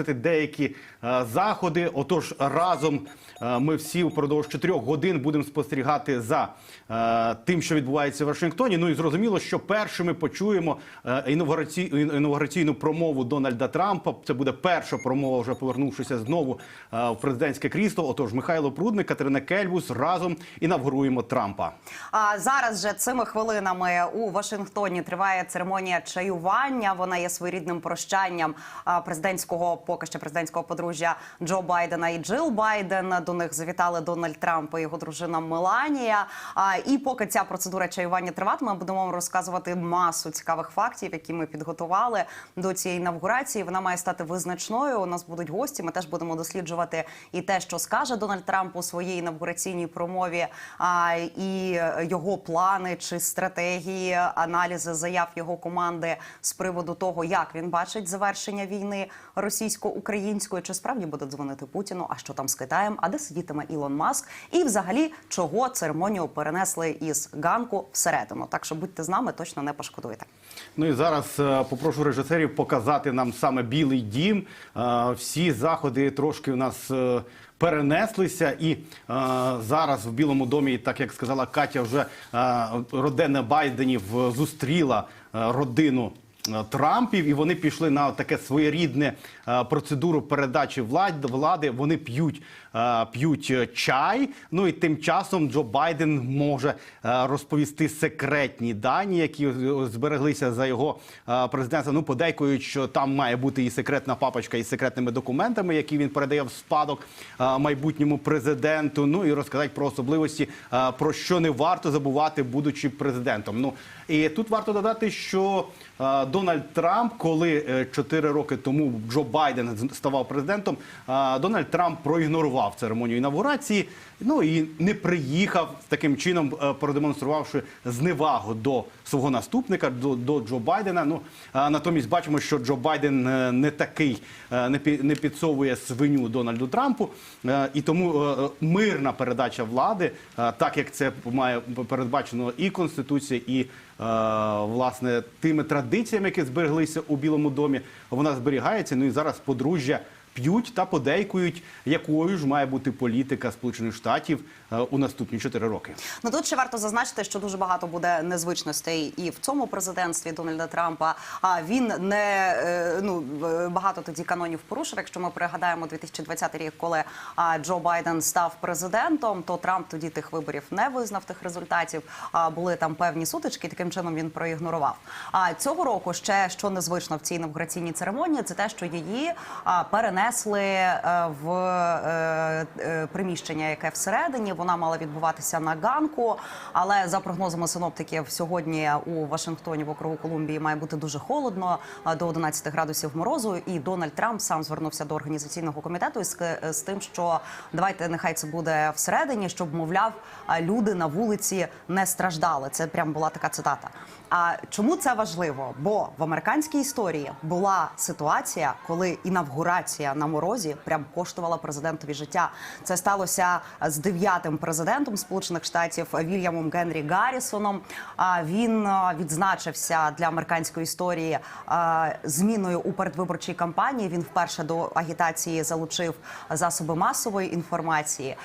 деякі заходи. Отож, разом ми всі впродовж 4 годин будемо спостерігати за тим, що відбувається в Вашингтоні. Ну і зрозуміло, що першими почуємо інавгураційну промову Дональда ТРАМПа. Це буде перша промова, вже повернувшися знову в президентське крісло. Отож, Михайло Прудник, Катерина Кельбус, разом інавгуруємо Трампа. А зараз же цими хвилинами у Вашингтоні триває церемонія чаювання. Вона є своєрідним прощанням поки що президентського подружжя Джо Байдена і Джил Байден. До них завітали Дональд Трамп і його дружина Меланія. І поки ця процедура чаювання триватиме, ми будемо вам розказувати масу цікавих фактів, які ми підготували до цієї інавгурації. Вона має стати визначною. У нас будуть гості. Ми теж будемо досліджувати і те, що скаже Дональд Трамп у своїй інавгураційній промові, і його плани чи стратегії, аналізи заяв його команди з приводу того, як він бачить завершення війни російсько-української, чи справді буде дзвонити Путіну, а що там з Китаєм, а де сидітиме Ілон Маск, і взагалі, чого церемонію перенесли із ганку всередину. Так що будьте з нами, точно не пошкодуєте. Ну і зараз попрошу режисерів показати нам саме Білий дім. Всі заходи трошки у нас перенеслися, і зараз в Білому домі, так як сказала Катя, вже родина Байденів зустріла родину Трампів, і вони пішли на таке своєрідне процедуру передачі влади. Вони п'ють чай. Ну і тим часом Джо Байден може розповісти секретні дані, які збереглися за його президентства. Ну, подейкують, що там має бути і секретна папочка із секретними документами, які він передає в спадок майбутньому президенту. Ну і розказати про особливості, про що не варто забувати, будучи президентом. Ну, і тут варто додати, що Дональд Трамп, коли 4 роки тому Джо Байден ставав президентом, Дональд Трамп проігнорував церемонію інавгурації, ну і не приїхав, таким чином продемонструвавши зневагу до свого наступника, до Джо Байдена. Ну, натомість бачимо, що Джо Байден не підсовує свиню Дональду Трампу, і тому мирна передача влади, так як це має передбачено і Конституція, і власне тими традиціями, які збереглися у Білому домі, вона зберігається. Ну і зараз подружжя п'ють та подейкують, якою ж має бути політика Сполучених Штатів у наступні 4 роки. Ну тут ще варто зазначити, що дуже багато буде незвичностей і в цьому президентстві Дональда Трампа. Він багато тоді канонів порушив. Якщо ми пригадаємо 2020 рік, коли Джо Байден став президентом, то Трамп тоді тих виборів не визнав, тих результатів. Були там певні сутички, таким чином він проігнорував. Цього року ще, що незвично в цій інавгураційній церемонії, це те, що її перенесли в приміщення, яке всередині. Вона мала відбуватися на ганку, але за прогнозами синоптиків сьогодні у Вашингтоні в округу Колумбії має бути дуже холодно, до 11 градусів морозу, і Дональд Трамп сам звернувся до організаційного комітету з тим, що давайте нехай це буде всередині, щоб, мовляв, люди на вулиці не страждали. Це прям була така цитата. А чому це важливо? Бо в американській історії була ситуація, коли інавгурація на морозі прям коштувала президентові життя. Це сталося з 9-м президентом Сполучених Штатів Вільямом Генрі Гаррісоном. Він відзначився для американської історії зміною у передвиборчій кампанії. Він вперше до агітації залучив засоби масової інформації.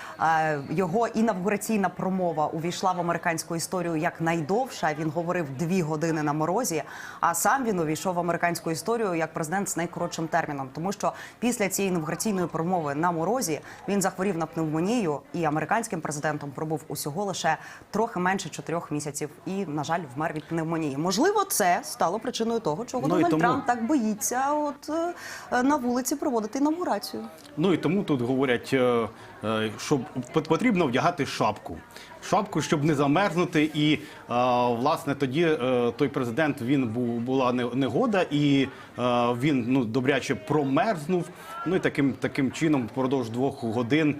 Його інавгураційна промова увійшла в американську історію як найдовша. Він говорив 2 години на морозі, а сам він увійшов в американську історію як президент з найкоротшим терміном. Тому що після цієї інавгураційної промови на морозі він захворів на пневмонію і американським президентом пробув усього лише трохи менше 4 місяців і, на жаль, вмер від пневмонії. Можливо, це стало причиною того, чого Дональд Трамп так боїться на вулиці проводити інавгурацію. Ну і тому тут говорять, що потрібно вдягати шапку. Шапку, щоб не замерзнути, і, власне, тоді той президент, була негода, і він, добряче промерзнув, ну і таким чином впродовж 2 годин,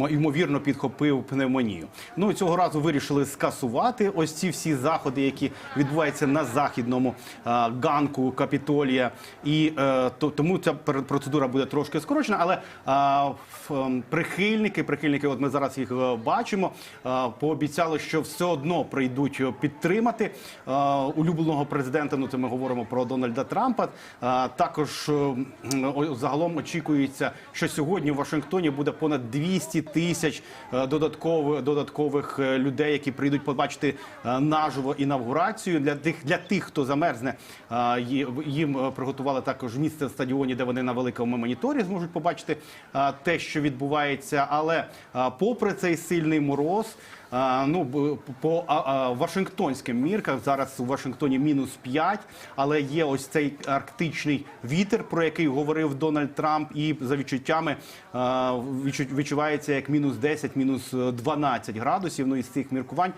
ймовірно, підхопив пневмонію. Ну і цього разу вирішили скасувати ось ці всі заходи, які відбуваються на західному ганку Капітолія, і тому ця процедура буде трошки скорочена, але прихильники, от ми зараз їх бачимо, пообіцяли, що все одно прийдуть підтримати улюбленого президента, ну це ми говоримо про Дональда Трампа, Трампа. Також загалом очікується, що сьогодні в Вашингтоні буде понад 200 тисяч додаткових людей, які прийдуть побачити наживо інавгурацію. Для тих, хто замерзне, їм приготували також місце в стадіоні, де вони на великому моніторі зможуть побачити те, що відбувається. Але попри цей сильний мороз, по вашингтонським міркам, зараз у Вашингтоні -5, але є ось цей арктичний вітер, про який говорив Дональд Трамп, і за відчуттями відчувається як -10, -12 градусів. Ну, із цих міркувань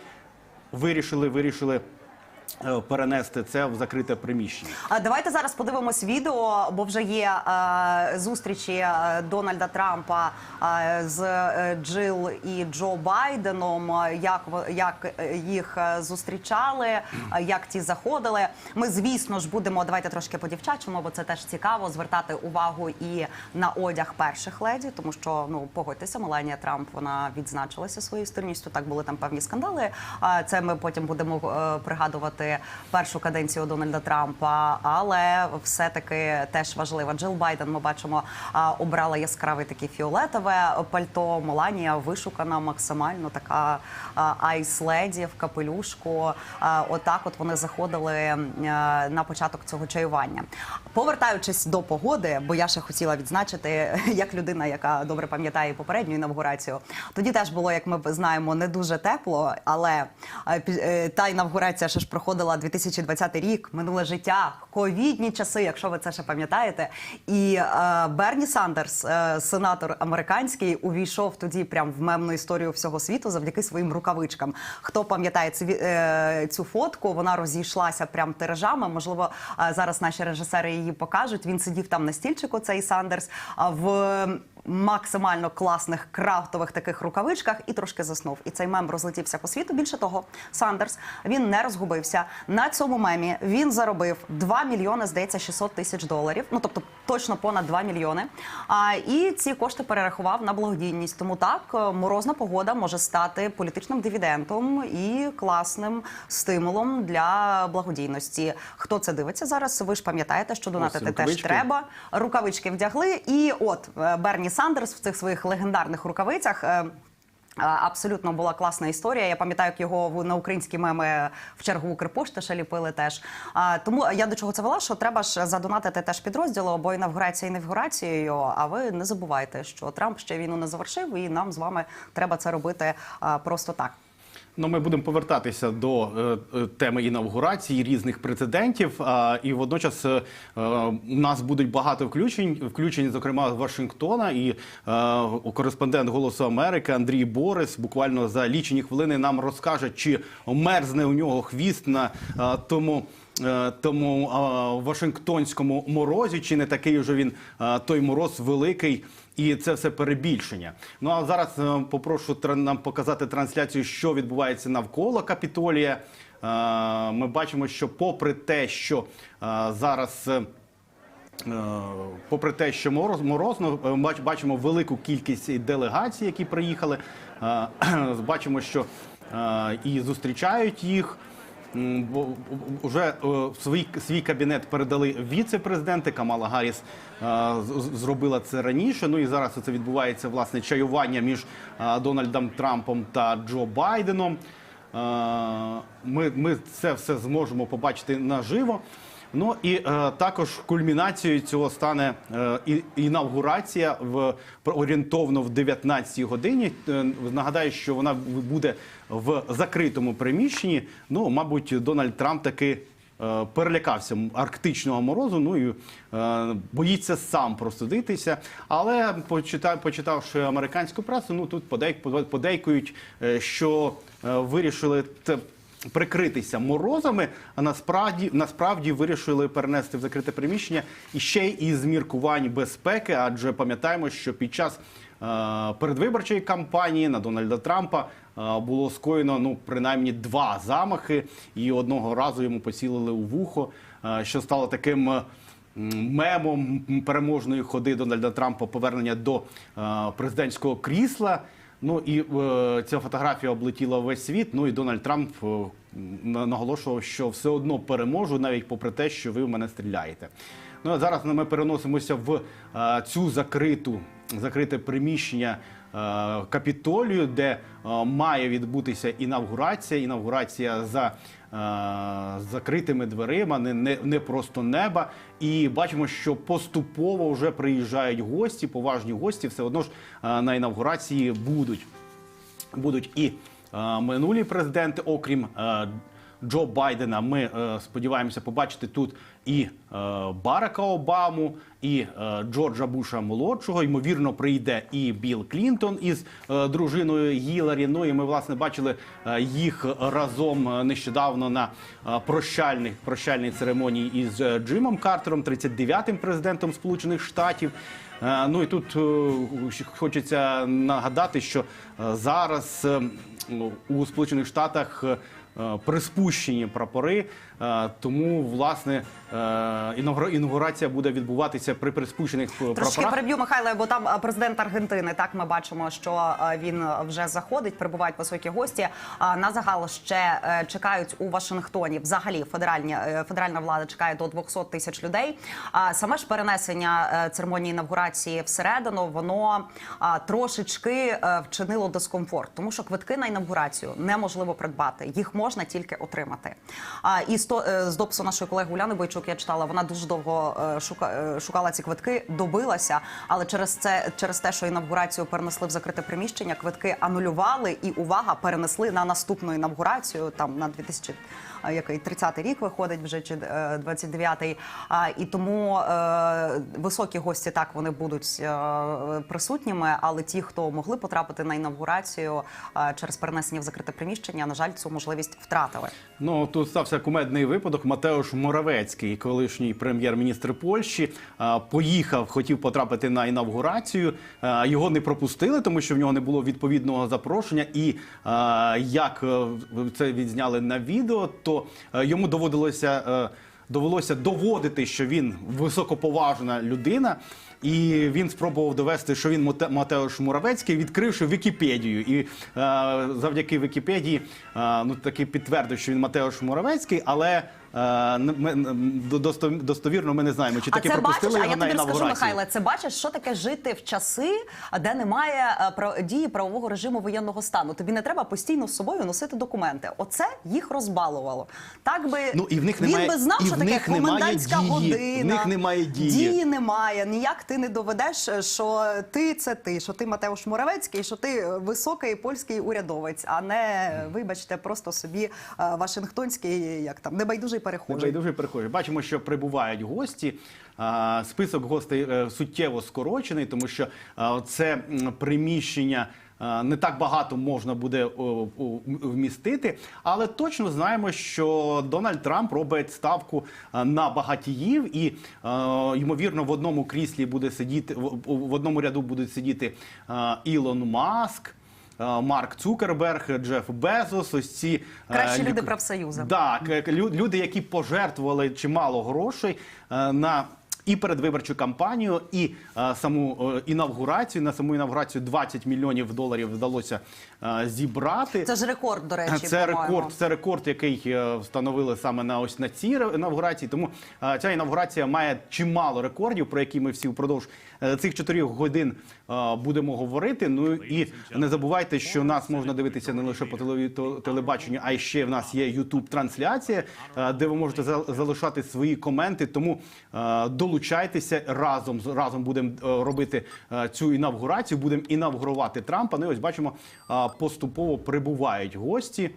вирішили перенести це в закрите приміщення. Давайте зараз подивимось відео, бо вже є зустрічі Дональда Трампа з Джил і Джо Байденом, як їх зустрічали, як ті заходили. Ми, звісно ж, будемо, давайте трошки по-дівчачому, бо це теж цікаво, звертати увагу і на одяг перших леді, тому що, погодьтеся, Меланія Трамп, вона відзначилася своєю стильністю, так були там певні скандали. Це ми потім будемо пригадувати першу каденцію Дональда Трампа, але все-таки теж важливо. Джил Байден, ми бачимо, обрала яскраве таке фіолетове пальто, Меланія вишукана максимально, така айс-леді в капелюшку. Отак от вони заходили на початок цього чаювання. Повертаючись до погоди, бо я ще хотіла відзначити, як людина, яка добре пам'ятає попередню інавгурацію, тоді теж було, як ми знаємо, не дуже тепло, але та інавгурація ще ж проходила 2020 рік, минуле життя, ковідні часи, якщо ви це ще пам'ятаєте. І Берні Сандерс, сенатор американський, увійшов тоді прям в мемну історію всього світу завдяки своїм рукавичкам. Хто пам'ятає цю фотку, вона розійшлася прям тиражами, можливо, зараз наші режисери її покажуть. Він сидів там на стільчику, цей Сандерс, в максимально класних крафтових таких рукавичках і трошки заснув. І цей мем розлетівся по світу. Більше того, Сандерс, він не розгубився. На цьому мемі він заробив 2 мільйони, здається, 600 тисяч доларів. Тобто точно понад 2 мільйони. І ці кошти перерахував на благодійність. Тому так, морозна погода може стати політичним дивідендом і класним стимулом для благодійності. Хто це дивиться зараз? Ви ж пам'ятаєте, що донатити теж треба. Рукавички вдягли. І от Берні Сандерс в цих своїх легендарних рукавицях. Абсолютно була класна історія. Я пам'ятаю, як його на українські меми в чергу Укрпошти ще ліпили теж. Тому я до чого це вела, що треба ж задонатити теж підрозділу, або інавгурація інавгурацією, а ви не забувайте, що Трамп ще війну не завершив, і нам з вами треба це робити просто так. Ми будемо повертатися до теми інавгурації різних прецедентів, і водночас у нас будуть багато включень, зокрема з Вашингтона, і кореспондент «Голосу Америки» Андрій Борис буквально за лічені хвилини нам розкаже, чи мерзне у нього хвіст на тому вашингтонському морозі, чи не такий вже він той мороз великий, і це все перебільшення. А зараз попрошу нам показати трансляцію, що відбувається навколо Капітолія. Ми бачимо, що попри те, що зараз... Попри те, що морозно, бачимо велику кількість делегацій, які приїхали. Бачимо, що і зустрічають їх. Вже свій кабінет передали віце-президенти. Камала Гарріс зробила це раніше. І зараз це відбувається, власне, чаювання між Дональдом Трампом та Джо Байденом. Ми це все зможемо побачити наживо. І також кульмінацією цього стане інавгурація орієнтовно в 19-й годині. Нагадаю, що вона буде в закритому приміщенні. Мабуть, Дональд Трамп таки перелякався арктичного морозу, і боїться сам простудитися. Але, почитавши американську пресу, тут подейкують, що вирішили прикритися морозами, а насправді вирішили перенести в закрите приміщення і ще й із міркувань безпеки, адже пам'ятаємо, що під час передвиборчої кампанії на Дональда Трампа було скоєно принаймні 2 замахи, і одного разу йому поцілили у вухо, що стало таким мемом переможної ходи Дональда Трампа, повернення до президентського крісла. І ця фотографія облетіла весь світ. І Дональд Трамп наголошував, що все одно переможу, навіть попри те, що ви в мене стріляєте. Ну а зараз ми переносимося в цю закрите приміщення Капітолію, де має відбутися інавгурація за закритими дверима, не просто неба. І бачимо, що поступово вже приїжджають гості, поважні гості, все одно ж на інавгурації будуть і минулі президенти, окрім Джо Байдена. Ми сподіваємося побачити тут і Барака Обаму, і Джорджа Буша молодшого. Ймовірно, прийде і Білл Клінтон із дружиною Гіларі. Ну і ми, власне, бачили їх разом нещодавно на прощальній церемонії із Джимом Картером, 39-м президентом Сполучених Штатів. Ну і тут хочеться нагадати, що зараз у Сполучених Штатах приспущені прапори, тому, власне, інавгурація буде відбуватися при приспущених прапорах. Трошки переб'ю, Михайле, бо там президент Аргентини, так, ми бачимо, що він вже заходить, прибувають високі гості. На загал ще чекають у Вашингтоні, взагалі, федеральна влада чекає до 200 тисяч людей. Саме ж перенесення церемонії інавгурації всередину, воно трошечки вчинило дискомфорт, тому що квитки на інавгурацію неможливо придбати, їх можна тільки отримати. І з допису нашої колеги Уляни Бойчук я читала, вона дуже довго шукала ці квитки, добилася, але через те, що інавгурацію перенесли в закрите приміщення, квитки анулювали і, увага, перенесли на наступну інавгурацію, там на 30-й рік виходить вже, чи 29-й. І тому високі гості, так, вони будуть присутніми, але ті, хто могли потрапити на інавгурацію через перенесення в закрите приміщення, на жаль, цю можливість втратили. Ну, тут стався кумедний випадок. Матеуш Моравецький, колишній прем'єр-міністр Польщі, хотів потрапити на інавгурацію. Його не пропустили, тому що в нього не було відповідного запрошення. І як це відзняли на відео, то йому довелося доводити, що він високоповажна людина. І він спробував довести, що він Матеуш Моравецький, відкривши Вікіпедію. І завдяки Вікіпедії таки підтвердив, що він Матеуш Моравецький, але достовірно ми не знаємо, чи таки пропустили його на інавгурацію. А я тобі розкажу, Михайле, це бачиш, що таке жити в часи, де немає дії правового режиму воєнного стану. Тобі не треба постійно з собою носити документи. Оце їх розбалувало. Так би він би знав, що таке комендантська година. В них немає дії. Дії немає. Ніяк ти не доведеш, що ти – це ти, що ти Матеуш Моравецький, що ти високий польський урядовець, а не, вибачте, просто собі вашингтонський, небайдужий перехожий. Бачимо, що прибувають гості. Список гостей суттєво скорочений, тому що це приміщення не так багато можна буде вмістити. Але точно знаємо, що Дональд Трамп робить ставку на багатіїв. І, ймовірно, в одному кріслі буде сидіти, в одному ряду будуть сидіти Ілон Маск, Марк Цукерберг, Джеф Безос, ось ці кращі люди профсоюзу. Так, люди, які пожертвували чимало грошей на і передвиборчу кампанію, і саму інавгурацію. На саму інавгурацію 20 мільйонів доларів вдалося зібрати. Це ж рекорд, до речі, це рекорд, який встановили саме на цій інавгурації. Тому ця інавгурація має чимало рекордів, про які ми всі впродовж цих 4 годин будемо говорити. Ну і не забувайте, що нас можна дивитися не лише по телебаченню, а й ще в нас є YouTube-трансляція, де ви можете залишати свої коменти. Тому долучайтеся, разом будемо робити цю інавгурацію, будемо інавгурувати Трампа. Ну і ось бачимо, поступово прибувають гості.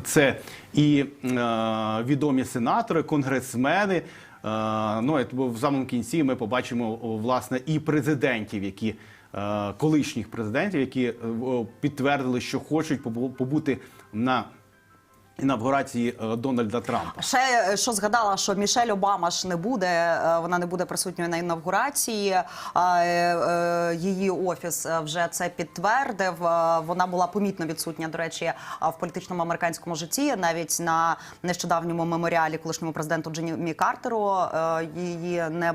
Це і відомі сенатори, конгресмени. Ну, в самому кінці ми побачимо, власне, і президентів, колишніх президентів, які підтвердили, що хочуть побути на інавгурації Дональда ТРАМПа. Ще що згадала, що Мішель Обама ж не буде, вона не буде присутньою на інавгурації. Її офіс вже це підтвердив. Вона була помітно відсутня, до речі, в політичному американському житті. Навіть на нещодавньому меморіалі колишньому президенту Джиммі Картеру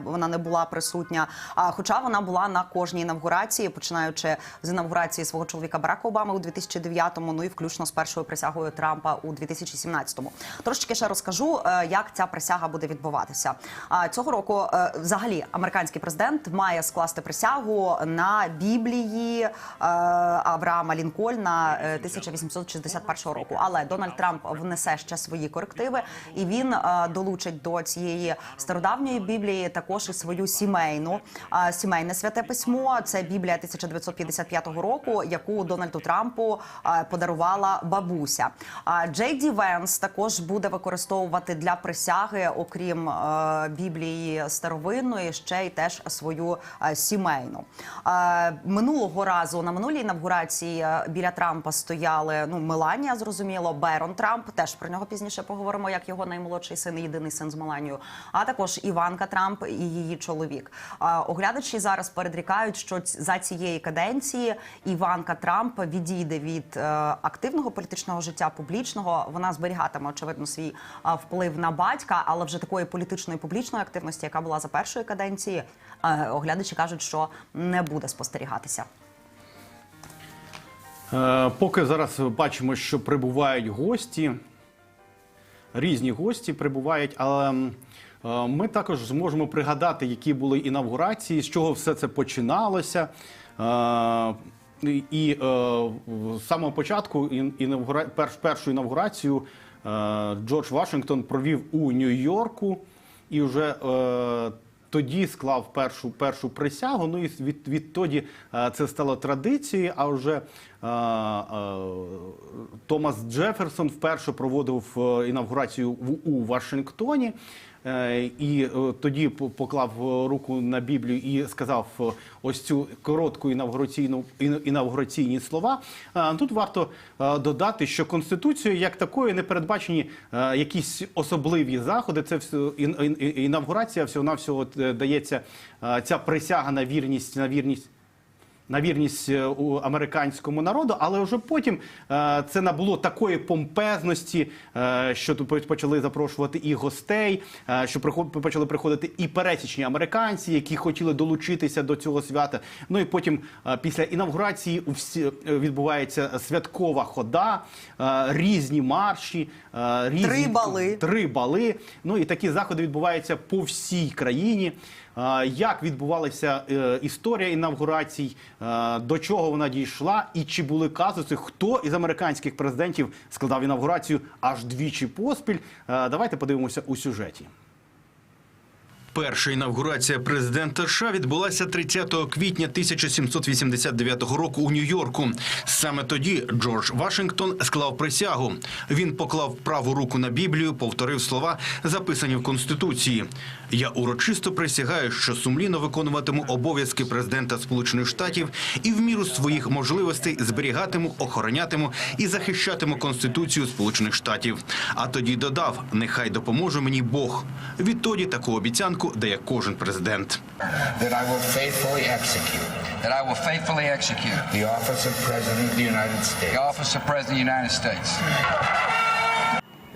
вона не була присутня. Хоча вона була на кожній інавгурації, починаючи з інавгурації свого чоловіка Барака Обами у 2009-му, ну і включно з першою присягою Трампа у 2017-му. Трошечки ще розкажу, як ця присяга буде відбуватися. Цього року, взагалі, американський президент має скласти присягу на Біблії Авраама Лінкольна 1861 року. Але Дональд Трамп внесе ще свої корективи, і він долучить до цієї стародавньої Біблії також і свою сімейне святе письмо. Це Біблія 1955 року, яку Дональду Трампу подарувала бабуся. Джей Ді Венс також буде використовувати для присяги, окрім Біблії старовинної, ще й теж свою сімейну. Минулого разу на минулій інавгурації біля Трампа стояли, Меланія, зрозуміло, Берон Трамп, теж про нього пізніше поговоримо, як його наймолодший син, єдиний син з Меланією, а також Іванка Трамп і її чоловік. Оглядачі зараз передрікають, що за цієї каденції Іванка Трамп відійде від активного політичного життя, публічного. Вона зберігатиме, очевидно, свій вплив на батька, але вже такої політичної публічної активності, яка була за першої каденції, оглядачі кажуть, що не буде спостерігатися. Поки зараз бачимо, що прибувають гості, різні гості прибувають, але ми також зможемо пригадати, які були інавгурації, з чого все це починалося. І з самого початку першу інавгурацію Джордж Вашингтон провів у Нью-Йорку і вже тоді склав першу присягу. Ну і відтоді це стало традицією, а вже Томас Джефферсон вперше проводив інавгурацію у Вашингтоні. І тоді поклав руку на Біблію і сказав ось цю коротку інавгураційні слова. Тут варто додати, що Конституцією як такою не передбачені якісь особливі заходи. Це інавгурація всього-навсього дається ця присяга на вірність у американському народу, але вже потім це набуло такої помпезності, що тут почали запрошувати і гостей, що почали приходити і пересічні американці, які хотіли долучитися до цього свята. Ну і потім після інавгурації відбувається святкова хода, різні марші, три бали. Ну і такі заходи відбуваються по всій країні. Як відбувалася історія інавгурацій, до чого вона дійшла і чи були казуси, хто із американських президентів складав інавгурацію аж двічі поспіль. Давайте подивимося у сюжеті. Перша інавгурація президента США відбулася 30 квітня 1789 року у Нью-Йорку. Саме тоді Джордж Вашингтон склав присягу. Він поклав праву руку на Біблію, повторив слова, записані в Конституції. «Я урочисто присягаю, що сумлінно виконуватиму обов'язки президента Сполучених Штатів і в міру своїх можливостей зберігатиму, охоронятиму і захищатиму Конституцію Сполучених Штатів». А тоді додав: «Нехай допоможе мені Бог». Відтоді таку обіцянку дає кожен президент. That I will faithfully execute. That I will faithfully execute. The office of President of the United States. The office of President of the United States.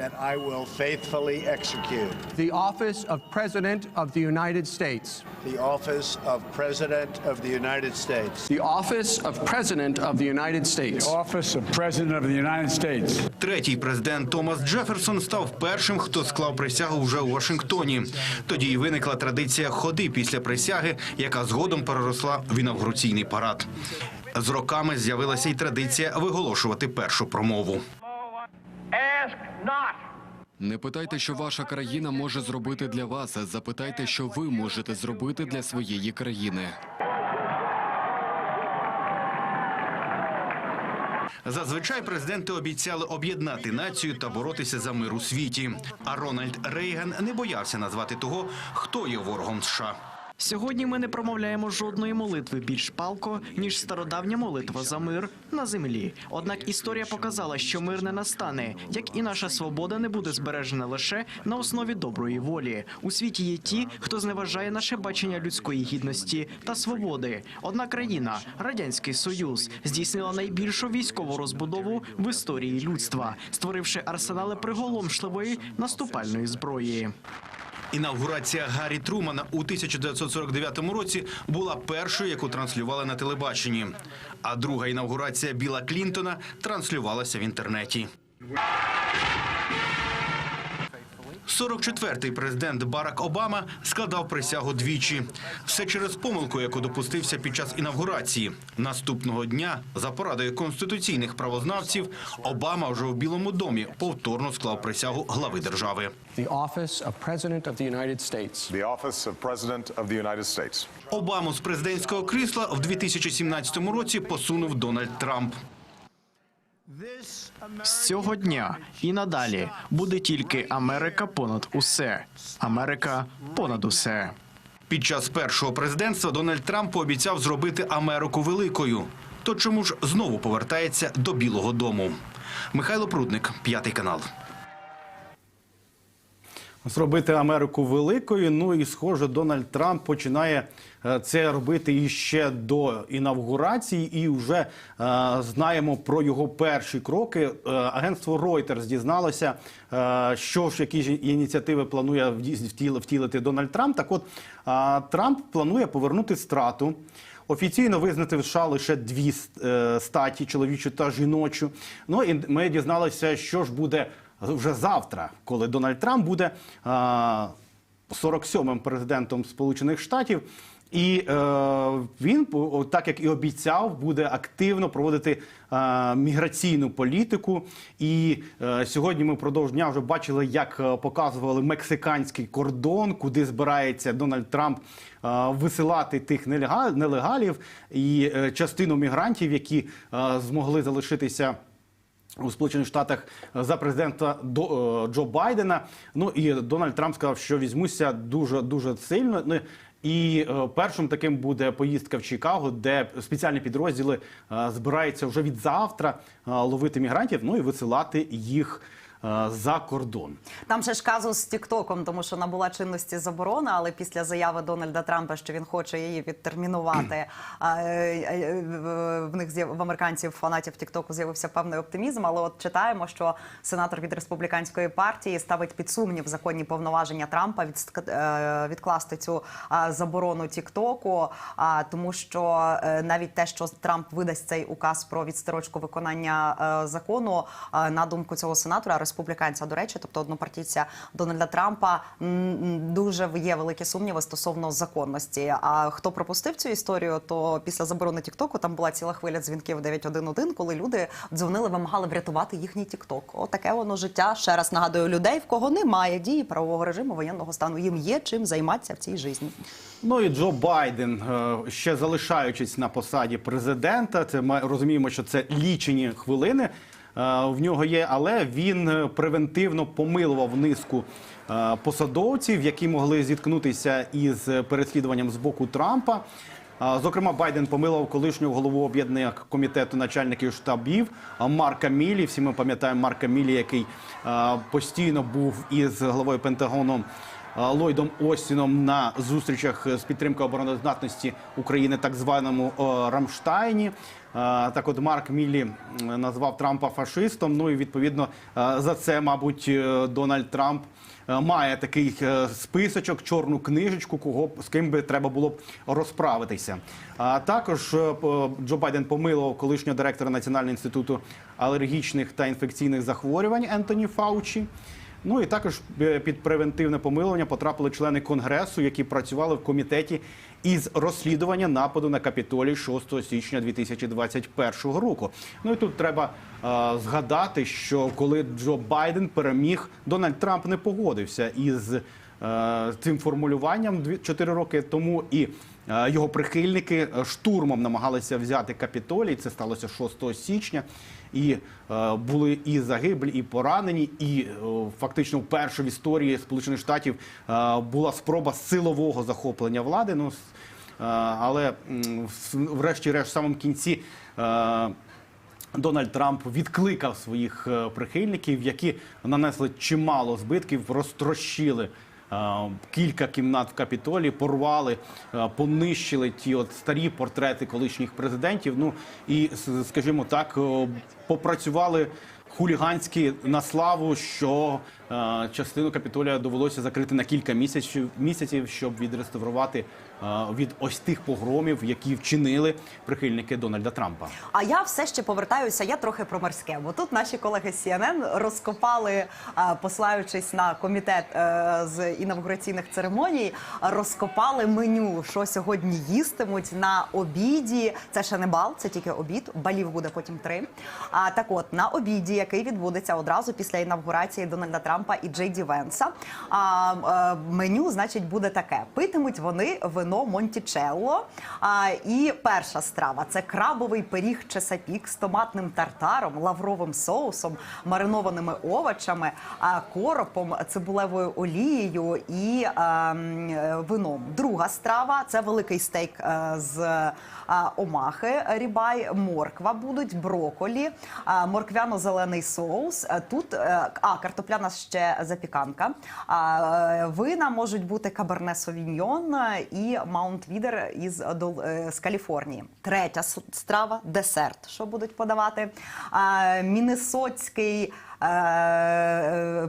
That I will faithfully execute. The office of President of the United States. The office of President of the United States. The office of President of the United States. The office of President of the United States. Третій президент Томас Джефферсон став першим, хто склав присягу вже у Вашингтоні. Тоді й виникла традиція ходи після присяги, яка згодом переросла в інавгураційний парад. З роками з'явилася й традиція виголошувати першу промову. Не питайте, що ваша країна може зробити для вас, а запитайте, що ви можете зробити для своєї країни. Зазвичай президенти обіцяли об'єднати націю та боротися за мир у світі. А Рональд Рейган не боявся назвати того, хто є ворогом США. Сьогодні ми не промовляємо жодної молитви більш палко, ніж стародавня молитва за мир на землі. Однак історія показала, що мир не настане, як і наша свобода не буде збережена лише на основі доброї волі. У світі є ті, хто зневажає наше бачення людської гідності та свободи. Одна країна, Радянський Союз, здійснила найбільшу військову розбудову в історії людства, створивши арсенали приголомшливої наступальної зброї. Інавгурація Гаррі Трумана у 1949 році була першою, яку транслювали на телебаченні. А друга інавгурація Білла Клінтона транслювалася в інтернеті. 44-й президент Барак Обама складав присягу двічі. Все через помилку, яку допустився під час інавгурації. Наступного дня, за порадою конституційних правознавців, Обама вже у Білому домі повторно склав присягу глави держави. The office of President of the United States. The office of President of the United States. Обаму з президентського крісла в 2017 році посунув Дональд Трамп. З цього дня і надалі буде тільки Америка понад усе. Америка понад усе. Під час першого президентства Дональд Трамп пообіцяв зробити Америку великою. То чому ж знову повертається до Білого дому? Михайло Прудник, 5 канал. Зробити Америку великою, ну і, схоже, Дональд Трамп починає це робити іще до інавгурації, і вже знаємо про його перші кроки. Агентство Reuters дізналося, що ж, які ж ініціативи планує втілити Дональд Трамп. Так от, Трамп планує повернути страту. Офіційно визнати в США лише дві статі – чоловічу та жіночу. Ну і ми дізналися, що ж буде вже завтра, коли Дональд Трамп буде 47-м президентом Сполучених Штатів. І він, так як і обіцяв, буде активно проводити міграційну політику. І сьогодні ми впродовж дня вже бачили, як показували мексиканський кордон, куди збирається Дональд Трамп висилати тих нелегалів і частину мігрантів, які змогли залишитися у Сполучених Штатах за президента Джо Байдена. Ну і Дональд Трамп сказав, що візьмуся дуже сильно. І першим таким буде поїздка в Чикаго, де спеціальні підрозділи збираються вже від завтра ловити мігрантів, ну і висилати їх за кордон. Там ще ж казус з Тік-Током, тому що набула чинності заборона, але після заяви Дональда Трампа, що він хоче її відтермінувати, в американців, фанатів Тік-Току з'явився певний оптимізм, але от читаємо, що сенатор від республіканської партії ставить під сумнів законні повноваження Трампа відкласти цю заборону Тік-Току, тому що навіть те, що Трамп видасть цей указ про відстрочку виконання закону, на думку цього сенатора, республіканця, до речі, тобто однопартійця Дональда Трампа, дуже є великі сумніви стосовно законності. А хто пропустив цю історію, то після заборони Тік-Току там була ціла хвиля дзвінків 911, коли люди дзвонили, вимагали врятувати їхній Тік-Ток. Отаке воно життя. Ще раз нагадую, людей, в кого немає дії правового режиму воєнного стану. Їм є чим займатися в цій житті. Ну і Джо Байден, ще залишаючись на посаді президента, це ми розуміємо, що це лічені хвилини в нього є, але він превентивно помилував низку посадовців, які могли зіткнутися із переслідуванням з боку Трампа. Зокрема, Байден помилував колишнього голову об'єднання комітету начальників штабів Марка Міллі. Всі ми пам'ятаємо Марка Міллі, який постійно був із главою Пентагону Ллойдом Остіном на зустрічах з підтримки обороноздатності України, так званому Рамштайні. Так от Марк Міллі назвав Трампа фашистом, ну і відповідно за це, мабуть, Дональд Трамп має такий списочок, чорну книжечку, з ким би треба було б розправитися. Також Джо Байден помилував колишнього директора Національного інституту алергічних та інфекційних захворювань Ентоні Фаучі. Ну і також під превентивне помилування потрапили члени Конгресу, які працювали в комітеті із розслідування нападу на Капітолій 6 січня 2021 року. Ну і тут треба згадати, що коли Джо Байден переміг, Дональд Трамп не погодився із цим формулюванням 4 роки тому, і його прихильники штурмом намагалися взяти Капітолій. Це сталося 6 січня. І були і загиблі, і поранені, і фактично вперше в історії Сполучених Штатів була спроба силового захоплення влади. Ну, але врешті-решт в самому кінці Дональд Трамп відкликав своїх прихильників, які нанесли чимало збитків, розтрощили кілька кімнат в Капітолії, порвали, понищили ті от старі портрети колишніх президентів. Ну і, скажімо так, попрацювали хуліганські на славу, що частину Капітолія довелося закрити на кілька місяців, щоб відреставрувати від ось тих погромів, які вчинили прихильники Дональда Трампа. А я все ще повертаюся, я трохи про морське. Бо тут наші колеги з CNN розкопали, посилаючись на комітет з інавгураційних церемоній, розкопали меню, що сьогодні їстимуть на обіді. Це ще не бал, це тільки обід, балів буде потім 3. Так от, на обіді, який відбудеться одразу після інавгурації Дональда Трампа і Джей Ді Венса, меню, значить, буде таке. Питимуть вони вино Монтічелло. І перша страва – це крабовий пиріг чесапік з томатним тартаром, лавровим соусом, маринованими овочами, коропом, цибулевою олією і вином. Друга страва – це великий стейк з омахи, рібай, морква будуть, брокколі, морквяно-зелений соус. Тут картопляна ще запіканка. Вина можуть бути каберне совіньйон і маунт відер з Каліфорнії. Третя страва – десерт, що будуть подавати. Міннесотський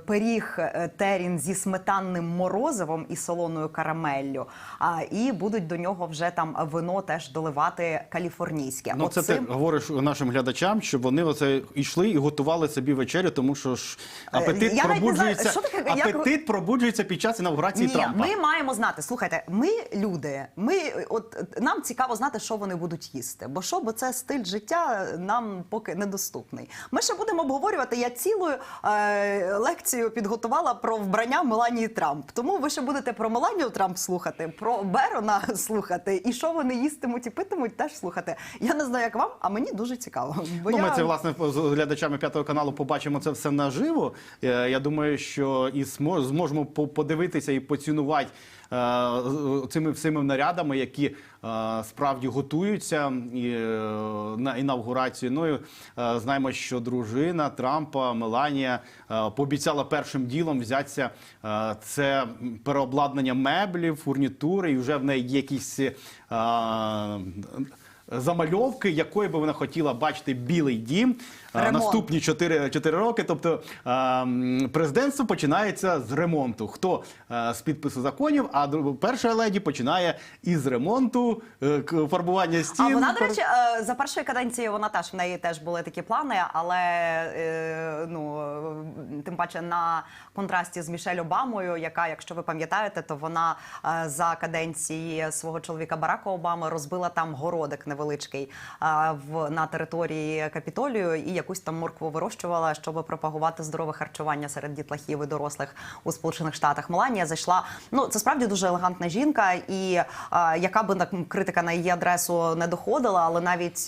пиріг терін зі сметанним морозивом і солоною карамеллю. І будуть до нього вже там вино теж доливати каліфорнійське. Ну, це ти говориш нашим глядачам, щоб вони оце йшли і готували собі вечерю, тому що ж апетит пробуджується під час інавгурації Трампа. Ми маємо знати, слухайте, ми люди, нам цікаво знати, що вони будуть їсти, бо це стиль життя нам поки недоступний. Ми ще будемо обговорювати, я цілу лекцію підготувала про вбрання Меланії Трамп. Тому ви ще будете про Меланію Трамп слухати, про Берона слухати, і що вони їстимуть і питимуть, теж слухати. Я не знаю, як вам, а мені дуже цікаво. Ми це, власне, з глядачами 5 каналу побачимо це все наживо. Я думаю, що і зможемо подивитися і поцінувати цими всіми нарядами, які справді готуються на інавгурацію. Ну, і знаємо, що дружина Трампа, Меланія, пообіцяла першим ділом взятися це переобладнання меблів, фурнітури, і вже в неї є якісь замальовки, якої би вона хотіла бачити Білий дім наступні 4 роки. Тобто президентство починається з ремонту. Хто з підпису законів, а перша леді починає із ремонту, фарбування стін. А вона, до речі, за першої каденції в неї теж були такі плани, але тим паче на контрасті з Мішель Обамою, яка, якщо ви пам'ятаєте, то вона за каденції свого чоловіка Барака Обами розбила там городик невеличкий на території Капітолію і якусь там моркву вирощувала, щоб пропагувати здорове харчування серед дітлахів і дорослих у Сполучених Штатах. Меланія зайшла, це справді дуже елегантна жінка, і яка би критика на її адресу не доходила, але навіть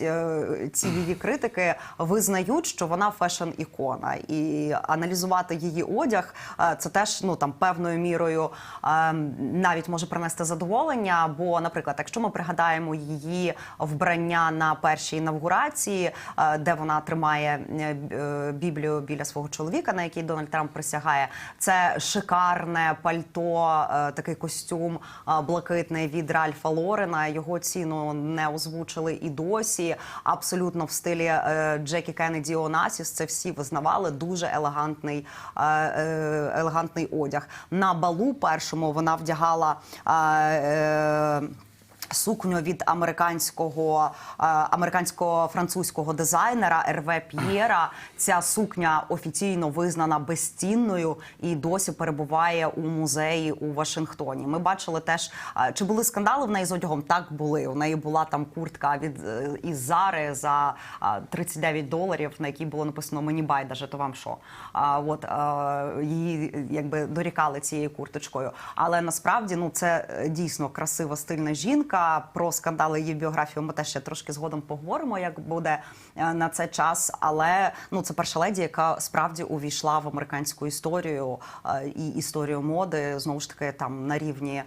ці її критики визнають, що вона фешн-ікона. І аналізувати її одяг, це теж певною мірою навіть може принести задоволення, бо, наприклад, якщо ми пригадаємо її вбрання на першій інавгурації, де вона тримає Біблію біля свого чоловіка, на який Дональд Трамп присягає, це шикарне пальто, такий костюм блакитний від Ральфа Лорена. Його ціну не озвучили і досі. Абсолютно в стилі Джекі Кеннеді Онасіс. Це всі визнавали. Дуже елегантний одяг. На балу першому вона вдягала сукню від американсько-французького дизайнера Ерве П'єра. Ця сукня офіційно визнана безцінною і досі перебуває у музеї у Вашингтоні. Ми бачили теж, чи були скандали в неї з одягом? Так, були. У неї була там куртка із Зари за $39, на якій було написано «Мені байдуже, то вам що?». Її якби дорікали цією курточкою. Але насправді, ну, це дійсно красива, стильна жінка. Про скандали її біографію ми теж ще трошки згодом поговоримо, як буде на це час. Але ну, це перша леді, яка справді увійшла в американську історію і історію моди, знову ж таки, там на рівні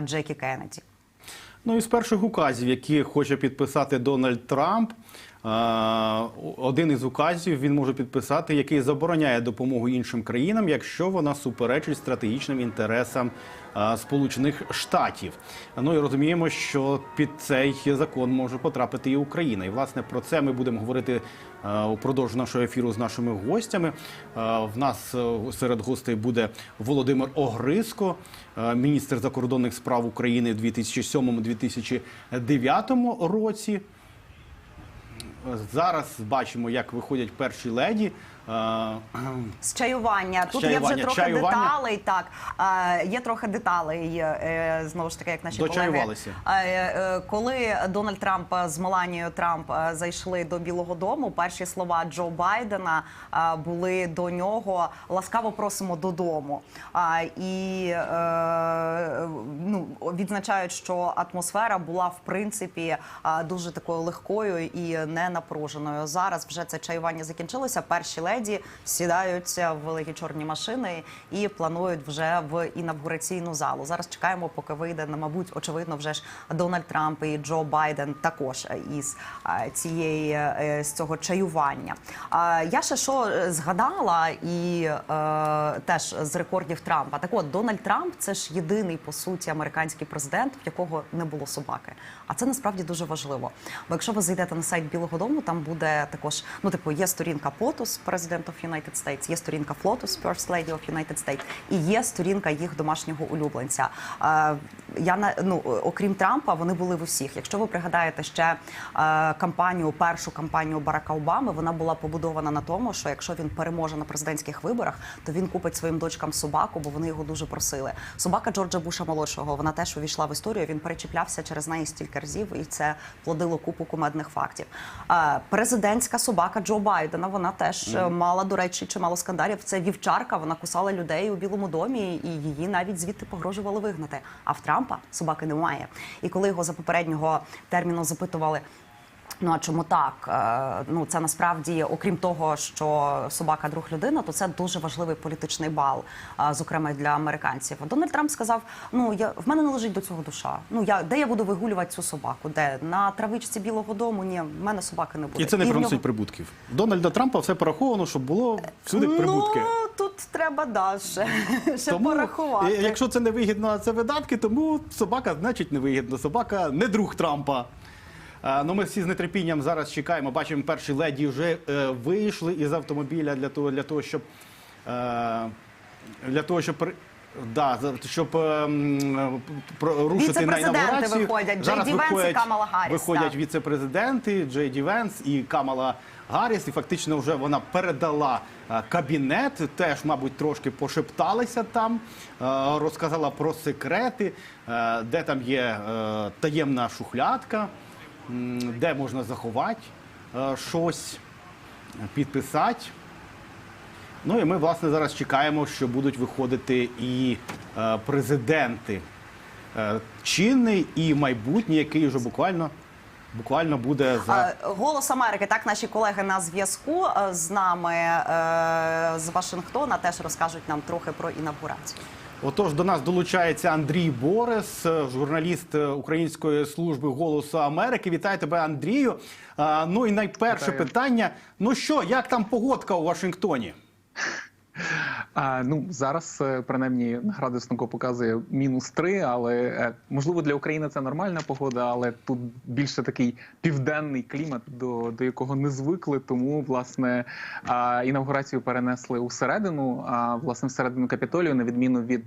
Джекі Кеннеді. Ну і з перших указів, які хоче підписати Дональд Трамп, один із указів він може підписати, який забороняє допомогу іншим країнам, якщо вона суперечить стратегічним інтересам Сполучених Штатів. Ну і розуміємо, що під цей закон може потрапити і Україна. І, власне, про це ми будемо говорити упродовж нашого ефіру з нашими гостями. В нас серед гостей буде Володимир Огриско, міністр закордонних справ України в 2007-2009 році. Зараз бачимо, як виходять перші леді. З чаювання. Тут є вже трохи деталей. Так, є трохи деталей, знову ж таки, як наші колеги. Коли Дональд Трамп з Меланією Трамп зайшли до Білого дому, перші слова Джо Байдена були до нього «ласкаво просимо додому». І ну, відзначають, що атмосфера була, в принципі, дуже такою легкою і не напруженою. Зараз вже це чаювання закінчилося, перші леді сідаються в великі чорні машини і планують вже в інавгураційну залу. Зараз чекаємо, поки вийде, мабуть, очевидно, вже ж Дональд Трамп і Джо Байден також з цього чаювання. Я ще що згадала, і теж з рекордів Трампа. Так от, Дональд Трамп – це ж єдиний, по суті, американський президент, в якого не було собаки. А це насправді дуже важливо. Бо якщо ви зайдете на сайт Білого дому, там буде також, ну, типу, є сторінка POTUS, President of United States, є сторінка FLOTUS, First Lady of United States, і є сторінка їх домашнього улюбленця. Окрім Трампа, вони були в усіх. Якщо ви пригадаєте ще першу кампанію Барака Обами, вона була побудована на тому, що якщо він переможе на президентських виборах, то він купить своїм дочкам собаку, бо вони його дуже просили. Собака Джорджа Буша-молодшого, вона теж увійшла в історію, він перечіплявся через неї стільки разів, і це плодило купу кумедних фактів. Президентська собака Джо Байдена, вона теж мала, до речі, чимало скандалів. Це вівчарка, вона кусала людей у Білому домі, і її навіть звідти погрожували вигнати. А в Трампа собаки немає. І коли його за попереднього терміну запитували, ну а чому так? Ну це насправді, окрім того, що собака друг людина, то це дуже важливий політичний бал, зокрема для американців. Дональд Трамп сказав: ну в мене не лежить до цього душа. Ну де я буду вигулювати цю собаку? Де на травичці Білого дому? Ні, в мене собаки не буде. І це не приносить прибутків. Дональда Трампа все пораховано, щоб було всюди прибутки. Ну тут треба ще порахувати. Якщо це не вигідно, а це видатки, тому собака значить не вигідно. Собака не друг Трампа. Ну, ми всі з нетерпінням зараз чекаємо. Бачимо, перші леді вже вийшли із автомобіля для того, щоб рушити на інавгурацію. Виходять Зараз Джей Ді Венс і Камала Гарріс. Виходять віце-президенти Джей Ді Венс і Камала Гарріс. І фактично вже вона передала кабінет, теж, мабуть, трошки пошепталися там, розказала про секрети, де там є таємна шухлядка, де можна заховати щось, підписати. Ну і ми, власне, зараз чекаємо, що будуть виходити і президенти чинний, і майбутній, який вже буквально буде за... «Голос Америки», так, наші колеги на зв'язку з нами з Вашингтона теж розкажуть нам трохи про інавгурацію. Отож, до нас долучається Андрій Борис, журналіст Української служби «Голосу Америки». Вітаю тебе, Андрію. Ну і найперше питання. Ну що, як там погодка у Вашингтоні? Ну, зараз, принаймні, градуснику показує -3, але, можливо, для України це нормальна погода, але тут більше такий південний клімат, до якого не звикли, тому, власне, інавгурацію перенесли усередину, власне, всередину Капітолію, на відміну від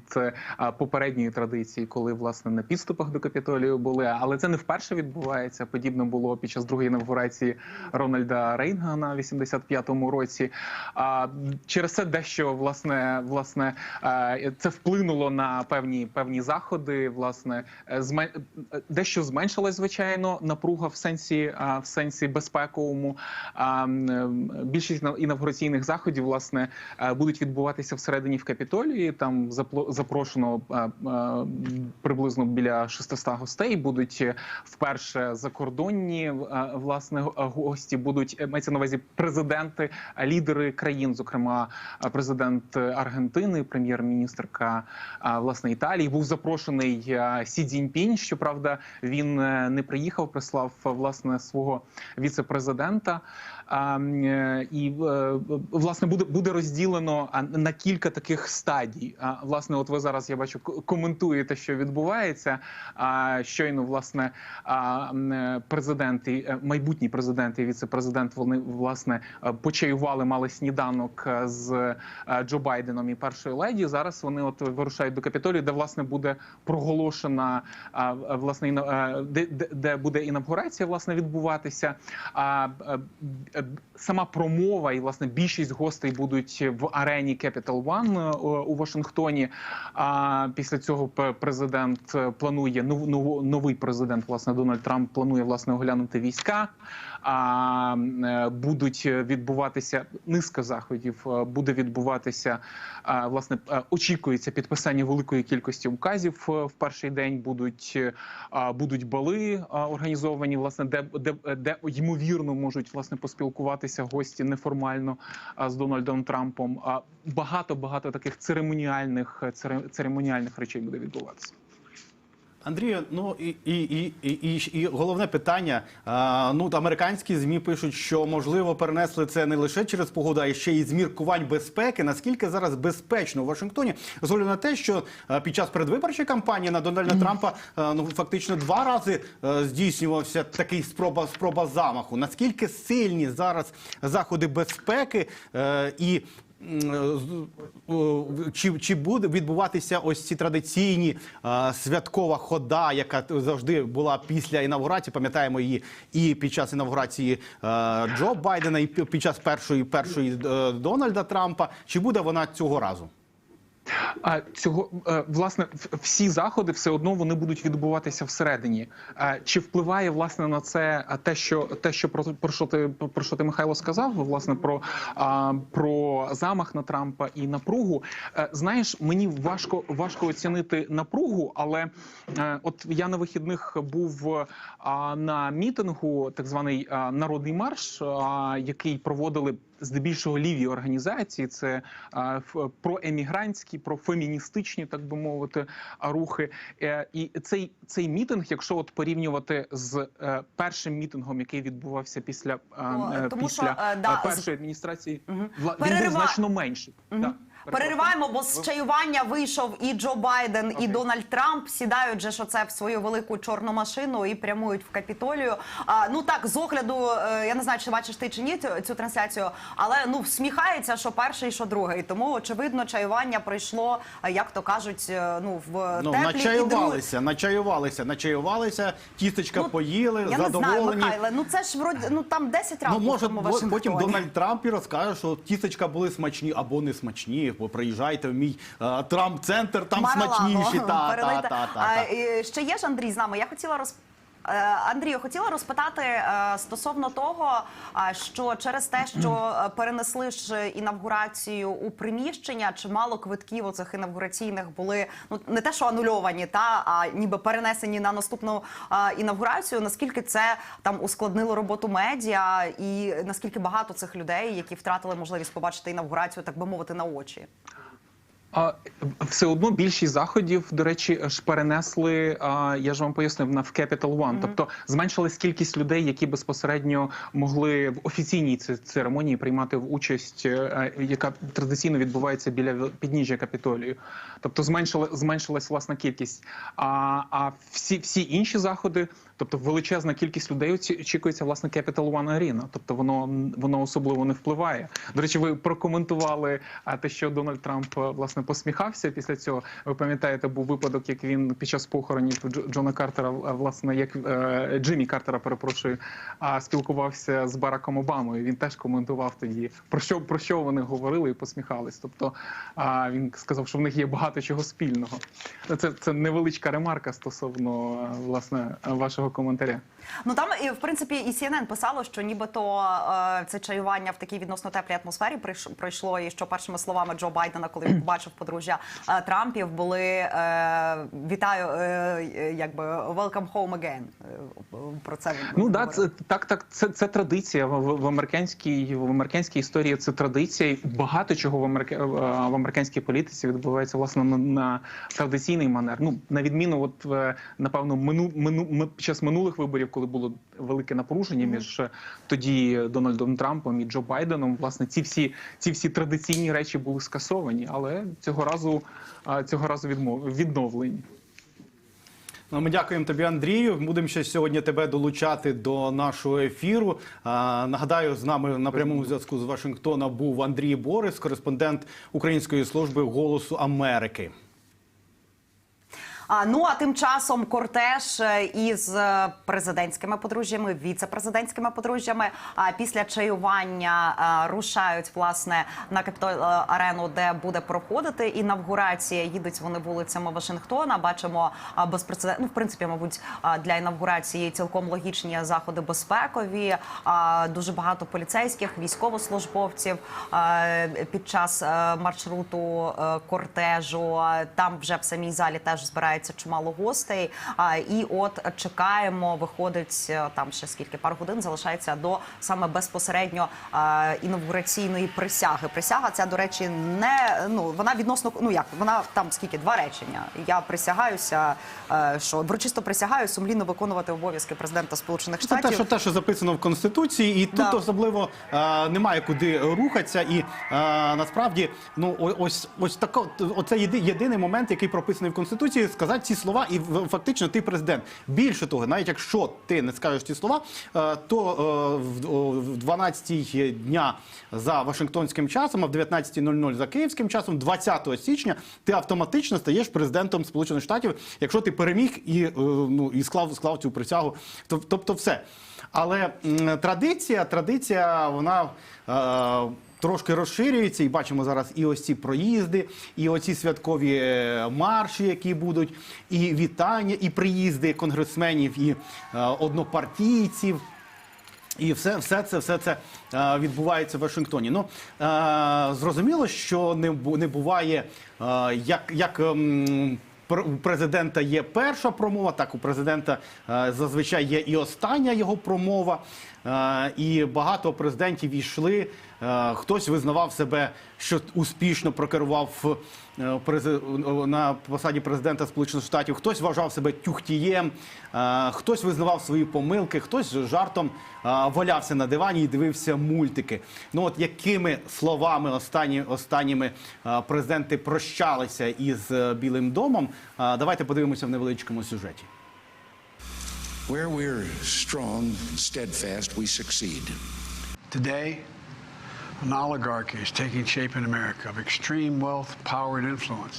попередньої традиції, коли, власне, на підступах до Капітолію були. Але це не вперше відбувається. Подібно було під час другої інавгурації Рональда Рейгана в 85-му році. Через це дещо, власне, це вплинуло на певні заходи, власне, дещо зменшилась, звичайно, напруга в сенсі безпековому. Більшість інавгураційних заходів, власне, будуть відбуватися всередині в Капітолії, там запрошено приблизно біля 600 гостей, будуть вперше закордонні, власне, гості, будуть, мається на увазі, президенти, лідери країн, зокрема, президент Аргентини, прем'єр-міністрка, власне, Італії. Був запрошений Сі Цзіньпінь, щоправда, він не приїхав, прислав, власне, свого віце-президента. І, власне, буде розділено на кілька таких стадій. Власне, от ви зараз, я бачу, коментуєте, що відбувається. Щойно, власне, майбутній президент і віце-президент, вони, власне, почаювали, мали сніданок з Джо Байденом і першою леді. Зараз вони от вирушають до Капітолію, де, власне, буде проголошена, власне, де буде інавгурація, власне, відбуватися. Сама промова і, власне, більшість гостей будуть в арені Capital One у Вашингтоні. Після цього президент планує, новий президент, власне, Дональд Трамп планує, власне, оглянути війська. Будуть відбуватися низка заходів, буде відбуватися, власне, очікується підписання великої кількості указів в перший день, будуть бали організовані, власне, де ймовірно можуть, власне, поспілкуватися гості неформально з Дональдом Трампом. Багато таких церемоніальних речей буде відбуватися. Андрію, ну і головне питання. Ну, американські ЗМІ пишуть, що, можливо, перенесли це не лише через погоду, а ще й з міркувань безпеки. Наскільки зараз безпечно у Вашингтоні, з огляду на те, що під час передвиборчої кампанії на Дональда Трампа фактично 2 рази здійснювався такий спроба замаху. Наскільки сильні зараз заходи безпеки і чи буде відбуватися ось ці традиційні святкова хода, яка завжди була після інавгурації, пам'ятаємо її і під час інавгурації Джо Байдена, і під час першої Дональда Трампа, чи буде вона цього разу? Власне, всі заходи все одно вони будуть відбуватися всередині. Чи впливає, власне, на це те, що про що ти, Михайло, сказав, власне, про замах на Трампа і напругу? Знаєш, мені важко оцінити напругу, але от я на вихідних був на мітингу, так званий народний марш, який проводили здебільшого ліві організації, це проемігрантські, профеміністичні, так би мовити, рухи. І цей мітинг, якщо от порівнювати з першим мітингом, який відбувався після першої адміністрації, він був значно менший. Перериваємо, бо з чаювання вийшов і Джо Байден, і Дональд Трамп. Сідають же, що це в свою велику чорну машину і прямують в Капітолію. Ну так, з огляду, я не знаю, чи бачиш ти чи ні цю трансляцію, але ну всміхається, що перший, що другий. Тому, очевидно, чаювання пройшло, як то кажуть, в теплі. Начаювалися, тістечка поїли, я задоволені. Я не знаю, Михайле, це ж вроді, там 10 разів в тому Вашингтоні. Потім Дональд Трамп і розкаже, що тістечка були смачні або не смачні. Бо приїжджайте в мій Трамп-центр, там смачніші. Ще є ж Андрій з нами. Я хотіла Андрію, хотіла розпитати стосовно того, що через те, що перенесли ж інавгурацію у приміщення, чимало квитків оцих інавгураційних були, ну, не те, що анульовані, а ніби перенесені на наступну інавгурацію. Наскільки це там ускладнило роботу медіа і наскільки багато цих людей, які втратили можливість побачити інавгурацію, так би мовити, на очі? Все одно більшість заходів, до речі, ж перенесли, я ж вам пояснив, в Capital Тобто зменшилась кількість людей, які безпосередньо могли в офіційній церемонії приймати участь, яка традиційно відбувається біля підніжжя Капітолію. Тобто зменшилась власна кількість. А всі інші заходи, тобто величезна кількість людей очікується, власне, Capital One Arena. Тобто воно особливо не впливає. До речі, ви прокоментували те, що Дональд Трамп, власне, посміхався після цього. Ви пам'ятаєте, був випадок, як він під час похоронів Джона Картера, власне, як Джиммі Картера, перепрошую, спілкувався з Бараком Обамою. Він теж коментував тоді, про що вони говорили і посміхались. Тобто він сказав, що в них є багато чого спільного. Це невеличка ремарка стосовно, власне, вашого коментаря. Ну там, в принципі, і CNN писало, що нібито це чаювання в такій відносно теплій атмосфері пройшло, і що першими словами Джо Байдена, коли він побачив подружжя Трампів, були «Вітаю, якби, welcome home again». Про це він це традиція в американській історії, це традиція. І багато чого в американській політиці відбувається, власне, на традиційний манер. Ну, на відміну, напевно, під час минулих виборів, коли було велике напруження між тоді Дональдом Трампом і Джо Байденом, власне, ці всі традиційні речі були скасовані, але цього разу відновлені. Ми дякуємо тобі, Андрію. Будемо ще сьогодні тебе долучати до нашого ефіру. Нагадаю, з нами на прямому зв'язку з Вашингтона був Андрій Борис, кореспондент Української служби «Голосу Америки». Ну, а тим часом кортеж із президентськими подружжями, віце-президентськими подружжями після чаювання рушають, власне, на Капітолій-арену, де буде проходити інавгурація. Їдуть вони вулицями Вашингтона. Бачимо безпрецедентно, ну, в принципі, мабуть, для інавгурації цілком логічні заходи безпекові. Дуже багато поліцейських, військовослужбовців під час маршруту кортежу. Там вже в самій залі теж збирається чимало гостей, і от чекаємо, виходить там ще скільки, пару годин залишається до саме безпосередньо інавгураційної присяги. Присяга ця, до речі, вона відносно, вона там скільки, 2 речення. Я присягаюся, що урочисто присягаю сумлінно виконувати обов'язки президента Сполучених Штатів. Це те, що записано в Конституції, і тут особливо немає куди рухатися, і насправді, оце єдиний момент, який прописаний в Конституції, сказати ці слова, і фактично ти президент. Більше того, навіть якщо ти не скажеш ці слова, то в 12-й дня за вашингтонським часом, а в 19:00 за київським часом, 20 січня, ти автоматично стаєш президентом Сполучених Штатів, якщо ти переміг і склав цю присягу. Тобто все. Але традиція, вона трошки розширюється, і бачимо зараз і ось ці проїзди, і оці святкові марші, які будуть, і вітання, і приїзди конгресменів, і однопартійців. І все це відбувається в Вашингтоні. Ну, зрозуміло, що не буває, як у президента є перша промова, так у президента зазвичай є і остання його промова. І багато президентів йшли, хтось визнавав себе, що успішно прокерував на посаді президента Сполучених Штатів, хтось вважав себе тюхтієм, хтось визнавав свої помилки, хтось жартом валявся на дивані і дивився мультики. Ну от якими словами останніми президенти прощалися із Білим домом, давайте подивимося в невеличкому сюжеті. Where we're strong and steadfast, we succeed. Today, an oligarchy is taking shape in America of extreme wealth, power, and influence.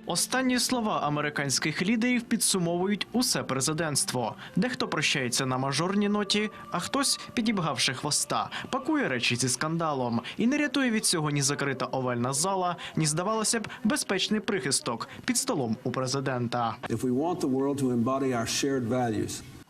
Останні слова американських лідерів підсумовують усе президентство. Дехто прощається на мажорній ноті, а хтось, підібгавши хвоста, пакує речі зі скандалом. І не рятує від цього ні закрита овальна зала, ні, здавалося б, безпечний прихисток під столом у президента.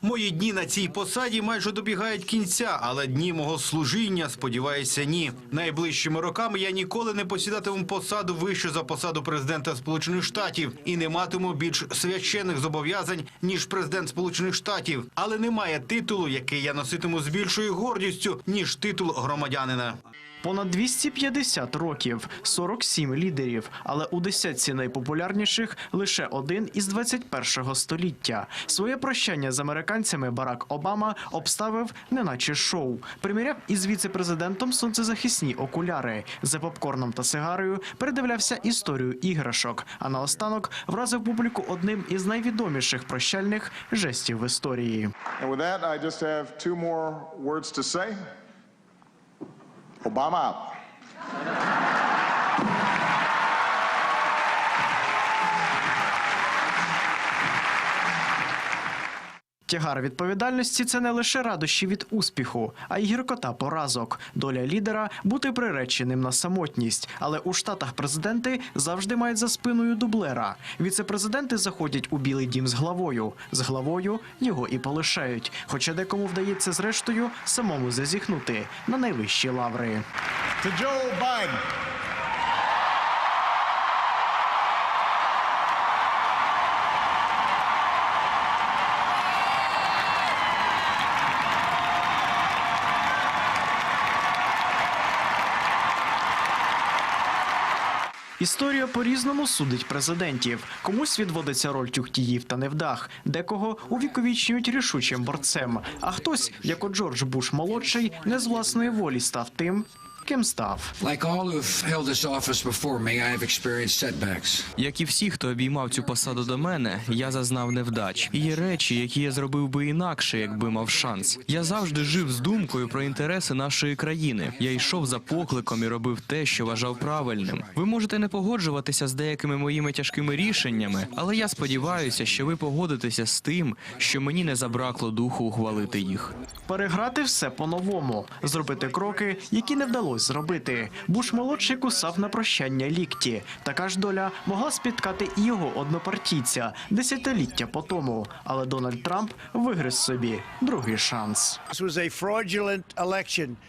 Мої дні на цій посаді майже добігають кінця, але дні мого служіння, сподіваюся, ні. Найближчими роками я ніколи не посідатиму посаду вище за посаду президента Сполучених Штатів і не матиму більш священних зобов'язань, ніж президент Сполучених Штатів. Але немає титулу, який я носитиму з більшою гордістю, ніж титул громадянина. Понад 250 років, 47 лідерів, але у десятці найпопулярніших лише один із 21-го століття. Своє прощання з американцями Барак Обама обставив неначе шоу. Приміряв із віце-президентом сонцезахисні окуляри. За попкорном та сигарою передивлявся історію іграшок, а наостанок вразив публіку одним із найвідоміших прощальних жестів в історії. Obama out. Тягар відповідальності – це не лише радощі від успіху, а й гіркота поразок. Доля лідера – бути приреченим на самотність. Але у Штатах президенти завжди мають за спиною дублера. Віце-президенти заходять у Білий дім з главою його і полишають. Хоча декому вдається зрештою самому зазіхнути на найвищі лаври. Історія по-різному судить президентів. Комусь відводиться роль тюхтіїв та невдах, декого увіковічнюють рішучим борцем. А хтось, як от Джордж Буш-молодший, не з власної волі став тим, ким став. Як і всі, хто обіймав цю посаду до мене, я зазнав невдач. І є речі, які я зробив би інакше, якби мав шанс. Я завжди жив з думкою про інтереси нашої країни. Я йшов за покликом і робив те, що вважав правильним. Ви можете не погоджуватися з деякими моїми тяжкими рішеннями, але я сподіваюся, що ви погодитеся з тим, що мені не забракло духу ухвалити їх. Переграти все по-новому, зробити кроки, які не вдалося зробити. Буш-молодший кусав на прощання лікті. Така ж доля могла спіткати і його однопартійця десятиліття по тому. Але Дональд Трамп вигриз собі другий шанс.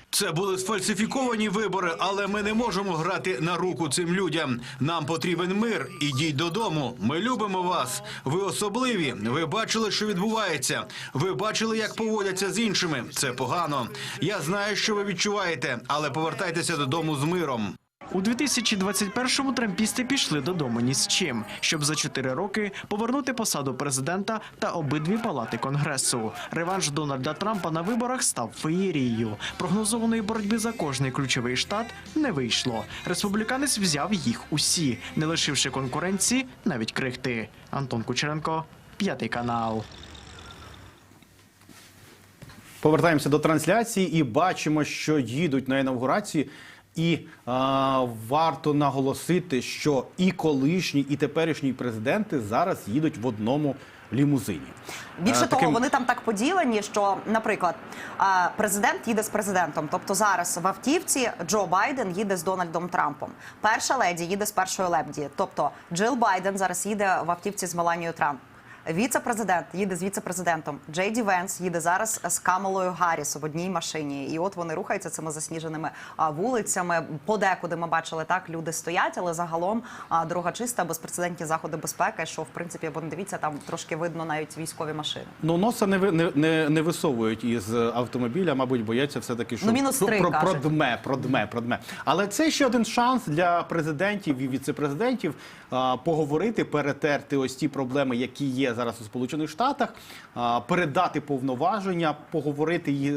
Це були сфальсифіковані вибори, але ми не можемо грати на руку цим людям. Нам потрібен мир. Ідіть додому. Ми любимо вас. Ви особливі. Ви бачили, що відбувається. Ви бачили, як поводяться з іншими. Це погано. Я знаю, що ви відчуваєте, але повертайтеся додому з миром. У 2021-му трампісти пішли додому ні з чим, щоб за 4 роки повернути посаду президента та обидві палати Конгресу. Реванш Дональда Трампа на виборах став феєрією. Прогнозованої боротьби за кожний ключовий штат не вийшло. Республіканець взяв їх усі, не лишивши конкуренції навіть крихти. Антон Кучеренко, 5 канал. Повертаємося до трансляції і бачимо, що їдуть на інавгурації. І варто наголосити, що і колишні, і теперішні президенти зараз їдуть в одному лімузині. Більше того, вони там так поділені, що, наприклад, президент їде з президентом. Тобто зараз в автівці Джо Байден їде з Дональдом Трампом. Перша леді їде з першою леді. Тобто Джил Байден зараз їде в автівці з Меланією Трамп. Віце-президент їде з віце-президентом. Джей Ді Венс їде зараз з Камалою Гарріс в одній машині. І от вони рухаються цими засніженими вулицями. Подекуди ми бачили, так, люди стоять, але загалом дорога чиста, безпрецедентні заходи безпеки, що, в принципі, бо дивіться, там трошки видно навіть військові машини. Ну, носа не висовують із автомобіля, мабуть, бояться все-таки, що -3, продме. Але це ще один шанс для президентів і віце-президентів поговорити, перетерти ось ті проблеми, які є зараз у Сполучених Штатах, передати повноваження, поговорити,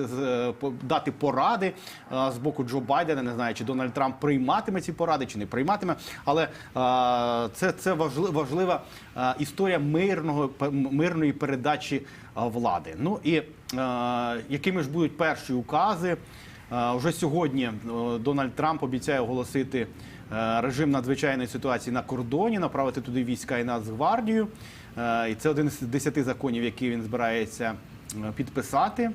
дати поради з боку Джо Байдена. Не знаю, чи Дональд Трамп прийматиме ці поради, чи не прийматиме, але це важлива історія мирної передачі влади. Ну і якими ж будуть перші укази? Вже сьогодні Дональд Трамп обіцяє оголосити режим надзвичайної ситуації на кордоні, направити туди війська і Нацгвардію. І це один з 10 законів, які він збирається підписати.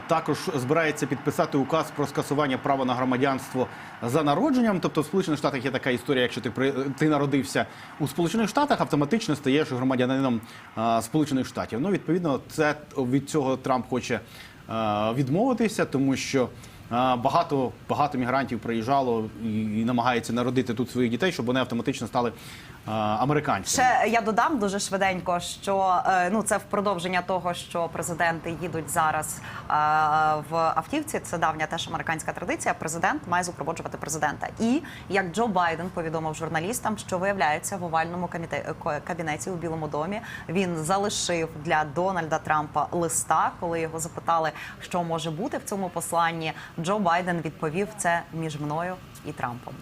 Також збирається підписати указ про скасування права на громадянство за народженням. Тобто в Сполучених Штатах є така історія, якщо ти народився у Сполучених Штатах, автоматично стаєш громадянином Сполучених Штатів. Ну, відповідно, від цього Трамп хоче відмовитися, тому що багато мігрантів приїжджало і намагається народити тут своїх дітей, щоб вони автоматично стали американцям. Ще я додам дуже швиденько, що це в продовження того, що президенти їдуть зараз в автівці. Це давня теж американська традиція. Президент має супроводжувати президента. І як Джо Байден повідомив журналістам, що виявляється в овальному кабінеті у Білому домі, він залишив для Дональда Трампа листа. Коли його запитали, що може бути в цьому посланні, Джо Байден відповів: це між мною і Трампом.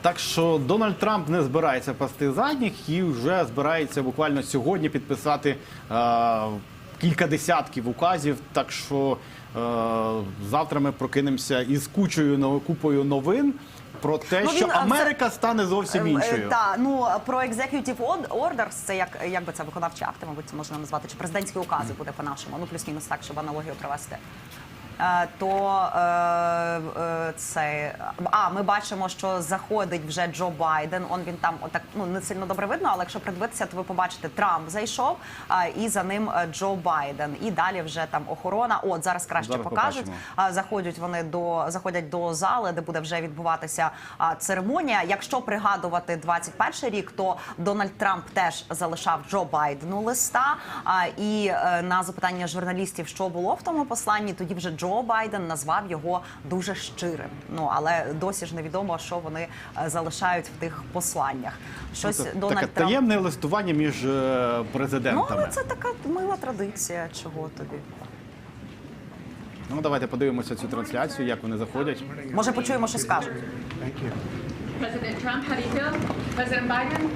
Так що Дональд Трамп не збирається пасти задніх і вже збирається буквально сьогодні підписати кілька десятків указів. Так що завтра ми прокинемося із купою новин про те, що Америка стане зовсім іншою. Так, про executive orders, це як би це виконавчі акти, мабуть, це можна назвати, чи президентські укази буде по-нашому, плюс-мінус так, щоб аналогію провести. Ми бачимо, що заходить вже Джо Байден. Він там отак не сильно добре видно, але якщо придивитися, то ви побачите, Трамп зайшов, і за ним Джо Байден. І далі вже там охорона. Зараз краще покажуть. Заходять до зали, де буде вже відбуватися церемонія. Якщо пригадувати 21 рік, то Дональд Трамп теж залишав Джо Байдену листа. І на запитання журналістів, що було в тому посланні, тоді вже Джо Байден назвав його дуже щирим. Але досі ж невідомо, що вони залишають в тих посланнях. Таке таємне листування між президентами. Але це така мила традиція, чого тобі. Давайте подивимося цю трансляцію, як вони заходять. Може, почуємо, що скажуть. Президент Трамп, how do you feel? Президент Байден?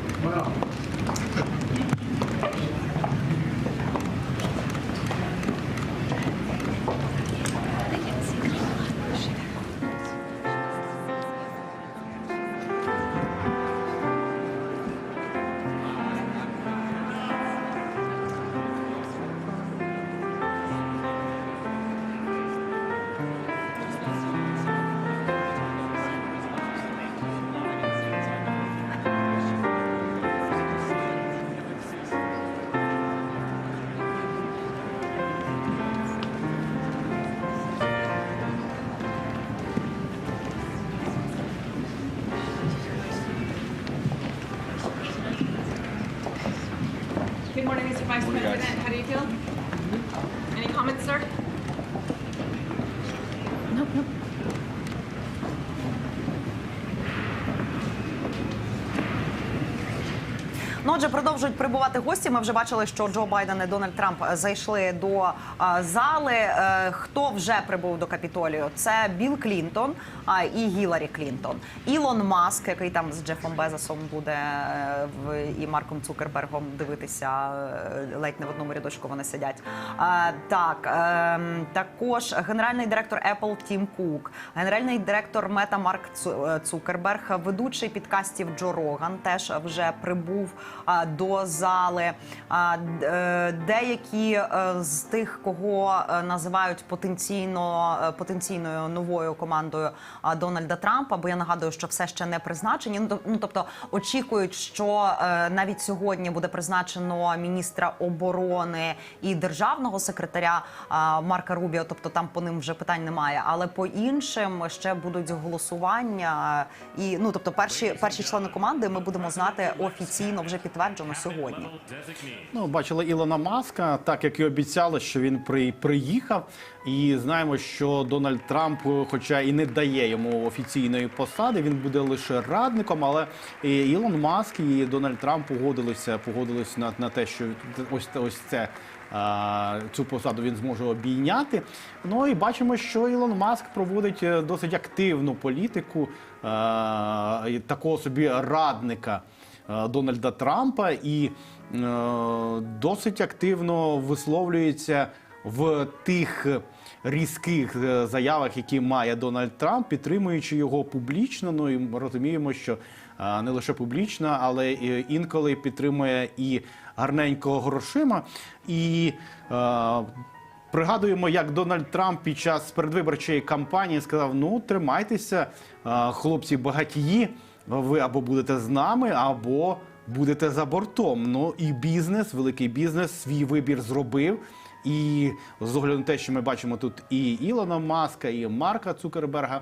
Good morning, Mr. Vice President. How do you feel? Any comments, sir? Nope. Отже, продовжують прибувати гості. Ми вже бачили, що Джо Байден і Дональд Трамп зайшли до зали. Хто вже прибув до Капітолію? Це Білл Клінтон і Гіларі Клінтон. Ілон Маск, який там з Джефом Безосом буде і Марком Цукербергом дивитися, ледь не в одному рядочку вони сидять. Також генеральний директор Apple Тім Кук, генеральний директор Мета Марк Цукерберг, ведучий підкастів Джо Роган теж вже прибув до зали. Деякі з тих, кого називають потенційною новою командою Дональда Трампа, бо я нагадую, що все ще не призначені. Тобто очікують, що навіть сьогодні буде призначено міністра оборони і державного секретаря Марка Рубіо, тобто там по ним вже питань немає, але по іншим ще будуть голосування. І тобто перші члени команди ми будемо знати офіційно, вже підтверджено сьогодні. Бачили Ілона Маска, так як і обіцяли, що він приїхав. І знаємо, що Дональд Трамп, хоча і не дає йому офіційної посади, він буде лише радником, але Ілон Маск і Дональд Трамп погодились на те, що цю посаду він зможе обійняти. І бачимо, що Ілон Маск проводить досить активну політику такого собі радника Дональда Трампа і досить активно висловлюється в тих різких заявах, які має Дональд Трамп, підтримуючи його публічно. І ми розуміємо, що не лише публічно, але інколи підтримує і гарненького грошима. І пригадуємо, як Дональд Трамп під час передвиборчої кампанії сказав: тримайтеся, хлопці багатії, ви або будете з нами, або будете за бортом. І бізнес, великий бізнес свій вибір зробив І з огляду на те, що ми бачимо тут і Ілона Маска, і Марка Цукерберга,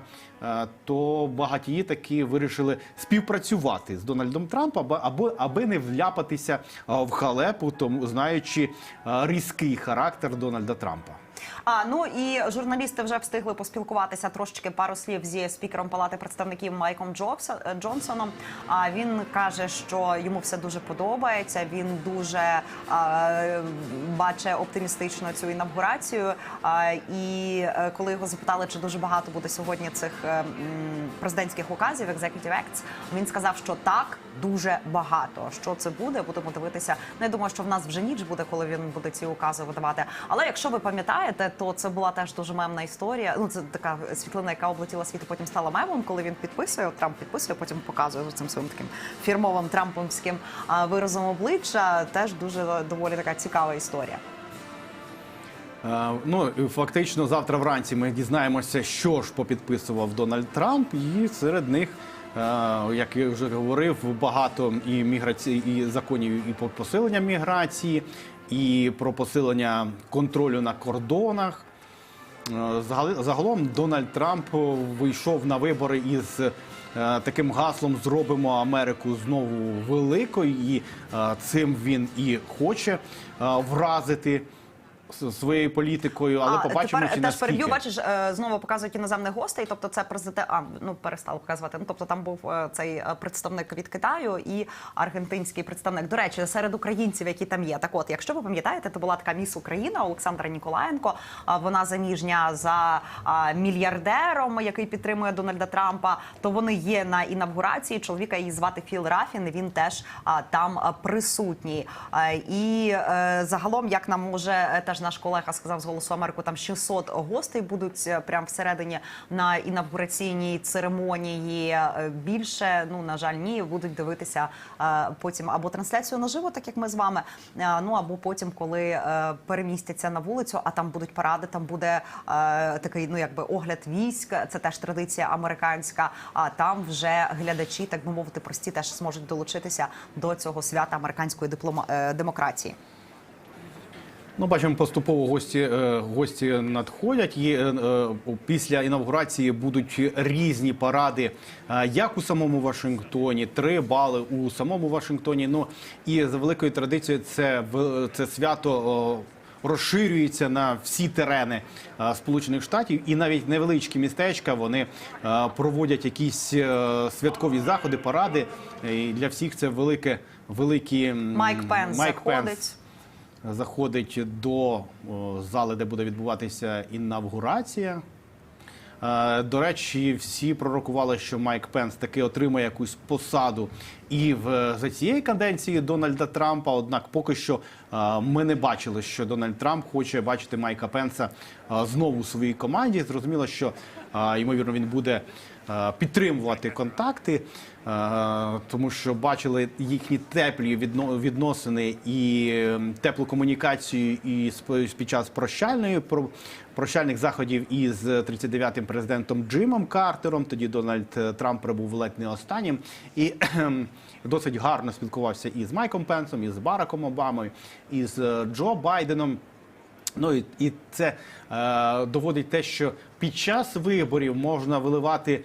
то багатії таки вирішили співпрацювати з Дональдом Трампом, аби не вляпатися в халепу, тому знаючи різкий характер Дональда Трампа. Ну і журналісти вже встигли поспілкуватися трошечки, пару слів зі спікером Палати представників Майком Джонсоном. Він каже, що йому все дуже подобається, він дуже бачить оптимістично цю інавгурацію. І коли його запитали, чи дуже багато буде сьогодні цих президентських указів, executive acts, він сказав, що так, дуже багато. Що це буде, будемо дивитися. Я думаю, що в нас вже ніч буде, коли він буде ці укази видавати. Але якщо ви пам'ятаєте, то це була теж дуже мемна історія. Ну, це така світлина, яка облетіла світ, потім стала мемом, коли він підписує, Трамп підписує, потім показує цим своїм таким фірмовим трампівським виразом обличчя. Теж дуже доволі така цікава історія. Ну, фактично, завтра вранці ми дізнаємося, що ж попідписував Дональд Трамп, і серед них, як я вже говорив, багато і законів і про посилення міграції, і про посилення контролю на кордонах. Загалом Дональд Трамп вийшов на вибори із таким гаслом «Зробимо Америку знову великою», і цим він і хоче вразити своєю політикою, але побачимо, чи наскільки. Переб'ю, бачиш, знову показують іноземних гостей, тобто це президент, перестали показувати, тобто там був цей представник від Китаю і аргентинський представник. До речі, серед українців, які там є. Так от, якщо ви пам'ятаєте, то була така міс Україна Олександра Ніколаєнко, вона заміжня за мільярдером, який підтримує Дональда Трампа, то вони є на інавгурації, чоловіка її звати Філ Рафін, він теж там присутній. І загалом, як нам може теж наш колега сказав з «Голосу Америку», там 600 гостей будуть прямо всередині на інавгураційній церемонії. Більше, на жаль, ні, будуть дивитися потім або трансляцію наживо, так як ми з вами, або потім, коли перемістяться на вулицю, а там будуть паради, там буде такий, огляд військ, це теж традиція американська, а там вже глядачі, так би мовити, прості, теж зможуть долучитися до цього свята американської демократії. Бачимо, поступово гості надходять. Після інавгурації будуть різні паради, як у самому Вашингтоні, 3 бали у самому Вашингтоні. І за великою традицією це свято розширюється на всі терени Сполучених Штатів, і навіть невеличкі містечка, вони проводять якісь святкові заходи, паради. І для всіх це великі... Майк Пенс заходить до зали, де буде відбуватися інавгурація. До речі, всі пророкували, що Майк Пенс таки отримає якусь посаду і за цієї каденції Дональда Трампа. Однак поки що ми не бачили, що Дональд Трамп хоче бачити Майка Пенса знову у своїй команді. Зрозуміло, що, ймовірно, він буде підтримувати контакти, тому що бачили їхні теплі відносини і теплу комунікацію під час прощальних заходів із 39-м президентом Джимом Картером. Тоді Дональд Трамп прибув ледь не останнім. І досить гарно спілкувався і з Майком Пенсом, і з Бараком Обамою, і з Джо Байденом. І це доводить те, що під час виборів можна виливати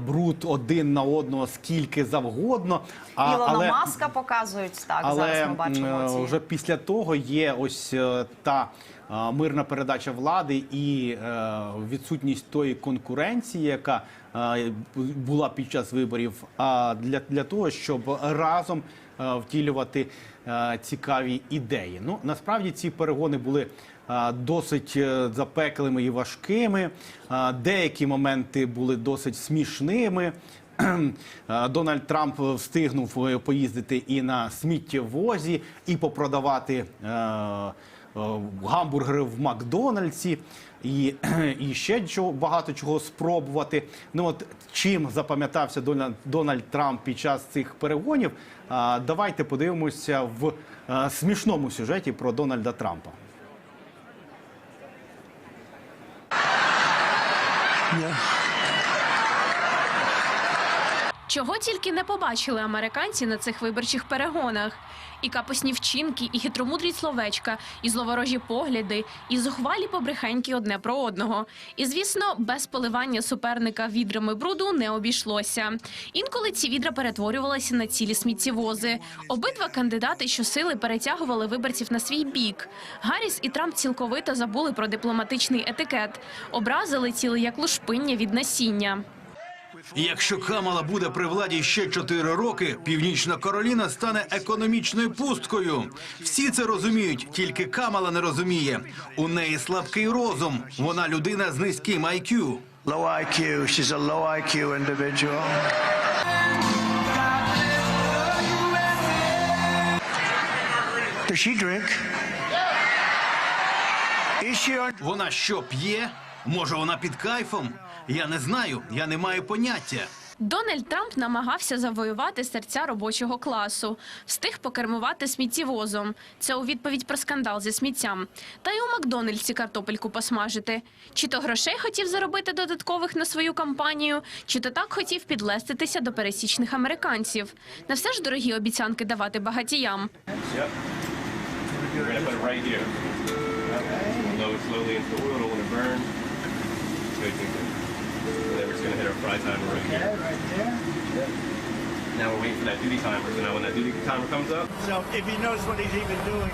бруд один на одного скільки завгодно. Ілона Маска показують, так, зараз ми бачимо. Але вже після того є ось та мирна передача влади і відсутність тої конкуренції, яка була під час виборів, для того, щоб разом втілювати цікаві ідеї. Насправді ці перегони були досить запеклими і важкими. Деякі моменти були досить смішними. Дональд Трамп встигнув поїздити і на сміттєвозі, і попродавати гамбургери в Макдональдсі, і ще багато чого спробувати. Чим запам'ятався Дональд Трамп під час цих перегонів, давайте подивимося в смішному сюжеті про Дональда Трампа. Чого тільки не побачили американці на цих виборчих перегонах. І капусні вчинки, і хитромудрі словечка, і зловорожі погляди, і зухвалі побрехеньки одне про одного. І, звісно, без поливання суперника відрами бруду не обійшлося. Інколи ці відра перетворювалися на цілі сміттєвози. Обидва кандидати щосили перетягували виборців на свій бік. Гарріс і Трамп цілковито забули про дипломатичний етикет. Образи летіли як лушпиння від насіння. Якщо Камала буде при владі ще 4 роки, Північна Кароліна стане економічною пусткою. Всі це розуміють, тільки Камала не розуміє. У неї слабкий розум, вона людина з низьким IQ. Low IQ. She's a low IQ individual. Does she drink? Is she on... Вона що, п'є? Може, вона під кайфом? Я не знаю, я не маю поняття. Дональд Трамп намагався завоювати серця робочого класу. Встиг покермувати сміттєвозом. Це у відповідь про скандал зі сміттям. Та й у Макдональдсі картопельку посмажити. Чи то грошей хотів заробити додаткових на свою кампанію, чи то так хотів підлеститися до пересічних американців. Не все ж дорогі обіцянки давати багатіям. Now we're waiting for that duty timer. So now when that duty timer comes up, So if he knows what he's even doing.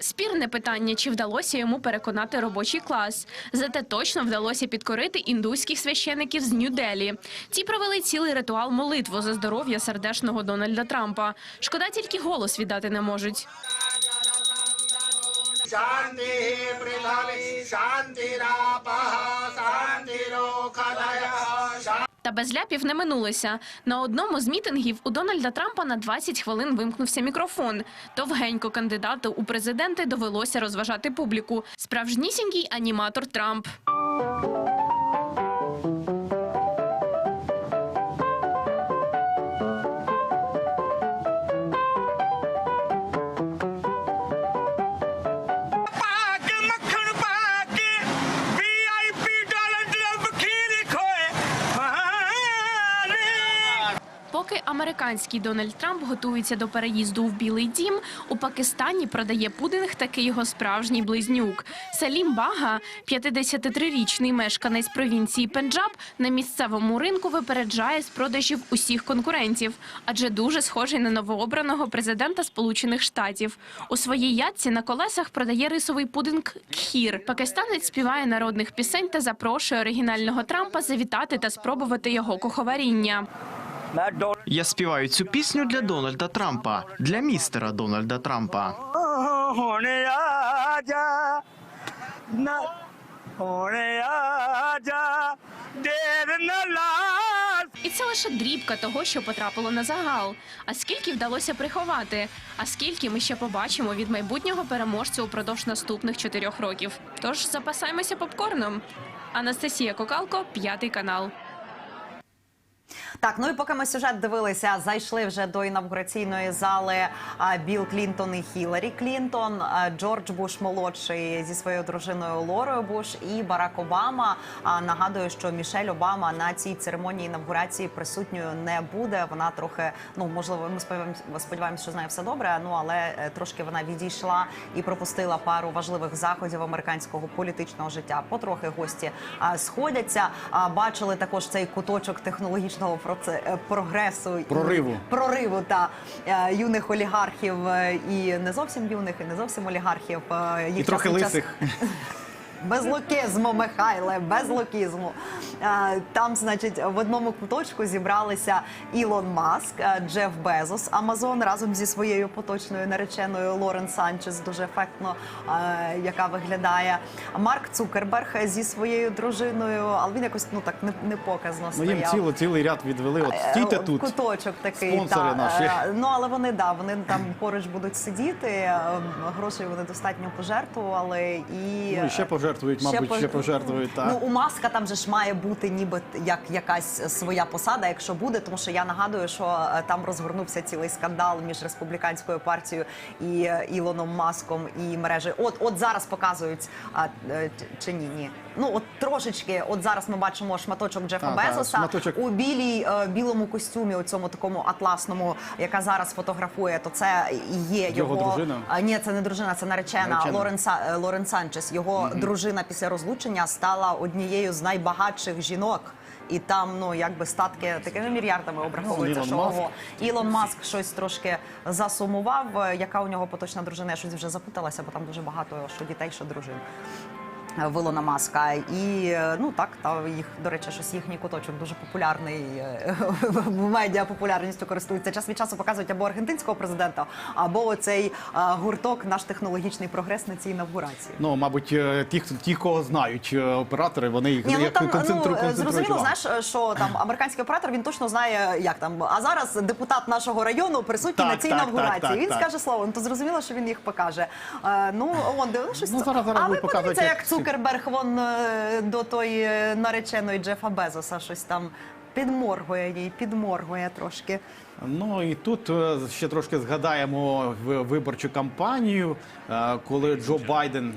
Спірне питання, чи вдалося йому переконати робочий клас. Зате точно вдалося підкорити індуських священиків з Нью-Делі. Ті провели цілий ритуал молитву за здоров'я сердешного Дональда Трампа. Шкода, тільки голос віддати не можуть. Та без ляпів не минулося. На одному з мітингів у Дональда Трампа на 20 хвилин вимкнувся мікрофон. Довгенько кандидату у президенти довелося розважати публіку. Справжнісінький аніматор Трамп. Поки американський Дональд Трамп готується до переїзду в Білий дім, у Пакистані продає пудинг такий його справжній близнюк. Салім Бага, 53-річний мешканець провінції Пенджаб, на місцевому ринку випереджає з продажів усіх конкурентів, адже дуже схожий на новообраного президента Сполучених Штатів. У своїй ядці на колесах продає рисовий пудинг кхір. Пакистанець співає народних пісень та запрошує оригінального Трампа завітати та спробувати його куховаріння. Я співаю цю пісню для Дональда Трампа, для містера Дональда Трампа. І це лише дрібка того, що потрапило на загал. А скільки вдалося приховати? А скільки ми ще побачимо від майбутнього переможця упродовж наступних 4 років? Тож запасаємося попкорном. Анастасія Кокалко, 5 канал. Так, ну і поки ми сюжет дивилися, зайшли вже до інавгураційної зали Білл Клінтон і Хіларі Клінтон, Джордж Буш-молодший зі своєю дружиною Лорою Буш і Барак Обама. Нагадую, що Мішель Обама на цій церемонії інавгурації присутньою не буде. Вона трохи, ну, можливо, ми сподіваємося, що з нею все добре, ну, але трошки вона відійшла і пропустила пару важливих заходів американського політичного життя. Потрохи гості сходяться. Бачили також цей куточок технологічного прогресу, прориву та юних олігархів і не зовсім юних, і не зовсім олігархів. І трохи лисих. Без лукізму, Михайле, без лукізму. Там, значить, в одному куточку зібралися Ілон Маск, Джеф Безос, Амазон, разом зі своєю поточною нареченою Лорен Санчес, дуже ефектно, яка виглядає. Марк Цукерберг зі своєю дружиною, але він якось, ну так, непоказно стояв. Їм цілий ряд відвели, от стійте тут. Куточок такий. Спонсори наші. Ну, але вони там поруч будуть сидіти, грошей вони достатньо пожертвували. І ну, і ще пожертвували пожертвують, мабуть, ще пожертвують. Так. Ну, у Маска там же ж має бути ніби як якась своя посада, якщо буде, тому що я нагадую, що там розгорнувся цілий скандал між республіканською партією і Ілоном Маском і мережею. От зараз показують, чи ні? Ну, от трошечки, от зараз ми бачимо шматочок Джефа Безоса у білому костюмі, у цьому такому атласному, яка зараз фотографує, то це є його дружина? Ні, це не дружина, це наречена. Лорен Санчес. Його дружина після розлучення стала однією з найбагатших жінок. І там, ну, якби статки такими мільярдами обраховуються, що Ілон Маск щось трошки засумував. Яка у нього поточна дружина? Я щось вже запуталася, бо там дуже багато що дітей, що дружин в Ілона Маска. І, ну так, та їх, до речі, щось їхній куточок дуже популярний, в медіа популярністю користується. Час від часу показують або аргентинського президента, або оцей гурток «Наш технологічний прогрес» на цій інавгурації. Ну, мабуть, ті, кого знають оператори, вони їх концентрують. Зрозуміло, знаєш, що там американський оператор, він точно знає, як там. А зараз депутат нашого району присутній на цій інавгурації. Він скаже слово, ну, то зрозуміло, що він їх покаже. Ну, щось. А ви подивіться, як Цукерберг вон до тої нареченої Джефа Безоса щось там підморгує трошки. Ну і тут ще трошки згадаємо виборчу кампанію, коли Джо Байден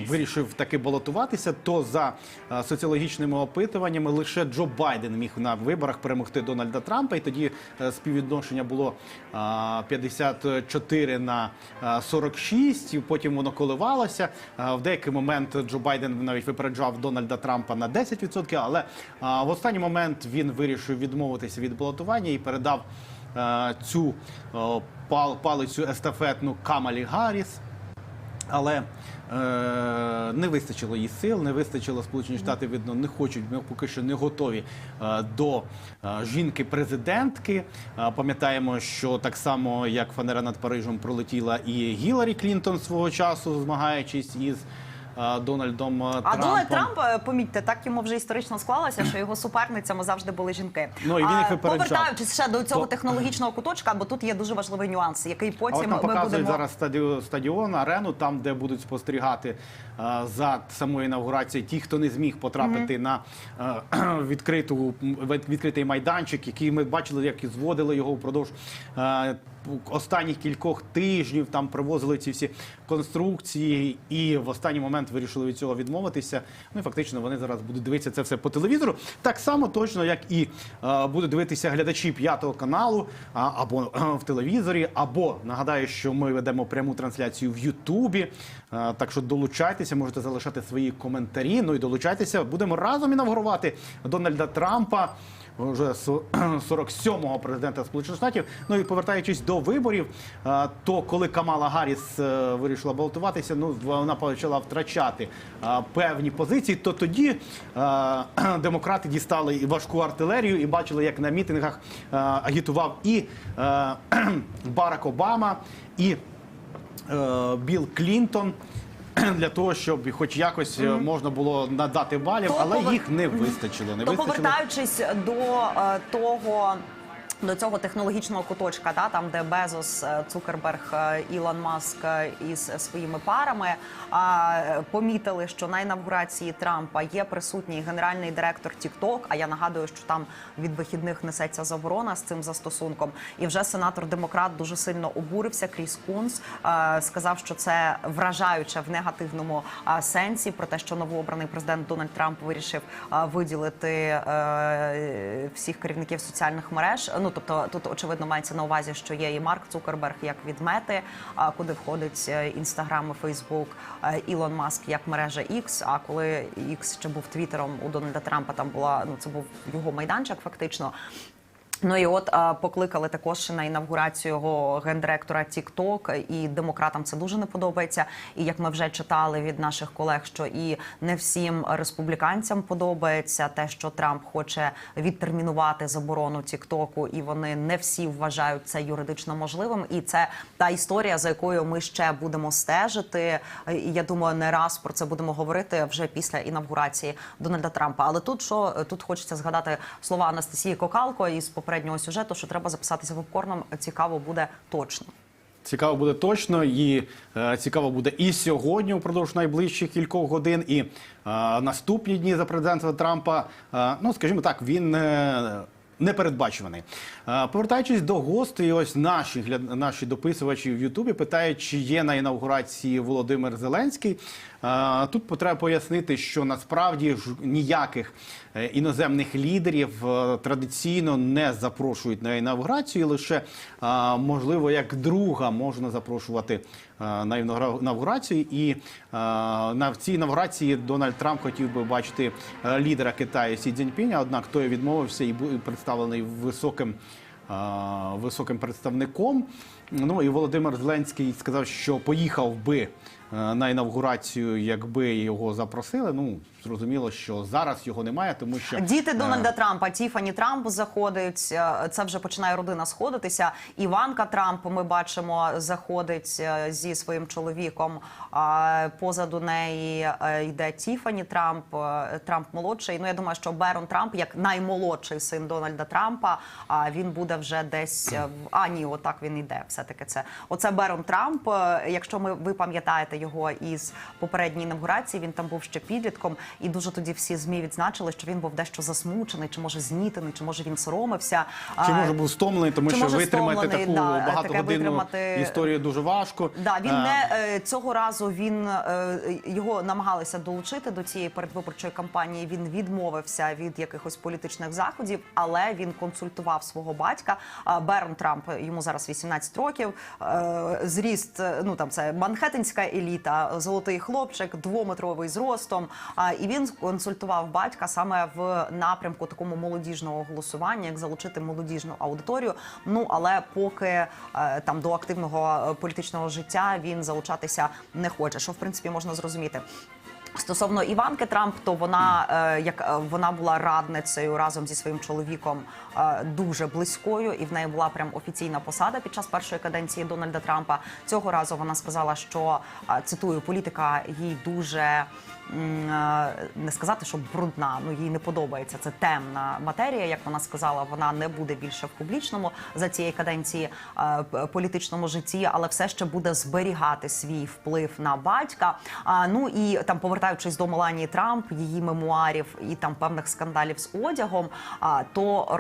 вирішив таки балотуватися, то за соціологічними опитуваннями лише Джо Байден міг на виборах перемогти Дональда Трампа, і тоді співвідношення було 54-46, і потім воно коливалося. В деякий момент Джо Байден навіть випереджав Дональда Трампа на 10%, але в останній момент він вирішив відмовитися від балотування і передав цю палицю естафетну Камалі Гарріс. Але не вистачило їй сил, не вистачило. Сполучені Штати, видно, не хочуть, ми поки що не готові до жінки-президентки. Пам'ятаємо, що так само, як фанера над Парижем, пролетіла і Гіларі Клінтон свого часу, змагаючись із Дональдом Трампом. А Дональд Трамп, помітьте, так йому вже історично склалося, що його суперницями завжди були жінки. Ну, і він їх випереджав. Повертаючись ще до цього технологічного куточка, бо тут є дуже важливий нюанс, який потім ми будемо... показують зараз стадіон, арену, там, де будуть спостерігати за самою інавгурацією ті, хто не зміг потрапити на відкритий майданчик, який ми бачили, як і зводили його впродовж останніх кількох тижнів, там привозили ці всі конструкції і в останній момент вирішили від цього відмовитися. Ну і фактично вони зараз будуть дивитися це все по телевізору. Так само точно, як і будуть дивитися глядачі 5-го каналу або в телевізорі, або, нагадаю, що ми ведемо пряму трансляцію в Ютубі. Так що долучайтеся, можете залишати свої коментарі. Ну і долучайтеся, будемо разом інавгурувати Дональда Трампа, вже 47-го президента Сполучених Штатів. Ну і повертаючись до виборів, то коли Камала Гарріс вирішила балотуватися, ну вона почала втрачати певні позиції, то тоді демократи дістали і важку артилерію і бачили, як на мітингах агітував і Барак Обама, і Білл Клінтон, для того, щоб хоч якось можна було надати балів, але їх не вистачило. Повертаючись до цього технологічного куточка, там, де Безос, Цукерберг, Ілон Маск із своїми парами, помітили, що на інавгурації Трампа є присутній генеральний директор TikTok, а я нагадую, що там від вихідних несеться заборона з цим застосунком. І вже сенатор-демократ дуже сильно обурився, Кріс Кунс, сказав, що це вражаюче в негативному сенсі, про те, що новообраний президент Дональд Трамп вирішив виділити всіх керівників соціальних мереж. Ну, тобто, тут, очевидно, мається на увазі, що є і Марк Цукерберг як від Мети, куди входить Інстаграм і Фейсбук, Ілон Маск як мережа X, а коли X ще був твіттером у Дональда Трампа, там була, ну, це був його майданчик фактично. Ну і от покликали також на інавгурацію його гендиректора TikTok, і демократам це дуже не подобається. І як ми вже читали від наших колег, що і не всім республіканцям подобається те, що Трамп хоче відтермінувати заборону TikTok, і вони не всі вважають це юридично можливим. І це та історія, за якою ми ще будемо стежити. І я думаю, не раз про це будемо говорити вже після інавгурації Дональда Трампа. Але тут хочеться згадати слова Анастасії Кокалко із попереднього сюжету, що треба записатися попкорном, цікаво буде точно. Цікаво буде точно, і цікаво буде і сьогодні, упродовж найближчих кількох годин, і наступні дні за президента Трампа. Ну, скажімо так, він непередбачуваний. Повертаючись до гостей, ось наші дописувачі в Ютубі питають, чи є на інавгурації Володимир Зеленський. Тут треба пояснити, що насправді ніяких іноземних лідерів традиційно не запрошують на інавгурацію, лише, можливо, як друга можна запрошувати на інавгурацію. І в цій інавгурації Дональд Трамп хотів би бачити лідера Китаю Сі Цзіньпіня, однак той відмовився і був представлений високим представником. Ну і Володимир Зеленський сказав, що поїхав би на інавгурацію, якби його запросили. Ну, зрозуміло, що зараз його немає, тому що... Діти Дональда Трампа, Тіфані Трамп заходить, це вже починає родина сходитися. Іванка Трамп, ми бачимо, заходить зі своїм чоловіком. Позаду неї йде Тіфані Трамп, Трамп-молодший. Ну, я думаю, що Берон Трамп, як наймолодший син Дональда Трампа, він буде вже десь... ні, отак він йде, все-таки це. Оце Берон Трамп, якщо ви пам'ятаєте його із попередньої інавгурації, він там був ще підлітком, і дуже тоді всі ЗМІ відзначили, що він був дещо засмучений, чи може знітений, чи може він соромився. Чи може був стомлений, тому що витримати таку багатогодинну історію дуже важко. Він цього разу його намагалися долучити до цієї передвиборчої кампанії, він відмовився від якихось політичних заходів, але він консультував свого батька. Берон Трамп, йому зараз 18 років, зріст, ну там це манхеттенська еліта, золотий хлопчик, 2-метровий зростом. І він консультував батька саме в напрямку такому молодіжного голосування, як залучити молодіжну аудиторію. Ну, але поки там до активного політичного життя він залучатися не хоче, що в принципі можна зрозуміти. Стосовно Іванки Трамп, то вона була радницею разом зі своїм чоловіком дуже близькою, і в неї була прям офіційна посада під час першої каденції Дональда Трампа. Цього разу вона сказала, що, цитую, політика їй дуже, не сказати, що брудна, ну їй не подобається, це темна матерія, як вона сказала, вона не буде більше в публічному за цієї каденції політичному житті, але все ще буде зберігати свій вплив на батька. Ну і там, повертаючись до Меланії Трамп, її мемуарів і там певних скандалів з одягом, то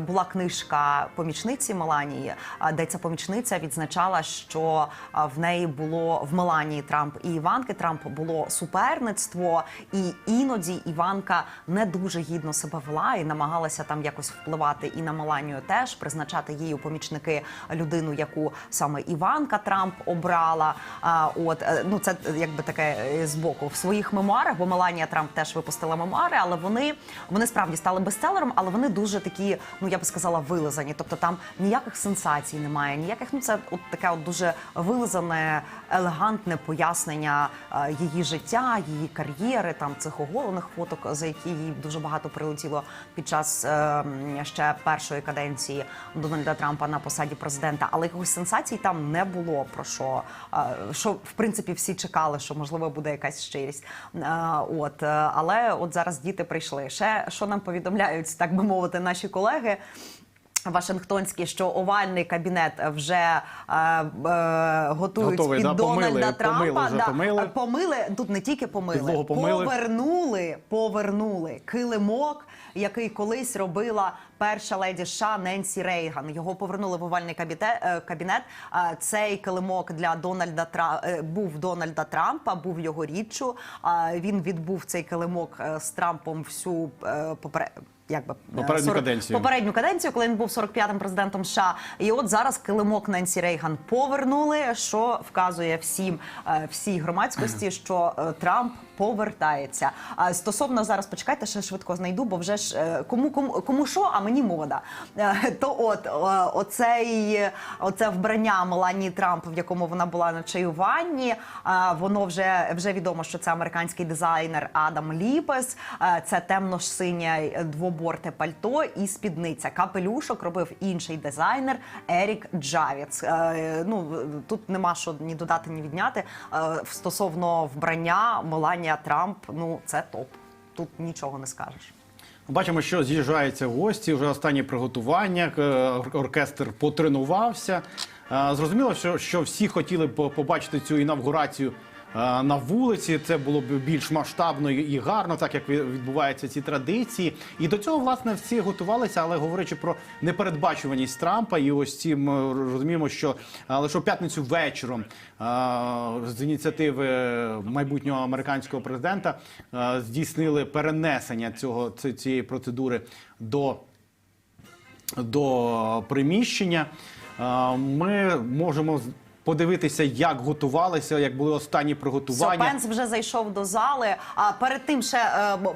була книжка помічниці Меланії, де ця помічниця відзначала, що в неї було, в Меланії Трамп і Іванки Трамп було суперництво, і іноді Іванка не дуже гідно себе вела і намагалася там якось впливати і на Меланію теж, призначати їй у помічники людину, яку саме Іванка Трамп обрала. Ну це якби таке збоку. В своїх мемуарах, бо Меланія Трамп теж випустила мемуари, але вони справді стали бестселером, але вони дуже такі, ну я би сказала, вилизані. Тобто там ніяких сенсацій немає, ніяких, ну це от таке от дуже вилизане, елегантне пояснення її життя, її кар'єри, там цих оголених фоток, за які їй дуже багато прилетіло під час ще першої каденції Дональда Трампа на посаді президента. Але якихось сенсацій там не було, про що в принципі всі чекали, що можливо буде якась щирість. Але от зараз діти прийшли. Ще що нам повідомляють, так би мовити, наші колеги вашингтонські, що овальний кабінет вже готують готовий, під Дональда Трампа. Помили. Тут не тільки помили. Повернули килимок, який колись робила перша леді США Ненсі Рейган. Його повернули в овальний кабінет. Цей килимок для був Дональда Трампа, був його річчю. Він відбув цей килимок з Трампом всю попередню каденцію, коли він був 45-м президентом США. І от зараз килимок Ненсі Рейган повернули, що вказує всій громадськості, що Трамп повертається. Стосовно зараз, почекайте, ще швидко знайду, бо вже ж кому що, а мені мода. То оце вбрання Меланії Трамп, в якому вона була на чаюванні, воно вже відомо, що це американський дизайнер Адам Ліпес, це темно-синє двоборте пальто і спідниця. Капелюшок робив інший дизайнер Ерік Джавіц. Тут нема що ні додати, ні відняти. Стосовно вбрання Меланія Трамп, це топ. Тут нічого не скажеш. Бачимо, що з'їжджаються гості, вже останні приготування, оркестр потренувався. Зрозуміло, що всі хотіли б побачити цю інавгурацію на вулиці. Це було б більш масштабно і гарно, так як відбуваються ці традиції. І до цього, власне, всі готувалися, але говорячи про непередбачуваність Трампа, і ось ці ми розуміємо, що лише в п'ятницю вечором з ініціативи майбутнього американського президента здійснили перенесення цієї процедури до приміщення. Ми можемо подивитися, як готувалися, як були останні приготування. Пенс вже зайшов до зали, а перед тим ще,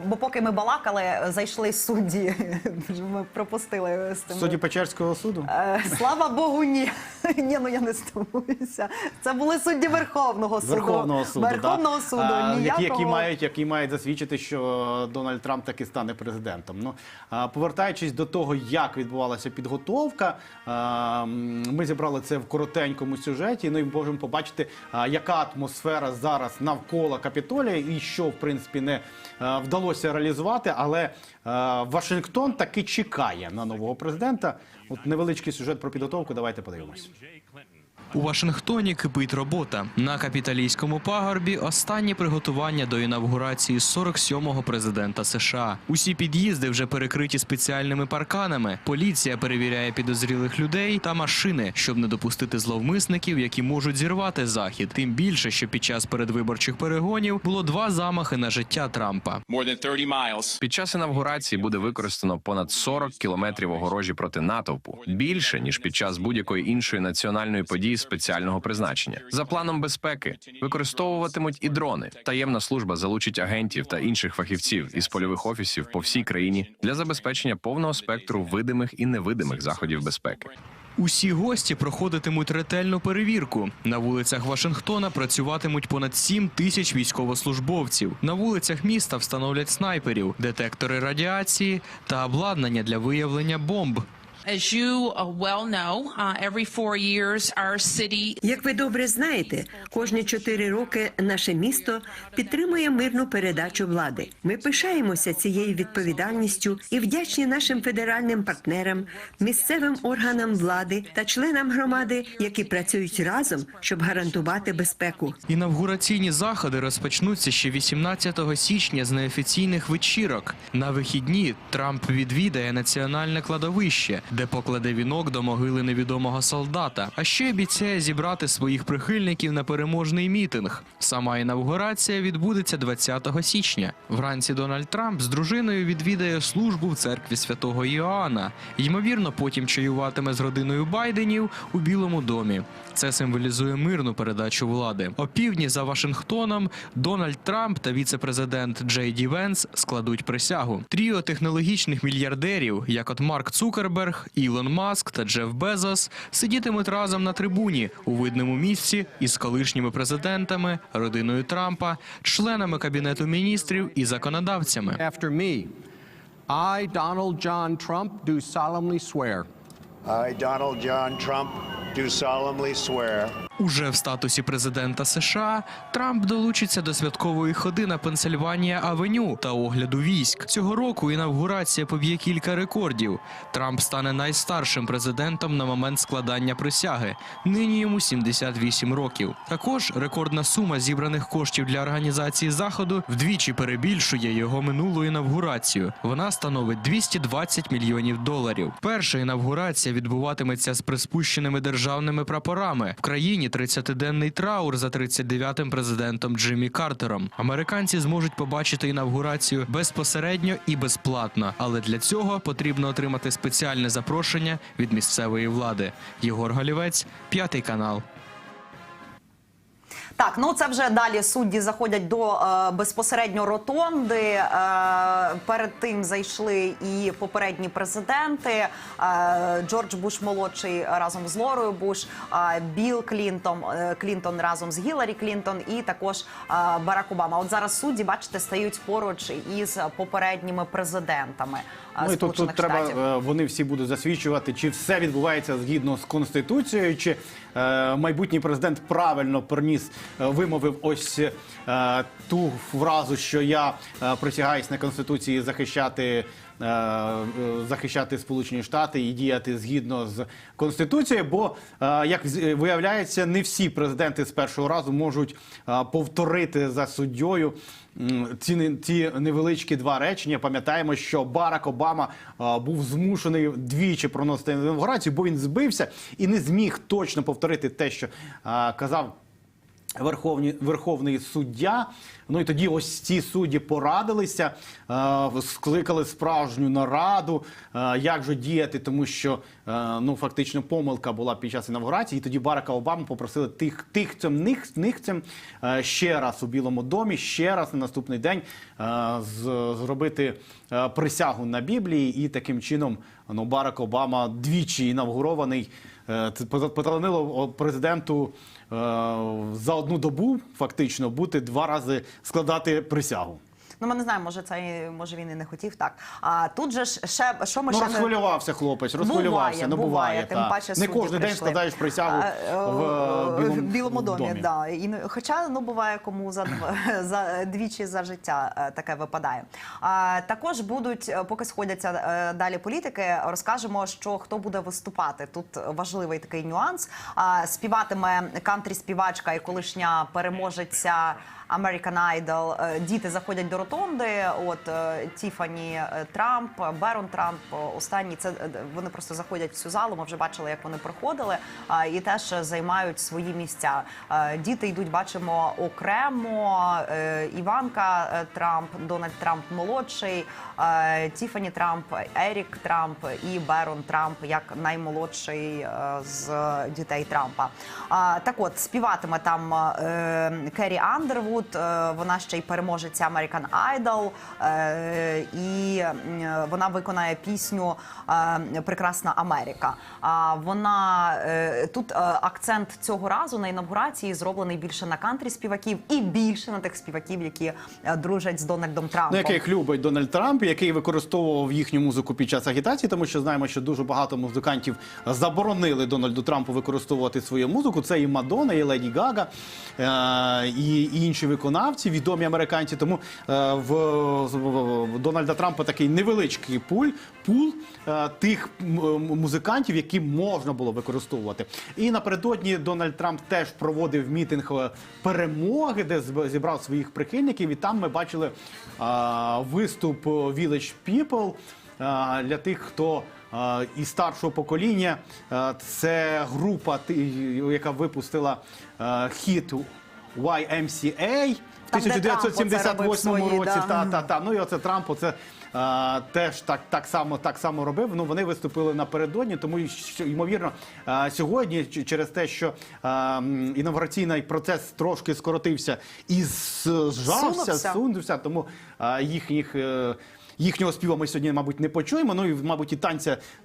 бо поки ми балакали, зайшли судді. Ми пропустили з тим. Судді Печерського суду? Слава Богу, ні. Ні, ну я не стомуюся. Це були судді Верховного суду. Верховного суду, ніякого. Які мають засвідчити, що Дональд Трамп таки стане президентом. Ну, повертаючись до того, як відбувалася підготовка, ми зібрали це в коротенькому сюжеті. Ну і можемо побачити, яка атмосфера зараз навколо Капітолія і що, в принципі, не вдалося реалізувати. Але Вашингтон таки чекає на нового президента. От невеличкий сюжет про підготовку, давайте подивимось. У Вашингтоні кипить робота. На Капітолійському пагорбі останні приготування до інавгурації 47-го президента США. Усі під'їзди вже перекриті спеціальними парканами. Поліція перевіряє підозрілих людей та машини, щоб не допустити зловмисників, які можуть зірвати захід. Тим більше, що під час передвиборчих перегонів було 2 замахи на життя Трампа. Під час інавгурації буде використано понад 40 кілометрів огорожі проти натовпу. Більше, ніж під час будь-якої іншої національної події спеціального призначення. За планом безпеки використовуватимуть і дрони. Таємна служба залучить агентів та інших фахівців із польових офісів по всій країні для забезпечення повного спектру видимих і невидимих заходів безпеки. Усі гості проходитимуть ретельну перевірку. На вулицях Вашингтона працюватимуть понад 7 тисяч військовослужбовців. На вулицях міста встановлять снайперів, детектори радіації та обладнання для виявлення бомб. Як ви добре знаєте, кожні 4 роки наше місто підтримує мирну передачу влади. Ми пишаємося цією відповідальністю і вдячні нашим федеральним партнерам, місцевим органам влади та членам громади, які працюють разом, щоб гарантувати безпеку. Інавгураційні заходи розпочнуться ще 18 січня з неофіційних вечірок. На вихідні Трамп відвідає національне кладовище, де покладе вінок до могили невідомого солдата. А ще обіцяє зібрати своїх прихильників на переможний мітинг. Сама інавгурація відбудеться 20 січня. Вранці Дональд Трамп з дружиною відвідає службу в церкві Святого Іоанна. Ймовірно, потім чаюватиме з родиною Байденів у Білому домі. Це символізує мирну передачу влади. Опівдні за Вашингтоном Дональд Трамп та віце-президент Джей Ді Венс складуть присягу. Тріо технологічних мільярдерів, як от Марк Цукерберг, Ілон Маск та Джеф Безос, сидітимуть разом на трибуні у видному місці із колишніми президентами, родиною Трампа, членами Кабінету міністрів і законодавцями. After me, I, Donald John Trump, do solemnly swear. I, Donald John Trump, do solemnly swear. Уже в статусі президента США Трамп долучиться до святкової ходи на Пенсильванія-авеню та огляду військ. Цього року інавгурація поб'є кілька рекордів. Трамп стане найстаршим президентом на момент складання присяги. Нині йому 78 років. Також рекордна сума зібраних коштів для організації заходу вдвічі перебільшує його минулу інавгурацію. Вона становить $220 мільйонів. Перша інавгурація відбуватиметься з приспущеними державними прапорами. В країні 30-денний траур за 39-м президентом Джиммі Картером. Американці зможуть побачити інавгурацію безпосередньо і безплатно, але для цього потрібно отримати спеціальне запрошення від місцевої влади. Єгор Голівець, 5 канал. Так, ну це вже далі судді заходять до безпосередньо ротонди. Перед тим зайшли і попередні президенти. Джордж Буш-молодший разом з Лорою Буш, Білл Клінтон разом з Гіларі Клінтон і також Барак Обама. От зараз судді, бачите, стають поруч із попередніми президентами Сполучених Штатів. Треба, вони всі будуть засвідчувати, чи все відбувається згідно з Конституцією, чи майбутній президент правильно приніс вимовив ось ту фразу, що я присягаюсь на Конституції захищати Сполучені Штати і діяти згідно з Конституцією, бо, як виявляється, не всі президенти з першого разу можуть повторити за суддєю ці невеличкі два речення. Пам'ятаємо, що Барак Обама був змушений двічі проносити інавгурацію, бо він збився і не зміг точно повторити те, що казав верховний суддя. Ну і тоді ось ці судді порадилися, скликали справжню нараду, як же діяти, тому що фактично помилка була під час інавгурації. І тоді Барака Обаму попросили нихцем ще раз у Білому домі, ще раз на наступний день зробити присягу на Біблії. І таким чином Барак Обама двічі інавгурований. Це поталанило президенту за одну добу фактично бути два рази складати присягу. Ну, ми не знаємо, може він і не хотів, так. А тут же ще, що ми ще... розхвилювався хлопець, розхвилювався. Буває, тим паче не кожен день складаєш присягу в Білому домі. Да. Хоча, буває, кому двічі за життя таке випадає. Також будуть, поки сходяться далі політики, розкажемо, що хто буде виступати. Тут важливий такий нюанс. Співатиме кантрі-співачка і колишня переможеця American Idol. Діти заходять до ротонди. От Тіфані Трамп, Берон Трамп, останні. Це вони просто заходять в цю залу. Ми вже бачили, як вони проходили, і теж займають свої місця. Діти йдуть, бачимо, окремо. Іванка Трамп, Дональд Трамп молодший, Тіфані Трамп, Ерік Трамп і Берон Трамп як наймолодший з дітей Трампа. Так от, співатиме там Керрі Андервуд, вона ще й переможеця American Idol, і вона виконає пісню «Прекрасна Америка». Тут акцент цього разу на інавгурації зроблений більше на кантрі-співаків і більше на тих співаків, які дружать з Дональдом Трампом. Яких любить Дональд Трамп, який використовував їхню музику під час агітації, тому що знаємо, що дуже багато музикантів заборонили Дональду Трампу використовувати свою музику. Це і Мадонна, і Леді Гага, і інші виконавці, відомі американці. Тому в Дональда Трампа такий невеличкий пул тих музикантів, які можна було використовувати. І напередодні Дональд Трамп теж проводив мітинг перемоги, де зібрав своїх прихильників. І там ми бачили виступ Village People. Для тих, хто із старшого покоління, це група, яка випустила хіт YMCA в 1978 році. Ну і оце Трамп теж так само робив. Вони виступили напередодні, тому ймовірно сьогодні через те, що інавгураційний процес трошки скоротився і зсунувся, тому їхнього співу ми сьогодні, мабуть, не почуємо. Ну і, мабуть, і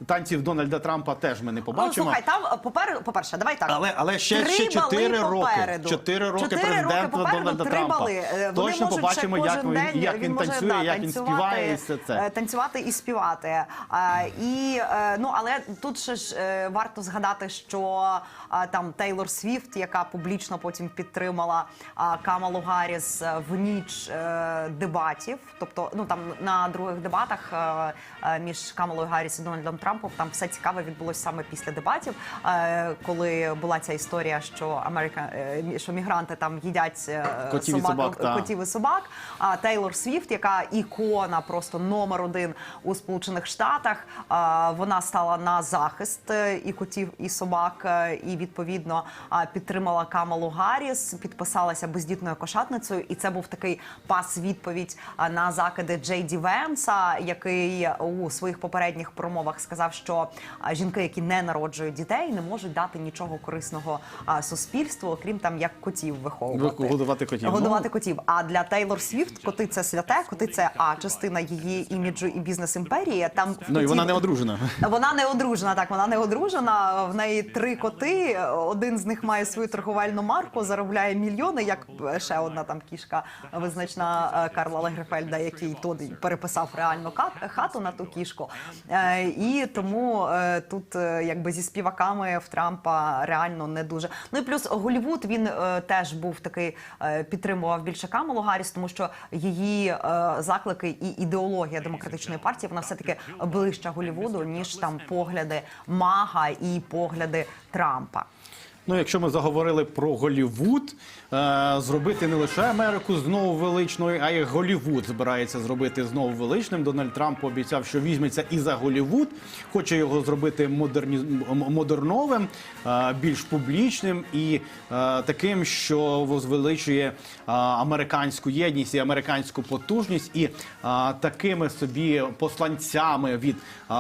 танців Дональда Трампа теж ми не побачимо. Слухай, там, по-перше, давай так. Але ще 4 роки. 4 роки президента Дональда Трампа. Точно побачимо, як він танцює, як він співає і все це. Танцювати і співати. Але тут ще ж варто згадати, що там Тейлор Свіфт, яка публічно потім підтримала Камалу Гарріс в ніч дебатів, тобто, там на других дебатах між Камалою Гарріс і Дональдом Трампом, там все цікаве відбулося саме після дебатів, коли була ця історія, що мігранти там їдять котів і собак. Тейлор Свіфт, яка ікона просто номер 1 у Сполучених Штатах, вона стала на захист і котів, і собак, і відповідно підтримала Камалу Гарріс, підписалася бездітною кошатницею, і це був такий пас-відповідь на закиди Джей Ді Венса, який у своїх попередніх промовах сказав, що жінки, які не народжують дітей, не можуть дати нічого корисного суспільству, окрім там як котів виховувати. Годувати котів. А для Тейлор Свіфт коти – це святе, коти – це частина її іміджу і бізнес-імперії. І вона не одружена. Вона не одружена, в неї 3 коти, один з них має свою торговельну марку, заробляє мільйони, як ще одна там кішка визначна Карла Лагерфельда, який Тоді переписав написав реально хату на ту кішку. І тому тут якби зі співаками в Трампа реально не дуже. Ну і плюс Голлівуд, він теж був такий, підтримував більше Камалу Гарріс, тому що її заклики і ідеологія демократичної партії, вона все-таки ближча Голлівуду, ніж там погляди Мага і погляди Трампа. Ну, якщо ми заговорили про Голлівуд, зробити не лише Америку знову величною, а й Голлівуд збирається зробити знову величним. Дональд Трамп пообіцяв, що візьметься і за Голлівуд, хоче його зробити модерновим, більш публічним і таким, що возвеличує американську єдність і американську потужність. І такими собі посланцями від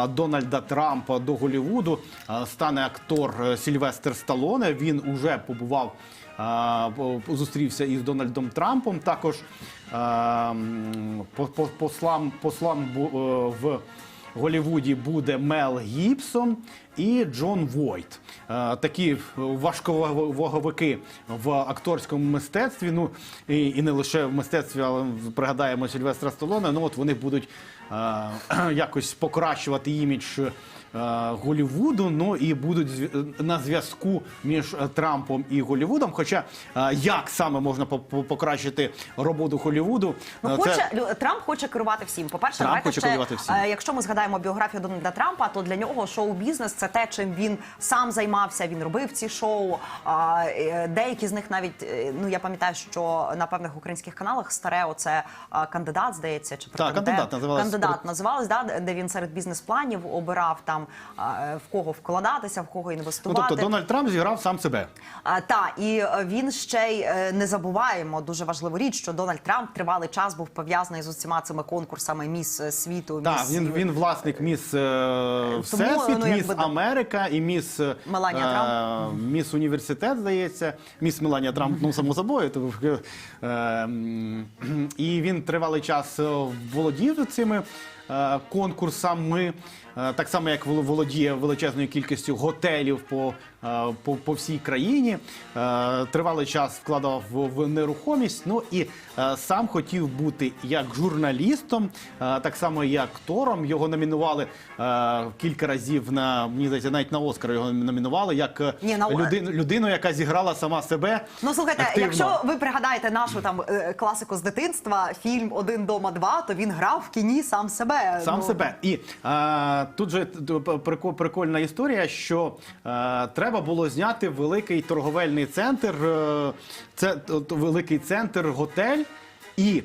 Дональда Трампа до Голлівуду стане актор Сільвестр Сталлоне. Він уже побував, зустрівся із Дональдом Трампом. Також послам в Голлівуді буде Мел Гібсон і Джон Войт. Такі важковаговики в акторському мистецтві, ну і не лише в мистецтві, але пригадаємо Сільвестра Сталлоне, ну от вони будуть якось покращувати імідж Голлівуду, ну і будуть на зв'язку між Трампом і Голлівудом. Хоча як саме можна покращити роботу Голлівуду? Ну, Трамп хоче керувати всім. По-перше, давайте ще, якщо ми згадаємо біографію Дональда Трампа, то для нього шоу-бізнес – це те, чим він сам займався, він робив ці шоу. Деякі з них навіть, ну я пам'ятаю, що на певних українських каналах старе оце «Кандидат», здається, чи «Кандидат» називалось. «Кандидат» називалось, да, де він серед бізнес-планів обирав там в кого вкладатися, в кого інвестувати. Ну, тобто Дональд Трамп зіграв сам себе. Так, і він ще й, не забуваємо, дуже важливу річ, що Дональд Трамп тривалий час був пов'язаний з усіма цими конкурсами Міс Світу. Так, він власник Міс Всесвіт, Міс Америка і Міс Міс Університет, здається. Міс Меланія Трамп, ну, само собою. І він тривалий час володів цими конкурсами, так само, як володіє величезною кількістю готелів по всій країні. Тривалий час вкладав в нерухомість, ну і сам хотів бути як журналістом, так само і актором. Його номінували кілька разів, мені здається, навіть на Оскар його номінували, як людину, яка зіграла сама себе. Ну, слухайте, активно. Якщо ви пригадаєте нашу там класику з дитинства, фільм «Один дома два», то він грав в кіні сам себе. Сам себе. І тут же прикольна історія, що треба було зняти великий торговельний центр, великий центр, готель, і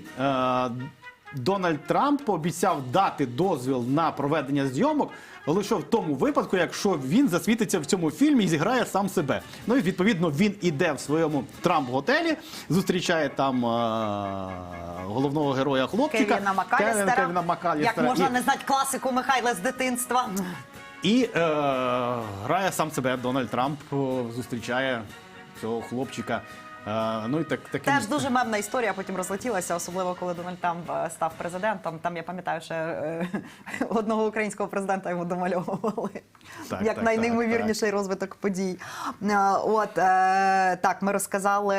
Дональд Трамп пообіцяв дати дозвіл на проведення зйомок лише в тому випадку, якщо він засвітиться в цьому фільмі і зіграє сам себе. Ну і відповідно він іде в своєму Трамп-готелі, зустрічає там головного героя хлопчика Кевіна Макалістера. Як можна не знати класику Михайла з дитинства? І грає сам себе. Дональд Трамп зустрічає цього хлопчика. Ну, і Теж дуже мемна історія, потім розлетілася, особливо коли Дональд Трамп став президентом. Там, я пам'ятаю, ще одного українського президента йому домальовували. Як найнеймовірніший розвиток подій. От, так, ми розказали.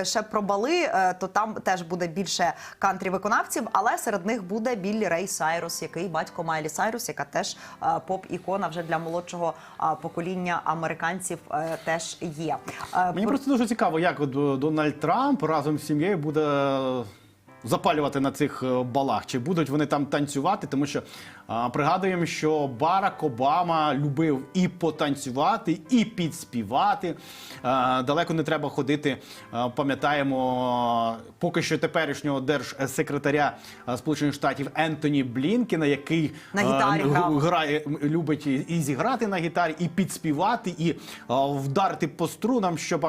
Ще про Бали, то там теж буде більше кантрі-виконавців, але серед них буде Біллі Рей Сайрус, який батько Майлі Сайрус, яка теж поп-ікона вже для молодшого покоління американців теж є. Мені просто дуже цікаво, як Дональд Трамп разом з сім'єю буде запалювати на цих балах. Чи будуть вони там танцювати, тому що пригадуємо, що Барак Обама любив і потанцювати, і підспівати. Далеко не треба ходити. Пам'ятаємо поки що теперішнього держсекретаря Сполучених Штатів Ентоні Блінкена, який любить і зіграти на гітарі, і підспівати, і вдарити по струнам, щоб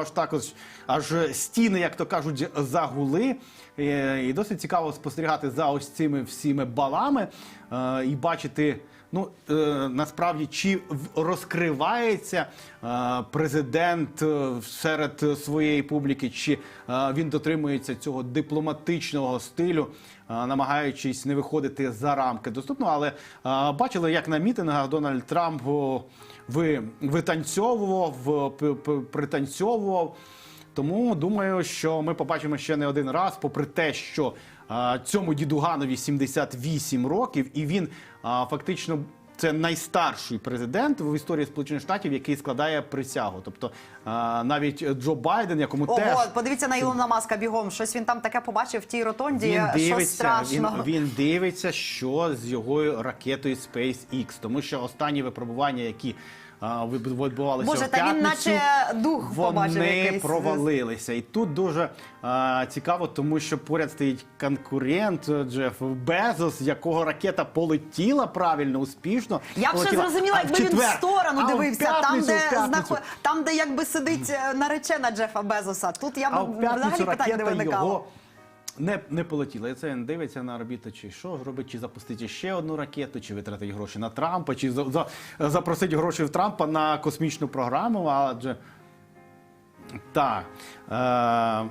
аж стіни, як то кажуть, загули. І досить цікаво спостерігати за ось цими всіми балами і бачити, ну, насправді, чи розкривається президент серед своєї публіки, чи він дотримується цього дипломатичного стилю, намагаючись не виходити за рамки доступного. Але бачили, як на мітингах Дональд Трамп витанцьовував, пританцьовував. Тому думаю, що ми побачимо ще не один раз, попри те, що Цьому дідуганові 78 років, і він фактично це найстарший президент в історії Сполучених Штатів, який складає присягу. Тобто навіть Джо Байден, якому теж... Ого, подивіться на Ілона Маска бігом. Щось він там таке побачив в тій ротонді, що страшно. Він дивиться, що з його ракетою SpaceX. Тому що останні випробування, які відбувалися в п'ятницю, він наче дух побачив якийсь. Вони провалилися. І тут дуже цікаво, тому що поряд стоїть конкурент Джеф Безос, якого ракета полетіла правильно, успішно. Я б ще зрозуміла, якби він в сторону дивився, там, де якби сидить наречена Джефа Безоса. Тут я б взагалі питань не виникало. Не полетіло. І це він дивиться на орбіту, чи що робить, чи запустити ще одну ракету, чи витратить гроші на Трампа, чи запросить гроші в Трампа на космічну програму, адже... Так.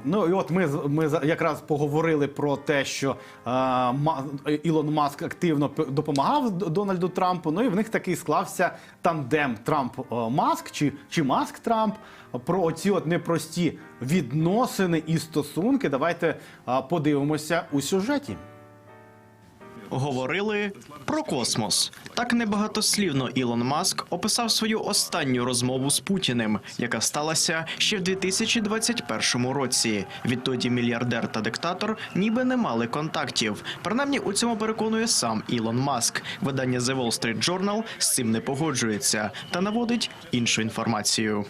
Ну і от ми якраз поговорили про те, що Ілон Маск активно допомагав Дональду Трампу, ну і в них такий склався тандем Трамп-Маск чи Маск-Трамп про оці от непрості відносини і стосунки. Давайте подивимося у сюжеті. Говорили про космос. Так небагатослівно Ілон Маск описав свою останню розмову з Путіним, яка сталася ще в 2021 році. Відтоді мільярдер та диктатор ніби не мали контактів. Принаймні у цьому переконує сам Ілон Маск. Видання The Wall Street Journal з цим не погоджується та наводить іншу інформацію.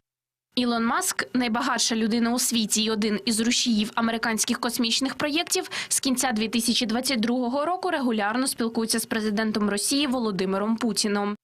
Ілон Маск – найбагатша людина у світі і один із рушіїв американських космічних проєктів, з кінця 2022 року регулярно спілкується з президентом Росії Володимиром Путіном.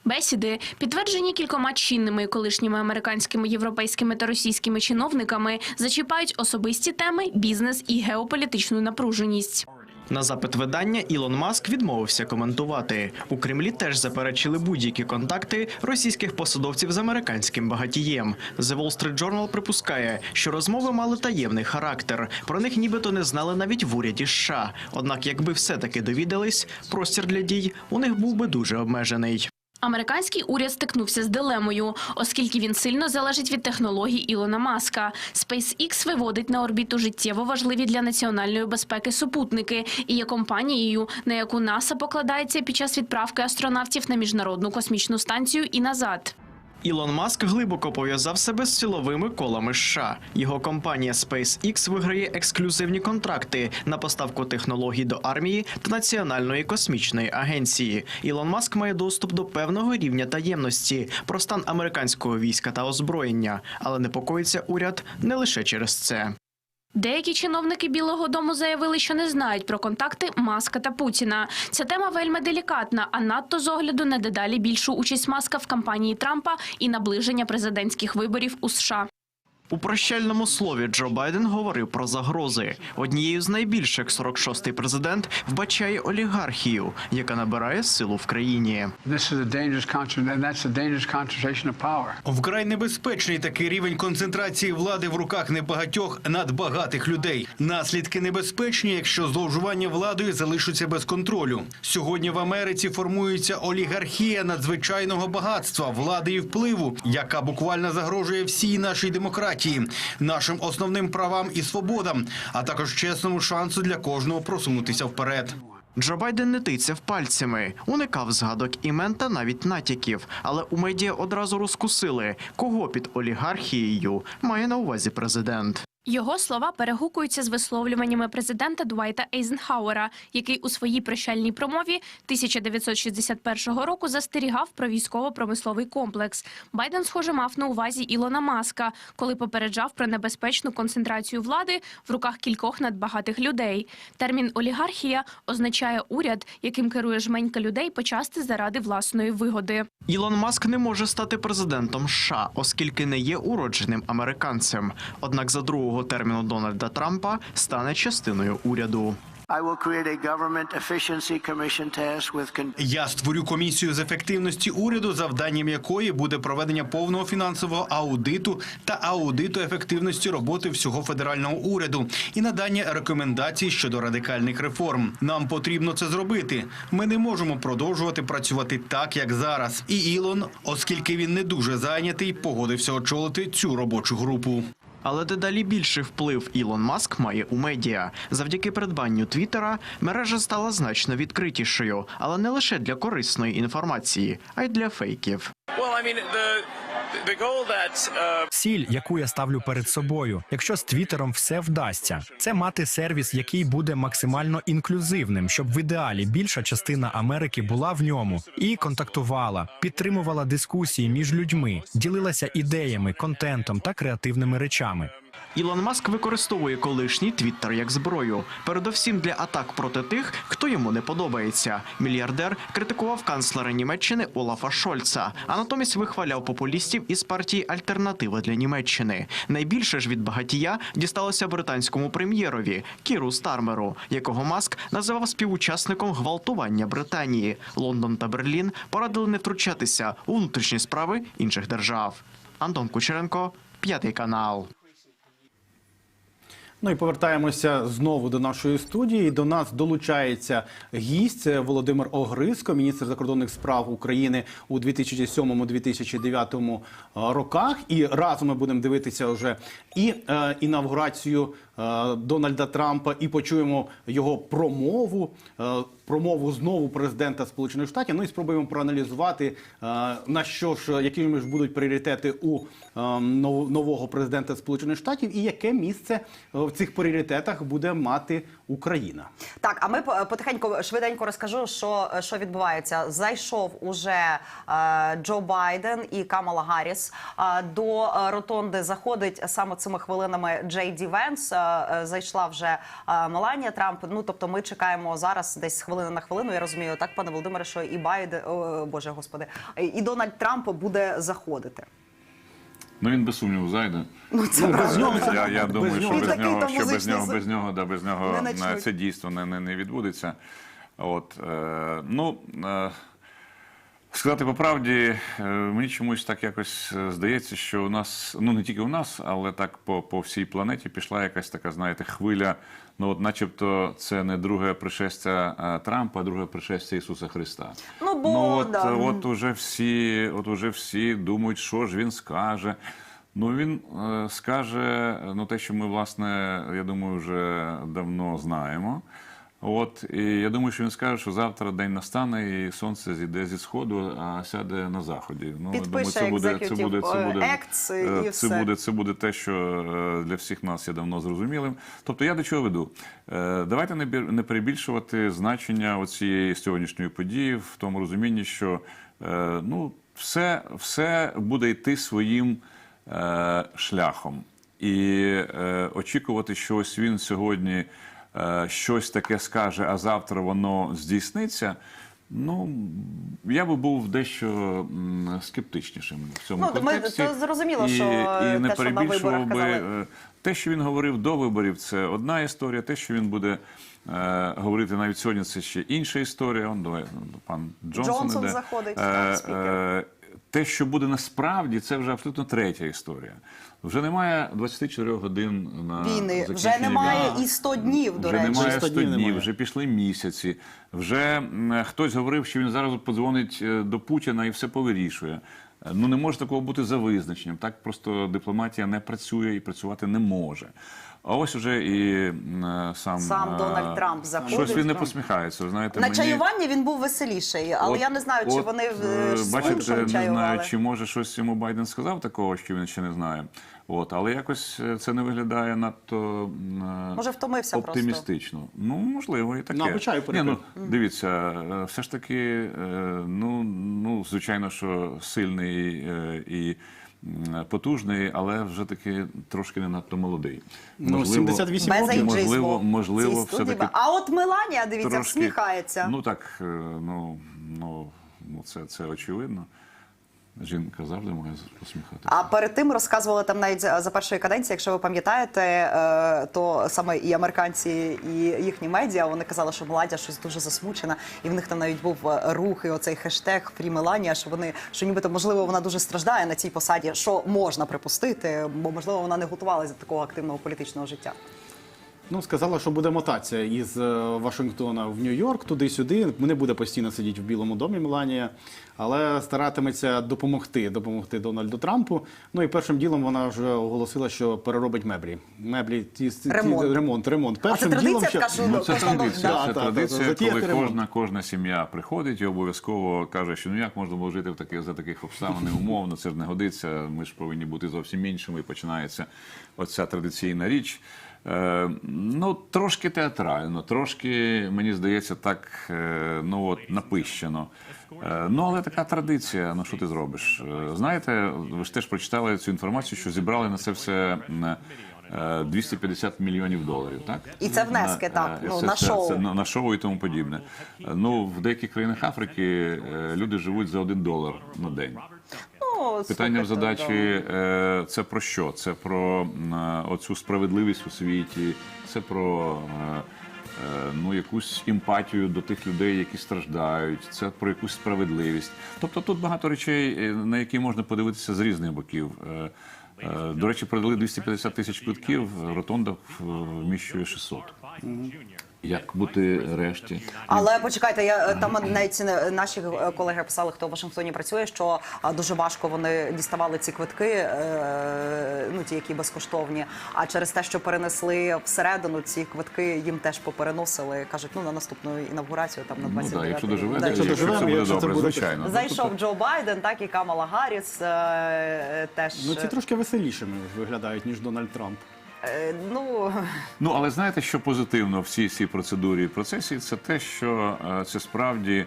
Бесіди, підтверджені кількома чинними колишніми американськими, європейськими та російськими чиновниками, зачіпають особисті теми, бізнес і геополітичну напруженість. На запит видання Ілон Маск відмовився коментувати. У Кремлі теж заперечили будь-які контакти російських посадовців з американським багатієм. The Wall Street Journal припускає, що розмови мали таємний характер. Про них нібито не знали навіть в уряді США. Однак, якби все-таки довідались, простір для дій у них був би дуже обмежений. Американський уряд стикнувся з дилемою, оскільки він сильно залежить від технологій Ілона Маска. SpaceX виводить на орбіту життєво важливі для національної безпеки супутники і є компанією, на яку НАСА покладається під час відправки астронавтів на Міжнародну космічну станцію і назад. Ілон Маск глибоко пов'язав себе з силовими колами США. Його компанія SpaceX виграє ексклюзивні контракти на поставку технологій до армії та Національної космічної агенції. Ілон Маск має доступ до певного рівня таємності про стан американського війська та озброєння, але непокоїться уряд не лише через це. Деякі чиновники Білого дому заявили, що не знають про контакти Маска та Путіна. Ця тема вельми делікатна, а надто з огляду на дедалі більшу участь Маска в кампанії Трампа і наближення президентських виборів у США. У прощальному слові Джо Байден говорив про загрози. Однією з найбільших 46-й президент вбачає олігархію, яка набирає силу в країні. Вкрай небезпечний такий рівень концентрації влади в руках небагатьох надбагатих людей. Наслідки небезпечні, якщо зловживання владою залишаться без контролю. Сьогодні в Америці формується олігархія надзвичайного багатства, влади і впливу, яка буквально загрожує всій нашій демократії, нашим основним правам і свободам, а також чесному шансу для кожного просунутися вперед. Джо Байден не тицяв пальцями, уникав згадок імен та навіть натяків. Але у медіа одразу розкусили, кого під олігархією має на увазі президент. Його слова перегукуються з висловлюваннями президента Двайта Ейзенхауера, який у своїй прощальній промові 1961 року застерігав про військово-промисловий комплекс. Байден, схоже, мав на увазі Ілона Маска, коли попереджав про небезпечну концентрацію влади в руках кількох надбагатих людей. Термін «олігархія» означає уряд, яким керує жменька людей почасти заради власної вигоди. Ілон Маск не може стати президентом США, оскільки не є уродженим американцем. Однак за другого терміну Дональда Трампа стане частиною уряду. Я створю комісію з ефективності уряду, завданням якої буде проведення повного фінансового аудиту та аудиту ефективності роботи всього федерального уряду і надання рекомендацій щодо радикальних реформ. Нам потрібно це зробити. Ми не можемо продовжувати працювати так, як зараз. І Ілон, оскільки він не дуже зайнятий, погодився очолити цю робочу групу. Але дедалі більший вплив Ілон Маск має у медіа. Завдяки придбанню Твіттера мережа стала значно відкритішою, але не лише для корисної інформації, а й для фейків. Ціль, яку я ставлю перед собою, якщо з Твіттером все вдасться, це мати сервіс, який буде максимально інклюзивним, щоб в ідеалі більша частина Америки була в ньому і контактувала, підтримувала дискусії між людьми, ділилася ідеями, контентом та креативними речами. Ілон Маск використовує колишній Твіттер як зброю, передовсім для атак проти тих, хто йому не подобається. Мільярдер критикував канцлера Німеччини Олафа Шольца, а натомість вихваляв популістів із партії «Альтернатива для Німеччини». Найбільше ж від багатія дісталося британському прем'єрові Кіру Стармеру, якого Маск називав співучасником гвалтування Британії. Лондон та Берлін порадили не втручатися у внутрішні справи інших держав. Антон Кучеренко, 5 канал. Ну і повертаємося знову до нашої студії. До нас долучається гість, це Володимир Огризко, міністр закордонних справ України у 2007-2009 роках. І разом ми будемо дивитися вже і інавгурацію Дональда Трампа, і почуємо його промову знову президента Сполучених Штатів. Ну і спробуємо проаналізувати, на що ж, якими ж будуть пріоритети у нового президента Сполучених Штатів і яке місце в цих пріоритетах буде мати Україна. Так, а ми потихеньку, швиденько розкажу, що відбувається. Зайшов уже Джо Байден і Камала Гарріс. До ротонди заходить саме цими хвилинами Джей Ді Венс. Зайшла вже Меланія Трамп. Ну, тобто ми чекаємо зараз десь хвилина на хвилину. Я розумію, так, пане Володимире, що і Байден, боже господи, і Дональд Трамп буде заходити. Ну, він без сумніву зайде. Ну, це правда. Я думаю, що без нього це дійство не відбудеться. Сказати по правді, мені чомусь так якось здається, що у нас, ну не тільки у нас, але так по всій планеті пішла якась така, знаєте, хвиля, ну от начебто це не друге пришестя Трампа, а друге пришестя Ісуса Христа. От уже всі думають, що ж він скаже. Ну він скаже, ну те, що ми, власне, я думаю, вже давно знаємо. І я думаю, що він скаже, що завтра день настане і сонце зійде зі сходу, а сяде на заході. Підпише екзекютив екс і все. Це буде те, що для всіх нас є давно зрозумілим. Тобто я до чого веду? Давайте не перебільшувати значення оцієї сьогоднішньої події в тому розумінні, що все буде йти своїм шляхом. І очікувати, що ось він сьогодні щось таке скаже, а завтра воно здійсниться, ну, я би був дещо скептичнішим в цьому контексті. Це зрозуміло, що і не те, що на виборах казали. Те, що він говорив до виборів, це одна історія. Те, що він буде говорити навіть сьогодні, це ще інша історія. Пан Джонсон заходить, спікер. Те, що буде насправді, це вже абсолютно третя історія. Вже немає 24 годин на війни, вже немає і 100 днів, до речі. Вже немає 100 днів, вже пішли місяці. Вже хтось говорив, що він зараз подзвонить до Путіна і все повирішує. Ну не може такого бути за визначенням. Так просто дипломатія не працює і працювати не може. А ось уже і сам Дональд Трамп заходить. Щось він не посміхається. Знаєте, на чаюванні він був веселіший, але я не знаю, чи вони з іншим чаювали. Не знаю, чи може щось йому Байден сказав такого, що він ще не знає. Але якось це не виглядає надто може, втомився оптимістично. Просто. Ну, можливо, і таке. Дивіться, все ж таки, звичайно, що сильний і потужний, але вже таки трошки не надто молодий. 78 років. Можливо, все-таки. А от Меланія, дивіться, трошки, всміхається. Ну так, це очевидно. Жінка завжди має посміхатися. А перед тим розказували там навіть за першої каденції, якщо ви пам'ятаєте, то саме і американці, і їхні медіа, вони казали, що Меланія щось дуже засмучена, і в них там навіть був рух і оцей хештег «Фрі Меланія», що нібито, можливо, вона дуже страждає на цій посаді, що можна припустити, бо, можливо, вона не готувалася до такого активного політичного життя. Ну, сказала, що буде мотація із Вашингтона в Нью-Йорк, туди-сюди. Не буде постійно сидіти в Білому домі Меланія, але старатиметься допомогти Дональду Трампу. Ну і першим ділом вона вже оголосила, що переробить меблі. Ремонт. Першим ділом, це традиція, коли кожна сім'я приходить і обов'язково каже, що ну як можна жити за таких обставин умовно, це ж не годиться, ми ж повинні бути зовсім іншими, і починається оця традиційна річ. Ну, трошки театрально, трошки, мені здається, так, ну от, напищено. Ну, але така традиція, ну що ти зробиш? Знаєте, ви ж теж прочитали цю інформацію, що зібрали на це все $250 мільйонів, так? І це внески, так, на шоу. Це на шоу і тому подібне. Ну, в деяких країнах Африки люди живуть за $1 на день. Питанням задачі – це про що? Це про оцю справедливість у світі, це про ну, якусь емпатію до тих людей, які страждають, це про якусь справедливість. Тобто тут багато речей, на які можна подивитися з різних боків. До речі, продали 250 тисяч квитків, ротонда вміщує 600. Як бути решті? Але почекайте, там навіть наші колеги писали, хто в Вашингтоні працює, що дуже важко вони діставали ці квитки, ну ті, які безкоштовні, а через те, що перенесли всередину, ці квитки їм теж попереносили, кажуть, ну на наступну інавгурацію, там на 29-й. Ну так, якщо доживемо, якщо це буде добре, звичайно. Зайшов Джо Байден, так, і Камала Гарріс теж. Ну ці трошки веселішими виглядають, ніж Дональд Трамп. Ну, але знаєте, що позитивно в цій процедурі і процесі? Це те, що це справді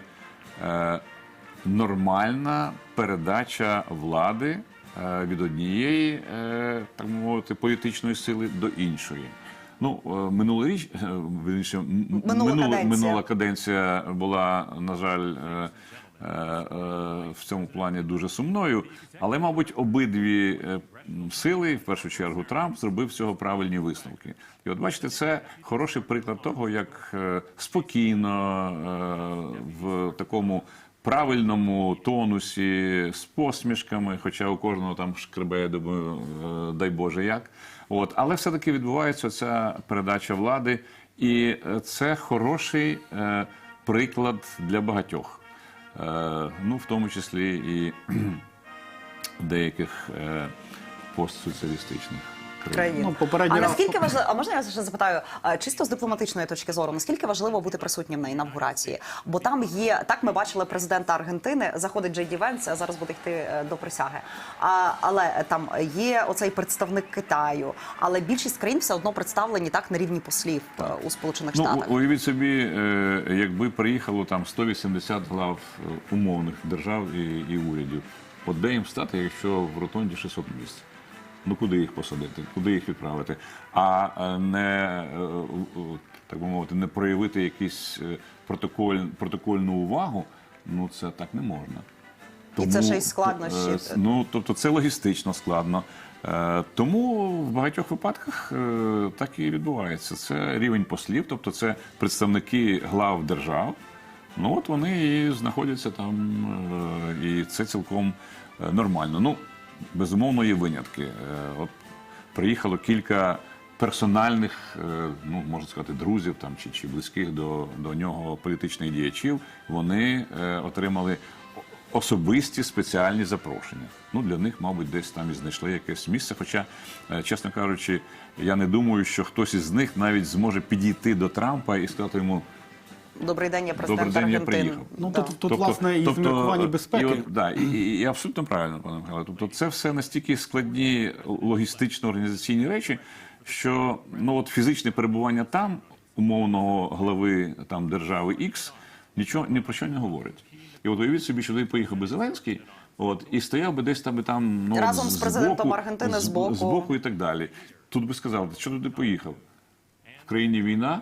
нормальна передача влади від однієї, так мовити, політичної сили до іншої. Ну, минула каденція була, на жаль, в цьому плані дуже сумною, але, мабуть, обидві сили, в першу чергу Трамп, зробив з цього правильні висновки. І от бачите, це хороший приклад того, як спокійно, в такому правильному тонусі, з посмішками, хоча у кожного там шкребе, я думаю, дай Боже як. От. Але все-таки відбувається ця передача влади, і це хороший приклад для багатьох. Ну, в тому числі і деяких постсоціалістичних країн. Ну, а наскільки важливо, а можна я ще запитаю, чисто з дипломатичної точки зору, наскільки важливо бути присутнім на інавгурації? Бо там є, так ми бачили президента Аргентини, заходить Джей Ді Венс, зараз буде йти до присяги. Але там є оцей представник Китаю, але більшість країн все одно представлені так на рівні послів у Сполучених Штатах. Ну, уявіть собі, якби приїхало там 180 глав умовних держав і урядів. От де їм стати, якщо в ротонді 600 місць? Ну, куди їх посадити, куди їх відправити? А не, так би мовити, не проявити якусь протокольну увагу, ну, це так не можна. І це ще й складно ще. Ну, тобто це логістично складно. Тому в багатьох випадках так і відбувається. Це рівень послів, тобто це представники глав держав. Ну, от вони і знаходяться там, і це цілком нормально. Ну, безумовно, є винятки. От приїхало кілька персональних, ну, можна сказати, друзів там, чи близьких до нього політичних діячів. Вони отримали особисті спеціальні запрошення. Ну, для них, мабуть, десь там і знайшли якесь місце. Хоча, чесно кажучи, я не думаю, що хтось із них навіть зможе підійти до Трампа і сказати йому: «Добрий день, я президент Аргентини». я приїхав. Ну, тут, власне, і зміркування безпеки. І абсолютно правильно, пане Михайло. Тобто це все настільки складні логістично-організаційні речі, що ну, от фізичне перебування там, умовного глави там, держави X, ні про що не говорить. І от уявіть собі, що туди поїхав би Зеленський, от, і стояв би десь там ну, разом з президентом Аргентини збоку і так далі. Тут би сказали, що туди поїхав? В країні війна,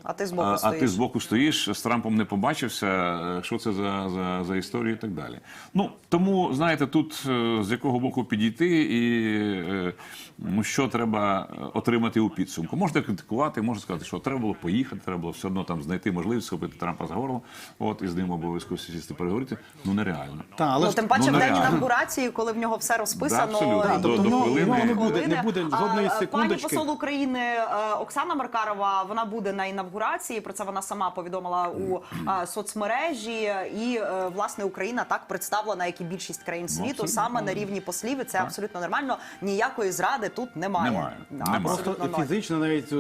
А ти збоку стоїш. А ти збоку стоїш, з Трампом не побачився, що це за історія і так далі. Ну, тому, знаєте, тут з якого боку підійти і що треба отримати у підсумку. Можете критикувати, можна сказати, що треба було поїхати, треба було все одно там знайти можливість схопити Трампа за горло, і з ним обов'язково сісти переговорити. Ну, нереально. Тим паче в день інавгурації, коли в нього все розписано. До хвилини. Не буде жодної секундочки. Пані посол України Оксана Маркарова, вона буде на інавгурації, про це вона сама повідомила у соцмережі, і, власне, Україна так представлена, як і більшість країн світу, саме на рівні послів, і це абсолютно нормально, ніякої зради тут немає. Просто фізично навіть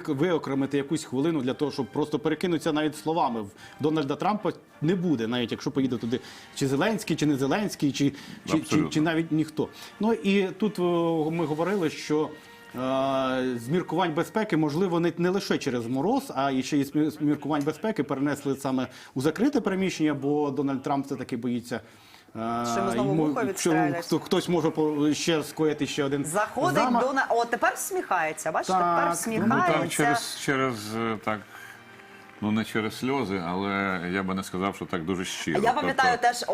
виокремити якусь хвилину для того, щоб просто перекинутися навіть словами в Дональда Трампа не буде, навіть якщо поїде туди чи Зеленський, чи не Зеленський, чи навіть ніхто. Ну і тут ми говорили, що з міркувань безпеки, можливо, не лише через мороз, а і ще й з міркувань безпеки перенесли саме у закрите приміщення, бо Дональд Трамп все-таки боїться, що хтось може ще скоїти ще один заходить замах. О, тепер всміхається, бачите, тепер всміхається. Через так, ну не через сльози, але я би не сказав, що так дуже щиро. Я пам'ятаю теж,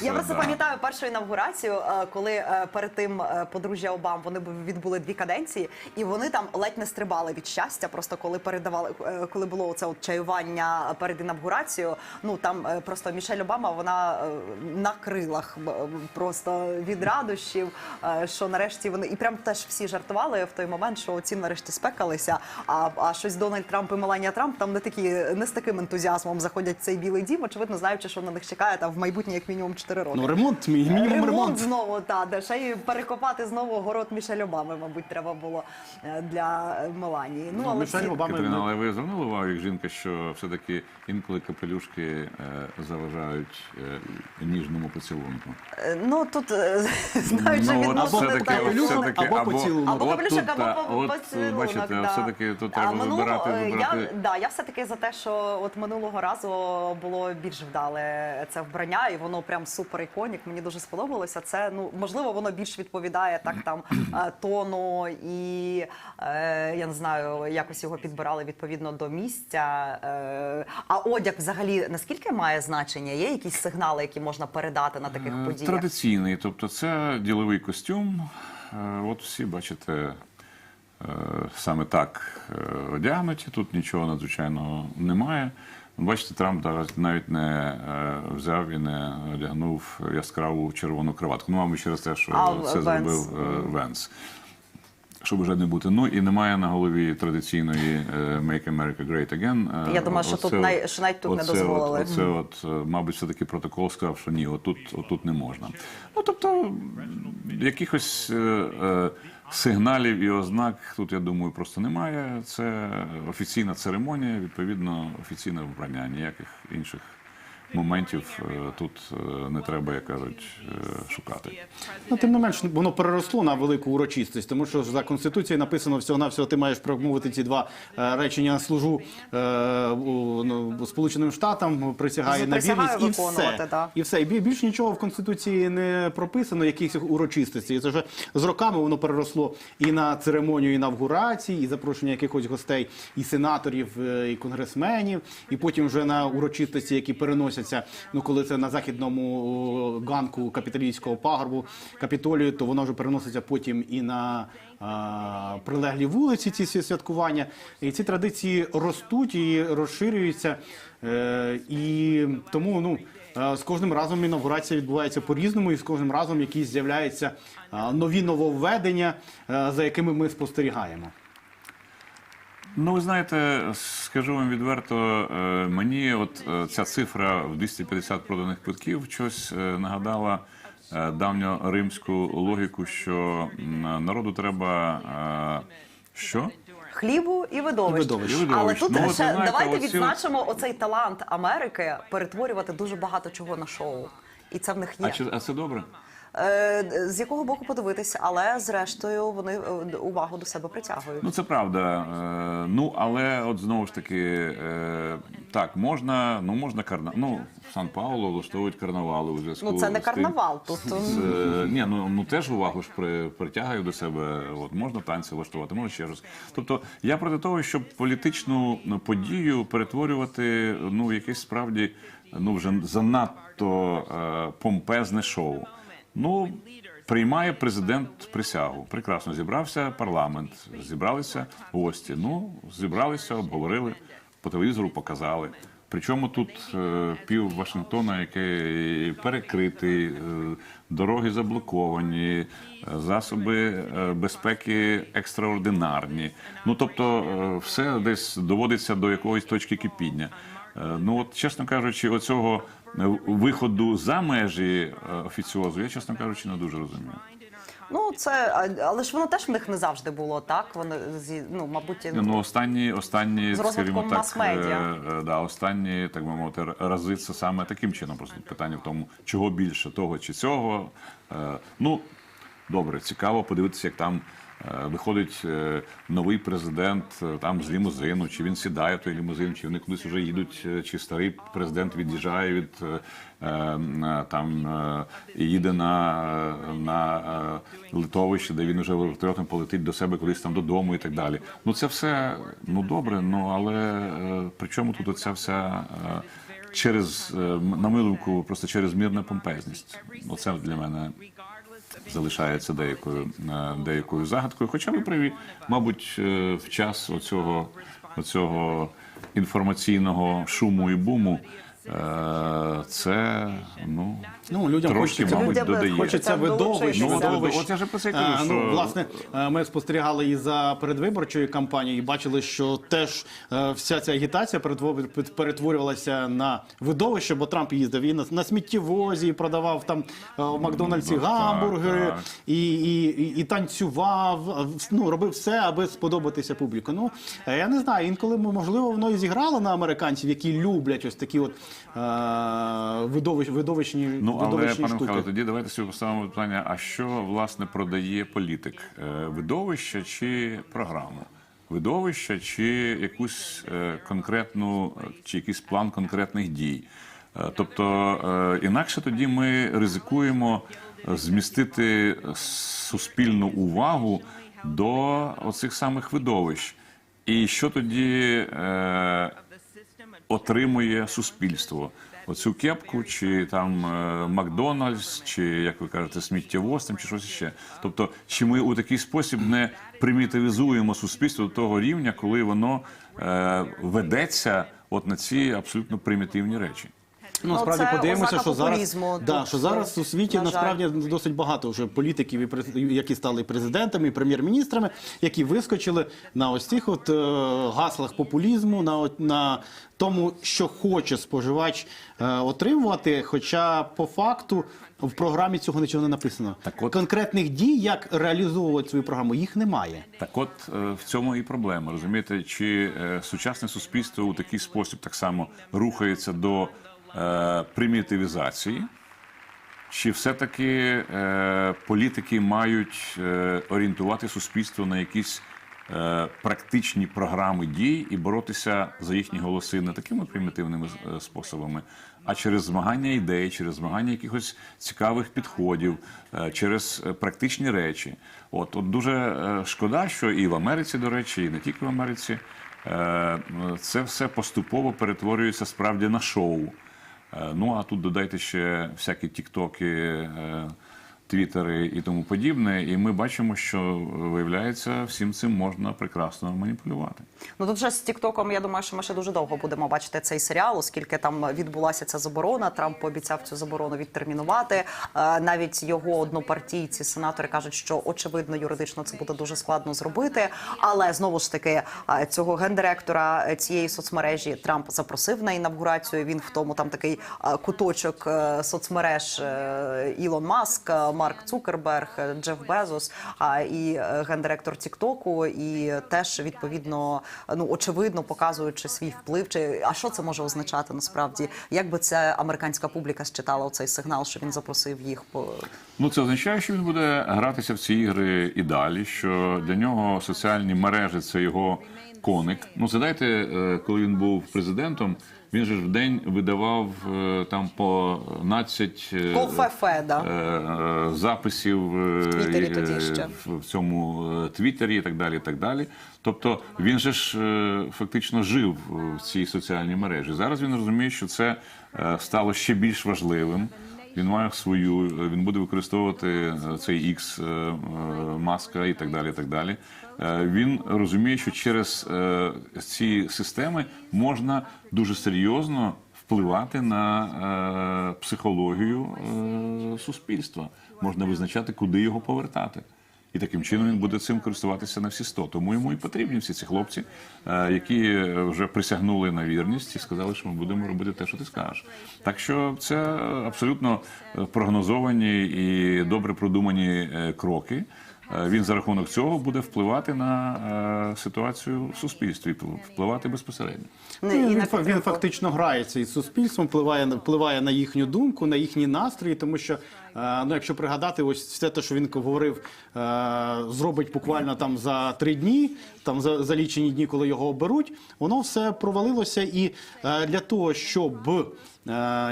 я просто пам'ятаю першу інавгурацію, коли перед тим подружжя Обам, вони відбули 2 каденції, і вони там ледь не стрибали від щастя, просто коли було оце чаювання перед інавгурацією, ну там просто Мішель Обама, вона на крилах просто від радощів, що нарешті вони, і прям теж всі жартували в той момент, що ці нарешті спекалися, а щось Дональд Трамп і Меланія Трамп там не з таким ентузіазмом заходять в цей Білий дім, очевидно, знаючи, що на них чекає там в майбутнє як мінімум 4 роки. Ну, ремонт, мінімум ремонт. Знову, де ще й перекопати знову город Мішель Обами, мабуть, треба було для Меланії. Ну, але Катерина, але ви звернули увагу, як жінка, що все-таки інколи капелюшки заважають ніжному поцілунку? Ну, тут, знаючи відносини, або поцілунок. Або капелюшок, або поцілунок. Бачите, все-таки тут треба вибирати. Я все-таки за те, що от минулого разу було більш вдале це вбрання, і воно прям супер іконік, мені дуже сподобалося. Це, ну, можливо, воно більш відповідає так там тону і, я не знаю, якось його підбирали відповідно до місця. А одяг взагалі наскільки має значення? Є якісь сигнали, які можна передати на таких подіях? Традиційний, тобто це діловий костюм. От всі, бачите, саме так одягнуті, тут нічого надзвичайного немає. Бачите, Трамп навіть не взяв і не одягнув яскраву червону краватку. Ну, мабуть, через те, що це зробив Венс. Щоб вже не бути. Ну, і немає на голові традиційної «Make America Great Again». Я думаю, що навіть тут не дозволили. Мабуть, все-таки протокол сказав, що ні, отут не можна. Ну, тобто, якихось сигналів і ознак тут, я думаю, просто немає. Це офіційна церемонія, відповідно, офіційне вбрання. Ніяких інших моментів тут не треба, як кажуть, шукати. Ну, тим не менш, воно переросло на велику урочистість, тому що за Конституцією написано всього-навсього, ти маєш промовити ці 2 речення «служу Сполученим Штатам», «присягаю на вірність» і все. І більше нічого в Конституції не прописано, якихось урочистостей. Це вже з роками воно переросло і на церемонію інавгурації, і запрошення якихось гостей, і сенаторів, і конгресменів, і потім вже на урочистості, які переносять, ну, коли це на західному ганку Капітолійського пагорбу, Капітолію, то воно вже переноситься потім і на прилеглі вулиці, ці святкування. І ці традиції ростуть і розширюються. І тому, ну, з кожним разом інавгурація відбувається по-різному, і з кожним разом якісь з'являються нові нововведення, за якими ми спостерігаємо. Ну, ви знаєте, скажу вам відверто, мені от ця цифра в 250 проданих квитків щось нагадала давньоримську логіку, що народу треба що? Хлібу і видовищ. Але тут ще давайте відзначимо оцей талант Америки перетворювати дуже багато чого на шоу. І це в них є. А це добре? з якого боку подивитися, але зрештою вони увагу до себе притягують. Ну, це правда. Ну, але от знову ж таки, так, можна в Сан-Паулу влаштовують карнавали у зв'язку. Ну, це не карнавал, тут. Ні, ну теж увагу ж притягає до себе. От можна танці влаштувати, можна ще раз. Тобто я проти того, щоб політичну подію перетворювати, в якесь справді, вже занадто помпезне шоу. Ну, приймає президент присягу. Прекрасно, зібрався парламент, зібралися гості. Ну, зібралися, обговорили, по телевізору показали. Причому тут пів Вашингтона, який перекритий, дороги заблоковані, засоби безпеки екстраординарні. Ну, тобто, все десь доводиться до якоїсь точки кипіння. Ну, от, чесно кажучи, оцього виходу за межі офіціозу, я, чесно кажучи, не дуже розумію. Ну, але ж воно теж в них не завжди було, так? Вони, мабуть... Ну, останні, з розвитком мас-медіа. Останні, так би мовити, рази це саме таким чином. Просто питання в тому, чого більше, того чи цього. Ну, добре, цікаво подивитися, як там виходить новий президент там з лімузину, чи він сідає в той лімузин, чи вони кудись вже їдуть, чи старий президент від'їжджає від і їде на литовище, де він вже вертольотом полетить до себе кудись там додому і так далі. Ну це все, добре, але при чому тут оця вся на мою думку, просто чрезмірна помпезність. Оце для мене залишається деякою загадкою. Хоча ви праві, мабуть, в час оцього інформаційного шуму і буму це, людям трошки, мабуть, додає. Хочеться видовищ. От я вже про це кажу, що... Власне, ми спостерігали і за передвиборчою кампанією, і бачили, що теж вся ця агітація перетворювалася на видовище, бо Трамп їздив і на сміттєвозі, і продавав там в Макдональдсі гамбургери, і танцював, робив все, аби сподобатися публіку. Я не знаю, інколи, можливо, воно і зіграло на американців, які люблять ось такі от видовищні але, штуки. пане Михайло, тоді давайте собі поставимо питання, а що, власне, продає політик? Видовище чи програму? Видовище чи якусь конкретну, чи якийсь план конкретних дій? Тобто, інакше тоді ми ризикуємо змістити суспільну увагу до оцих самих видовищ. І що тоді отримує суспільство? Оцю кепку, чи там Макдональдс, чи, як ви кажете, сміттєвоз, чи щось ще. Тобто, чи ми у такий спосіб не примітивізуємо суспільство до того рівня, коли воно ведеться от на ці абсолютно примітивні речі? Насправді подивимося, що зараз тут, у світі насправді досить багато вже політиків, які стали президентами, і прем'єр-міністрами, які вискочили на ось цих от гаслах популізму, на тому, що хоче споживач отримувати, хоча по факту в програмі цього нічого не написано. Конкретних дій, як реалізовувати свою програму, їх немає. Так от, в цьому і проблема, розумієте? Чи сучасне суспільство у такий спосіб так само рухається до примітивізації, чи все-таки політики мають орієнтувати суспільство на якісь практичні програми дій і боротися за їхні голоси не такими примітивними способами, а через змагання ідей, через змагання якихось цікавих підходів, через практичні речі. От дуже шкода, що і в Америці, до речі, і не тільки в Америці, це все поступово перетворюється справді на шоу. А тут додайте ще всякі тіктоки, твіттери і тому подібне, і ми бачимо, що, виявляється, всім цим можна прекрасно маніпулювати. Тут вже з тіктоком, я думаю, що ми ще дуже довго будемо бачити цей серіал, оскільки там відбулася ця заборона, Трамп пообіцяв цю заборону відтермінувати. Навіть його однопартійці, сенатори кажуть, що, очевидно, юридично це буде дуже складно зробити. Але, знову ж таки, цього гендиректора цієї соцмережі Трамп запросив на інавгурацію. Він в тому, там такий куточок соцмереж Elon Musk Марк Цукерберг, Джеф Безос, і гендиректор Тіктоку, і теж відповідно, очевидно показуючи свій вплив. А що це може означати насправді? Як би це американська публіка считала оцей сигнал, що він запросив їх? Це означає, що він буде гратися в ці ігри і далі, що для нього соціальні мережі – це його коник. Згадайте, коли він був президентом, він же в день видавав там по 12 записів в цьому Твіттері і так далі, і так далі. Тобто він же ж фактично жив в цій соціальній мережі. Зараз він розуміє, що це стало ще більш важливим. Він має він буде використовувати цей X Маска і так далі, і так далі. Він розуміє, що через ці системи можна дуже серйозно впливати на психологію суспільства. Можна визначати, куди його повертати. І таким чином він буде цим користуватися на всі 100. Тому йому і потрібні всі ці хлопці, які вже присягнули на вірність і сказали, що ми будемо робити те, що ти скажеш. Так що це абсолютно прогнозовані і добре продумані кроки. Він за рахунок цього буде впливати на ситуацію в суспільстві, впливати безпосередньо. Він фактично грається із суспільством, впливає на їхню думку, на їхні настрої, тому що, якщо пригадати, ось все те, що він говорив, зробить буквально там за 3 дні, там за лічені дні, коли його оберуть, воно все провалилося, і для того, щоб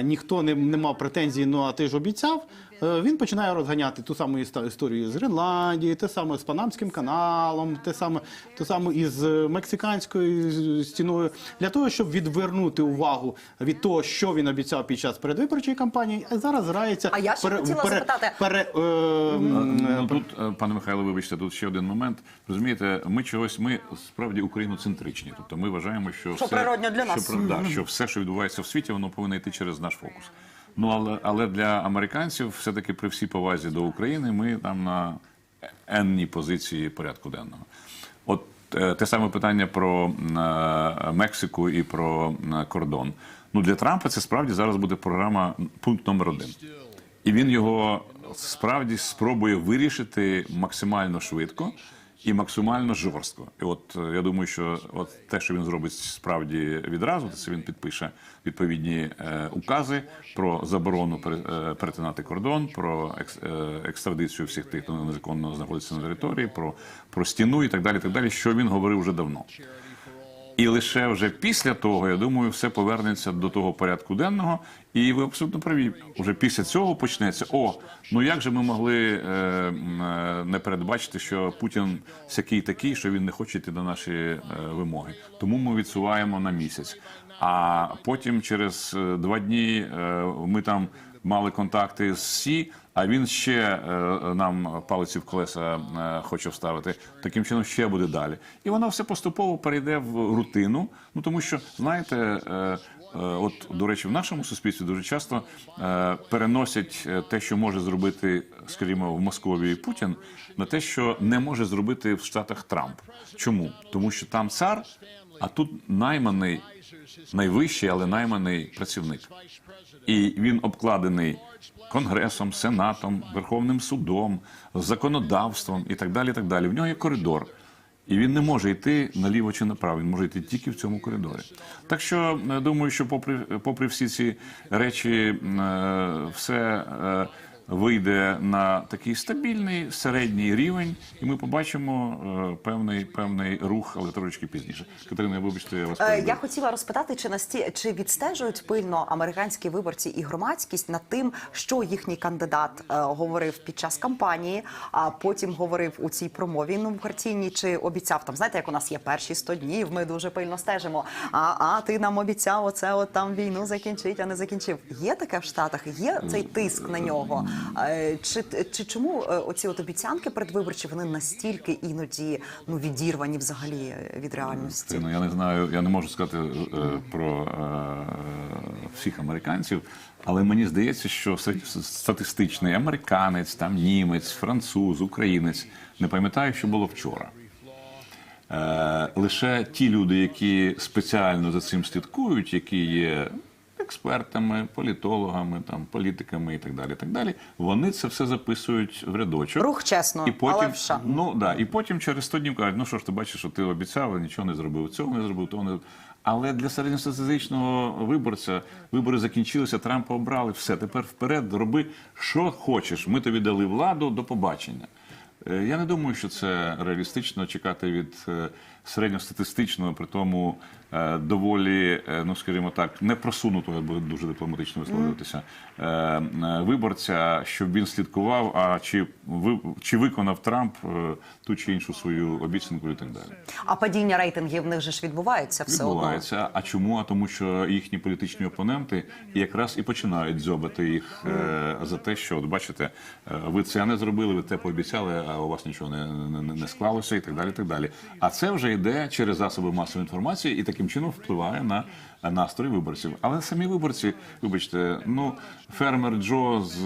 ніхто не мав претензій, а ти ж обіцяв, він починає розганяти ту саму історію з Гренландії, те саме з Панамським каналом, те саме із Мексиканською стіною, для того, щоб відвернути увагу від того, що він обіцяв під час передвиборчої кампанії, а зараз грається... А я ще хотіла запитати... Тут, пане Михайло, вибачте, тут ще один момент. Розумієте, ми справді україноцентричні. Тобто ми вважаємо, що природньо для нас. Що все, що відбувається в світі, воно повинно йти через наш фокус. Але для американців, все-таки при всій повазі до України, ми там на енній позиції порядку денного. От те саме питання про Мексику і про кордон. Для Трампа це справді зараз буде програма пункт номер 1. І він його справді спробує вирішити максимально швидко і максимально жорстко. І от я думаю, що те, що він зробить справді відразу, це він підпише відповідні укази про заборону перетинати кордон, про екстрадицію всіх тих, хто незаконно знаходиться на території, про стіну і так далі, що він говорив вже давно. І лише вже після того, я думаю, все повернеться до того порядку денного. І ви абсолютно праві. Вже після цього почнеться. Як же ми могли не передбачити, що Путін сякий такий, що він не хоче йти на наші вимоги. Тому ми відсуваємо на місяць. А потім через 2 дні ми там мали контакти з СІ, а він ще нам палиці в колеса хоче вставити. Таким чином ще буде далі. І воно все поступово перейде в рутину. Тому що, знаєте, до речі, в нашому суспільстві дуже часто переносять те, що може зробити, скажімо, в Московії Путін, на те, що не може зробити в Штатах Трамп. Чому? Тому що там цар, а тут найманий, найвищий, але найманий працівник. І він обкладений Конгресом, Сенатом, Верховним судом, законодавством і так далі, і так далі. В нього є коридор. І він не може йти наліво чи направо, він може йти тільки в цьому коридорі. Так що, думаю, що попри всі ці речі, все вийде на такий стабільний середній рівень, і ми побачимо певний рух, але трошки пізніше. Катерина, вибачте, я вас перебив. Я хотіла розпитати, чи відстежують пильно американські виборці і громадськість над тим, що їхній кандидат говорив під час кампанії, а потім говорив у цій промові інавгураційній, чи обіцяв, знаєте, як у нас є перші 100 днів, ми дуже пильно стежимо, ти нам обіцяв там війну закінчить, а не закінчив. Є таке в Штатах? Є цей тиск на нього? Чи чому оці обіцянки передвиборчі, вони настільки іноді відірвані взагалі від реальності? Я не знаю, я не можу сказати про всіх американців, але мені здається, що статистичний американець, німець, француз, українець не пам'ятаю, що було вчора. Лише ті люди, які спеціально за цим слідкують, які є експертами, політологами, там, політиками і так далі, так далі. Вони це все записують в рядочок. Рух чесно, і потім, але в США. Ну, да, і потім через 100 днів кажуть, ну що ж ти бачиш, що ти обіцяв, нічого не зробив, цього не зробив, того не зробив. Але для середньостатистичного виборця вибори закінчилися, Трампа обрали, все, тепер вперед, роби, що хочеш. Ми тобі дали владу, до побачення. Я не думаю, що це реалістично чекати від середньостатистичного, при тому доволі, ну скажімо так, не просунутого, аби дуже дипломатично висловлюватися, виборця, щоб він слідкував, а чи виконав Трамп ту чи іншу свою обіцянку і так далі. А падіння рейтингів в них же ж відбувається все одно. Відбувається. А чому? А тому, що їхні політичні опоненти якраз і починають дзьобати їх за те, що, от бачите, ви це не зробили, ви це пообіцяли, а у вас нічого не склалося і так далі, і так далі. А це вже йде через засоби масової інформації і таким чином впливає на настрої виборців. Але самі виборці, вибачте, ну, фермер Джо з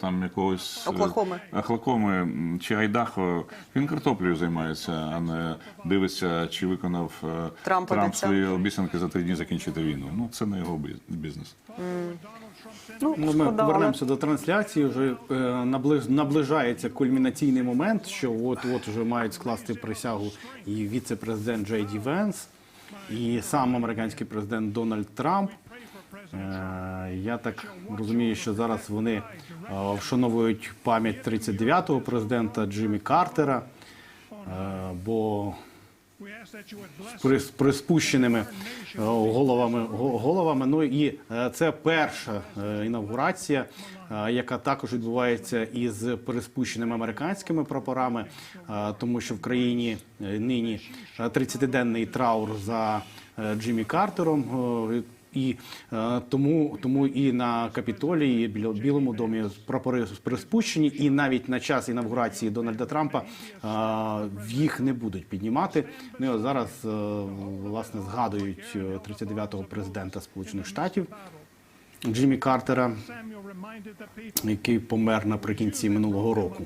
там якогось Оклахоми чи Айдахо, він картоплею займається, а не дивиться, чи виконав Трамп свої обіцянки за 3 дні закінчити війну. Ну, це не його бізнес. Ми повернемося до трансляції. Вже наближається кульмінаційний момент, що от вже мають скласти присягу і віце-президент Джей Ді Венс, і сам американський президент Дональд Трамп. Я так розумію, що зараз вони вшановують пам'ять 39-го президента Джиммі Картера, бо з приспущеними головами. Ну і це перша інавгурація, яка також відбувається із приспущеними американськими прапорами, тому що в країні нині 30-денний траур за Джиммі Картером. І тому і на Капітолії, і в Білому домі прапори приспущені, і навіть на час інавгурації Дональда Трампа їх не будуть піднімати. Ну і от зараз, власне, згадують 39-го президента Сполучених Штатів Джиммі Картера, який помер наприкінці минулого року.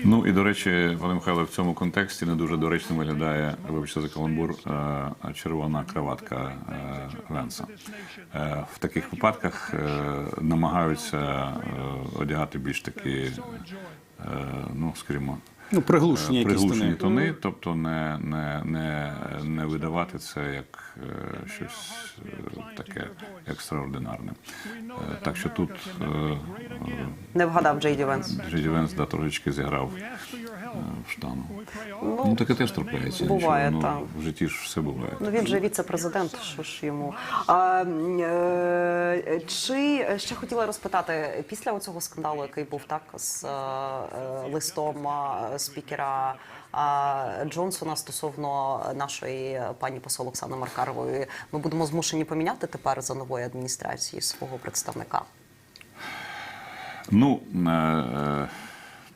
Ну і, до речі, пане Михайло, в цьому контексті не дуже доречно виглядає, вибачте за каламбур, червона краватка Венса. В таких випадках намагаються одягати більш такі, ну, скажімо, приглушені тони, тобто не видавати це як щось таке екстраординарне. Так що тут не вгадав Джей Ді Венс. Джей Ді Венс, да, трошечки зіграв в штану. Ну, таке теж трапляється. Буває, нічого, так. В житті ж все буває. Ну, він же віце-президент, що ж йому. Чи ще хотіла розпитати, після цього скандалу, який був так з листом спікера Джонсона стосовно нашої пані посол Оксани Маркарової, ми будемо змушені поміняти тепер за нової адміністрації свого представника? Ну,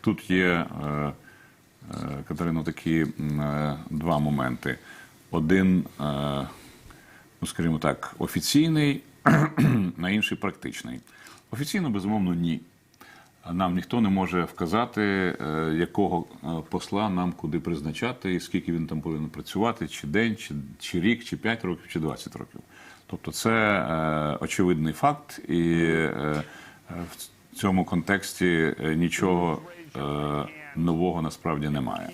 тут є, Катерино, такі два моменти. Один, ну, скажімо так, офіційний, а інший практичний. Офіційно, безумовно, ні. Нам ніхто не може вказати, якого посла нам куди призначати, і скільки він там повинен працювати, чи день, чи рік, чи 5 років, чи 20 років. Тобто це очевидний факт, і в цьому контексті нічого нового насправді немає.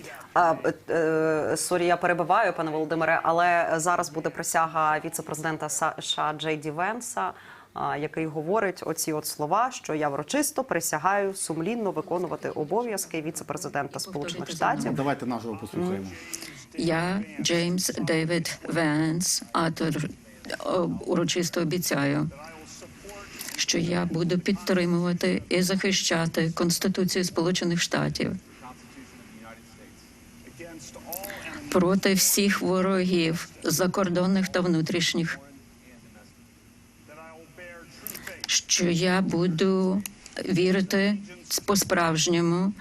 Сорі, я перебиваю, пане Володимире, але зараз буде присяга віце-президента США Джей Ді Венса, який говорить оці от слова, що я урочисто присягаю сумлінно виконувати обов'язки віце-президента Сполучених Штатів. Давайте наживо послухаємо. Я, Джеймс Дейвід Венс, урочисто обіцяю, що я буду підтримувати і захищати Конституцію Сполучених Штатів проти всіх ворогів, закордонних та внутрішніх, що я буду вірити по-справжньому,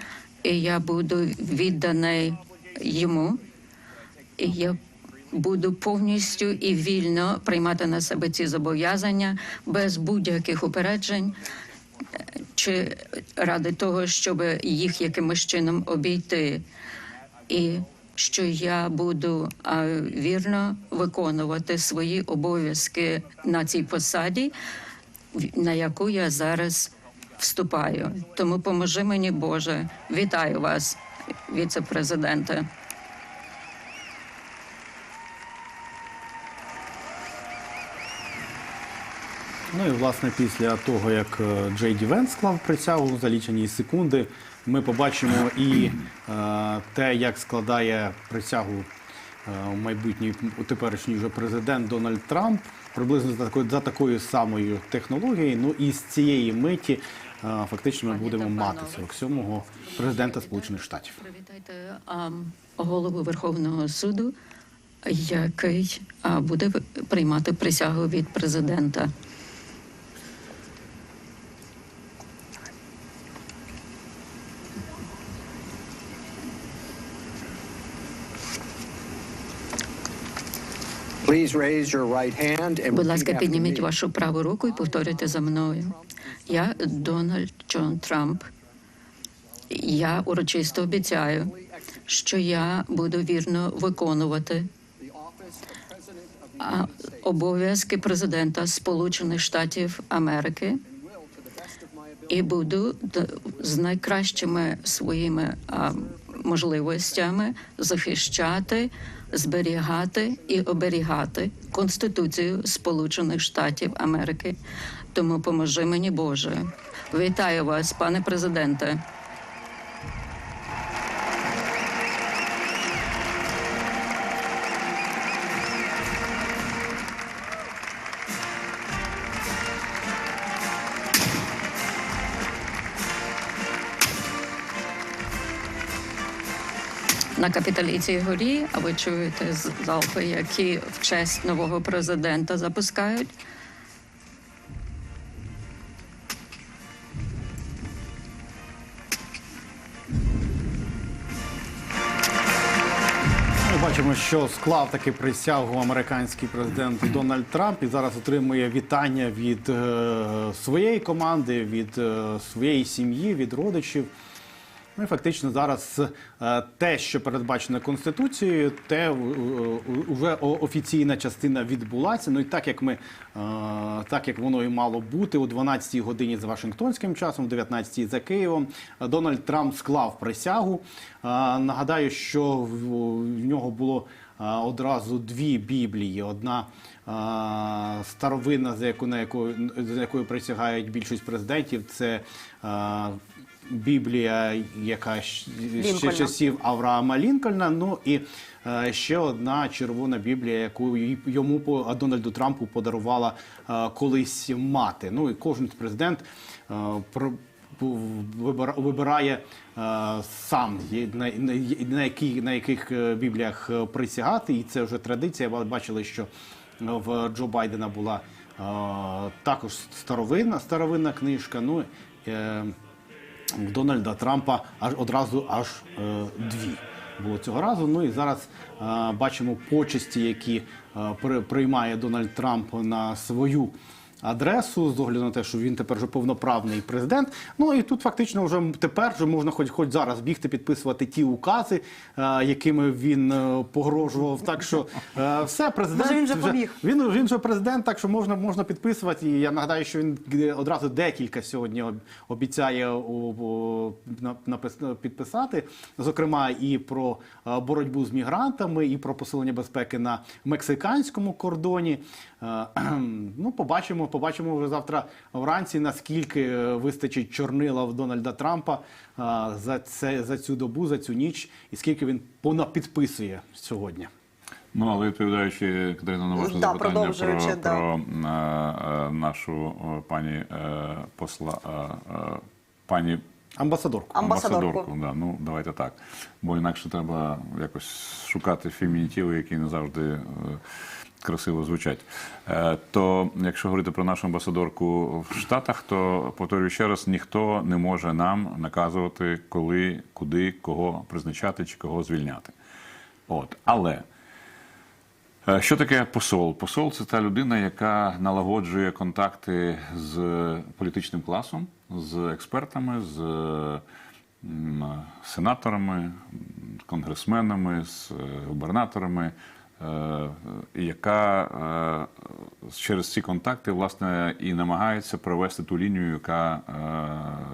і я буду відданий йому, і я буду повністю і вільно приймати на себе ці зобов'язання без будь-яких упереджень чи ради того, щоб їх якимось чином обійти. І що я буду вірно виконувати свої обов'язки на цій посаді, на яку я зараз вступаю. Тому поможи мені, Боже. Вітаю вас, віце-президенте. Ну і, власне, після того, як Джей Ді Венс склав присягу за лічені секунди, ми побачимо і те, як складає присягу майбутній теперішній вже президент Дональд Трамп, приблизно за такою самою технологією. Ну і з цієї миті фактично ми будемо мати 47-го президента Сполучених Штатів. Привітайте голову Верховного суду, який буде приймати присягу від президента. Будь ласка, підніміть вашу праву руку і повторюйте за мною. Я, Дональд Джон Трамп, я урочисто обіцяю, що я буду вірно виконувати обов'язки президента Сполучених Штатів Америки і буду з найкращими своїми можливостями захищати, зберігати і оберігати Конституцію Сполучених Штатів Америки. Тому поможи мені, Боже. Вітаю вас, пане президенте. На Капітолійській горі, а ви чуєте залпи, які в честь нового президента запускають. Ми бачимо, що склав таки присягу американський президент Дональд Трамп і зараз отримує вітання від своєї команди, від своєї сім'ї, від родичів. Ну і фактично зараз те, що передбачено Конституцією, те вже офіційна частина відбулася. Ну і так як воно і мало бути, о 12-й годині за Вашингтонським часом, о 19-й за Києвом, Дональд Трамп склав присягу. Нагадаю, що в нього було одразу дві Біблії. Одна старовинна, за якою присягають більшість президентів, це Біблія, яка ще часів Авраама Лінкольна, ну і ще одна червона Біблія, яку йому, Дональду Трампу, подарувала колись мати. Ну і кожен президент вибирає сам, на яких Бібліях присягати, і це вже традиція. Ви бачили, що в Джо Байдена була також старовинна книжка, ну в Дональда Трампа одразу дві було цього разу. Ну і зараз бачимо почесті, які приймає Дональд Трамп на свою адресу, з огляду на те, що він тепер вже повноправний президент. Ну і тут фактично вже тепер можна хоч зараз бігти підписувати ті укази, якими він погрожував. Так що все, президент... Може, він вже побіг. Він вже президент, так що можна підписувати. І я нагадаю, що він одразу декілька сьогодні обіцяє підписати. Зокрема, і про боротьбу з мігрантами, і про посилення безпеки на мексиканському кордоні. Ну, побачимо вже завтра вранці, наскільки вистачить чорнила в Дональда Трампа за цю добу, за цю ніч, і скільки він підписує сьогодні. Ну, але відповідаючи, Катерина, на ваше запитання про нашу пані посла, пані амбасадорку. Да, ну, давайте так. Бо інакше треба якось шукати фемінітиви, які не завжди красиво звучать. То, якщо говорити про нашу амбасадорку в Штатах, то, повторюю ще раз, ніхто не може нам наказувати, коли, куди, кого призначати чи кого звільняти. Але що таке посол? Посол – це та людина, яка налагоджує контакти з політичним класом, з експертами, з сенаторами, конгресменами, з губернаторами, яка через ці контакти, власне, і намагається провести ту лінію, яка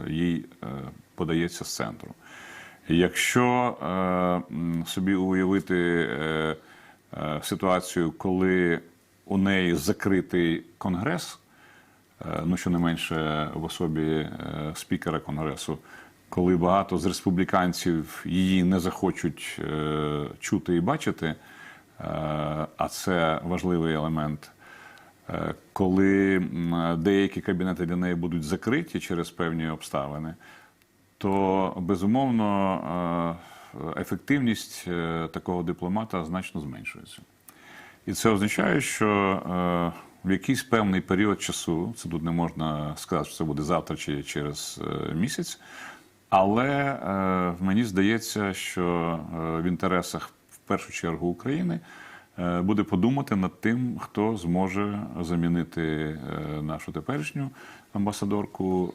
їй подається з центру. Якщо собі уявити ситуацію, коли у неї закритий конгрес, ну, щонайменше в особі спікера конгресу, коли багато з республіканців її не захочуть чути і бачити, а це важливий елемент, коли деякі кабінети для неї будуть закриті через певні обставини, то, безумовно, ефективність такого дипломата значно зменшується. І це означає, що в якийсь певний період часу, це тут не можна сказати, що це буде завтра чи через місяць, але мені здається, що в інтересах, в першу чергу, України буде подумати над тим, хто зможе замінити нашу теперішню амбасадорку,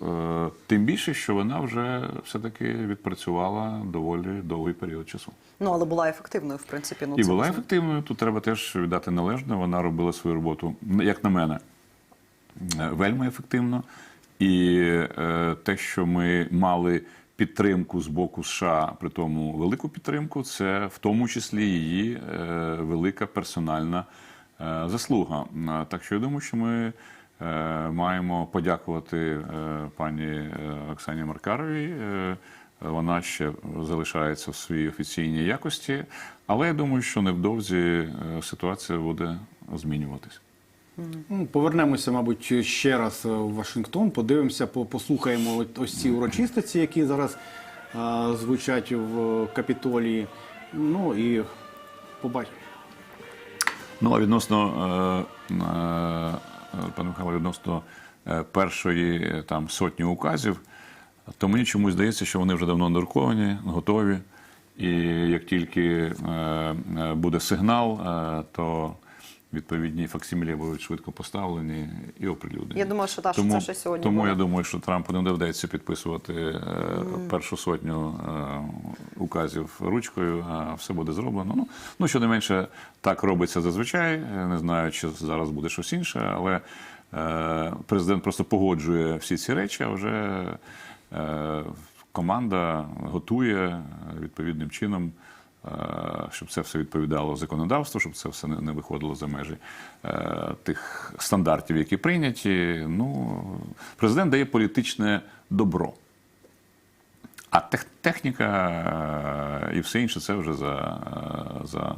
тим більше, що вона вже все-таки відпрацювала доволі довгий період часу. Ну, але була ефективною, в принципі. Ну, і була ефективною, тут треба теж віддати належне, вона робила свою роботу, як на мене, вельми ефективно. І те, що ми мали підтримку з боку США, при тому велику підтримку, це в тому числі її велика персональна заслуга. Так що я думаю, що ми маємо подякувати пані Оксані Маркаровій. Вона ще залишається в своїй офіційній якості, але я думаю, що невдовзі ситуація буде змінюватись. Повернемося, мабуть, ще раз в Вашингтон, подивимося, послухаємо ось ці урочистості, які зараз звучать в Капітолії. Ну і побачимо. Ну, а відносно, пане Михайло, відносно першої там сотні указів, то мені чомусь здається, що вони вже давно надруковані, готові. І як тільки буде сигнал, то відповідні факсимілі будуть швидко поставлені і оприлюднені. Я думаю, що це ще сьогодні Тому буде. я думаю, що Трампу не доведеться підписувати першу сотню указів ручкою, а все буде зроблено. Ну, щонайменше, так робиться зазвичай. Не знаю, чи зараз буде щось інше, але президент просто погоджує всі ці речі, а вже команда готує відповідним чином, щоб це все відповідало законодавству, щоб це все не виходило за межі тих стандартів, які прийняті. Ну, президент дає політичне добро. А техніка і все інше – це вже за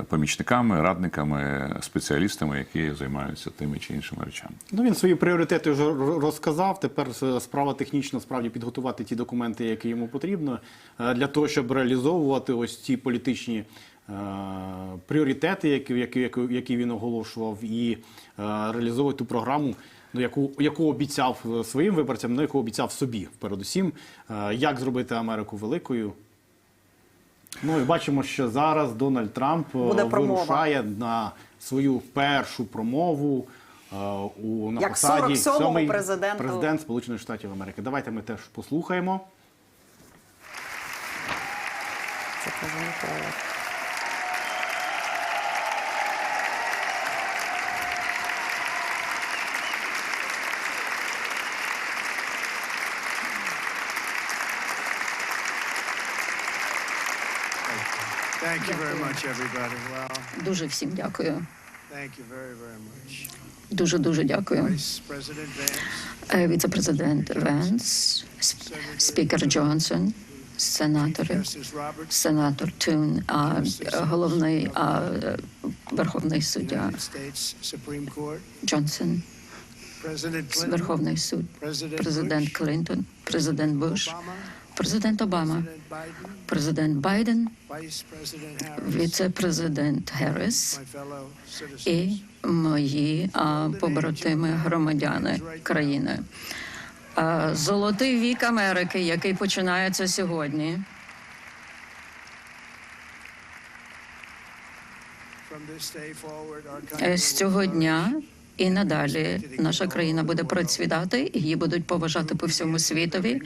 помічниками, радниками, спеціалістами, які займаються тими чи іншими речами. Ну, він свої пріоритети вже розказав. Тепер справа технічно справді підготувати ті документи, які йому потрібно, для того, щоб реалізовувати ось ті політичні пріоритети, які він оголошував, і реалізовувати ту програму, яку обіцяв своїм виборцям, яку обіцяв собі, передусім, як зробити Америку великою. Ну і бачимо, що зараз Дональд Трамп вирушає на свою першу промову на посаді 7-й президент Сполучених Штатів Америки. Давайте ми теж послухаємо. Це презентує. Thank you very much, everybody. Well, Дуже всім дякую. thank you very, very much. Дуже дякую. Vice President Vance, Віце-президент Венс, спікер Джонсон, сенатори, Justice Roberts, сенатор Тун, головний верховний суддя United States Supreme Court, Джонсон, President Clinton, Верховний суд, президент Клінтон, президент Буш, президент Обама, президент Байден, Vice President Harris, віце-президент Герріс my fellow citizens. і мої побратими громадяни країни. Золотий вік Америки, який починається сьогодні. From this day forward, our country З цього дня І надалі наша країна буде процвітати, її будуть поважати по всьому світові.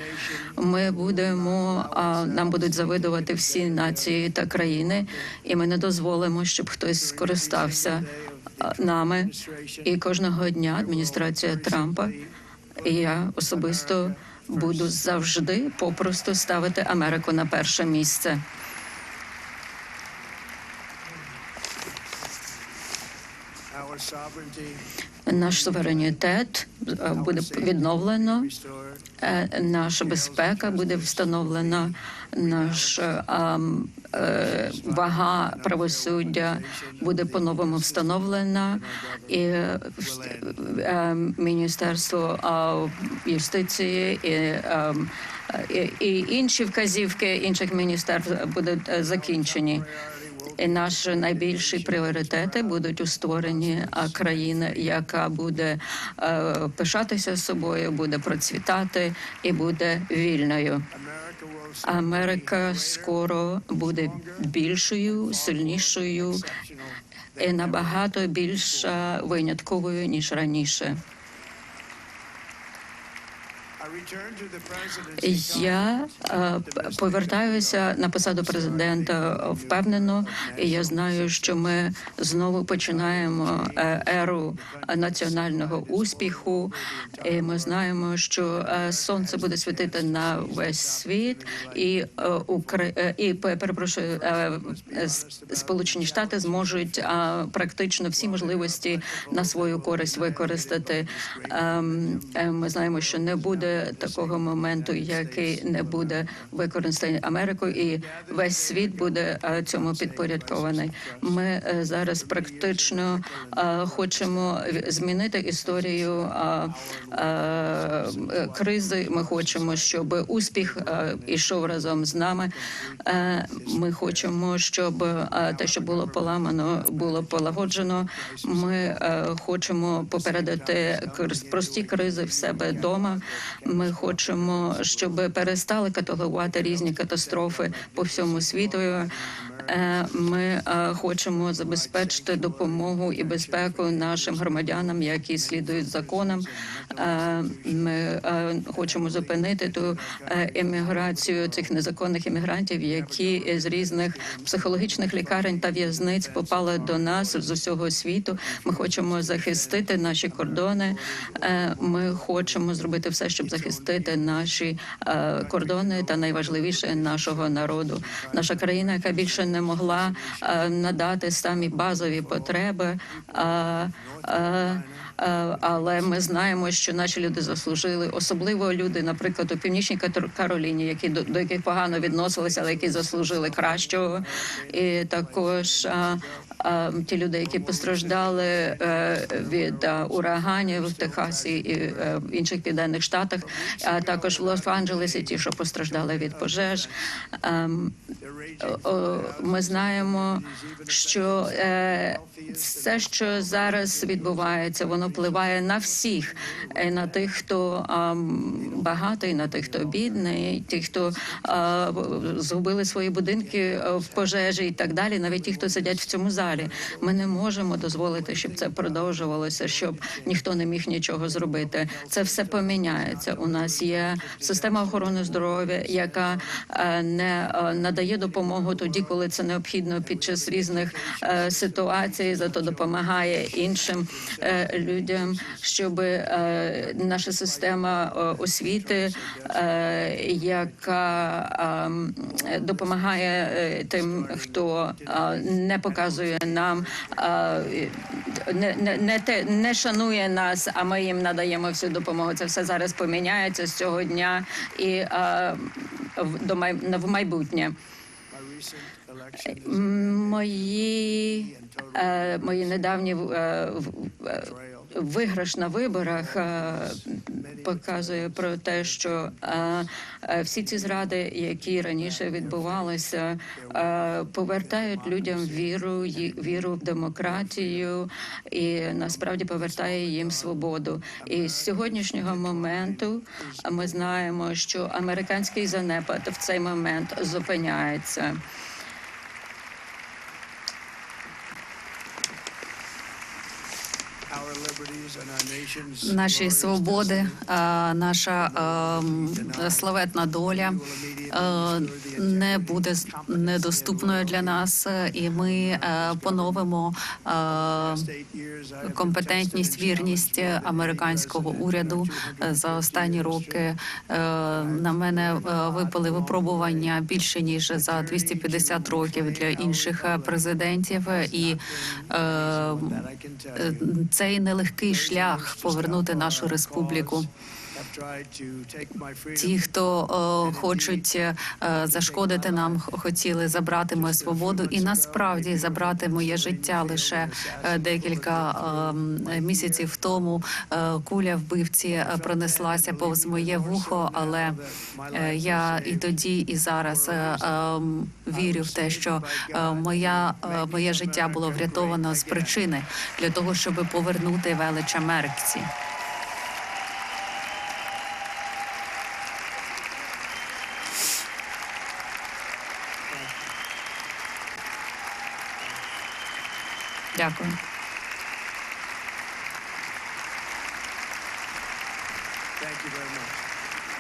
Нам будуть завидувати всі нації та країни, і ми не дозволимо, щоб хтось скористався нами. І кожного дня адміністрація Трампа і я особисто буду завжди попросту ставити Америку на перше місце. Наш суверенітет буде відновлено, наша безпека буде встановлена, наша вага правосуддя буде по-новому встановлена, і Міністерство юстиції і інші вказівки інших міністерств будуть закінчені. І наші найбільші пріоритети будуть у створенні країни, яка буде пишатися собою, буде процвітати і буде вільною. Америка скоро буде більшою, сильнішою і набагато більш винятковою, ніж раніше. Я повертаюся на посаду президента впевнено, і я знаю, що ми знову починаємо еру національного успіху, і ми знаємо, що сонце буде світити на весь світ, і Сполучені Штати зможуть практично всі можливості на свою користь використати. Ми знаємо, що не буде такого моменту, який не буде використаний Америкою, і весь світ буде цьому підпорядкований. Ми зараз практично хочемо змінити історію кризи. Ми хочемо, щоб успіх ішов разом з нами. Ми хочемо, щоб те, що було поламано, було полагоджено. Ми хочемо попередити прості кризи в себе вдома. Ми хочемо, щоб перестали каталогувати різні катастрофи по всьому світу. Ми хочемо забезпечити допомогу і безпеку нашим громадянам, які слідують законам. Ми хочемо зупинити ту еміграцію цих незаконних іммігрантів, які з різних психологічних лікарень та в'язниць попали до нас з усього світу. Ми хочемо захистити наші кордони. Ми хочемо зробити все, щоб захистити наші кордони та найважливіше нашого народу. Наша країна, яка більше не могла надати самі базові потреби, але ми знаємо, що наші люди заслужили, особливо люди, наприклад, у Північній Кароліні, до яких погано відносилися, але які заслужили кращого. І також ті люди, які постраждали від ураганів в Техасі і в інших південних штатах, а також в Лос-Анджелесі, ті, що постраждали від пожеж. Ми знаємо, що все, що зараз відбувається, воно впливає на всіх, і на тих, хто багатий, на тих, хто бідний, ті, хто згубили свої будинки в пожежі і так далі, навіть ті, хто сидять в цьому залі. Ми не можемо дозволити, щоб це продовжувалося, щоб ніхто не міг нічого зробити. Це все поміняється. У нас є система охорони здоров'я, яка не надає допомогу тоді, коли це необхідно під час різних ситуацій, зато допомагає іншим людям, щоб наша система освіти, яка допомагає тим, хто не показує нам, не шанує нас, а ми їм надаємо всю допомогу. Це все зараз поміняється з цього дня і в майбутнє. Мої недавні виграш на виборах показує про те, що всі ці зради, які раніше відбувалися, повертають людям віру в демократію і насправді повертає їм свободу. І з сьогоднішнього моменту ми знаємо, що американський занепад в цей момент зупиняється. Наші свободи, наша славетна доля не буде недоступною для нас, і ми поновимо компетентність, вірність американського уряду. За останні роки на мене випали випробування більше ніж за 250 років для інших президентів, і цей нелегкий шлях повернути нашу республіку. Ті, хто хочуть зашкодити нам, хотіли забрати мою свободу і насправді забрати моє життя. Лише декілька місяців тому куля вбивці пронеслася повз моє вухо, але я і тоді, і зараз вірю в те, що моє життя було врятовано з причини для того, щоб повернути велич Америці. Дякую.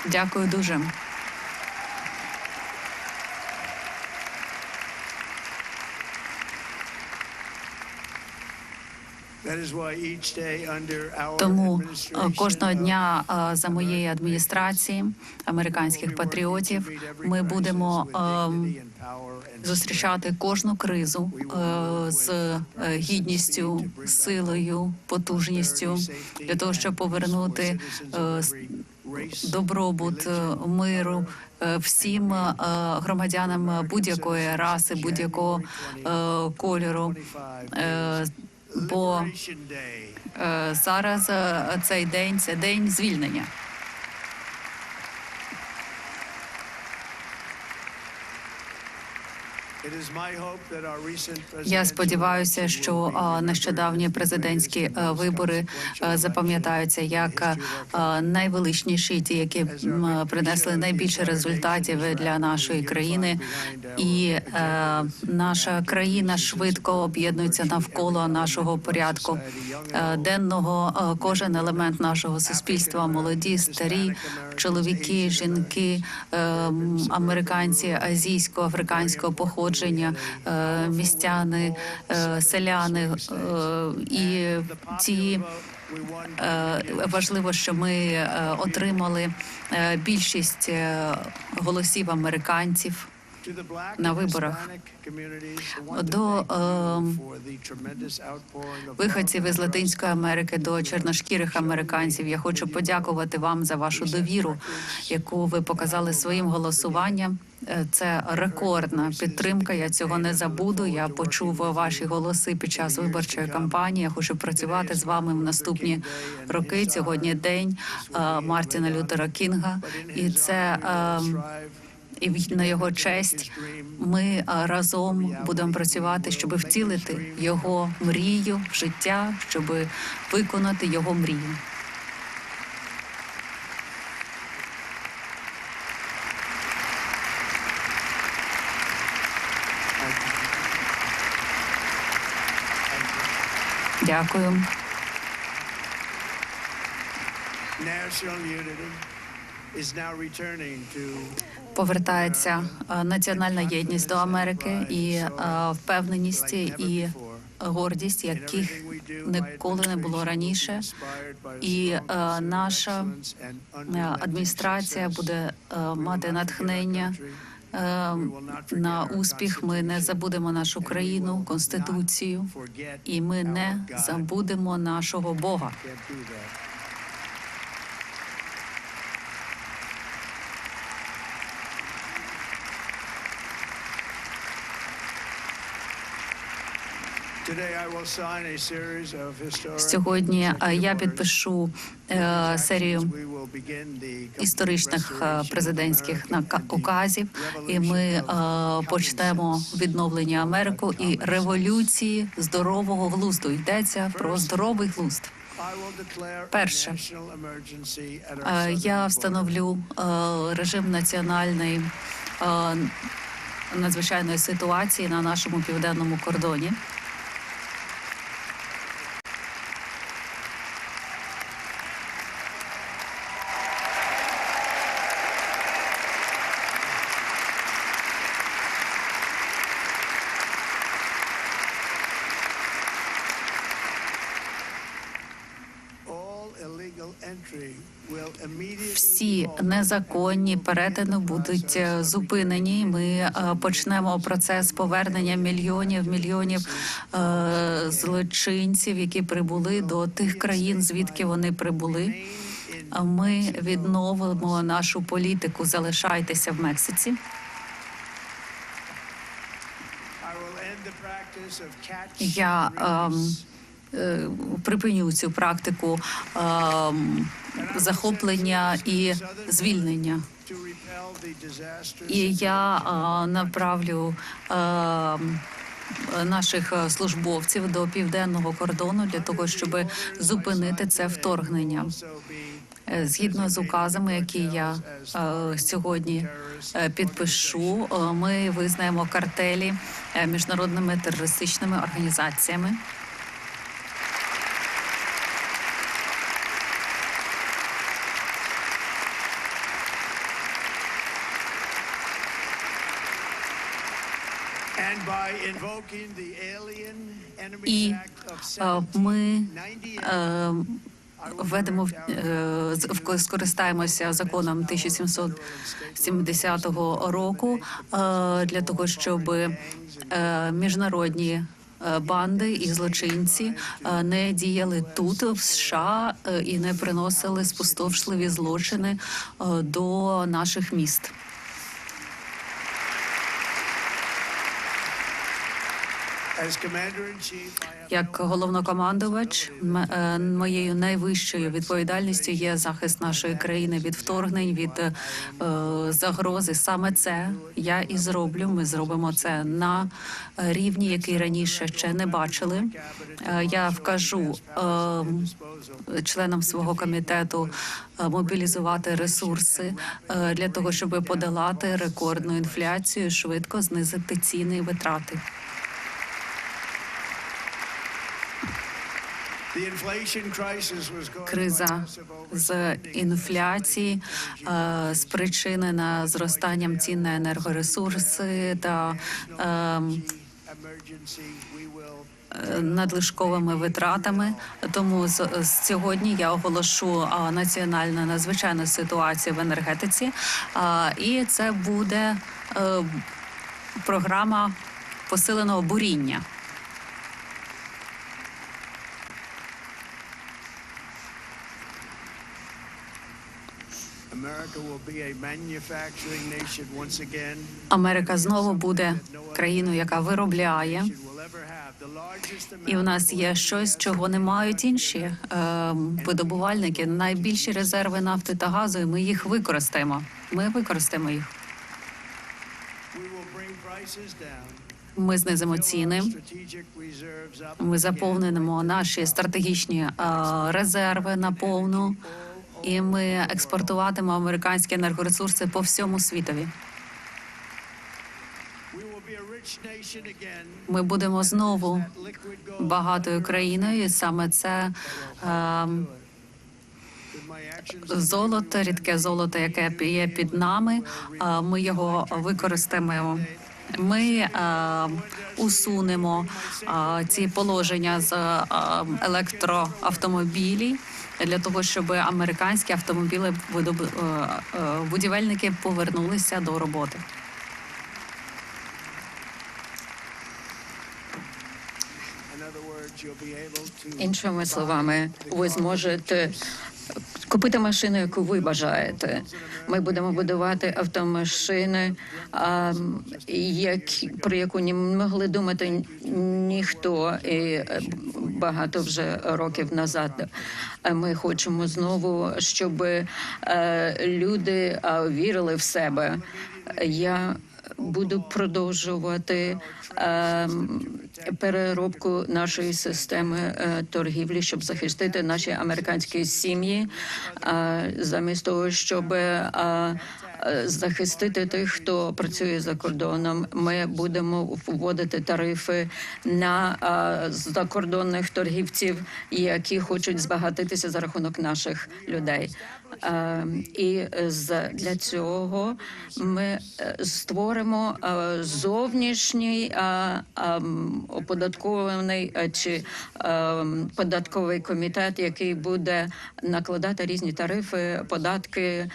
Дякую дуже. Тому кожного дня за моєї адміністрації, американських патріотів, ми будемо зустрічати кожну кризу з гідністю, силою, потужністю, для того, щоб повернути добробут, миру всім громадянам будь-якої раси, будь-якого кольору. Бо зараз цей день – це день звільнення. Я сподіваюся, що нещодавні президентські вибори запам'ятаються як найвеличніші, ті, які принесли найбільше результатів для нашої країни. І наша країна швидко об'єднується навколо нашого порядку денного. Кожен елемент нашого суспільства – молоді, старі, чоловіки, жінки, американці азійського, африканського походження, містяни, селяни, і ці важливо, що ми отримали більшість голосів американців на виборах. До виходців із Латинської Америки, до чорношкірих американців я хочу подякувати вам за вашу довіру, яку ви показали своїм голосуванням. Це рекордна підтримка, я цього не забуду. Я почув ваші голоси під час виборчої кампанії. Я хочу працювати з вами в наступні роки. Сьогодні день Мартіна Лютера Кінга, і це і на його честь ми разом будемо працювати, щоб втілити його мрію в життя, щоб виконати його мрію. Дякую. Повертається національна єдність до Америки і впевненість і гордість, яких ніколи не було раніше. І наша адміністрація буде мати натхнення на успіх. Ми не забудемо нашу країну, Конституцію, і ми не забудемо нашого Бога. Сьогодні я підпишу серію історичних президентських указів, і ми почнемо відновлення Америки і революції здорового глузду. Йдеться про здоровий глузд. Перше, я встановлю режим національної надзвичайної ситуації на нашому південному кордоні. Всі незаконні перетини будуть зупинені. Ми почнемо процес повернення мільйонів злочинців, які прибули до тих країн, звідки вони прибули. Ми відновимо нашу політику «Залишайтеся в Мексиці». Я припиню цю практику захоплення і звільнення. І я направлю наших службовців до південного кордону для того, щоб зупинити це вторгнення. Згідно з указами, які я сьогодні підпишу, ми визнаємо картелі міжнародними терористичними організаціями. І ми скористаємося законом 1770 року для того, щоб міжнародні банди і злочинці не діяли тут, в США, і не приносили спустошливі злочини до наших міст. Як головнокомандувач, моєю найвищою відповідальністю є захист нашої країни від вторгнень, від загрози. Саме це я і зроблю. Ми зробимо це на рівні, який раніше ще не бачили. Я вкажу членам свого комітету мобілізувати ресурси для того, щоб подолати рекордну інфляцію, швидко знизити ціни і витрати. Криза з інфляції спричинена зростанням цін на енергоресурси та надлишковими витратами. Тому сьогодні я оголошу національну надзвичайну ситуацію в енергетиці, і це буде програма посиленого буріння. Америка знову буде країною, яка виробляє. І у нас є щось, чого не мають інші видобувальники. Найбільші резерви нафти та газу, і ми їх використаємо. Ми використаємо їх. Ми знизимо ціни, ми заповнимо наші стратегічні резерви наповну, і ми експортуватимемо американські енергоресурси по всьому світові. Ми будемо знову багатою країною, і саме це золото, рідке золото, яке є під нами, ми його використаємо. Ми усунемо ці положення з електроавтомобілів для того, щоб американські автомобілі будівельники повернулися до роботи. Іншими словами, ви зможете купити машину, яку ви бажаєте. Ми будемо будувати автомашини, про яку не могли думати ніхто і багато вже років назад. Ми хочемо знову, щоб люди вірили в себе. Я буду продовжувати переробку нашої системи торгівлі, щоб захистити наші американські сім'ї, замість того, щоб захистити тих, хто працює за кордоном. Ми будемо вводити тарифи на закордонних торгівців, які хочуть збагатитися за рахунок наших людей. І для цього ми створимо зовнішній оподаткований чи податковий комітет, який буде накладати різні тарифи, податки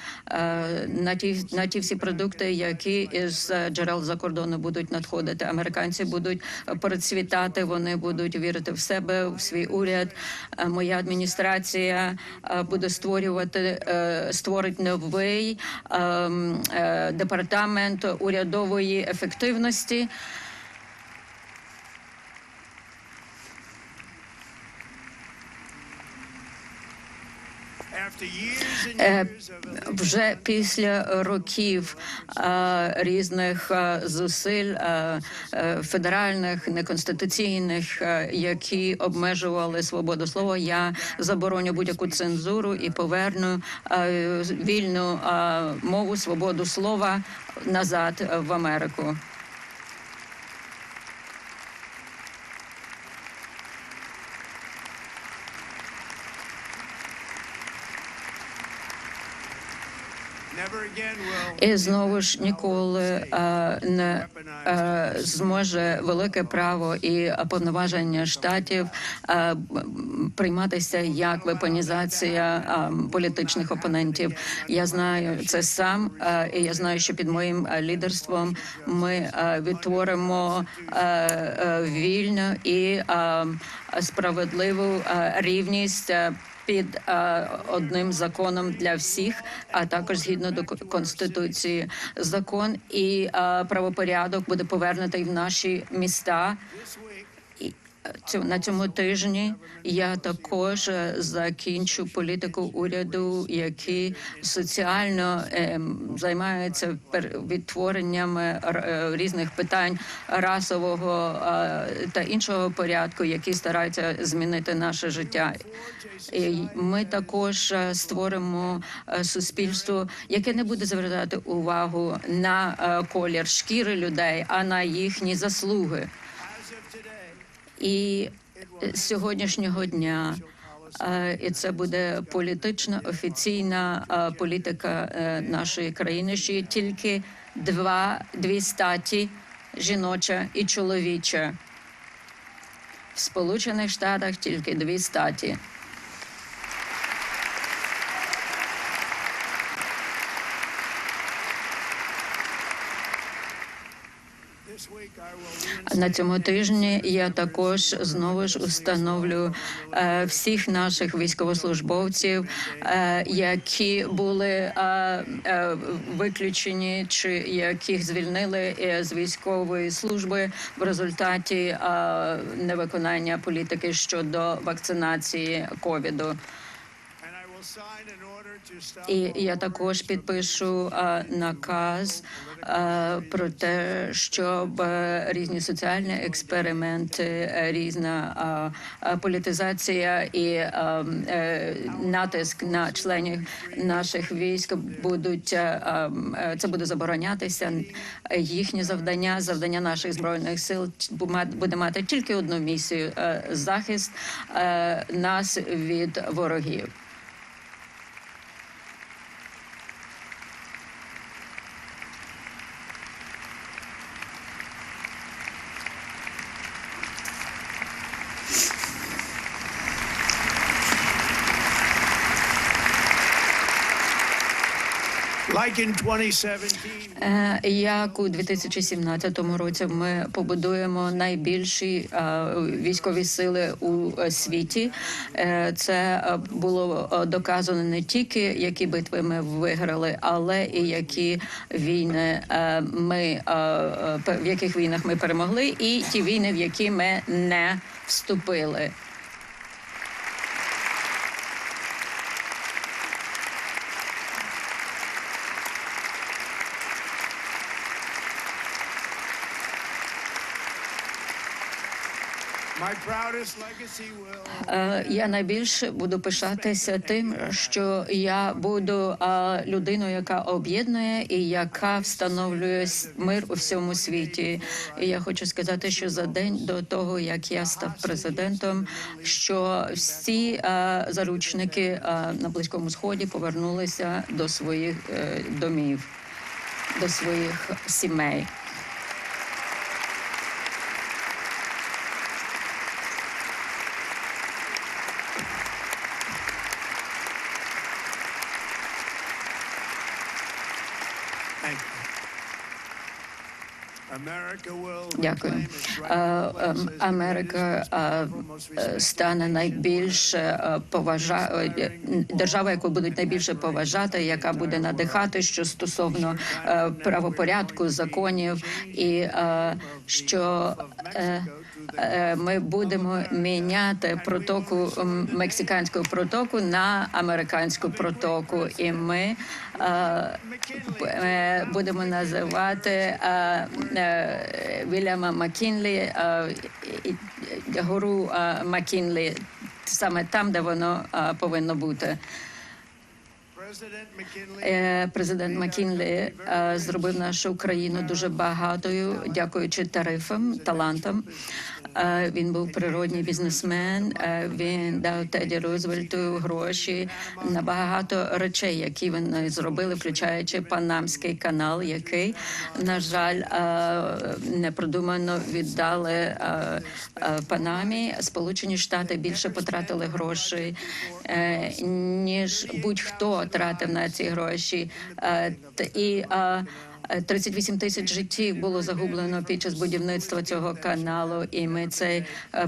на ті всі продукти, які з джерел за кордону будуть надходити. Американці будуть процвітати, вони будуть вірити в себе, в свій уряд. Моя адміністрація буде створить новий департамент урядової ефективності. Вже після років різних зусиль федеральних, неконституційних, які обмежували свободу слова, я забороню будь-яку цензуру і поверну вільну мову, свободу слова назад в Америку. І знову ж ніколи не зможе велике право і повноваження штатів прийматися як вепонізація політичних опонентів. Я знаю це сам, і я знаю, що під моїм лідерством ми відтворимо вільну і справедливу рівність під одним законом для всіх, а також згідно до Конституції. Закон і правопорядок буде повернутий в наші міста. На цьому тижні я також закінчу політику уряду, який соціально займається відтворенням різних питань расового та іншого порядку, які стараються змінити наше життя. І ми також створимо суспільство, яке не буде звертати увагу на колір шкіри людей, а на їхні заслуги. І з сьогоднішнього дня і це буде політична, офіційна політика нашої країни, що є тільки дві статі, жіноча і чоловіча. В Сполучених Штатах тільки дві статі. На цьому тижні я також знову ж установлю всіх наших військовослужбовців, які були виключені чи яких звільнили з військової служби в результаті невиконання політики щодо вакцинації ковіду. І я також підпишу наказ про те, щоб різні соціальні експерименти, різна політизація і натиск на членів наших військ будуть, це буде заборонятися. Їхнє завдання наших збройних сил буде мати тільки одну місію – захист нас від ворогів. Як у 2017 році ми побудуємо найбільші військові сили у світі. Це було доказано не тільки, які битви ми виграли, але і які війни в яких війнах ми перемогли, і ті війни, в які ми не вступили. Я найбільше буду пишатися тим, що я буду людиною, яка об'єднує і яка встановлює мир у всьому світі. І я хочу сказати, що за день до того, як я став президентом, що всі заручники на Близькому Сході повернулися до своїх домів, до своїх сімей. Дякую. Америка стане найбільше держава, яку будуть найбільше поважати, яка буде надихати, що стосовно правопорядку, законів, і що ми будемо міняти протоку, мексиканську протоку на американську протоку, і ми будемо називати Вільяма Маккінлі, гору Маккінлі, саме там, де воно повинно бути. Президент Маккінлі зробив нашу країну дуже багатою, дякуючи тарифам, талантам. Він був природній бізнесмен, він дав Теді Рузвельту гроші на багато речей, які вони зробили, включаючи Панамський канал, який, на жаль, непродумано віддали Панамі. Сполучені Штати більше потратили грошей, ніж будь-хто тратив на ці гроші. І 38 тисяч життів було загублено під час будівництва цього каналу, і ми цей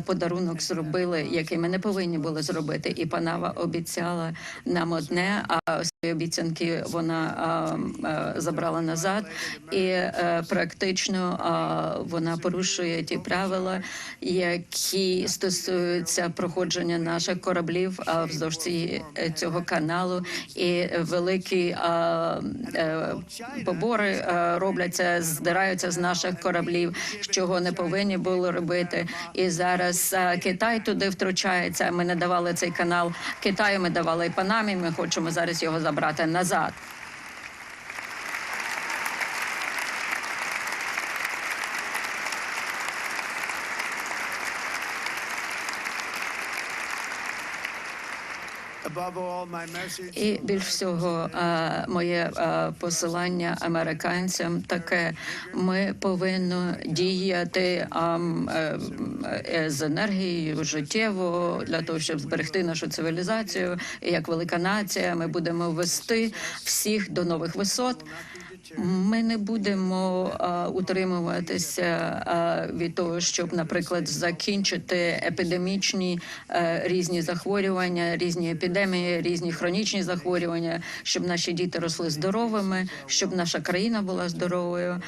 подарунок зробили, який ми не повинні були зробити. І Панама обіцяла нам одне, а свої обіцянки вона забрала назад. І практично вона порушує ті правила, які стосуються проходження наших кораблів вздовж цього каналу. І великі побори робляться, здираються з наших кораблів, чого не повинні були робити. І зараз Китай туди втручається. Ми не давали цей канал Китаю, ми давали і Панамі, ми хочемо зараз його забрати назад. І більш всього моє посилання американцям таке: ми повинні діяти з енергією життєво для того, щоб зберегти нашу цивілізацію. І як велика нація ми будемо вести всіх до нових висот. Ми не будемо утримуватися від того, щоб, наприклад, закінчити епідемічні різні захворювання, різні епідемії, різні хронічні захворювання, щоб наші діти росли здоровими, щоб наша країна була здоровою.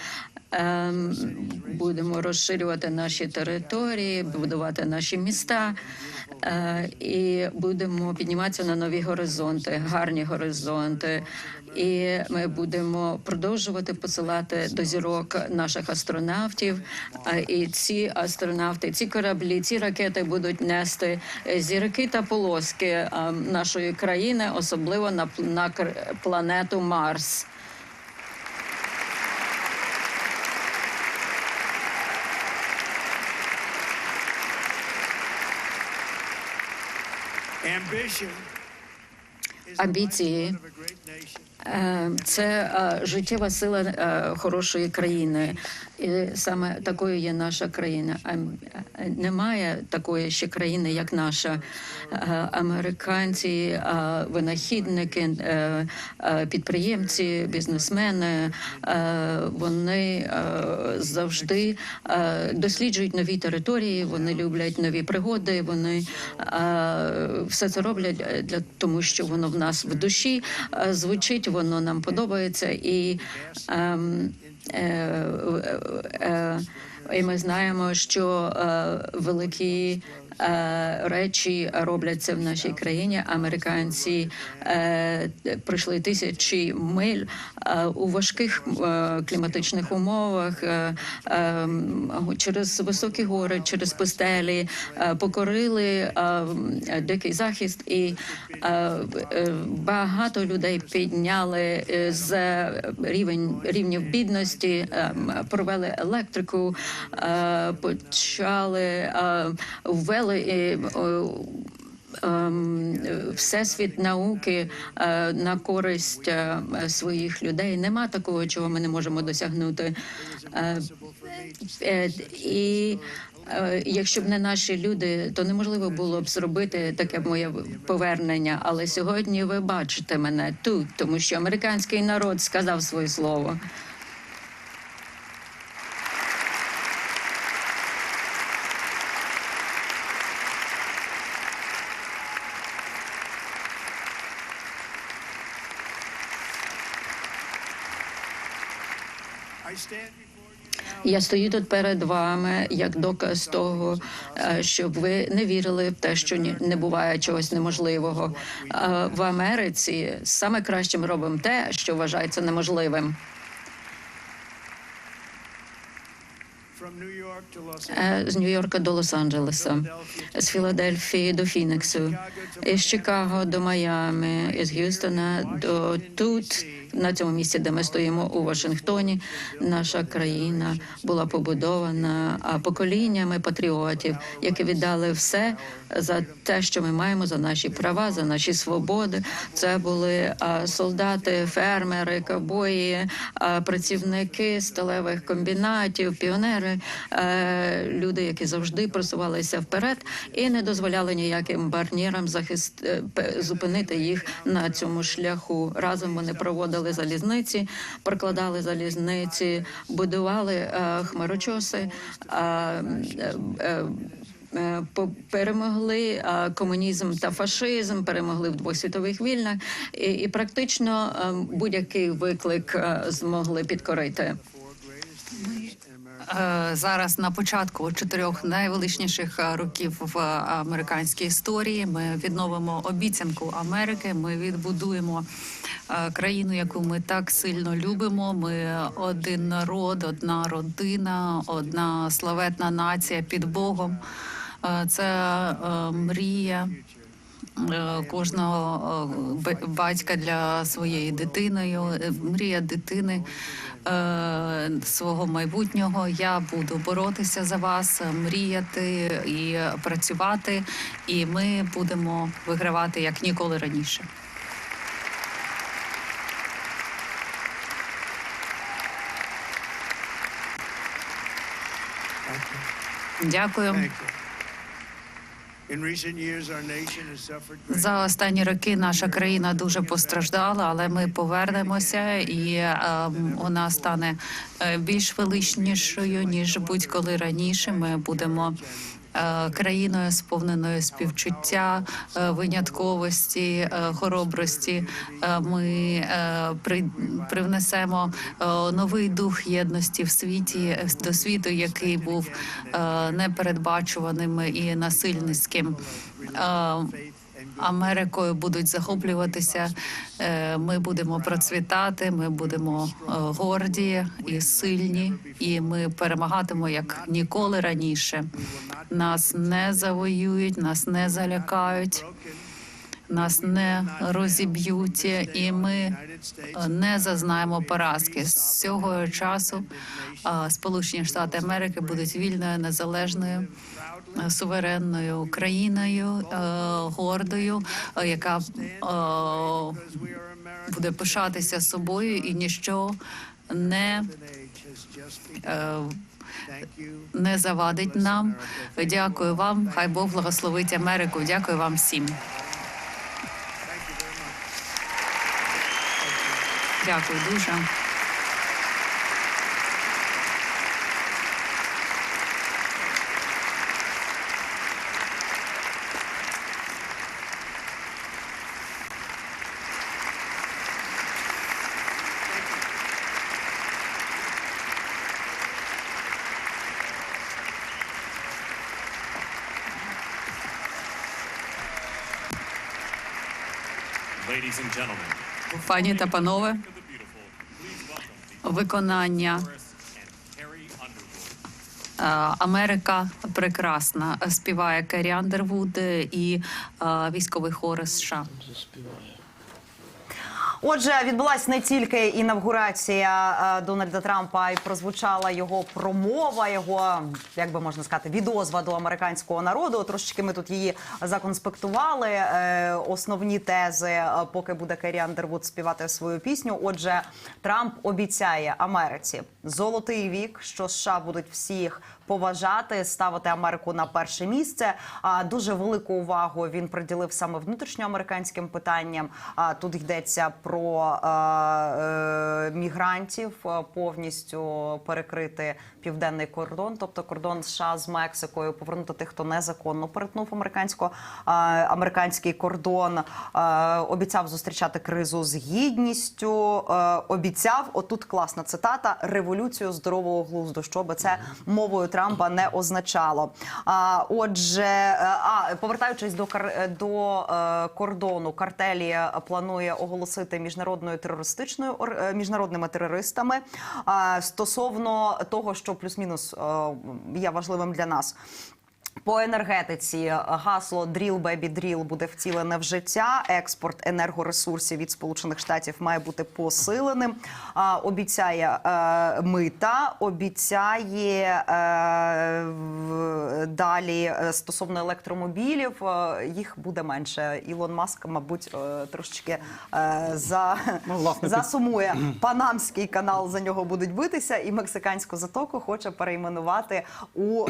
Будемо розширювати наші території, будувати наші міста, і будемо підніматися на нові горизонти, гарні горизонти. І ми будемо продовжувати посилати до зірок наших астронавтів. І ці астронавти, ці кораблі, ці ракети будуть нести зірки та полоски нашої країни, особливо на планету Марс. Амбіції – це життєва сила хорошої країни. І саме такою є наша країна. Немає такої ще країни, як наша. Американці, винахідники, підприємці, бізнесмени, вони завжди досліджують нові території, вони люблять нові пригоди, вони все це роблять тому, що воно в нас в душі звучить, воно нам подобається, і ми знаємо, що великі речі робляться в нашій країні. Американці пройшли тисячі миль у важких кліматичних умовах, через високі гори, через пустелі, покорили дикий захист, і багато людей підняли з рівнів бідності, провели електрику, почали, ввели всесвіт науки на користь своїх людей. Нема такого, чого ми не можемо досягнути. І якщо б не наші люди, то неможливо було б зробити таке моє повернення. Але сьогодні ви бачите мене тут, тому що американський народ сказав своє слово. Я стою тут перед вами як доказ того, щоб ви не вірили в те, що не буває чогось неможливого. В Америці саме краще ми робимо те, що вважається неможливим. З Нью-Йорка до Лос-Анджелеса, з Філадельфії до Фініксу, із Чикаго до Майами, із Г'юстона до тут, на цьому місці, де ми стоїмо у Вашингтоні. Наша країна була побудована поколіннями патріотів, які віддали все за те, що ми маємо, за наші права, за наші свободи. Це були солдати, фермери, ковбої, працівники сталевих комбінатів, піонери, люди, які завжди просувалися вперед і не дозволяли ніяким бар'єрам зупинити їх на цьому шляху. Разом вони проводили залізниці, прокладали залізниці, будували хмарочоси, перемогли комунізм та фашизм, перемогли в 2 світових війнах і практично будь-який виклик змогли підкорити. Зараз на початку 4 найвеличніших років в американській історії ми відновимо обіцянку Америки, ми відбудуємо країну, яку ми так сильно любимо. Ми один народ, одна родина, одна славетна нація під Богом. Це мрія кожного батька для своєї дитини, мрія дитини свого майбутнього. Я буду боротися за вас, мріяти і працювати, і ми будемо вигравати як ніколи раніше. Дякую. За останні роки наша країна дуже постраждала, але ми повернемося, і вона стане більш величнішою, ніж будь-коли раніше. Ми будемо країною, сповненою співчуття, винятковості, хоробрості. Ми привнесемо новий дух єдності в світі, до світу, який був непередбачуваним і насильницьким. Америкою будуть захоплюватися, ми будемо процвітати, ми будемо горді і сильні, і ми перемагатимемо як ніколи раніше. Нас не завоюють, нас не залякають, нас не розіб'ють, і ми не зазнаємо поразки. З цього часу Сполучені Штати Америки будуть вільною, незалежною, суверенною Україною, гордою, яка буде пишатися собою, і ніщо не завадить нам. Дякую вам. Хай Бог благословить Америку. Дякую вам всім. Дякую дуже. Пані та панове, виконання «Америка прекрасна» співає Керрі Андервуд і військовий хор США. Отже, відбулася не тільки інавгурація Дональда Трампа, а й прозвучала його промова, його, як би можна сказати, відозва до американського народу. Трошечки ми тут її законспектували, основні тези, поки буде Керрі Андервуд співати свою пісню. Отже, Трамп обіцяє Америці золотий вік, що США будуть всіх поважати, ставити Америку на перше місце. Дуже велику увагу він приділив саме внутрішньоамериканським питанням. Тут йдеться про мігрантів, повністю перекрити південний кордон, тобто кордон США з Мексикою, повернути тих, хто незаконно перетнув американський кордон. Обіцяв зустрічати кризу з гідністю. Обіцяв, отут класна цитата, революцію здорового глузду, що би це мовою Трампа не означало. Отже, повертаючись до кордону, картелі планує оголосити міжнародними терористами. Стосовно того, що плюс-мінус є важливим для нас. По енергетиці гасло «Drill, baby, drill» буде втілене в життя. Експорт енергоресурсів від Сполучених Штатів має бути посиленим. Обіцяє мита, обіцяє далі стосовно електромобілів. Їх буде менше. Ілон Маск, мабуть, трошечки засумує. Панамський канал за нього будуть битися, і Мексиканську затоку хоче перейменувати у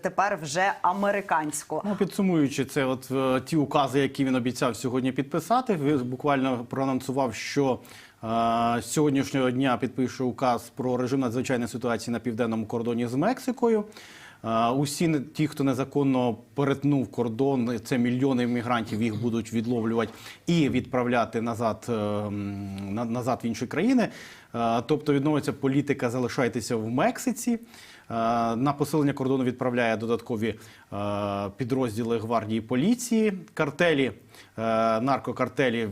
тепер вже американську. Підсумуючи це, от ті укази, які він обіцяв сьогодні підписати, він буквально проанонсував, що з сьогоднішнього дня підпише указ про режим надзвичайної ситуації на південному кордоні з Мексикою. Усі ті, хто незаконно перетнув кордон, це мільйони мігрантів, їх будуть відловлювати і відправляти назад в інші країни. Тобто відновиться політика «залишайтеся в Мексиці». На посилення кордону відправляє додаткові підрозділи гвардії поліції. Картелі, наркокартелі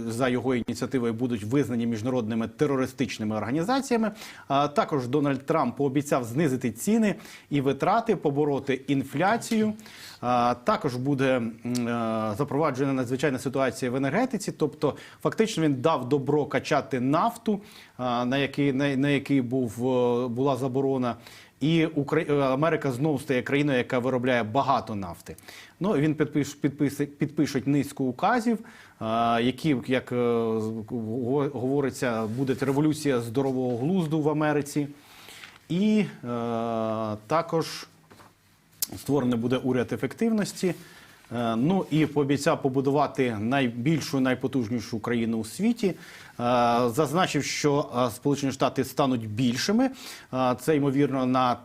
за його ініціативою будуть визнані міжнародними терористичними організаціями. Також Дональд Трамп пообіцяв знизити ціни і витрати, побороти інфляцію. Також буде запроваджена надзвичайна ситуація в енергетиці, тобто фактично він дав добро качати нафту, на який була заборона. І Америка знову стає країною, яка виробляє багато нафти. Він підпише низку указів, які, як говориться, буде революція здорового глузду в Америці. І також створений буде уряд ефективності. І пообіцяв побудувати найбільшу, найпотужнішу країну у світі. Зазначив, що Сполучені Штати стануть більшими. Це, ймовірно, на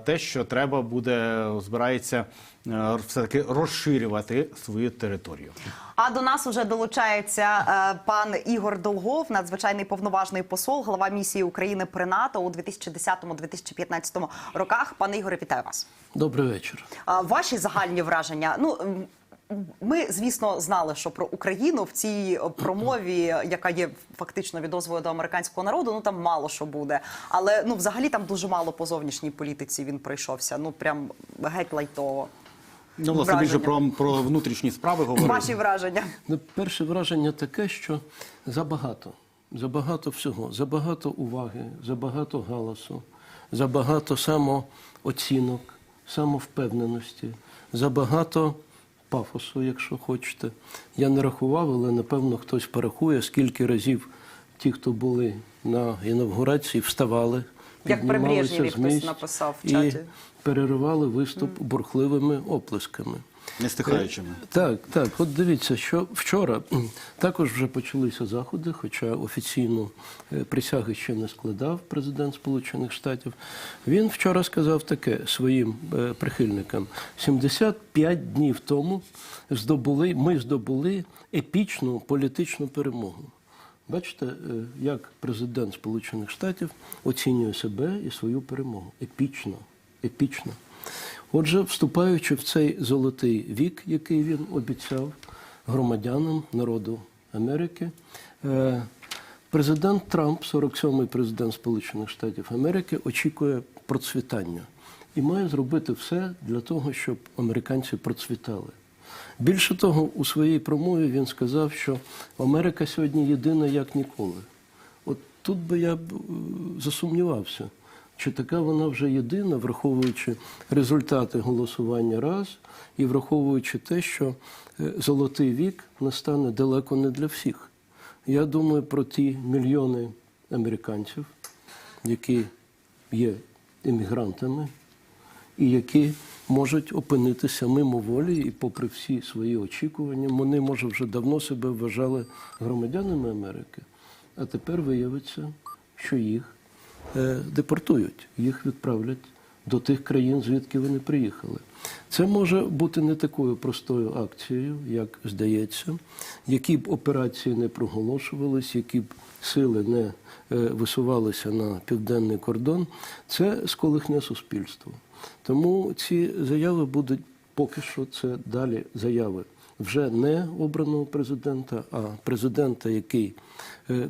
те, що треба буде, збирається все-таки розширювати свою територію. А до нас вже долучається пан Ігор Долгов, надзвичайний повноважний посол, голова місії України при НАТО у 2010-2015 роках. Пане Ігоре, вітаю вас. Добрий вечір. Ваші загальні враження? Ми, звісно, знали, що про Україну в цій промові, яка є фактично відозвою до американського народу, там мало що буде. Але, взагалі, там дуже мало по зовнішній політиці він пройшовся. Прям геть лайтово. Власне, більше про внутрішні справи говорили. Ваші враження? Перше враження таке, що забагато всього, забагато уваги, забагато галасу, забагато самооцінок, самовпевненості, забагато пафосу, якщо хочете. Я не рахував, але, напевно, хтось порахує, скільки разів ті, хто були на інавгурації, вставали, як при Брежнєві хтось написав в чаті. І переривали виступ бурхливими оплесками. Не стихаючими. Так. От дивіться, що вчора також вже почалися заходи, хоча офіційно присяги ще не складав президент Сполучених Штатів. Він вчора сказав таке своїм прихильникам. 75 днів тому ми здобули епічну політичну перемогу. Бачите, як президент Сполучених Штатів оцінює себе і свою перемогу. Епічно. Отже, вступаючи в цей золотий вік, який він обіцяв, громадянам, народу Америки. Президент Трамп, 47-й президент Сполучених Штатів Америки, очікує процвітання і має зробити все для того, щоб американці процвітали. Більше того, у своїй промові він сказав, що Америка сьогодні єдина як ніколи. От тут би я засумнівався, чи така вона вже єдина, враховуючи результати голосування раз, і враховуючи те, що золотий вік настане далеко не для всіх. Я думаю про ті мільйони американців, які є іммігрантами, і які можуть опинитися мимоволі, і попри всі свої очікування, вони, може, вже давно себе вважали громадянами Америки, а тепер виявиться, що їх депортують, їх відправлять до тих країн, звідки вони приїхали. Це може бути не такою простою акцією, як здається, які б операції не проголошувались, які б сили не висувалися на південний кордон, це сколихне суспільство. Тому ці заяви будуть, поки що це далі заяви вже не обраного президента, а президента, який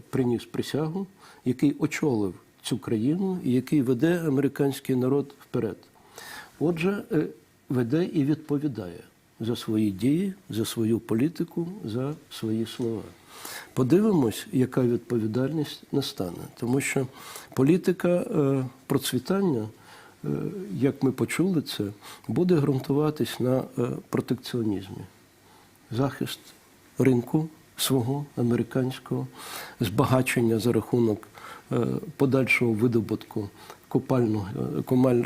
приніс присягу, який очолив цю країну і який веде американський народ вперед. Отже, веде і відповідає за свої дії, за свою політику, за свої слова. Подивимось, яка відповідальність настане. Тому що політика процвітання, як ми почули це, буде ґрунтуватись на протекціонізмі. Захист ринку свого американського, збагачення за рахунок подальшого видобутку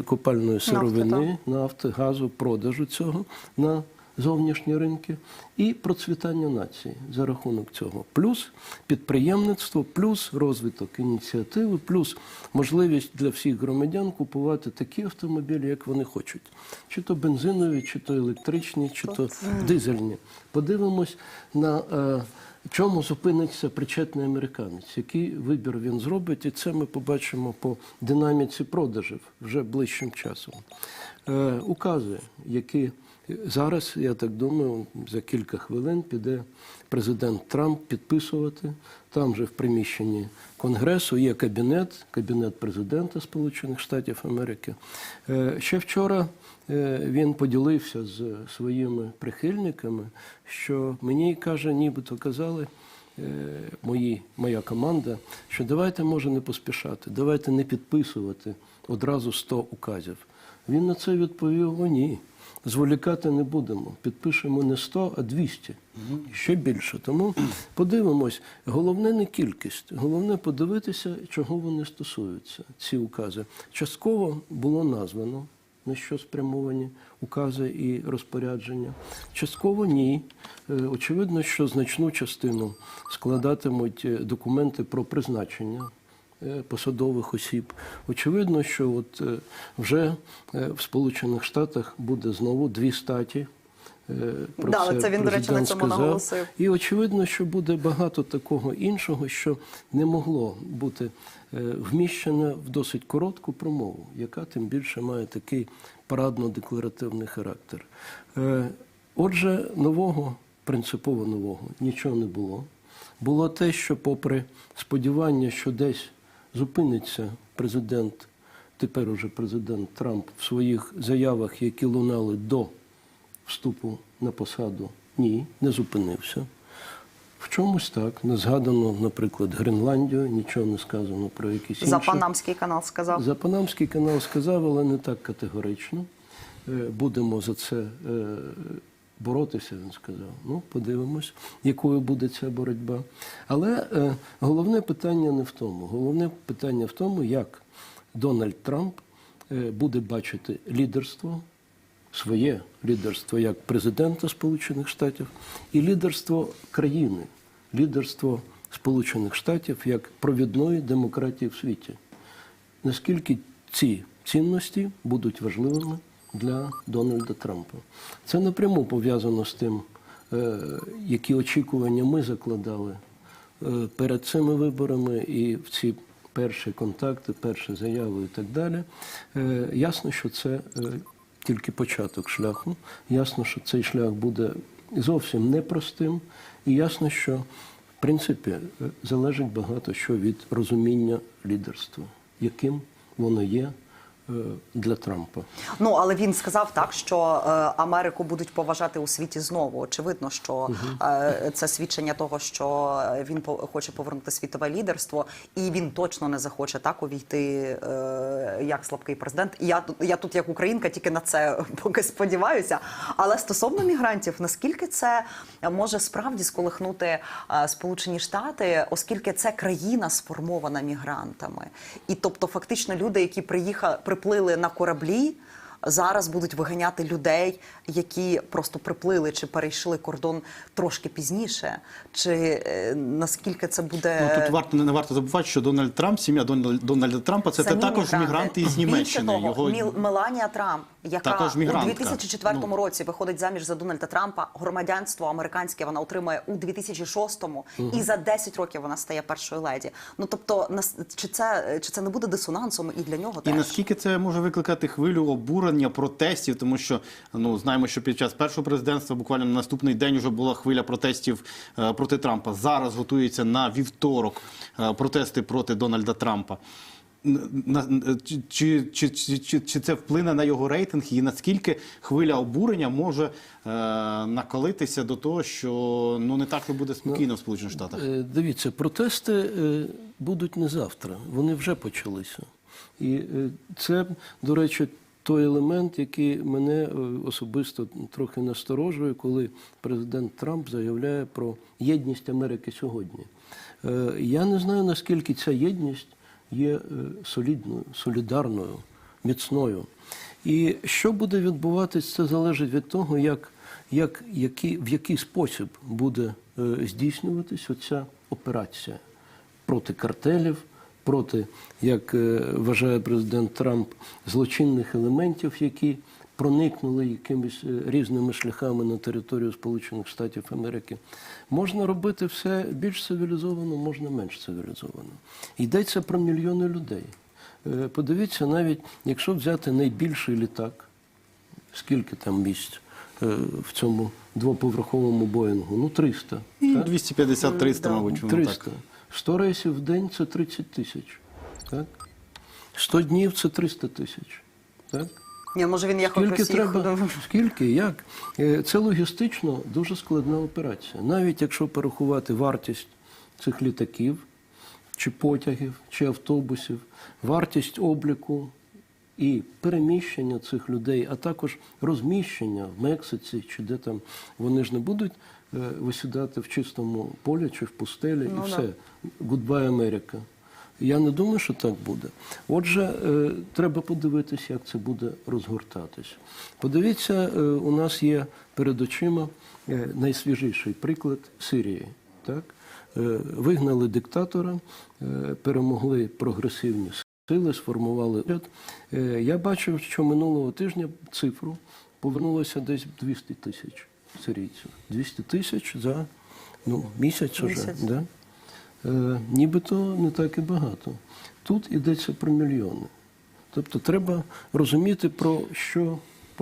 копальної сировини, нафти, газу, продажу цього на зовнішні ринки і процвітання нації за рахунок цього. Плюс підприємництво, плюс розвиток ініціативи, плюс можливість для всіх громадян купувати такі автомобілі, як вони хочуть. Чи то бензинові, чи то електричні, чи то дизельні. Подивимось на чому зупиниться причетний американець, який вибір він зробить, і це ми побачимо по динаміці продажів вже ближчим часом. Укази, які зараз, я так думаю, за кілька хвилин піде президент Трамп підписувати. Там же в приміщенні Конгресу є кабінет президента Сполучених Штатів Америки. Ще вчора він поділився з своїми прихильниками, що мені, каже, нібито казали, моя команда, що давайте, може, не поспішати, давайте не підписувати одразу 100 указів. Він на це відповів: о, ні. Зволікати не будемо. Підпишемо не 100, а 200. Ще більше. Тому подивимось. Головне не кількість. Головне подивитися, чого вони стосуються, ці укази. Частково було названо, на що спрямовані укази і розпорядження. Частково ні. Очевидно, що значну частину складатимуть документи про призначення посадових осіб. Очевидно, що от вже в Сполучених Штатах буде знову 2 статі. Про це він, до речі, на цьому наголосив. І очевидно, що буде багато такого іншого, що не могло бути вміщене в досить коротку промову, яка тим більше має такий парадно-декларативний характер. Отже, принципово нового нічого не було. Було те, що попри сподівання, що десь зупиниться тепер уже президент Трамп в своїх заявах, які лунали до вступу на посаду, ні, не зупинився. В чомусь так. Не згадано, наприклад, Гренландію, нічого не сказано про якісь інші. За Панамський канал сказав. За Панамський канал сказав, але не так категорично. Будемо за це боротися, він сказав. Ну, подивимось, якою буде ця боротьба. Але головне питання не в тому. Головне питання в тому, як Дональд Трамп буде бачити лідерство, своє лідерство як президента Сполучених Штатів і лідерство країни, лідерство Сполучених Штатів як провідної демократії в світі. Наскільки ці цінності будуть важливими для Дональда Трампа. Це напряму пов'язано з тим, які очікування ми закладали перед цими виборами і в ці перші контакти, перші заяви і так далі. Ясно, що це тільки початок шляху. Ясно, що цей шлях буде зовсім непростим. І ясно, що, в принципі, залежить багато що від розуміння лідерства, яким воно є для Трампа. Ну, але він сказав так, що Америку будуть поважати у світі знову. Очевидно, що це свідчення того, що він хоче повернути світове лідерство, і він точно не захоче так увійти як слабкий президент. І я тут як українка тільки на це поки сподіваюся. Але стосовно мігрантів, наскільки це може справді сколихнути Сполучені Штати, оскільки це країна сформована мігрантами. І тобто фактично люди, які приплили на кораблі, зараз будуть виганяти людей, які просто приплили чи перейшли кордон трошки пізніше. Чи наскільки це буде... Ну, тут не варто забувати, що Дональд Трамп, сім'я Дональда Трампа, це також мігранти із Німеччини. Більше того, Меланія Трамп, яка у 2004 році виходить заміж за Дональда Трампа, громадянство американське вона отримує у 2006-му, і за 10 років вона стає першою леді. Ну, тобто, чи це не буде дисонансом і для нього теж? І наскільки це може викликати хвилю обурення, протестів, тому що, знаємо, що під час першого президентства буквально на наступний день вже була хвиля протестів проти Трампа. Зараз готується на вівторок протести проти Дональда Трампа. Чи це вплине на його рейтинг, і наскільки хвиля обурення може накалитися до того, що не так і буде спокійно в Сполучених Штатах? Дивіться, протести будуть не завтра, вони вже почалися. І це, до речі, той елемент, який мене особисто трохи насторожує, коли президент Трамп заявляє про єдність Америки сьогодні. Я не знаю, наскільки ця єдність є солідною, солідарною, міцною. І що буде відбуватись, це залежить від того, в який спосіб буде здійснюватись оця операція проти картелів, проти, як вважає президент Трамп, злочинних елементів, які проникнули якимись різними шляхами на територію Сполучених Штатів Америки. Можна робити все більш цивілізовано, можна менш цивілізовано. Йдеться про мільйони людей. Подивіться, навіть якщо взяти найбільший літак, скільки там місць в цьому двоповерховому Боїнгу? 300. 250-300, мабуть. 300. 100 рейсів в день – це 30 тисяч. Так? 100 днів – це 300 тисяч. Так? Ні, може він якось Скільки? Як? Це логістично дуже складна операція. Навіть якщо порахувати вартість цих літаків, чи потягів, чи автобусів, вартість обліку і переміщення цих людей, а також розміщення в Мексиці, чи де там, вони ж не будуть висідати в чистому полі чи в пустелі, і все. Goodbye, Америка. Я не думаю, що так буде. Отже, треба подивитися, як це буде розгортатись. Подивіться, у нас є перед очима найсвіжіший приклад Сирії. Так? Вигнали диктатора, перемогли прогресивні сили, сформували уряд. Я бачив, що минулого тижня цифру повернулося десь 200 тисяч сирійців. 200 тисяч за місяць уже. Да? Нібито не так і багато. Тут йдеться про мільйони. Тобто треба розуміти, про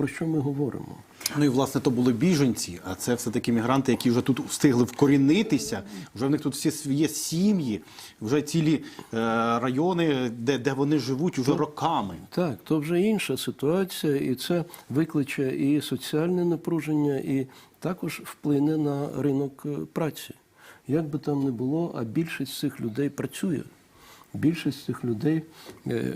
що ми говоримо. Ну і, власне, то були біженці, а це все-таки мігранти, які вже тут встигли вкорінитися, вже в них тут всі є сім'ї, вже цілі райони, де вони живуть уже роками. Так, то вже інша ситуація, і це викличе і соціальне напруження, і також вплине на ринок праці. Як би там не було, а більшість цих людей працює. Більшість цих людей,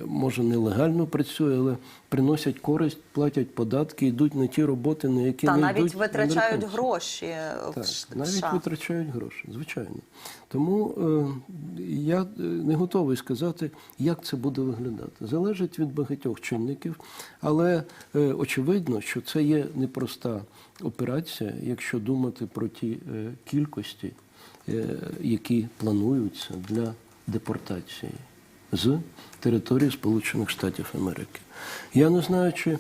може, нелегально працює, але приносять користь, платять податки, йдуть на ті роботи, на які не йдуть навіть витрачають гроші. Так, навіть витрачають гроші, звичайно. Тому я не готовий сказати, як це буде виглядати. Залежить від багатьох чинників, але очевидно, що це є непроста операція, якщо думати про ті кількості, які плануються для депортації з території Сполучених Штатів Америки. Я не знаю, чи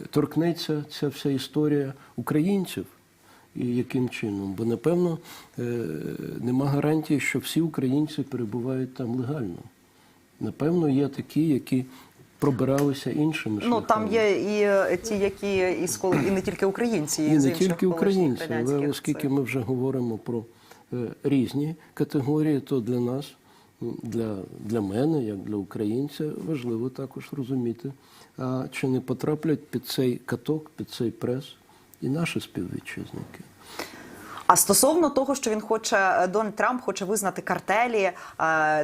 торкнеться ця вся історія українців і яким чином, бо, напевно, нема гарантії, що всі українці перебувають там легально. Напевно, є такі, які пробиралися іншими шляхами. Ну, там є і ті, які і не тільки українці, і з не інших тільки українці, але радянських. оскільки ми вже говоримо про різні категорії, то для нас, для мене, як для українця, важливо також розуміти, чи не потраплять під цей каток, під цей прес і наші співвітчизники. А стосовно того, що Дональд Трамп хоче визнати картелі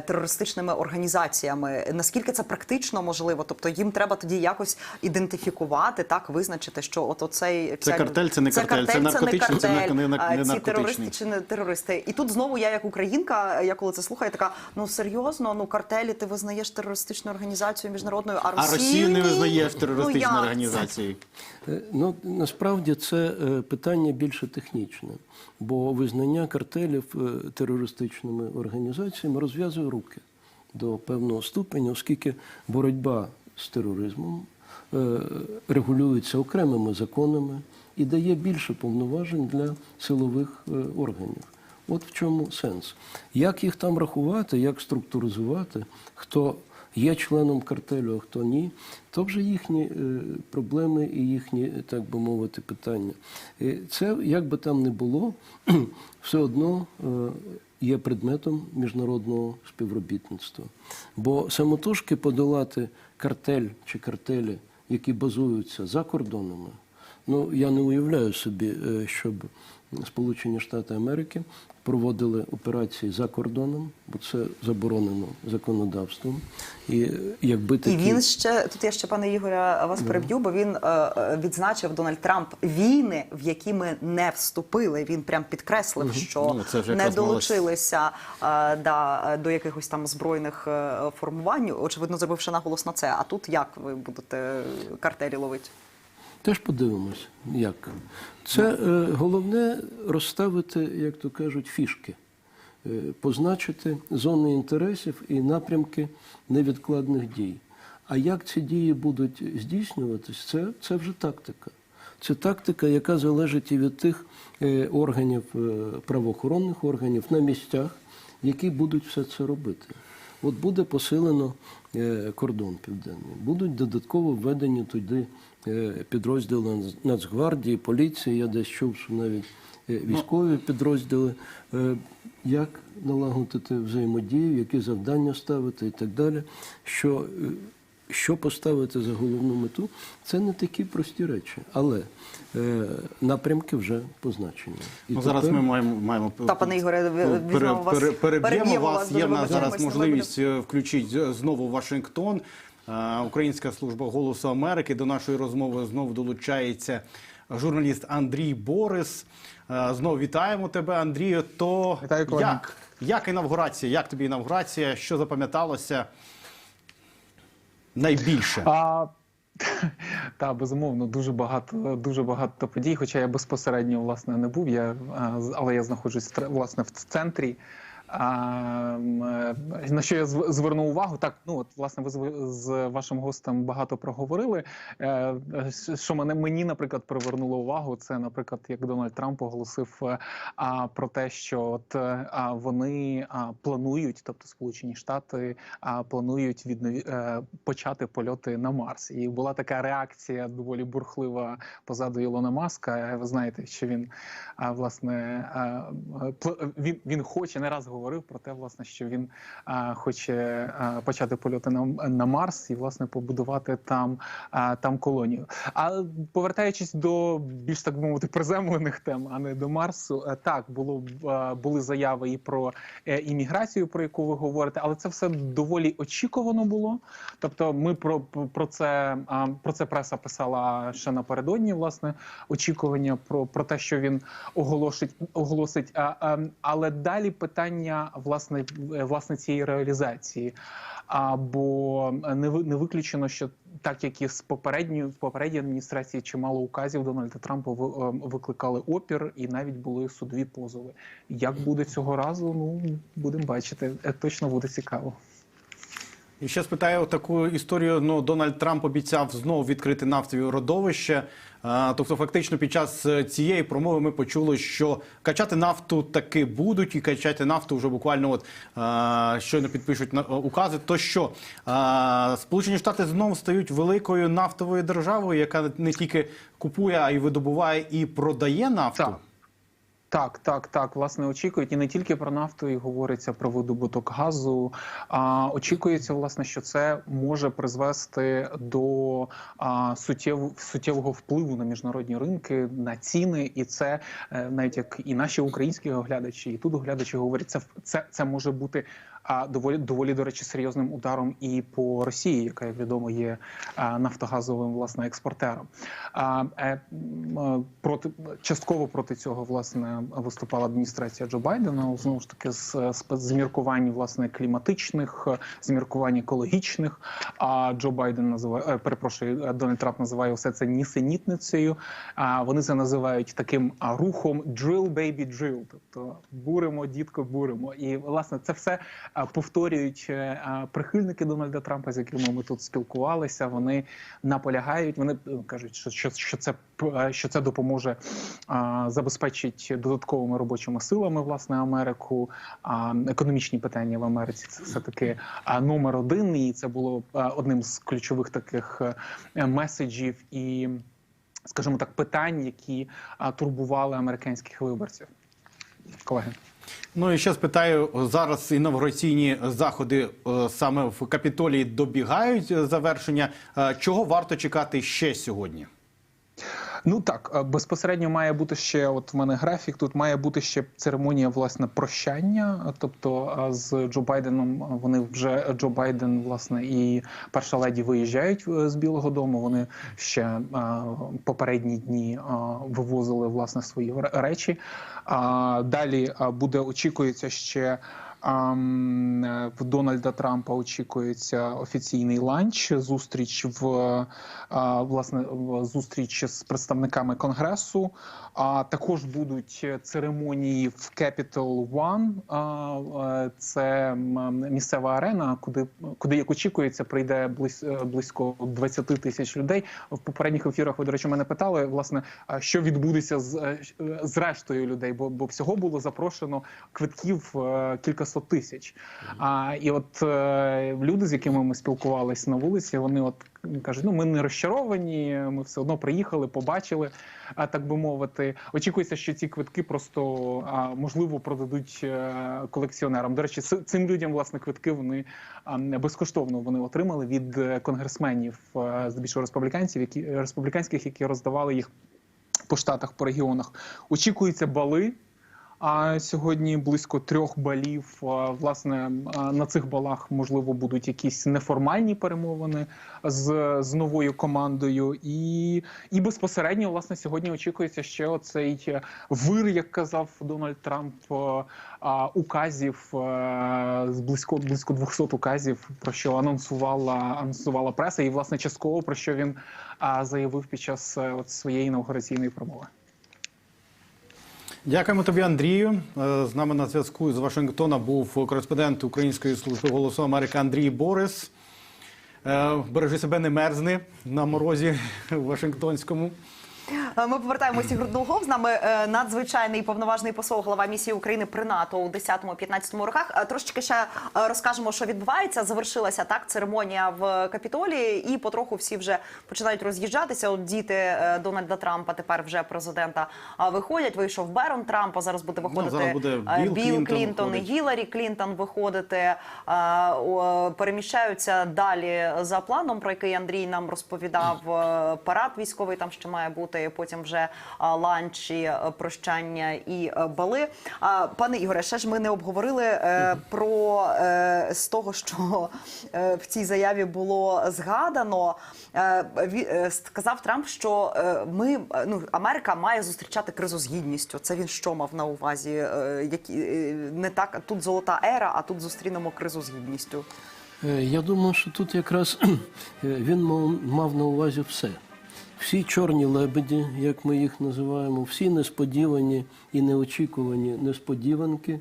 терористичними організаціями, наскільки це практично можливо? Тобто їм треба тоді якось ідентифікувати, так, визначити, що от оцей... Це картель, це не картель, це наркотичний, це не наркотичний. Ці терористи чи не терористи. І тут знову я, як українка, я коли це слухаю, така, ну серйозно, ну картелі ти визнаєш терористичною організацією міжнародною, а Росію не визнаєш терористичною організацією? Ну, насправді це питання більше технічне. Бо визнання картелів терористичними організаціями розв'язує руки до певного ступеня, оскільки боротьба з тероризмом регулюється окремими законами і дає більше повноважень для силових органів. От в чому сенс. Як їх там рахувати, як структуризувати, хто є членом картелю, а хто ні, то вже їхні проблеми і їхні, так би мовити, питання. І це, як би там не було, все одно є предметом міжнародного співробітництва. Бо самотужки подолати картель чи картелі, які базуються за кордонами, ну, я не уявляю собі, щоб Сполучені Штати Америки проводили операції за кордоном, бо це заборонено законодавством. І якби такі... І він ще, тут я ще, пане Ігоре, вас переб'ю, бо він відзначив, Дональд Трамп, війни, в які ми не вступили. Він прям підкреслив, що не долучилися до якихось там збройних формувань, очевидно, зробивши наголос на це. А тут як ви будете картелі ловити? Теж подивимось, як. Це головне розставити, як то кажуть, фішки, позначити зони інтересів і напрямки невідкладних дій. А як ці дії будуть здійснюватись, це вже тактика. Це тактика, яка залежить і від тих органів, правоохоронних органів на місцях, які будуть все це робити. От буде посилено кордон південний, будуть додатково введені туди підрозділи Нацгвардії, поліції, я десь чув, що навіть військові підрозділи, як налагодити взаємодію, які завдання ставити і так далі, що поставити за головну мету, це не такі прості речі, але напрямки вже позначені. Ну, зараз ми маємо Та, пане Ігоре, переб'ємо вас. Є в нас зараз можливість включити знову Вашингтон. Українська служба «Голосу Америки». До нашої розмови знову долучається журналіст Андрій Борис. Знову вітаємо тебе, Андрію. То як інавгурація? Як тобі інавгурація? Що запам'яталося найбільше? Так, безумовно, дуже багато подій, хоча я безпосередньо, власне, не був, але я знаходжусь, власне, в центрі. На що я звернув увагу, так, ну от, власне, ви з вашим гостем багато проговорили. Що мені, наприклад, привернуло увагу, це, наприклад, як Дональд Трамп оголосив про те, що от вони планують, тобто Сполучені Штати планують почати польоти на Марс. І була така реакція доволі бурхлива позаду Ілона Маска. Ви знаєте, що він, власне, він хоче, не раз говорив про те, власне, що він хоче почати польоти на Марс і, власне, побудувати там колонію. А повертаючись до більш, так би мовити, приземлених тем, а не до Марсу, так, були заяви і про імміграцію, про яку ви говорите, але це все доволі очікувано було. Тобто ми про це преса писала ще напередодні, власне, очікування про те, що він оголосить. Але далі питання, власне цієї реалізації. Бо не виключено, що так як і в попередній адміністрації чимало указів Дональда Трампа викликали опір і навіть були судові позови. Як буде цього разу, ну, будемо бачити. Точно буде цікаво. І ще спитаю таку історію. Дональд Трамп обіцяв знову відкрити нафтові родовища. Тобто, фактично, під час цієї промови ми почули, що качати нафту таки будуть, і качати нафту вже буквально щойно підпишуть укази. То що, Сполучені Штати знову стають великою нафтовою державою, яка не тільки купує, а й видобуває і продає нафту? Так. Власне, очікують і не тільки про нафту, і говориться про видобуток газу. Очікується, власне, що це може призвести до суттєвого впливу на міжнародні ринки, на ціни. І це, навіть як і наші українські оглядачі, і тут оглядачі говорять, це може бути доволі, до речі, серйозним ударом і по Росії, яка, як відомо, є нафтогазовим, власне, експортером. Частково проти цього, власне, виступала адміністрація Джо Байдена, знову ж таки, з міркувань, власне, кліматичних, з міркувань екологічних. А Джо Байден називає, Дональд Трамп називає все це нісенітницею. Вони це називають таким рухом «drill, baby, drill», тобто «буримо, дітко, буримо». І, власне, це все повторюють прихильники Дональда Трампа, з якими ми тут спілкувалися. Вони наполягають, вони кажуть, що це допоможе забезпечити додатковими робочими силами, власне, Америку. Економічні питання в Америці – це все-таки номер один, і це було одним з ключових таких меседжів і, скажімо так, питань, які турбували американських виборців. Колеги. І ще спитаю, зараз інавгураційні заходи саме в Капітолії добігають завершення. Чого варто чекати ще сьогодні? Так, безпосередньо має бути ще, от в мене графік, тут має бути ще церемонія, власне, прощання, тобто з Джо Байденом, Джо Байден, власне, і перша леді виїжджають з Білого дому, вони ще попередні дні вивозили, власне, свої речі. Далі очікується ще, в Дональда Трампа очікується офіційний ланч, зустріч з представниками Конгресу. Також будуть церемонії в Capitol One. Це місцева арена, куди, як очікується, прийде близько 20 тисяч людей. В попередніх ефірах ви, до речі, мене питали, власне, що відбудеться з рештою людей, бо всього було запрошено квитків кількасот тисяч. І от люди, з якими ми спілкувалися на вулиці, вони кажуть, ми не розчаровані, ми все одно приїхали, побачили, так би мовити. Очікується, що ці квитки просто, можливо, продадуть колекціонерам. До речі, цим людям, власне, квитки вони безкоштовно отримали від конгресменів, здебільшого республіканських, які роздавали їх по штатах, по регіонах. Очікуються бали. Сьогодні близько 3 балів. Власне, на цих балах, можливо, будуть якісь неформальні перемовини з новою командою. І безпосередньо, власне, сьогодні очікується ще оцей вир, як казав Дональд Трамп, указів, близько 200 указів, про що анонсувала преса, і, власне, частково, про що він заявив під час своєї інавгураційної промови. Дякуємо тобі, Андрію. З нами на зв'язку з Вашингтона був кореспондент Української служби «Голосу Америки» Андрій Борис. Бережи себе, не мерзни на морозі Вашингтонському. Ми повертаємося Грудного Голов. З нами надзвичайний повноважний посол, глава місії України при НАТО у 10-15 роках. Трошечки ще розкажемо, що відбувається. Завершилася церемонія в Капітолії, і потроху всі вже починають роз'їжджатися. От діти Дональда Трампа, тепер вже президента, виходять. Вийшов Барон Трампа, зараз буде виходити Білл Клінтон і Гіларі Клінтон виходити. Переміщаються далі за планом, про який Андрій нам розповідав. Парад військовий там ще має бути, потім вже ланчі, прощання і бали. Пане Ігоре, ще ж ми не обговорили про з того, що в цій заяві було згадано. Сказав Трамп, що Америка має зустрічати кризу з гідністю. Це він що мав на увазі? Не так, тут золота ера, а тут зустрінемо кризу з гідністю. Я думаю, що тут якраз він мав на увазі все. Всі чорні лебеді, як ми їх називаємо, всі несподівані і неочікувані несподіванки,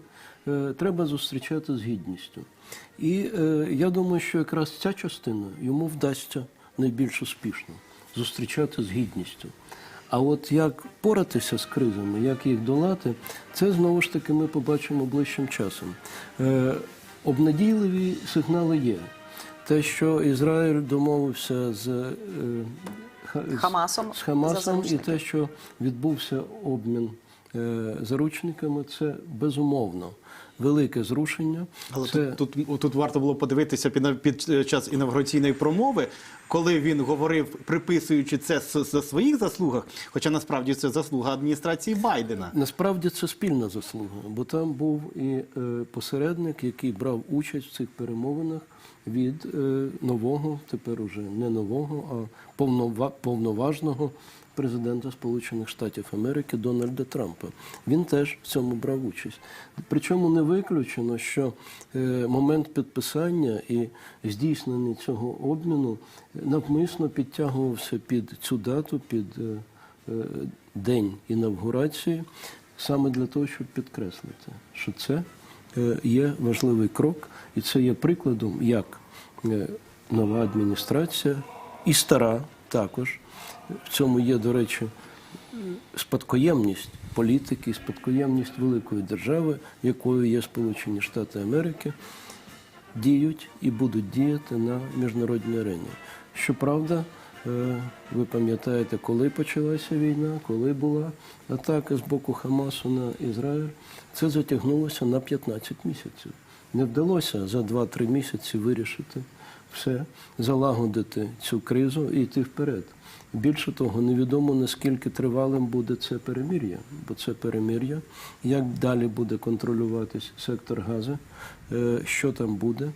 треба зустрічати з гідністю. І я думаю, що якраз ця частина йому вдасться найбільш успішно – зустрічати з гідністю. А от як поратися з кризами, як їх долати, це знову ж таки ми побачимо ближчим часом. Обнадійливі сигнали є. Те, що Ізраїль домовився з Хамасом і те, що відбувся обмін заручниками, це безумовно велике зрушення. Але тут варто було подивитися під час інавгураційної промови, коли він говорив, приписуючи це за своїх заслугах, хоча насправді це заслуга адміністрації Байдена. Насправді це спільна заслуга, бо там був і посередник, який брав участь в цих перемовинах від нового, тепер уже не нового, а повноважного президента Сполучених Штатів Америки Дональда ТРАМПа. Він теж в цьому брав участь. Причому не виключено, що момент підписання і здійснення цього обміну навмисно підтягувався під цю дату, під день інавгурації, саме для того, щоб підкреслити, що це є важливий крок, і це є прикладом, як нова адміністрація і стара також. В цьому є, до речі, спадкоємність політики, спадкоємність великої держави, якою є Сполучені Штати Америки, діють і будуть діяти на міжнародній арені. Щоправда, ви пам'ятаєте, коли почалася війна, коли була атака з боку Хамасу на Ізраїль, це затягнулося на 15 місяців. Не вдалося за 2-3 місяці вирішити все, залагодити цю кризу і йти вперед. Більше того, невідомо, наскільки тривалим буде це перемир'я, бо це перемир'я, як далі буде контролюватись сектор Гази, що там буде,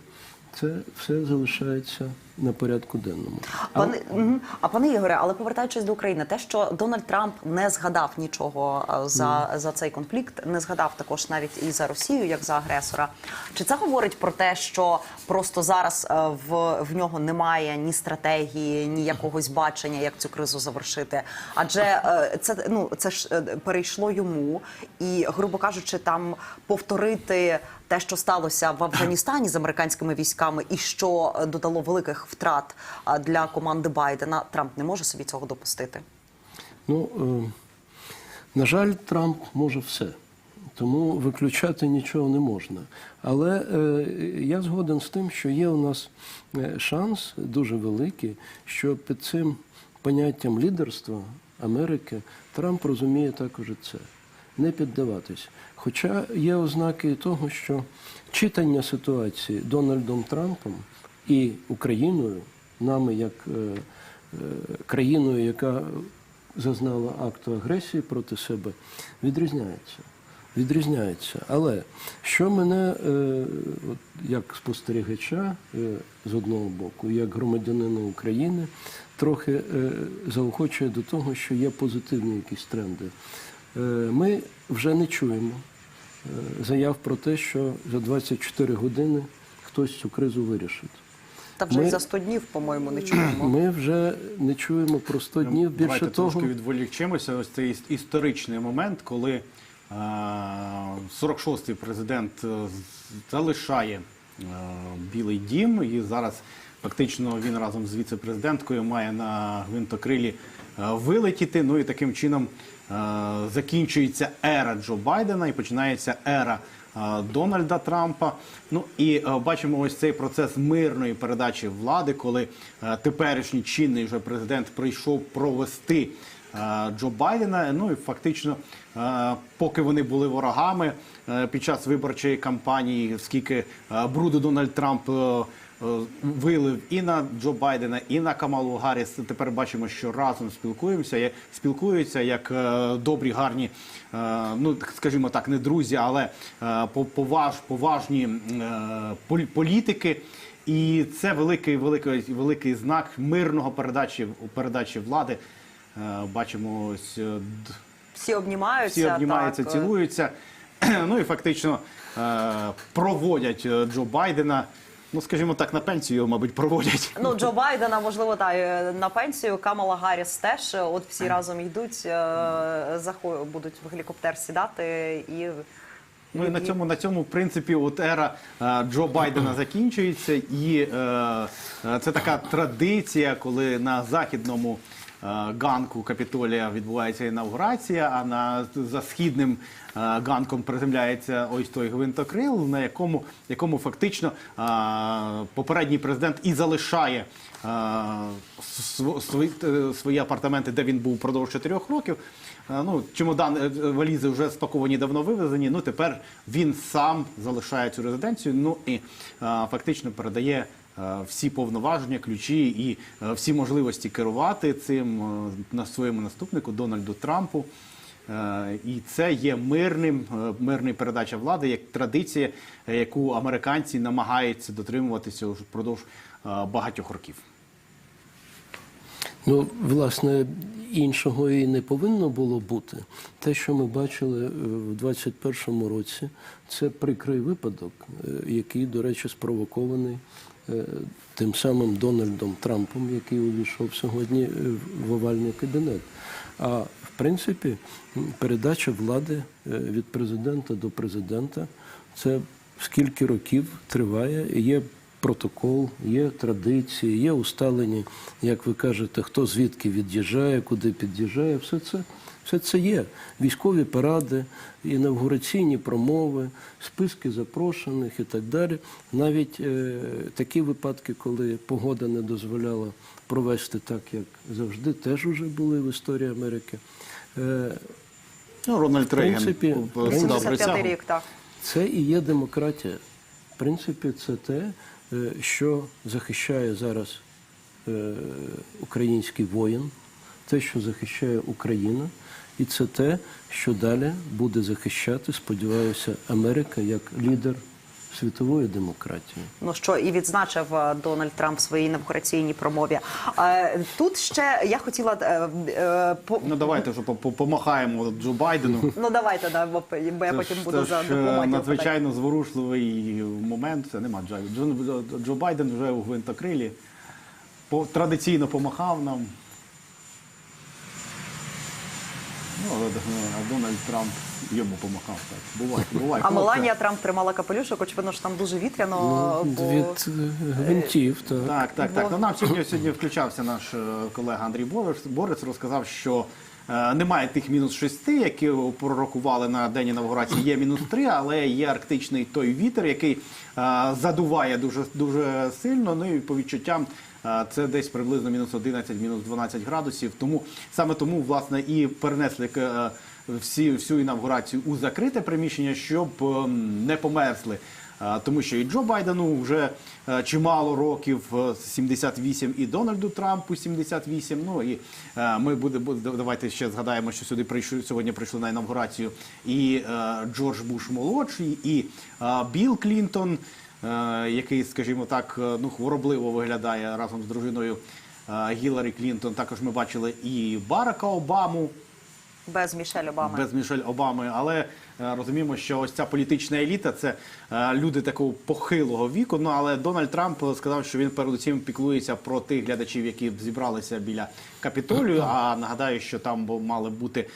це все залишається на порядку денному. Пане Ігоре, але повертаючись до України, те, що Дональд Трамп не згадав нічого за цей конфлікт, не згадав також навіть і за Росію, як за агресора, чи це говорить про те, що просто зараз в нього немає ні стратегії, ні якогось бачення, як цю кризу завершити? Адже це ж перейшло йому, і, грубо кажучи, там повторити те, що сталося в Афганістані з американськими військами і що додало великих втрат для команди Байдена, Трамп не може собі цього допустити? На жаль, Трамп може все. Тому виключати нічого не можна. Але я згоден з тим, що є у нас шанс дуже великий, що під цим поняттям лідерства Америки Трамп розуміє також і це. Не піддаватись. Хоча є ознаки того, що читання ситуації Дональдом Трампом і Україною, нами як країною, яка зазнала акту агресії проти себе, відрізняється. Але що мене, як спостерігача, з одного боку, як громадянина України, трохи заохочує до того, що є позитивні якісь тренди. Ми вже не чуємо заяв про те, що за 24 години хтось цю кризу вирішить. Та вже і за 100 днів, по-моєму, не чуємо. Ми вже не чуємо про 100 днів. Більше Давайте того, трошки відволічемося. Ось цей історичний момент, коли 46-й президент залишає Білий дім, і зараз фактично він разом з віце-президенткою має на гвинтокрилі вилетіти. Ну і таким чином закінчується ера Джо Байдена і починається ера Дональда Трампа. Ну і бачимо ось цей процес мирної передачі влади, коли теперішній чинний вже президент прийшов провести Джо Байдена. Ну і фактично, поки вони були ворогами під час виборчої кампанії, скільки бруду Дональд Трамп вилив і на Джо Байдена, і на Камалу Гарріс. Тепер бачимо, що разом спілкуються як добрі, гарні, ну, скажімо так, не друзі, але поважні політики. І це великий знак мирного передачі влади. Бачимо, ось всі обнімаються, цілуються. Ну і фактично проводять Джо Байдена. Ну, скажімо так, на пенсію його, мабуть, проводять. Ну, Джо Байдена, можливо, на пенсію, Камала Гарріс теж. От всі разом йдуть, будуть в гелікоптер сідати і Ну і на цьому, в принципі, от ера Джо Байдена закінчується, і це така традиція, коли на західному ганку Капітолія відбувається інавгурація, а за східним ганком приземляється ось той гвинтокрил, на якому фактично попередній президент і залишає свої апартаменти, де він був впродовж 4 років. Ну, чемодан, валізи вже спаковані, давно вивезені, ну тепер він сам залишає цю резиденцію, ну і фактично передає всі повноваження, ключі і всі можливості керувати цим на своєму наступнику Дональду Трампу. І це є мирною передача влади, як традиція, яку американці намагаються дотримуватися впродовж багатьох років. Ну, власне, іншого і не повинно було бути. Те, що ми бачили в 2021 році, це прикрий випадок, який, до речі, спровокований тим самим Дональдом Трампом, який увійшов сьогодні в овальний кабінет. А в принципі, передача влади від президента до президента – це скільки років триває, є протокол, є традиції, є усталені, як ви кажете, хто звідки від'їжджає, куди під'їжджає, все це є. Військові паради, інавгураційні промови, списки запрошених і так далі. Навіть такі випадки, коли погода не дозволяла провести так, як завжди, теж вже були в історії Америки. Рональд Рейган, 75-й рік, так. Це і є демократія. В принципі, це те, що захищає зараз український воїн, те, що захищає Україна, і це те, що далі буде захищати, сподіваюся, Америка як лідер світової демократії. Ну, що і відзначив Дональд Трамп в своїй інавгураційній промові. Тут ще я хотіла... Ну, давайте вже помахаємо Джо Байдену. Ну, давайте, да, бо я потім буду за дипломатію. Надзвичайно зворушливий момент. Це нема Джо Байден вже у гвинтокрилі. Традиційно помахав нам. Ну, а Дональд Трамп йому помахав. Так. Буває. А Меланія Трамп тримала капелюшок, очевидно, що там дуже вітряно. Від гвинтів, так. Так. Ну, нам сьогодні включався наш колега Андрій Борець, розказав, що немає тих -6, які пророкували на день інавгурації, є -3, але є арктичний той вітер, який задуває дуже сильно, ну і по відчуттям це десь приблизно -11, -12 градусів. Саме тому, власне, і перенесли всю інавгурацію у закрите приміщення, щоб не померзли. Тому що і Джо Байдену вже чимало років, 78, і Дональду Трампу 78. Ну і давайте ще згадаємо, що сьогодні прийшли на інавгурацію і Джордж Буш молодший, і Білл Клінтон, який, скажімо так, хворобливо виглядає разом з дружиною Гіларі Клінтон. Також ми бачили і Барака Обаму. Без Мішель Обами. Але розуміємо, що ось ця політична еліта – це люди такого похилого віку. Ну, але Дональд Трамп сказав, що він передусім піклується про тих глядачів, які зібралися біля Капітолію. А нагадаю, що там мали бути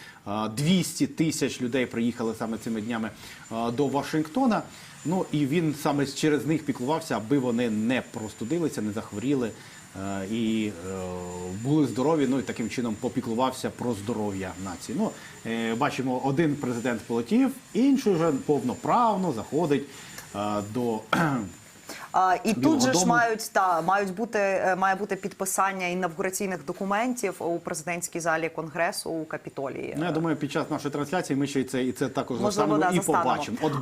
200 тисяч людей приїхали саме цими днями до Вашингтона. Ну, і він саме через них піклувався, аби вони не простудилися, не захворіли і були здорові, ну і таким чином попіклувався про здоров'я нації. Ну, бачимо, один президент полетів, інший вже повноправно заходить до І тут же ж має бути підписання інавгураційних документів у президентській залі Конгресу у Капітолії. Ну, я думаю, під час нашої трансляції ми ще і це також застанемо і побачимо. От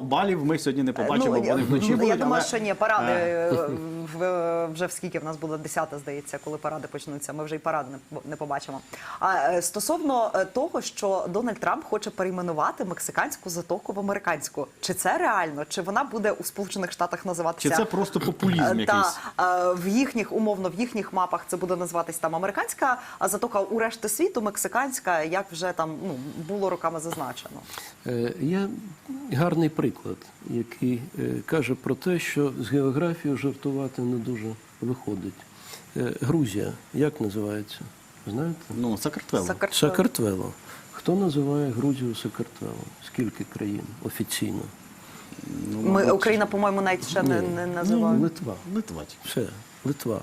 балів ми сьогодні не побачимо, вони вночі будуть. Я думаю, що ні, паради вже в скільки в нас буде 10-та, здається, коли паради почнуться, ми вже і паради не побачимо. А стосовно того, що Дональд Трамп хоче перейменувати мексиканську затоку в американську, чи це реально, чи вона буде у Сполучених Штатах називатися? Чи це просто популізм якийсь? В їхніх мапах це буде називатись там американська, а затока у решти світу мексиканська, як вже там було роками зазначено. Є гарний приклад, який каже про те, що з географією жартувати не дуже виходить. Грузія, як називається? Знаєте? Ну, Сакартвело. Сакартвело. Хто називає Грузію Сакартвелом? Скільки країн офіційно? Україна, по-моєму, навіть ще не називає. Литва. Все, Литва.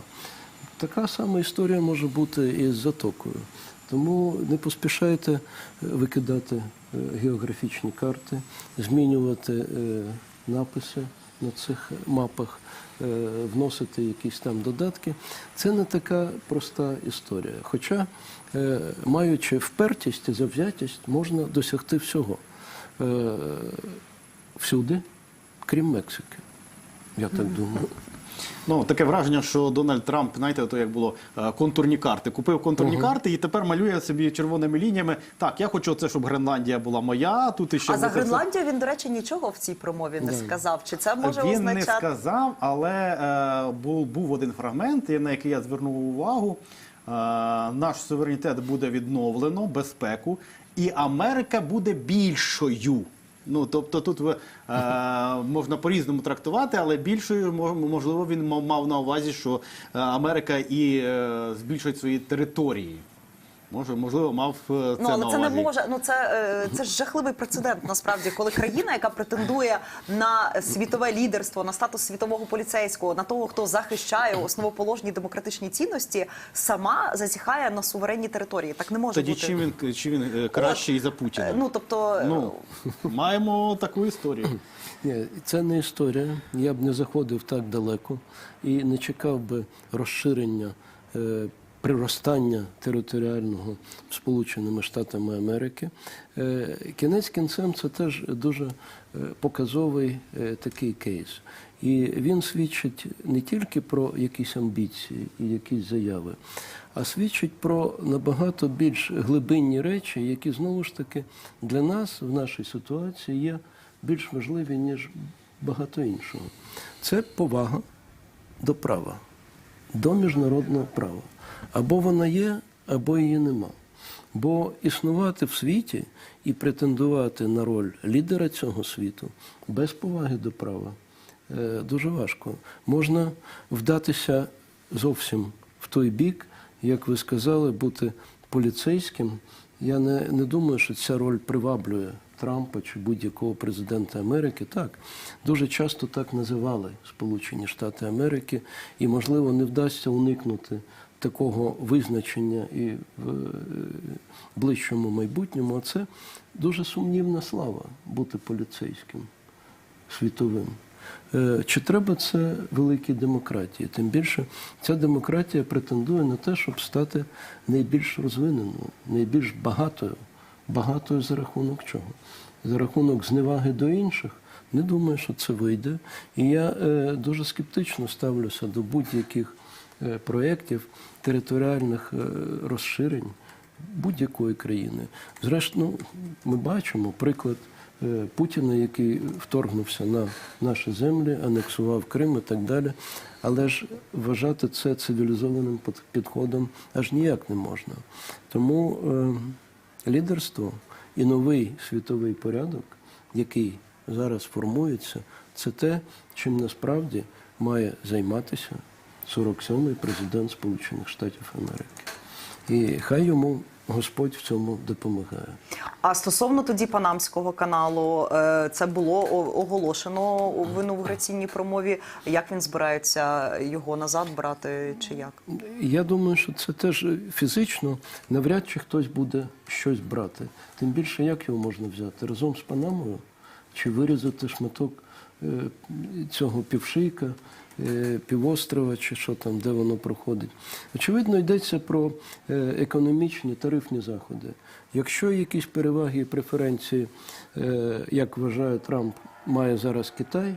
Така сама історія може бути і з Затокою. Тому не поспішайте викидати географічні карти, змінювати написи на цих мапах, вносити якісь там додатки. Це не така проста історія. Хоча, маючи впертість і завзятість, можна досягти всього. Всюди, крім Мексики. Я так думаю. Ну, таке враження, що Дональд Трамп, знаєте, то як було, контурні карти. Купив контурні карти і тепер малює собі червоними лініями. Так, я хочу це, щоб Гренландія була моя, тут іще... А за Гренландію він, до речі, нічого в цій промові не сказав. Чи це може означати? Він не сказав, але був один фрагмент, на який я звернув увагу. Наш суверенітет буде відновлено, безпеку, і Америка буде більшою. Ну, тобто тут можна по-різному трактувати, але більшою, можливо, він мав на увазі, що Америка і збільшує свої території. Можливо, мав це на увазі. Але це не може, це ж жахливий прецедент, насправді, коли країна, яка претендує на світове лідерство, на статус світового поліцейського, на того, хто захищає основоположні демократичні цінності, сама зазіхає на суверенні території. Так не може бути. Тоді чим він кращий за Путіна? Маємо таку історію. Ні, це не історія. Я б не заходив так далеко і не чекав би розширення, приростання територіального Сполученими Штатами Америки. Кінець кінцем це теж дуже показовий такий кейс. І він свідчить не тільки про якісь амбіції і якісь заяви, а свідчить про набагато більш глибинні речі, які, знову ж таки, для нас в нашій ситуації є більш важливі, ніж багато іншого. Це повага до права, до міжнародного права. Або вона є, або її нема. Бо існувати в світі і претендувати на роль лідера цього світу без поваги до права дуже важко. Можна вдатися зовсім в той бік, як ви сказали, бути поліцейським. Я не думаю, що ця роль приваблює Трампа чи будь-якого президента Америки. Так, дуже часто так називали Сполучені Штати Америки, і, можливо, не вдасться уникнути такого визначення і в ближчому майбутньому. А це дуже сумнівна слава бути поліцейським, світовим. Чи треба це великій демократії? Тим більше, ця демократія претендує на те, щоб стати найбільш розвиненою, найбільш багатою. Багатою за рахунок чого? За рахунок зневаги до інших? Не думаю, що це вийде. І я дуже скептично ставлюся до будь-яких проєктів територіальних розширень будь-якої країни. Зрештою, ми бачимо приклад Путіна, який вторгнувся на наші землі, анексував Крим і так далі. Але ж вважати це цивілізованим підходом аж ніяк не можна. Тому лідерство і новий світовий порядок, який зараз формується, це те, чим насправді має займатися 47-й президент Сполучених Штатів Америки. І хай йому Господь в цьому допомагає. А стосовно тоді Панамського каналу, це було оголошено в інавгураційній промові. Як він збирається його назад брати, чи як? Я думаю, що це теж фізично навряд чи хтось буде щось брати. Тим більше, як його можна взяти? Разом з Панамою? Чи вирізати шматок цього півшийка, півострова, чи що там, де воно проходить. Очевидно, йдеться про економічні, тарифні заходи. Якщо якісь переваги і преференції, як вважає Трамп, має зараз Китай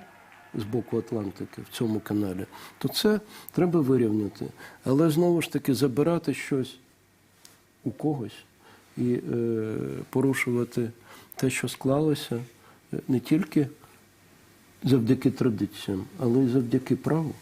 з боку Атлантики в цьому каналі, то це треба вирівняти. Але, знову ж таки, забирати щось у когось і порушувати те, що склалося, не тільки завдяки традиціям, але й завдяки праву.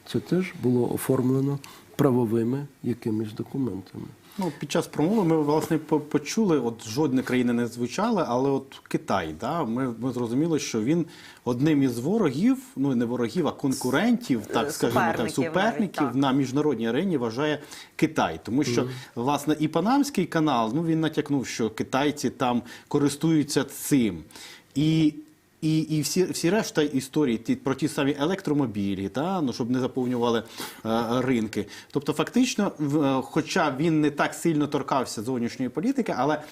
Це теж було оформлено правовими якимись документами. Ну, під час промови ми, власне, почули, от жодна країна не звучала, але от Китай, да, ми зрозуміли, що він одним із ворогів, ну не ворогів, а конкурентів, так скажімо так, суперників навіть, на міжнародній арені вважає Китай. Тому що, власне, і Панамський канал, ну він натякнув, що китайці там користуються цим. І всі решта історії про ті самі електромобілі, та, ну, щоб не заповнювали ринки. Тобто фактично, хоча він не так сильно торкався зовнішньої політики, але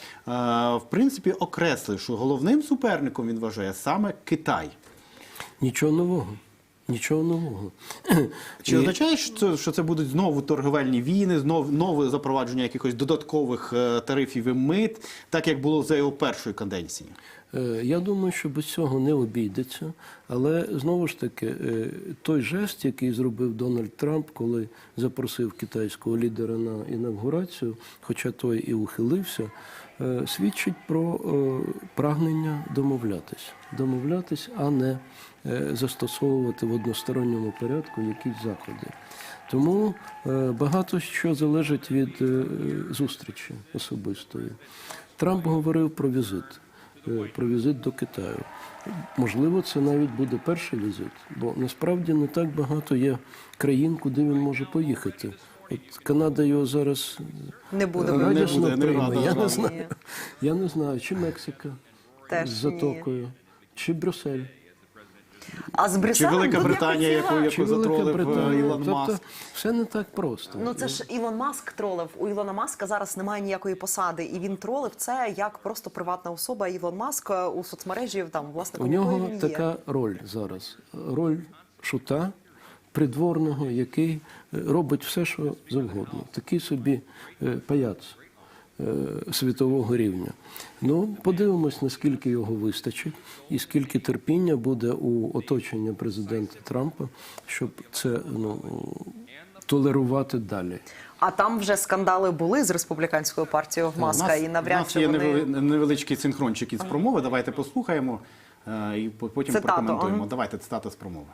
в принципі окреслив, що головним суперником він вважає саме Китай. Нічого нового. Нічого нового. Чи означає, що це будуть знову торговельні війни, знову запровадження якихось додаткових тарифів і мит, так як було за його першої каденції? Я думаю, що без цього не обійдеться, але знову ж таки, той жест, який зробив Дональд Трамп, коли запросив китайського лідера на інавгурацію, хоча той і ухилився, свідчить про прагнення домовлятись, а не застосовувати в односторонньому порядку якісь заходи. Тому багато що залежить від зустрічі особистої. Трамп говорив про візит до Китаю. Можливо, це навіть буде перший візит, бо насправді не так багато є країн, куди він може поїхати. От Канада його зараз радісно прийме. Я не знаю, чи Мексика з затокою, чи Брюссель. А з Брюсселем чи Велика Британія, яку затролив Ілон Маск. Тобто все не так просто. Ну це ж Ілон Маск тролив. У Ілона Маска зараз немає ніякої посади. І він тролив це як просто приватна особа. Ілон Маск у соцмережі, там, власне, у нього така роль зараз. Роль шута, придворного, який робить все, що завгодно. Такий собі паяц світового рівня. Ну, подивимось, наскільки його вистачить і скільки терпіння буде у оточення президента Трампа, щоб це толерувати далі. А там вже скандали були з республіканською партією в Маска, і навряд чи вони... У нас є невеличкий синхрончик із промови, давайте послухаємо і потім прокоментуємо. Давайте цитата з промови.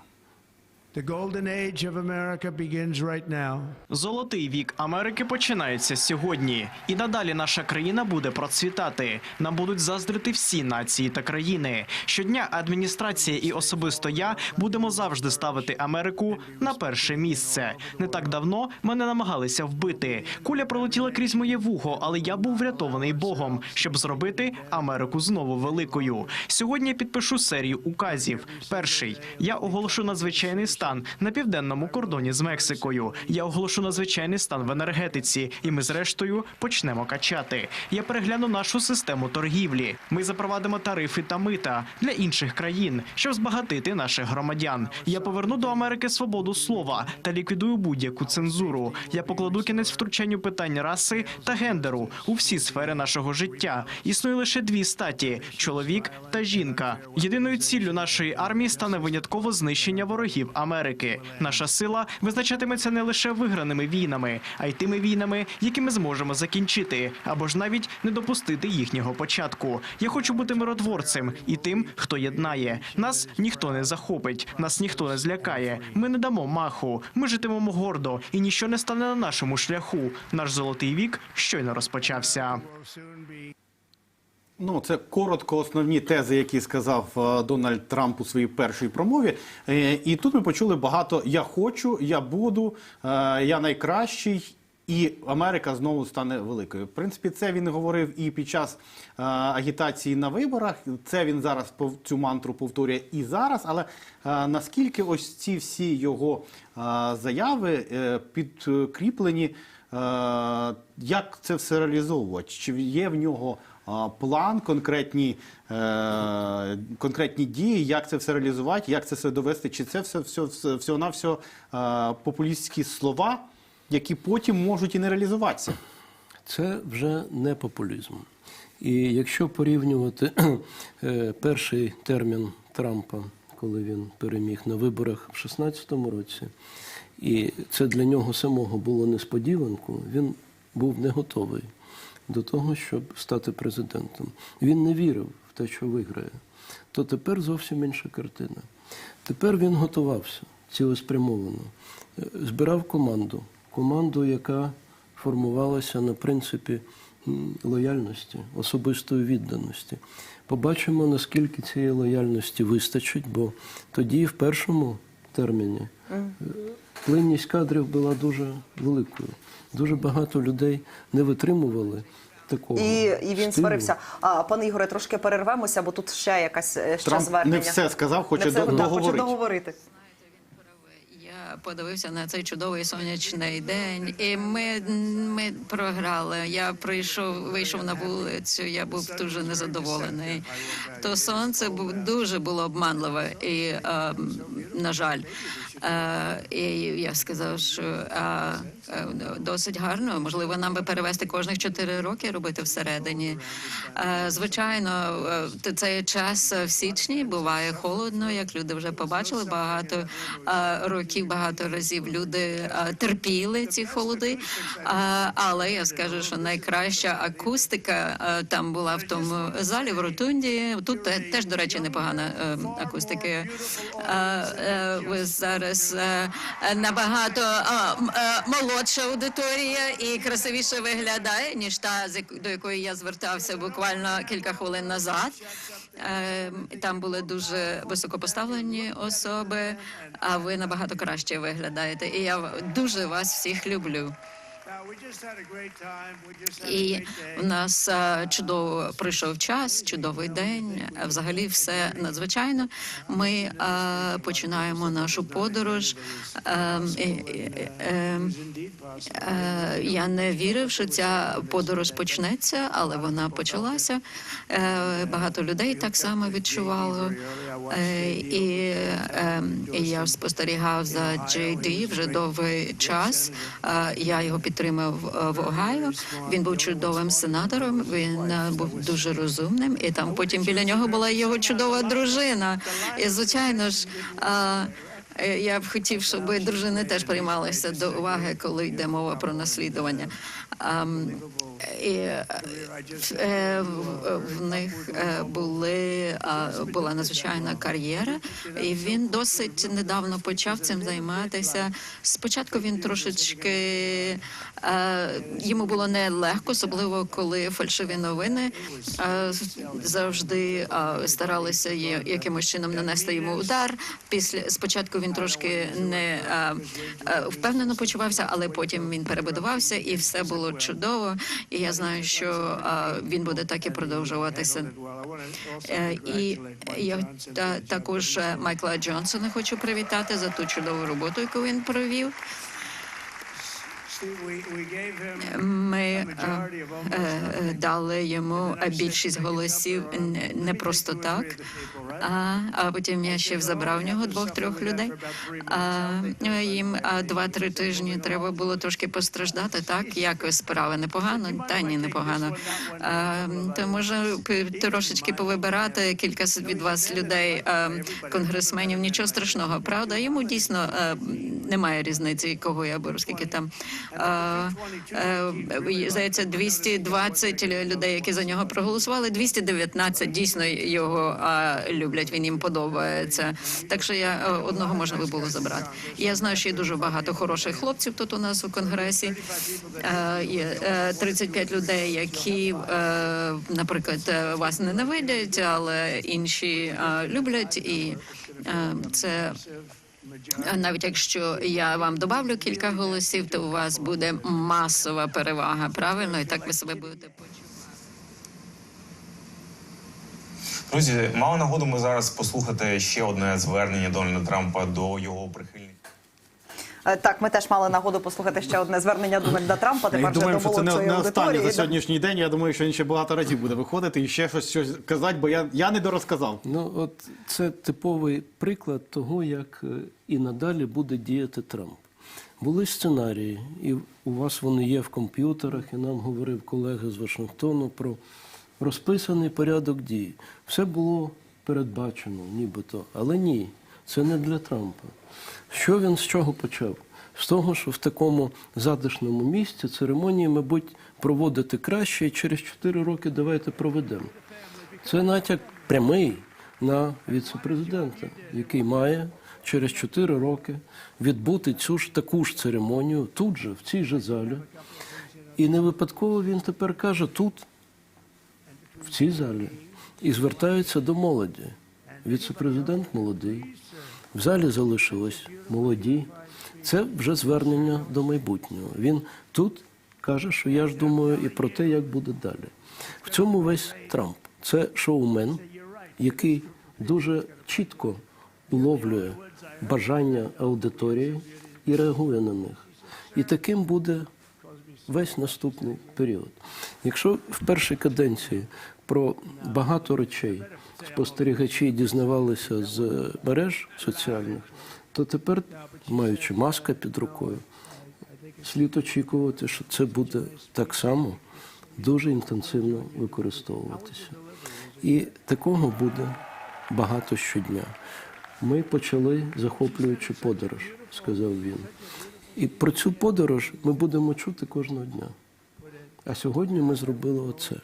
The golden age of America begins right now. Золотий вік Америки починається сьогодні. І надалі наша країна буде процвітати. Нам будуть заздрити всі нації та країни. Щодня адміністрація і особисто я будемо завжди ставити Америку на перше місце. Не так давно мене намагалися вбити. Куля пролетіла крізь моє вухо, але я був врятований Богом, щоб зробити Америку знову великою. Сьогодні я підпишу серію указів. Перший. Я оголошу надзвичайний стан на південному кордоні з Мексикою. Я оголошу надзвичайний стан в енергетиці, і ми зрештою почнемо качати. Я перегляну нашу систему торгівлі. Ми запровадимо тарифи та мита для інших країн, щоб збагатити наших громадян. Я поверну до Америки свободу слова та ліквідую будь-яку цензуру. Я покладу кінець втручанню питань раси та гендеру у всі сфери нашого життя. Існує лише дві статі – чоловік та жінка. Єдиною ціллю нашої армії стане винятково знищення ворогів Америки. Наша сила визначатиметься не лише виграними війнами, а й тими війнами, які ми зможемо закінчити, або ж навіть не допустити їхнього початку. Я хочу бути миротворцем і тим, хто єднає. Нас ніхто не захопить, нас ніхто не злякає. Ми не дамо маху, ми житимемо гордо, і ніщо не стане на нашому шляху. Наш золотий вік щойно розпочався. Ну, це коротко основні тези, які сказав Дональд Трамп у своїй першій промові. І тут ми почули багато «я хочу», «я буду», «я найкращий», і Америка знову стане великою. В принципі, це він говорив і під час агітації на виборах, це він зараз цю мантру повторює і зараз, але наскільки ось ці всі його заяви підкріплені, як це все реалізовувати? Чи є в нього план, конкретні дії, як це все реалізувати, як це все довести, чи це всього-навсього популістські слова, які потім можуть і не реалізуватися? Це вже не популізм. І якщо порівнювати перший термін Трампа, коли він переміг на виборах в 2016 році, і це для нього самого було несподіванкою, він був не готовий до того, щоб стати президентом. Він не вірив в те, що виграє. То тепер зовсім інша картина. Тепер він готувався цілеспрямовано. Збирав команду, яка формувалася на принципі лояльності, особистої відданості. Побачимо, наскільки цієї лояльності вистачить, бо тоді в першому терміні плинність кадрів була дуже великою. Дуже багато людей не витримували такого І він стилю. сварився. Пане Ігоре, трошки перервемося, бо тут ще якась Трамп звернення. не все сказав, хоче Не все, договорити. хоче договорити. Я подивився на цей чудовий сонячний день, і ми програли. Я вийшов на вулицю, я був дуже незадоволений. То сонце дуже було обманливе, і, на жаль, і я сказав, що досить гарно. Можливо, нам би перевести кожних 4 роки, робити всередині. Звичайно, цей час в січні буває холодно, як люди вже побачили, багато років, багато разів люди терпіли ці холоди. Але я скажу, що найкраща акустика там була в тому залі, в ротунді. Тут теж, до речі, непогана акустика. Ви зараз набагато молодша аудиторія і красивіше виглядає, ніж та, до якої я звертався буквально кілька хвилин назад. Там були дуже високопоставлені особи, а ви набагато краще виглядаєте. І я дуже вас всіх люблю. І в нас чудово пройшов час, чудовий день, взагалі все надзвичайно. Ми починаємо нашу подорож. Я не вірив, що ця подорож почнеться, але вона почалася. Багато людей так само відчувало. І я спостерігав за JD вже довгий час. Я його підтримав в Огайо. Він був чудовим сенатором, він був дуже розумним, і там потім біля нього була його чудова дружина. І, звичайно ж, я б хотів, щоб дружини теж приймалися до уваги, коли йде мова про наслідування. І в них була надзвичайна кар'єра, і він досить недавно почав цим займатися. Спочатку він трошечки, йому було нелегко, особливо коли фальшиві новини завжди старалися якимось чином нанести йому удар. Спочатку він трошки не впевнено почувався, але потім він перебудувався, і все було чудово. І я знаю, що він буде так і продовжуватися. І я також Майкла Джонсона хочу привітати за ту чудову роботу, яку він провів. Ми дали йому більшість голосів не просто так, а потім я ще забрав в нього 2-3 людей. Їм 2-3 тижні треба було трошки постраждати, так? Як справи? Непогано? Та ні, непогано. То може трошечки повибирати кілька від вас людей, конгресменів, нічого страшного, правда? Йому дійсно немає різниці, кого я беру, скільки там. Здається, 220 людей, які за нього проголосували, 219 дійсно його люблять, він їм подобається. Так що одного можна би було забрати. Я знаю, що є дуже багато хороших хлопців тут у нас у Конгресі. Є 35 людей, які, наприклад, вас ненавидять, але інші люблять, і це... Навіть якщо я вам добавлю кілька голосів, то у вас буде масова перевага, правильно? І так ви себе будете почувати. Друзі, мали нагоду ми зараз послухати ще одне звернення Дональда Трампа до його прихильників. Так, ми теж мали нагоду послухати ще одне звернення Дональда Трампа. Я Тепер вже думаю, до що це молодшої не останнє аудиторії. за сьогоднішній день. Я думаю, що він ще багато разів буде виходити і ще щось казати, бо я не дорозказав. Ну, от це типовий приклад того, як і надалі буде діяти Трамп. Були сценарії, і у вас вони є в комп'ютерах, і нам говорив колега з Вашингтону про розписаний порядок дій. Все було передбачено, нібито, але ні, це не для Трампа. Що він з чого почав? З того, що в такому затишному місці церемонії, мабуть, проводити краще, і через 4 роки давайте проведемо. Це натяк прямий на віце-президента, який має через 4 роки відбути цю ж таку ж церемонію тут же, в цій же залі. І не випадково він тепер каже тут, в цій залі, і звертається до молоді. Віце-президент молодий, в залі залишились молоді. Це вже звернення до майбутнього. Він тут каже, що я ж думаю і про те, як буде далі. В цьому весь Трамп. Це шоумен, який дуже чітко уловлює бажання аудиторії і реагує на них. І таким буде весь наступний період. Якщо в першій каденції про багато речей спостерігачі дізнавалися з мереж соціальних, то тепер, маючи Маска під рукою, слід очікувати, що це буде так само дуже інтенсивно використовуватися. І такого буде багато щодня. Ми почали захоплюючу подорож, сказав він. І про цю подорож ми будемо чути кожного дня. А сьогодні ми зробили оце.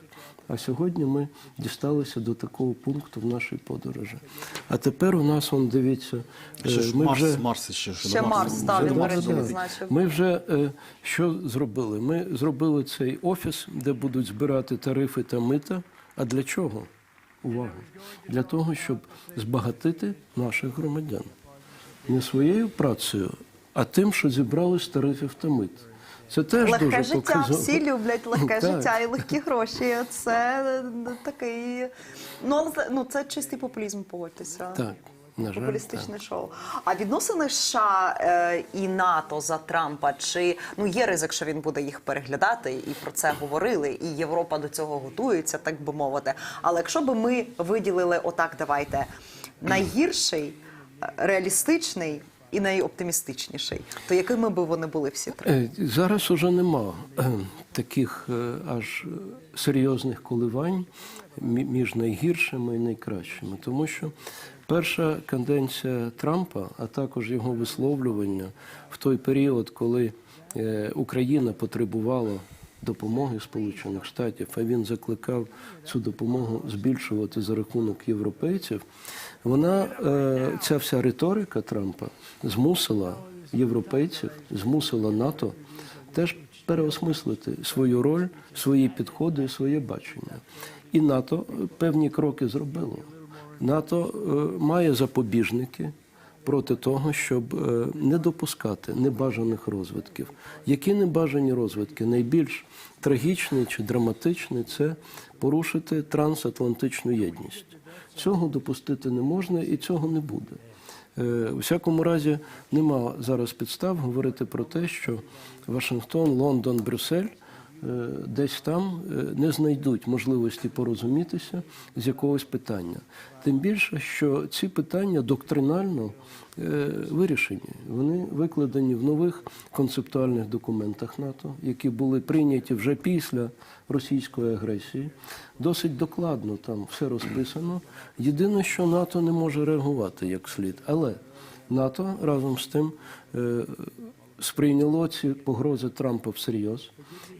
А сьогодні ми дісталися до такого пункту в нашій подорожі. А тепер у нас, он, дивіться, Марс ще. Ще Марс, так, він мережі відзначив. Ми вже що зробили? Ми зробили цей офіс, де будуть збирати тарифи та мита. А для чого? Увагу! Для того, щоб збагатити наших громадян. Не своєю працею, а тим, що зібрали з тарифів та мит. Це теж легке дуже життя, показово. всі люблять легке Так. життя і легкі гроші. Це такий, це чистий популізм, погодьтеся. Так, на жаль, Популістичне так. шоу. А відносини США і НАТО за Трампа, чи є ризик, що він буде їх переглядати, і про це говорили, і Європа до цього готується, так би мовити. Але якщо б ми виділили, давайте, найгірший, реалістичний і найоптимістичніший, то якими б вони були всі три? Зараз уже нема таких аж серйозних коливань між найгіршими і найкращими. Тому що перша каденція Трампа, а також його висловлювання в той період, коли Україна потребувала допомоги Сполучених Штатів, а він закликав цю допомогу збільшувати за рахунок європейців, ця вся риторика Трампа змусила європейців, змусила НАТО теж переосмислити свою роль, свої підходи, своє бачення. І НАТО певні кроки зробило. НАТО має запобіжники проти того, щоб не допускати небажаних розвитків. Які небажані розвитки? Найбільш трагічний чи драматичний – це порушити трансатлантичну єдність. Цього допустити не можна і цього не буде. У всякому разі, нема зараз підстав говорити про те, що Вашингтон, Лондон, Брюссель десь там не знайдуть можливості порозумітися з якогось питання. Тим більше, що ці питання доктринально вирішені. Вони викладені в нових концептуальних документах НАТО, які були прийняті вже після російської агресії. Досить докладно там все розписано. Єдине, що НАТО не може реагувати як слід. Але НАТО разом з тим сприйняло ці погрози Трампа всерйоз.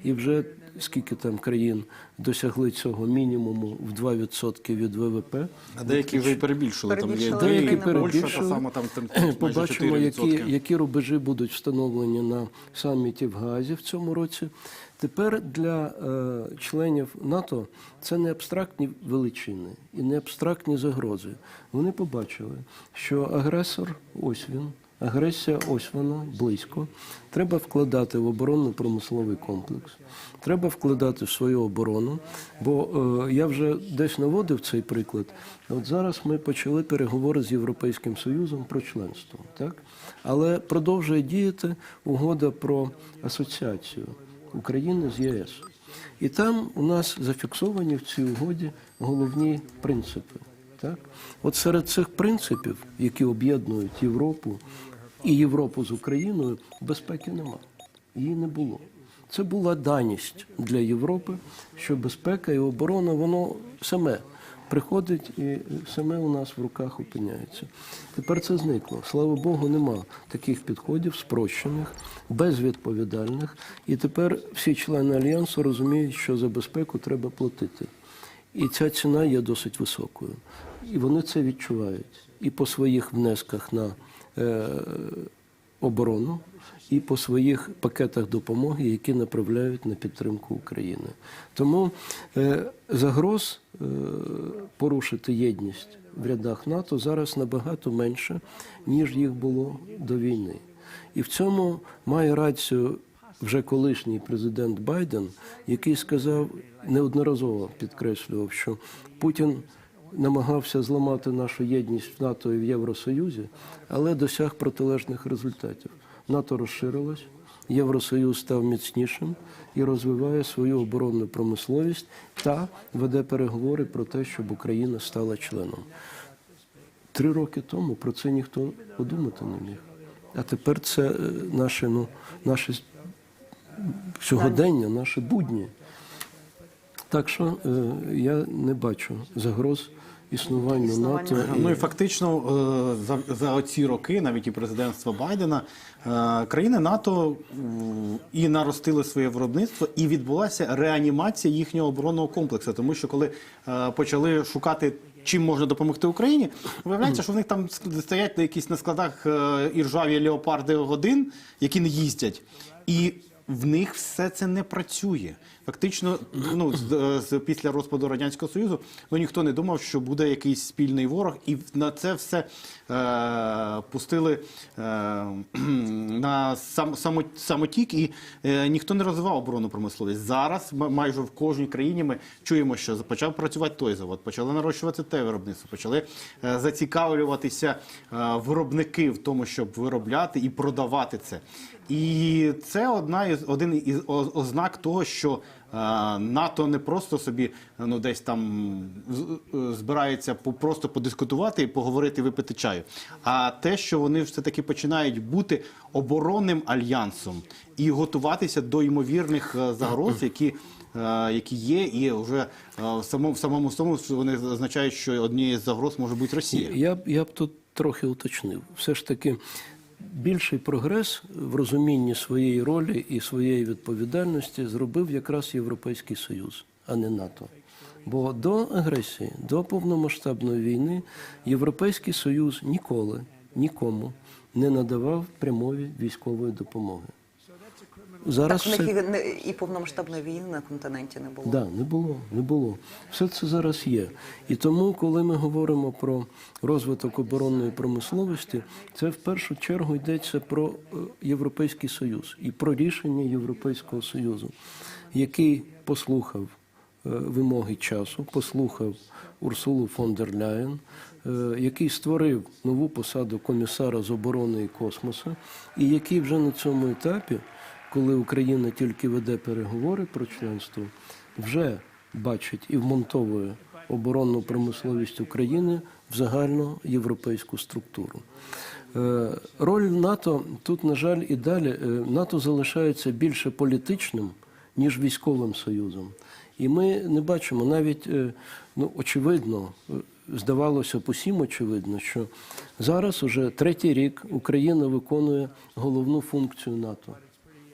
І вже скільки там країн досягли цього мінімуму в 2% від ВВП. А деякі вже й перебільшили. Деякі перебільшили. Побачимо, які рубежі будуть встановлені на саміті в Гаазі в цьому році. Тепер для членів НАТО це не абстрактні величини і не абстрактні загрози. Вони побачили, що агресор – ось він, агресія – ось вона, близько. Треба вкладати в оборонно-промисловий комплекс, треба вкладати в свою оборону, бо я вже десь наводив цей приклад. От зараз ми почали переговори з Європейським Союзом про членство, так? Але продовжує діяти угода про асоціацію України з ЄС. І там у нас зафіксовані в цій угоді головні принципи. Так? От серед цих принципів, які об'єднують Європу і Європу з Україною, безпеки нема. Її не було. Це була даність для Європи, що безпека і оборона, воно саме приходить і саме у нас в руках опиняється. Тепер це зникло. Слава Богу, нема таких підходів спрощених, безвідповідальних. І тепер всі члени Альянсу розуміють, що за безпеку треба платити. І ця ціна є досить високою. І вони це відчувають. І по своїх внесках на оборону і по своїх пакетах допомоги, які направляють на підтримку України. Тому загроз порушити єдність в рядах НАТО зараз набагато менше, ніж їх було до війни. І в цьому має рацію вже колишній президент Байден, який сказав, неодноразово підкреслював, що Путін намагався зламати нашу єдність в НАТО і в Євросоюзі, але досяг протилежних результатів. НАТО розширилось, Євросоюз став міцнішим і розвиває свою оборонну промисловість та веде переговори про те, щоб Україна стала членом. 3 роки тому про це ніхто подумати не міг. А тепер це наше сьогодення, наші будні. Так що я не бачу загроз існуванню НАТО. Ну і фактично за ці роки, навіть і президентства Байдена, країни НАТО і наростили своє виробництво, і відбулася реанімація їхнього оборонного комплексу. Тому що коли почали шукати, чим можна допомогти Україні, виявляється, що в них там стоять на складах іржаві леопарди-1, які не їздять. І в них все це не працює. Фактично, після розпаду Радянського Союзу ніхто не думав, що буде якийсь спільний ворог, і на це все пустили на самотік, і ніхто не розвивав оборонну промисловість. Зараз майже в кожній країні ми чуємо, що почав працювати той завод, почали нарощувати те виробництво, почали зацікавлюватися виробники в тому, щоб виробляти і продавати це. І це один із ознак того, що НАТО не просто собі десь там збирається просто подискутувати і поговорити, випити чаю, а те, що вони все-таки починають бути оборонним альянсом і готуватися до ймовірних загроз, які є, і вже в самому вони означають, що однією з загроз може бути Росія. Я б тут трохи уточнив. Все ж таки, більший прогрес в розумінні своєї ролі і своєї відповідальності зробив якраз Європейський Союз, а не НАТО. Бо до агресії, до повномасштабної війни Європейський Союз ніколи нікому не надавав прямої військової допомоги. Зараз так, в них і повномасштабної війни на континенті не було. Так, не було. Все це зараз є. І тому, коли ми говоримо про розвиток оборонної промисловості, це в першу чергу йдеться про Європейський Союз і про рішення Європейського Союзу, який послухав вимоги часу, послухав Урсулу фон дер Ляєн, який створив нову посаду комісара з оборони і космосу, і який вже на цьому етапі, коли Україна тільки веде переговори про членство, вже бачить і вмонтовує оборонну промисловість України в загальну європейську структуру. Роль НАТО тут, на жаль, і далі НАТО залишається більше політичним, ніж військовим союзом. І ми не бачимо навіть, очевидно, здавалося б усім очевидно, що зараз уже 3-й рік Україна виконує головну функцію НАТО.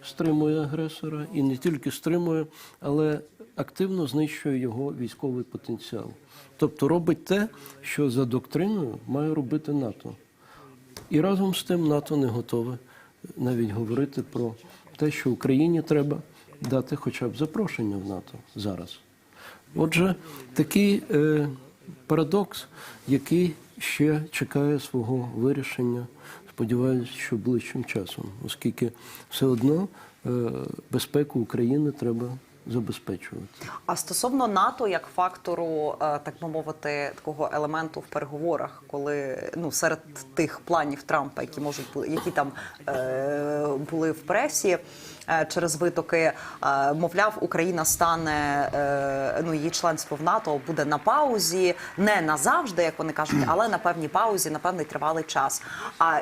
Стримує агресора і не тільки стримує, але активно знищує його військовий потенціал. Тобто робить те, що за доктриною має робити НАТО. І разом з тим НАТО не готове навіть говорити про те, що Україні треба дати хоча б запрошення в НАТО зараз. Отже, такий парадокс, який ще чекає свого вирішення, сподіваюся, що ближчим часом, оскільки все одно безпеку України треба забезпечувати. А стосовно НАТО як фактору, так би мовити, такого елементу в переговорах, коли серед тих планів Трампа, які там були в пресі через витоки, мовляв, Україна стане, її членство в НАТО буде на паузі, не назавжди, як вони кажуть, але на певній паузі, на певний тривалий час. А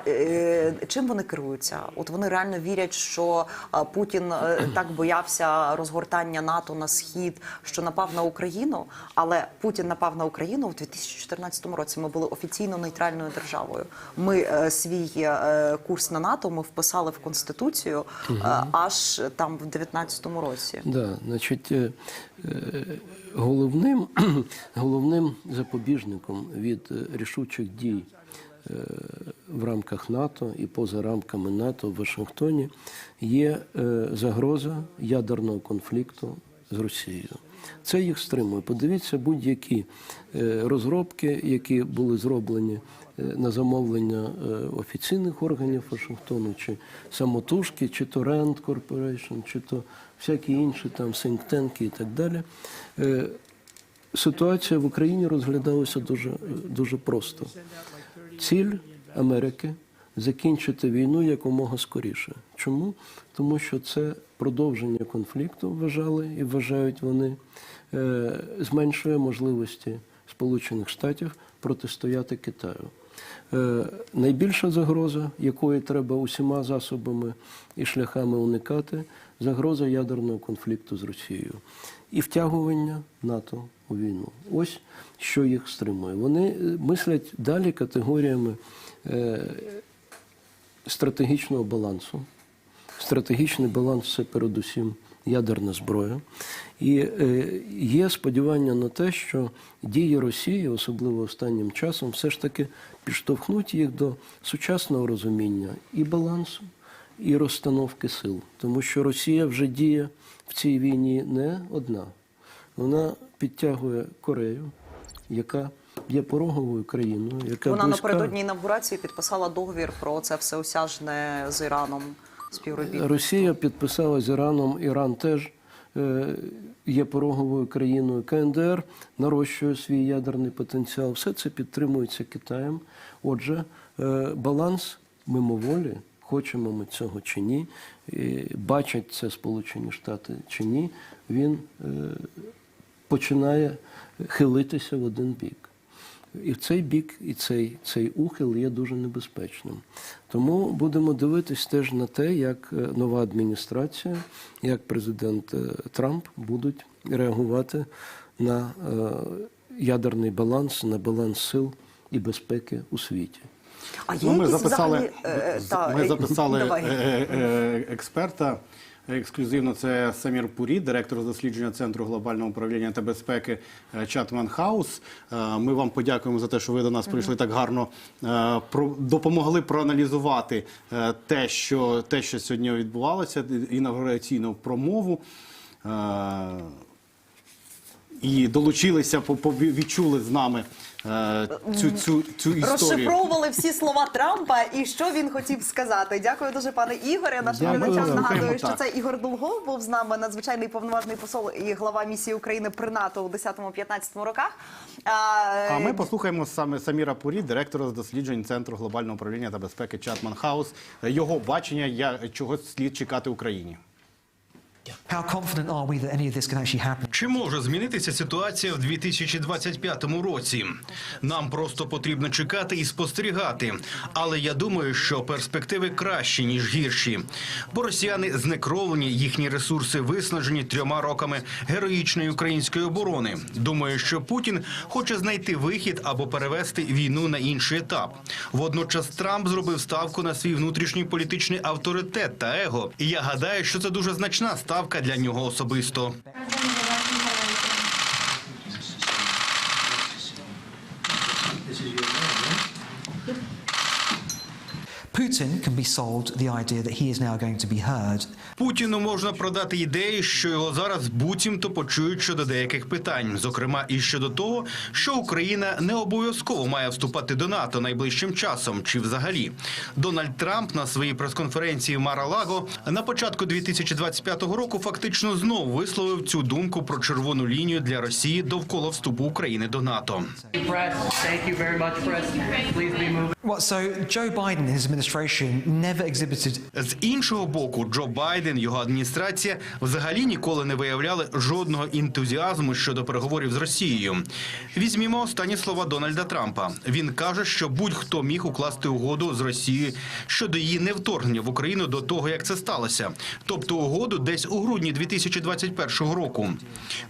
чим вони керуються? От вони реально вірять, що Путін так боявся розгортання НАТО на схід, що напав на Україну, але Путін напав на Україну в 2014 році. Ми були офіційно нейтральною державою. Ми свій курс на НАТО ми вписали в Конституцію аж там в 19-му році. Да, значить, головним запобіжником від рішучих дій в рамках НАТО і поза рамками НАТО в Вашингтоні є загроза ядерного конфлікту з Росією. Це їх стримує. Подивіться будь-які розробки, які були зроблені на замовлення офіційних органів Вашингтону, чи самотужки, чи то Rand Corporation, чи то всякі інші там think-tanки і так далі. Ситуація в Україні розглядалася дуже просто. Ціль Америки – закінчити війну якомога скоріше. Чому? Тому що це продовження конфлікту, вважали і вважають вони, зменшує можливості Сполучених Штатів протистояти Китаю. Найбільша загроза, якої треба усіма засобами і шляхами уникати, загроза ядерного конфлікту з Росією. І втягування НАТО у війну. Ось що їх стримує. Вони мислять далі категоріями стратегічного балансу. Стратегічний баланс – це передусім ядерна зброя. І є сподівання на те, що дії Росії, особливо останнім часом, все ж таки підштовхнуть їх до сучасного розуміння і балансу, і розстановки сил. Тому що Росія вже діє в цій війні не одна. Вона підтягує Корею, яка є пороговою країною, яка Вона близька... напередодні інавгурації підписала договір про це всеосяжне з Іраном співробітництво. Росія підписала з Іраном, Іран теж є пороговою країною. КНДР нарощує свій ядерний потенціал. Все це підтримується Китаєм. Отже, баланс мимоволі, хочемо ми цього чи ні, бачать це Сполучені Штати чи ні, він починає хилитися в один бік. І цей бік, і цей ухил є дуже небезпечним. Тому будемо дивитись теж на те, як нова адміністрація, як президент Трамп будуть реагувати на ядерний баланс, на баланс сил і безпеки у світі. Ми записали експерта. Ексклюзивно це Самір Пурі, директор з дослідження Центру глобального управління та безпеки Чатман Хаус. Ми вам подякуємо за те, що ви до нас прийшли так гарно, допомогли проаналізувати те, що сьогодні відбувалося, інавгураційну промову. І долучилися, відчули з нами цю історію. Розшифровували всі слова Трампа і що він хотів сказати. Дякую дуже, пане Ігоре. Нашим глядачам нагадую, що це Ігор Долгов був з нами, надзвичайний повноважний посол і глава місії України при НАТО у 10-15 роках. А ми послухаємо саме Саміра Пурі, директора з досліджень Центру глобального управління та безпеки Чатман Хаус, його бачення, чого слід чекати Україні. Чи може змінитися ситуація в 2025 році? Нам просто потрібно чекати і спостерігати. Але я думаю, що перспективи кращі, ніж гірші. Бо росіяни знекровлені, їхні ресурси виснажені 3 роками героїчної української оборони. Думаю, що Путін хоче знайти вихід або перевести війну на інший етап. Водночас Трамп зробив ставку на свій внутрішній політичний авторитет та его. І я гадаю, що це дуже значна ставка для нього особисто. Путіну можна продати ідеї, що його зараз буцімто почують щодо деяких питань. Зокрема, і щодо того, що Україна не обов'язково має вступати до НАТО найближчим часом, чи взагалі. Дональд Трамп на своїй прес-конференції в Мар-а-Лаго на початку 2025 року фактично знову висловив цю думку про червону лінію для Росії довкола вступу України до НАТО. З іншого боку, Джо Байден, його адміністрація взагалі ніколи не виявляли жодного ентузіазму щодо переговорів з Росією. Візьмімо останні слова Дональда Трампа. Він каже, що будь-хто міг укласти угоду з Росією щодо її невторгнення в Україну до того, як це сталося. Тобто угоду десь у грудні 2021 року.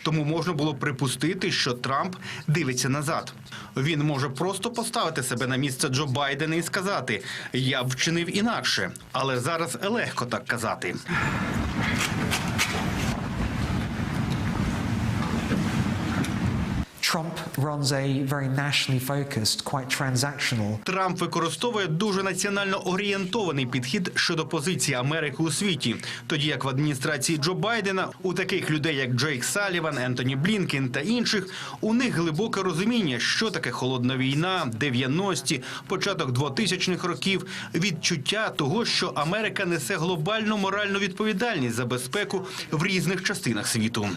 Тому можна було припустити, що Трамп дивиться назад. Він може просто поставити себе на місце Джо Байдена і сказати: «Я б вчинив інакше». Але зараз легко так казати. Трамп використовує дуже національно орієнтований підхід щодо позиції Америки у світі, тоді як в адміністрації Джо Байдена у таких людей, як Джейк Салліван, Ентоні Блінкен та інших, у них глибоке розуміння, що таке холодна війна, 90-ті, початок 2000-х років, відчуття того, що Америка несе глобальну моральну відповідальність за безпеку в різних частинах світу.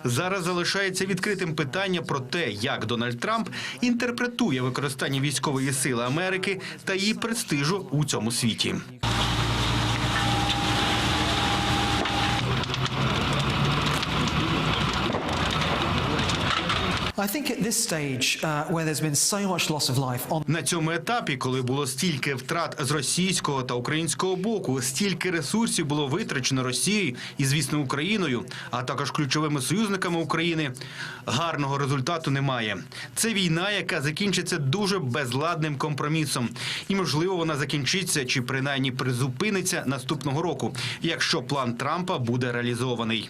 Зараз залишається відкритим питання про те, як Дональд Трамп інтерпретує використання військової сили Америки та її престижу у цьому світі. На цьому етапі, коли було стільки втрат з російського та українського боку, стільки ресурсів було витрачено Росією і, звісно, Україною, а також ключовими союзниками України, гарного результату немає. Це війна, яка закінчиться дуже безладним компромісом. І, можливо, вона закінчиться чи принаймні призупиниться наступного року, якщо план Трампа буде реалізований.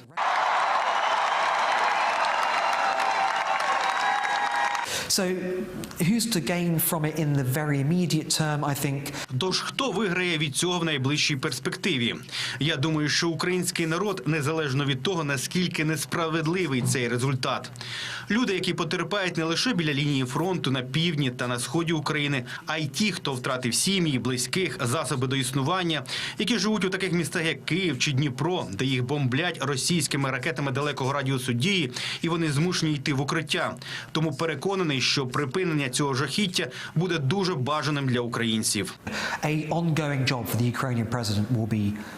Тож, хто виграє від цього в найближчій перспективі? Я думаю, що український народ, незалежно від того, наскільки несправедливий цей результат. Люди, які потерпають не лише біля лінії фронту на півдні та на сході України, а й ті, хто втратив сім'ї, близьких, засоби до існування, які живуть у таких містах, як Київ чи Дніпро, де їх бомблять російськими ракетами далекого радіусу дії, і вони змушені йти в укриття. Тому переконаний, що припинення цього жахіття буде дуже бажаним для українців.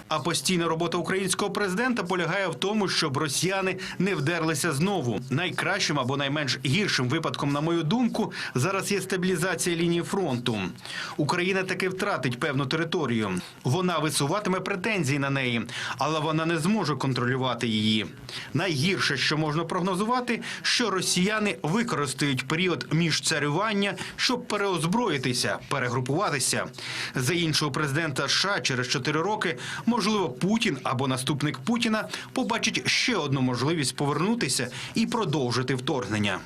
А постійна робота українського президента полягає в тому, щоб росіяни не вдерлися знову. Найкращим або найменш гіршим випадком, на мою думку, зараз є стабілізація лінії фронту. Україна таки втратить певну територію. Вона висуватиме претензії на неї, але вона не зможе контролювати її. Найгірше, що можна прогнозувати, що росіяни використають період міжцарювання, щоб переозброїтися, перегрупуватися. За іншого президента США через 4 роки, можливо, Путін або наступник Путіна побачить ще одну можливість повернутися і продовжити вторгнення.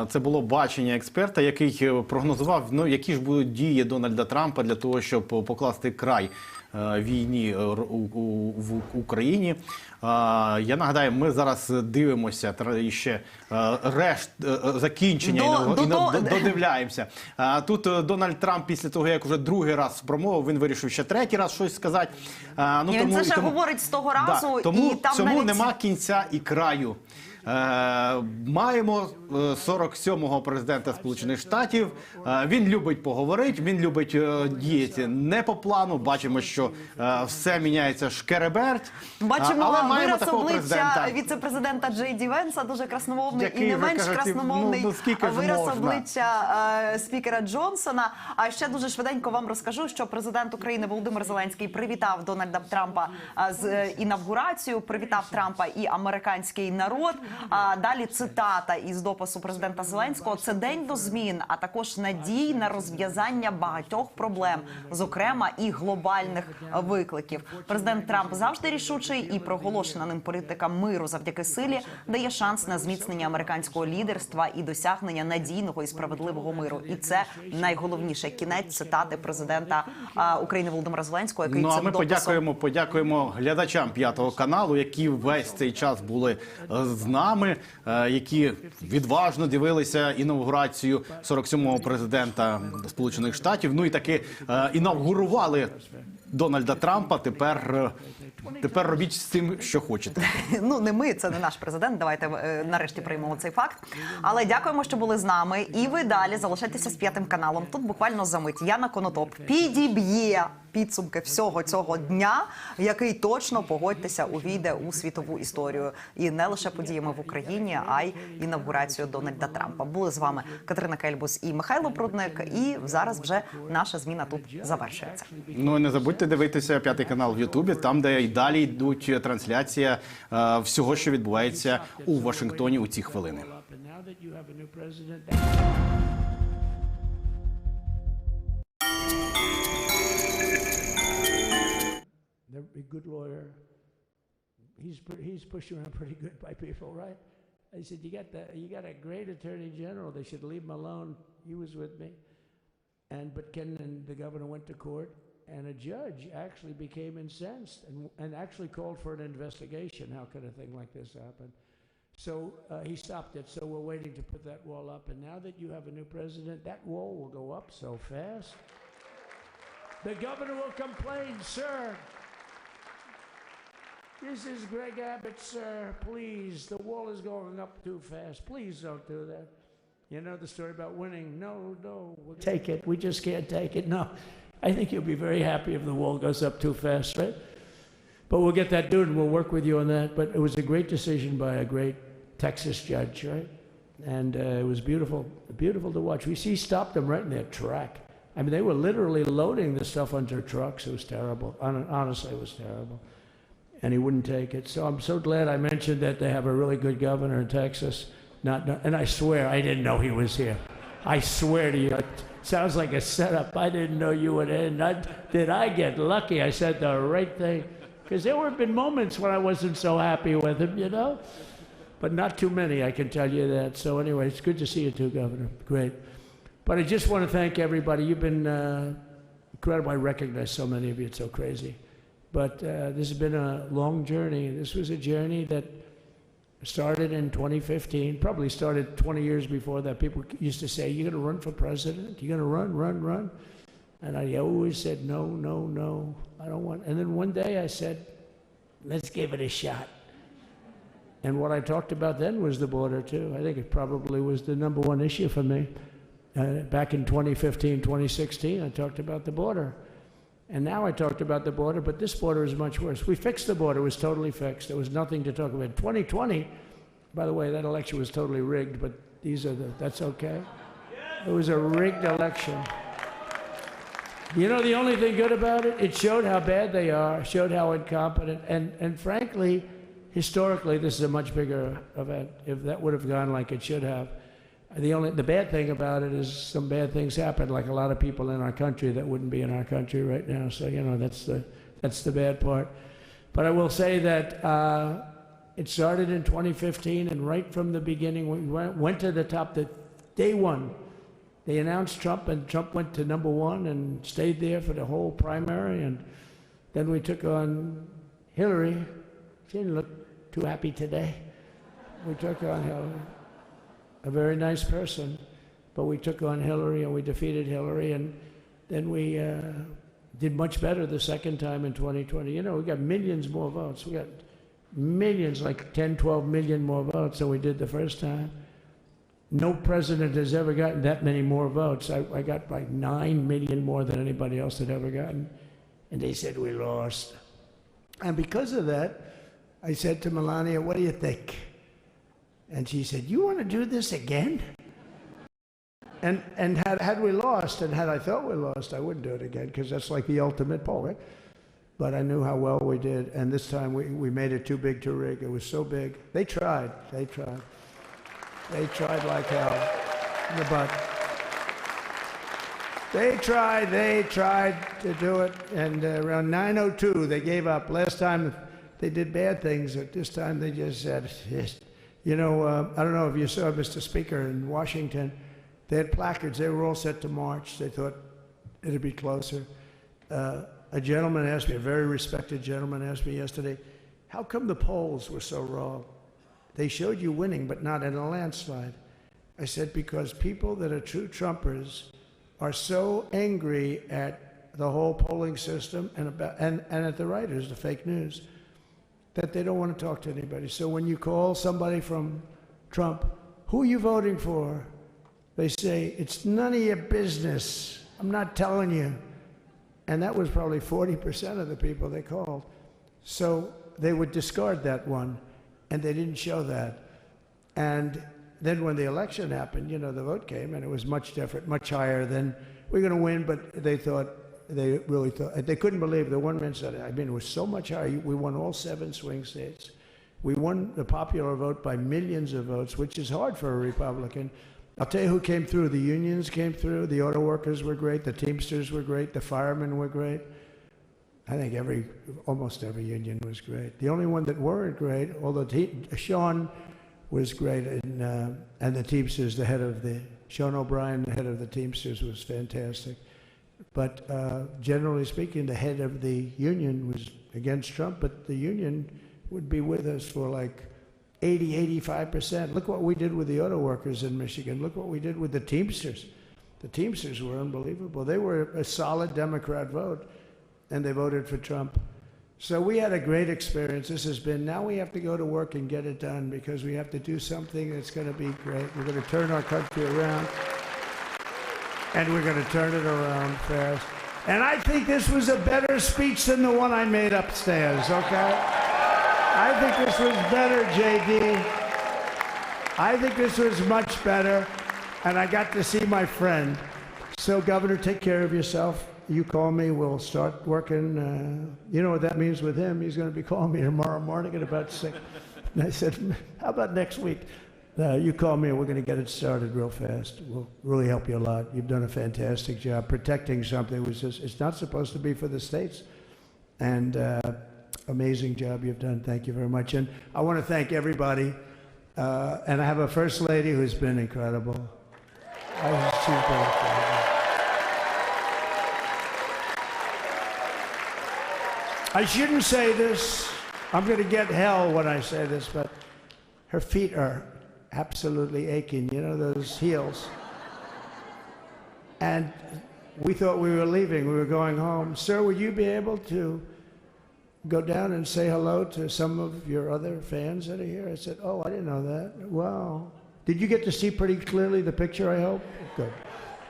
Це було бачення експерта, який прогнозував, які ж будуть дії Дональда Трампа для того, щоб покласти край війні в Україні. Я нагадаю, ми зараз дивимося ще закінчення і додивляємося. Тут Дональд Трамп після того, як вже другий раз промовив, він вирішив ще третій раз щось сказати. Він це ще говорить з того разу. Тому цьому нема кінця і краю. Маємо 47-го президента Сполучених Штатів. Він любить поговорити, він любить діяти не по плану. Бачимо, що все міняється шкереберть. Бачимо вираз обличчя віце-президента Джей Ді Венса, дуже красномовний і не менш красномовний вираз обличчя спікера Джонсона. А ще дуже швиденько вам розкажу, що президент України Володимир Зеленський привітав Дональда Трампа з інавгурацією, привітав Трампа і американський народ. Далі цитата із допису президента Зеленського. Це день до змін, а також надій на розв'язання багатьох проблем, зокрема і глобальних викликів. Президент Трамп завжди рішучий і проголошена ним політика миру завдяки силі дає шанс на зміцнення американського лідерства і досягнення надійного і справедливого миру. І це найголовніше. Кінець цитати президента України Володимира Зеленського, який цим дописом... Ми подякуємо глядачам П'ятого каналу, які весь цей час були з нами, які відважно дивилися інавгурацію 47-го президента Сполучених Штатів. Ну і таки інавгурували Дональда Трампа. Тепер робіть з цим, що хочете. Ну, не ми, це не наш президент. Давайте нарешті приймемо цей факт. Але дякуємо, що були з нами. І ви далі залишайтеся з П'ятим каналом. Тут буквально за мить Яна Конотоп підіб'є підсумки всього цього дня, який точно, погодьтеся, увійде у світову історію. І не лише подіями в Україні, а й інавгурацію Дональда Трампа. Були з вами Катерина Кельбус і Михайло Прудник. І зараз вже наша зміна тут завершується. Ну і не забудьте дивитися П'ятий канал в Ютубі, там, де й далі йдуть трансляція всього, що відбувається у Вашингтоні у ці хвилини. A good lawyer. He's pushed around pretty good by people, right? I said, you got a great attorney general. They should leave him alone. He was with me. But Ken and the governor went to court, and a judge actually became incensed and actually called for an investigation. How could a thing like this happen? So he stopped it. So we're waiting to put that wall up. And now that you have a new president, that wall will go up so fast. The governor will complain, sir. This is Greg Abbott, sir. Please, the wall is going up too fast. Please don't do that. You know the story about winning? No, we'll take it. We just can't take it. No, I think you'll be very happy if the wall goes up too fast, right? But we'll get that done, and we'll work with you on that. But it was a great decision by a great Texas judge, right? And it was beautiful, beautiful to watch. He stopped them right in their track. I mean, they were literally loading the stuff onto trucks. It was terrible. Honestly, it was terrible. And he wouldn't take it. So I'm so glad I mentioned that they have a really good governor in Texas. And I swear, I didn't know he was here. I swear to you, it sounds like a setup. I didn't know you would end. Did I get lucky? I said the right thing. Because there have been moments when I wasn't so happy with him, you know? But not too many, I can tell you that. So anyway, it's good to see you too, Governor. Great. But I just want to thank everybody. You've been incredible. I recognize so many of you. It's so crazy. But this has been a long journey. This was a journey that started in 2015, probably started 20 years before that. People used to say, you're going to run for president? You're going to run? And I always said, no, I don't want. And then one day I said, let's give it a shot. And what I talked about then was the border, too. I think it probably was the number one issue for me. Back in 2015, 2016, I talked about the border. And now I talked about the border, but this border is much worse. We fixed the border. It was totally fixed. There was nothing to talk about. 2020, by the way, that election was totally rigged, but that's okay. It was a rigged election. You know the only thing good about it? It showed how bad they are, showed how incompetent, and frankly, historically, this is a much bigger event. If that would have gone like it should have. The bad thing about it is some bad things happen, like a lot of people in our country that wouldn't be in our country right now. So, you know, that's the bad part. But I will say that it started in 2015, and right from the beginning, we went to the top. Day one, they announced Trump, and Trump went to number one and stayed there for the whole primary. And then we took on Hillary. She didn't look too happy today. We took on Hillary. A very nice person, but we took on Hillary and we defeated Hillary, and then we did much better the second time in 2020. You know, we got millions more votes. We got millions, like 10, 12 million more votes than we did the first time. No president has ever gotten that many more votes. I got like 9 million more than anybody else had ever gotten, and they said we lost. And because of that, I said to Melania, what do you think? And she said, you want to do this again? And had we lost, and had I thought we lost, I wouldn't do it again, because that's like the ultimate poll, right? But I knew how well we did, and this time we made it too big to rig. It was so big. They tried. They tried like hell. But they tried to do it, and around 9:02, they gave up. Last time they did bad things, but this time they just said, yes. You know, I don't know if you saw, Mr. Speaker, in Washington, they had placards. They were all set to march. They thought it'd be closer. A gentleman asked me, a very respected gentleman asked me yesterday, how come the polls were so wrong? They showed you winning, but not in a landslide. I said, because people that are true Trumpers are so angry at the whole polling system and at the writers, the fake news, that they don't want to talk to anybody. So when you call somebody from Trump, who are you voting for? They say, it's none of your business. I'm not telling you. And that was probably 40% of the people they called. So they would discard that one, and they didn't show that. And then when the election happened, you know, the vote came, and it was much different, much higher than, we're going to win, but they really thought, they couldn't believe, the one man said, I mean, it was so much higher. We won all 7 swing states. We won the popular vote by millions of votes, which is hard for a Republican. I'll tell you who came through. The unions came through. The auto workers were great. The Teamsters were great. The firemen were great. I think almost every union was great. The only one that weren't great, although Sean was great, and the Teamsters, the head of the, Sean O'Brien, the head of the Teamsters, was fantastic. But generally speaking, the head of the union was against Trump, but the union would be with us for like 80-85%. Look what we did with the auto workers in Michigan. Look what we did with the Teamsters. The Teamsters were unbelievable. They were a solid Democrat vote, and they voted for Trump. So we had a great experience. This has been, now we have to go to work and get it done because we have to do something that's going to be great. We're going to turn our country around, and we're going to turn it around fast. And I think this was a better speech than the one I made upstairs, okay? I think this was better, JD. I think this was much better, and I got to see my friend. So, Governor, take care of yourself. You call me, we'll start working. You know what that means with him? He's going to be calling me tomorrow morning at about 6. And I said, how about next week? You call me and we're going to get it started real fast. We'll really help you a lot. You've done a fantastic job protecting something which is, it's not supposed to be for the states. And amazing job you've done. Thank you very much. And I want to thank everybody. And I have a First Lady who's been incredible. She's been incredible. I shouldn't say this. I'm going to get hell when I say this, but her feet are absolutely aching. You know, those heels. And we thought we were leaving. We were going home. Sir, would you be able to go down and say hello to some of your other fans that are here? I said, oh, I didn't know that. Wow. Did you get to see pretty clearly the picture, I hope? Good.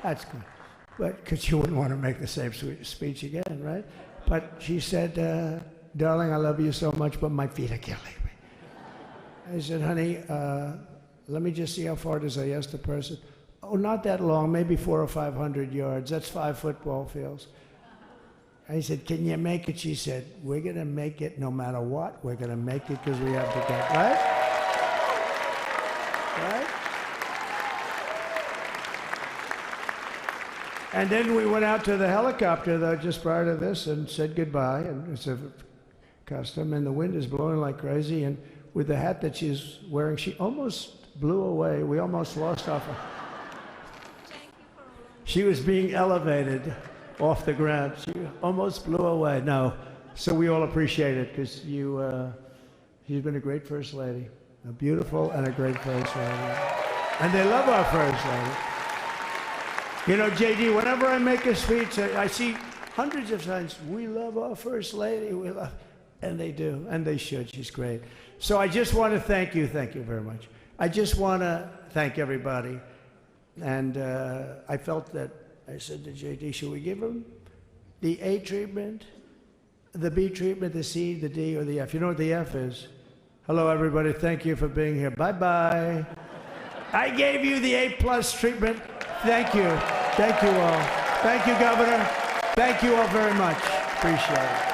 That's good. But because you wouldn't want to make the same speech again, right? But she said, darling, I love you so much, but my feet are killing me. I said, honey, let me just see how far it is. I asked the person. Oh, not that long, maybe 400 or 500 yards. That's 5 football fields. I said, can you make it? She said, we're going to make it no matter what. We're going to make it because we have to get, right? Right? And then we went out to the helicopter, though, just prior to this, and said goodbye. And it's a custom, and the wind is blowing like crazy. And with the hat that she's wearing, she almost blew away. We almost lost off her. She was being elevated off the ground. She almost blew away. No, so we all appreciate it because she's been a great First Lady, a beautiful and a great First Lady. And they love our First Lady. You know, JD, whenever I make a speech, I see hundreds of times, we love our First Lady, we love, and they do, and they should, she's great. So I just want to thank you very much. I just want to thank everybody. And I felt that, I said to JD, should we give him the A treatment, the B treatment, the C, the D, or the F? You know what the F is? Hello, everybody, thank you for being here. Bye-bye. I gave you the A+ treatment. Thank you. Thank you all. Thank you, Governor. Thank you all very much. Appreciate it.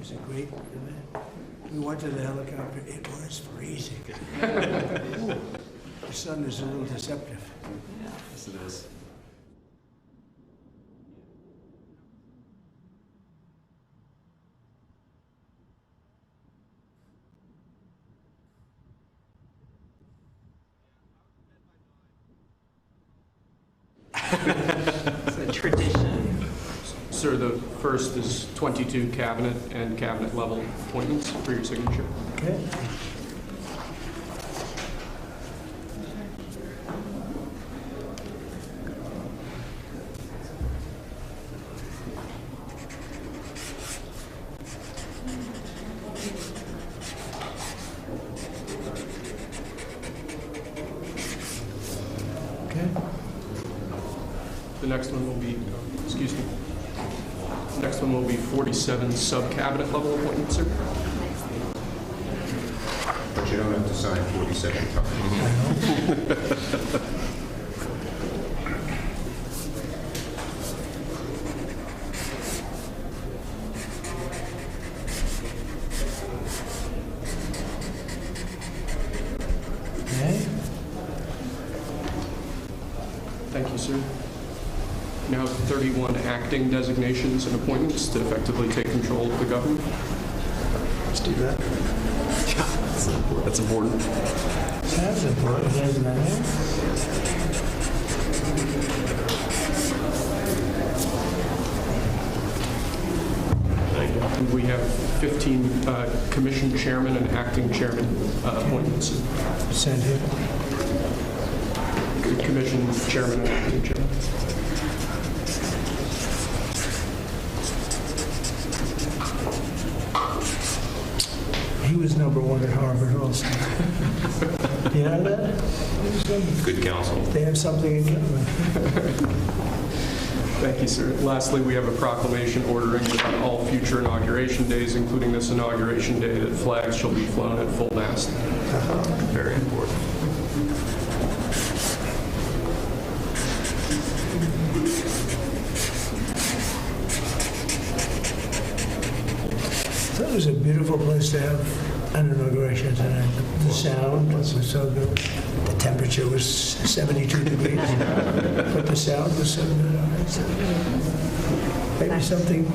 was a great event. We went to the helicopter. It was freezing. The sun is a little deceptive. Yes, it is. It's a tradition. Sir, the first is 22 cabinet and cabinet level appointments for your signature. Okay. The next one will be, excuse me, the next one will be 47 sub-cabinet level appointments, sir. But you don't have to sign 47 times. Thank you, sir. Now 31 acting designations and appointments to effectively take control of the government. Let's do that. That's important. That's important, isn't it? And we have 15 commission chairman and acting chairman appointments. Send him. Commission chairman and acting chairman. He was number one at Harvard also. You know that? Good counsel. They have something in common. Thank you, sir. Lastly, we have a proclamation ordering that on all future inauguration days, including this inauguration day, that flags shall be flown at full mast. Very important. That was a beautiful place to have an inauguration tonight. The sound was so good. The temperature was 72 degrees, but the sound was so good. All right, so maybe something to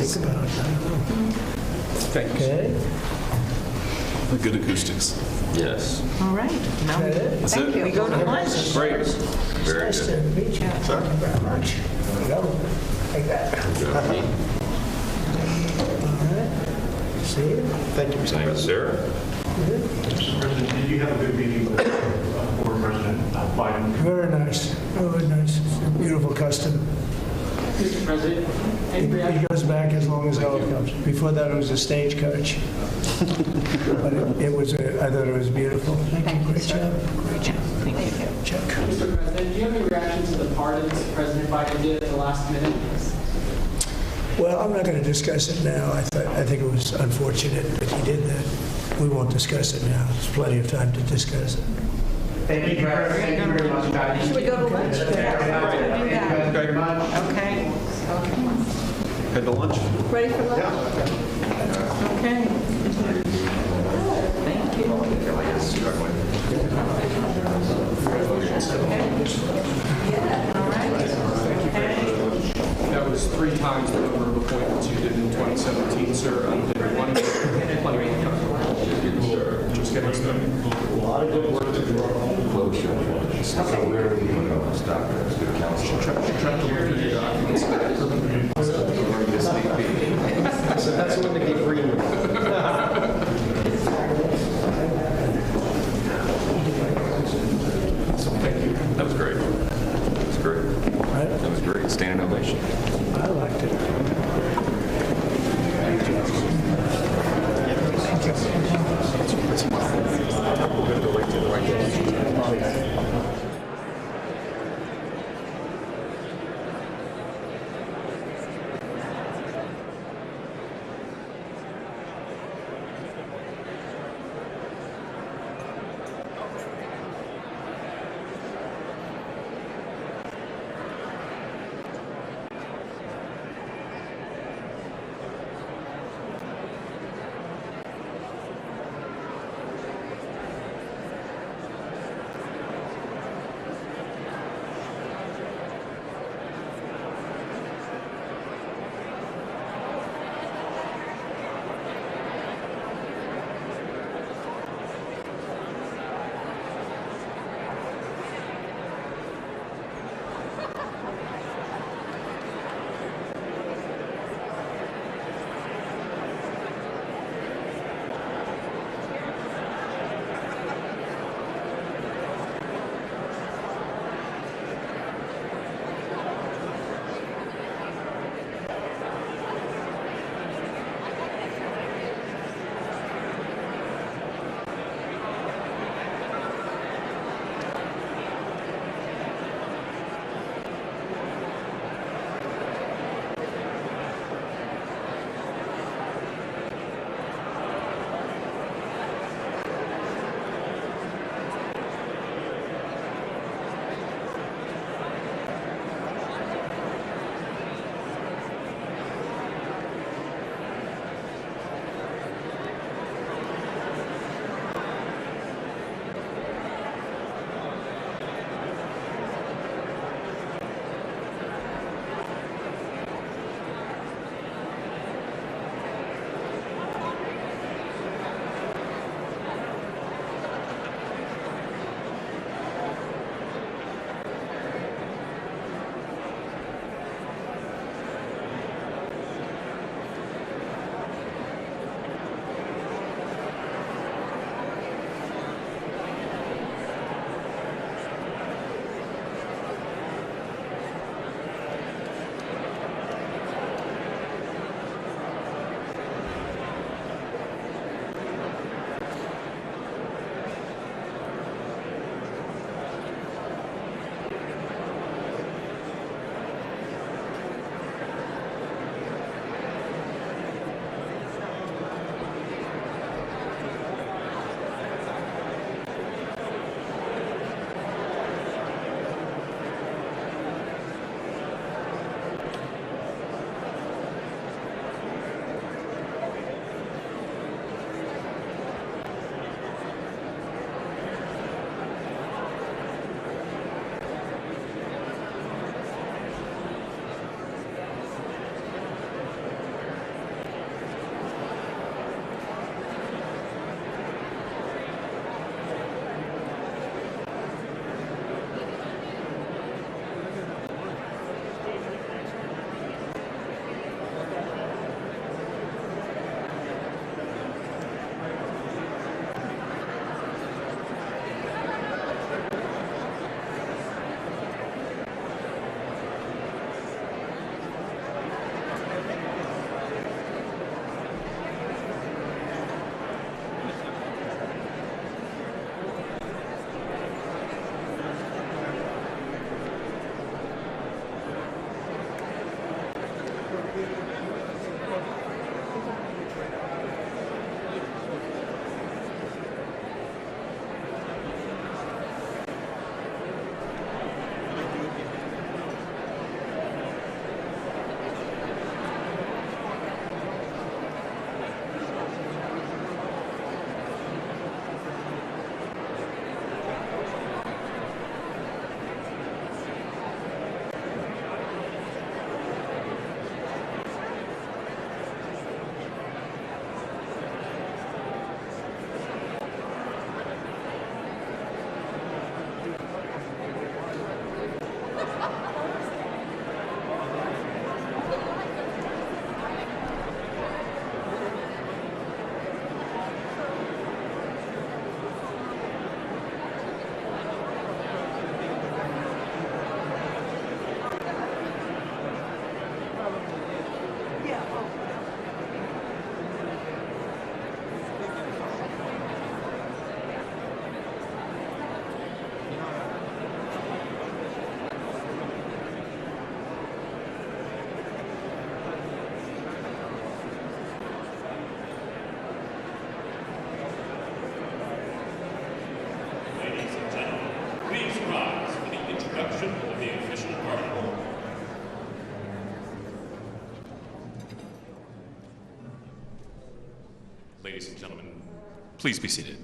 think about. I don't know. Thank you. Okay. Good acoustics. Yes. All right. Now, That's thank it. you. We go to lunch. Great. Very Nice to good. meet you. Thank you very much. There we go. Take that. All right. See you. Thank you, Mr. President. Sir. Mr. President, did you have a good meeting with former President Biden? Very nice. Very nice. Beautiful custom. Mr. President, He goes back as long as Noah comes. Before that, it was a stagecoach. But I thought it was beautiful. Thank you. Great job. Great job. Thank you. Check. Mr. President, do you have any reaction to the pardons President Biden did at the last minute? Well, I'm not going to discuss it now. I think it was unfortunate that he did that. We won't discuss it now. There's plenty of time to discuss it. Thank you very much, guys. Should we go to lunch? Thank you very much. Okay. Head to lunch? Ready for lunch? Okay. Thank you. That was 3 times the number of appointments you did in 2017, sir. Did one, plenty of time. Just getting started. A lot of good work to do. So where are we going to stop as good counsel? Check the review documents. So that's when they get green. Thank you. That was great. That was great. That was great. Standing ovation. I liked it. Ladies and gentlemen, please be seated.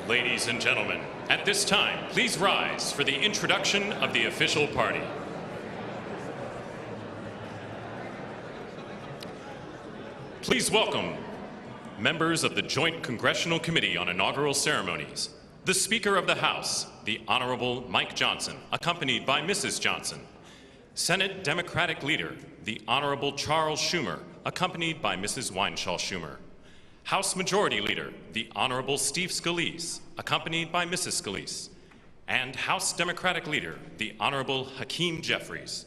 Ladies and gentlemen, at this time, please rise for the introduction of the official party. Please welcome members of the Joint Congressional Committee on Inaugural Ceremonies, the Speaker of the House, the Honorable Mike Johnson, accompanied by Mrs. Johnson, Senate Democratic Leader, the Honorable Charles Schumer, accompanied by Mrs. Weinschall Schumer, House Majority Leader, the Honorable Steve Scalise, accompanied by Mrs. Scalise, and House Democratic Leader, the Honorable Hakeem Jeffries.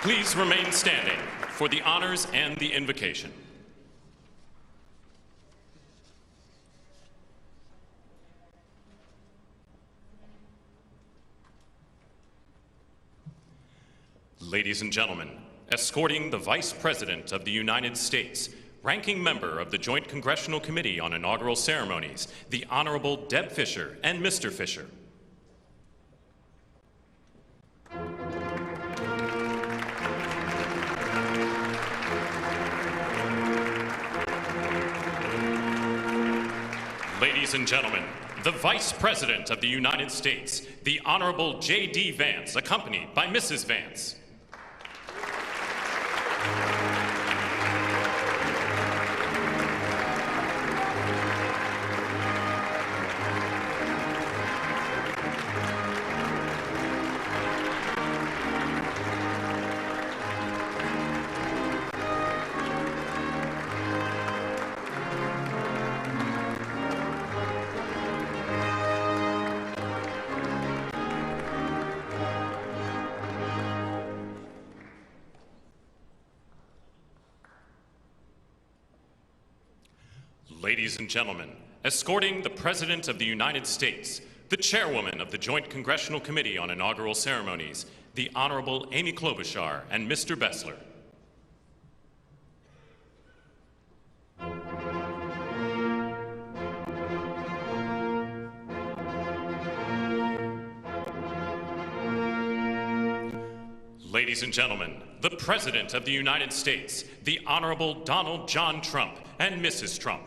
Please remain standing for the honors and the invocation. Ladies and gentlemen, escorting the Vice President of the United States, ranking member of the Joint Congressional Committee on Inaugural Ceremonies, the Honorable Deb Fischer and Mr. Fischer. Ladies and gentlemen, the Vice President of the United States, the Honorable J.D. Vance, accompanied by Mrs. Vance. ladies and gentlemen, escorting the President of the United States, the Chairwoman of the Joint Congressional Committee on Inaugural Ceremonies, the Honorable Amy Klobuchar, and Mr. Bessler. Ladies and gentlemen, the President of the United States, the Honorable Donald John Trump, and Mrs. Trump.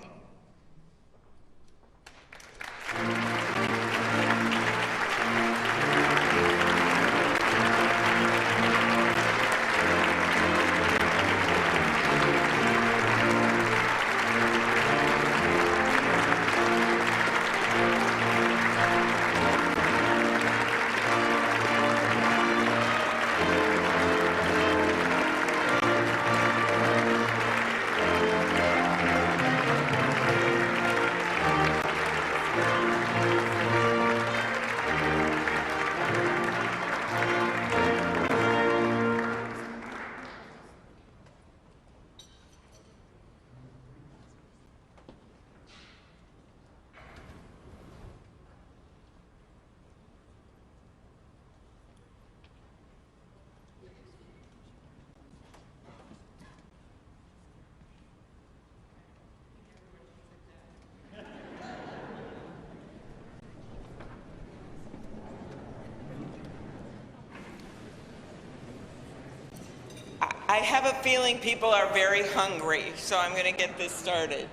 I have a feeling people are very hungry, so I'm going to get this started.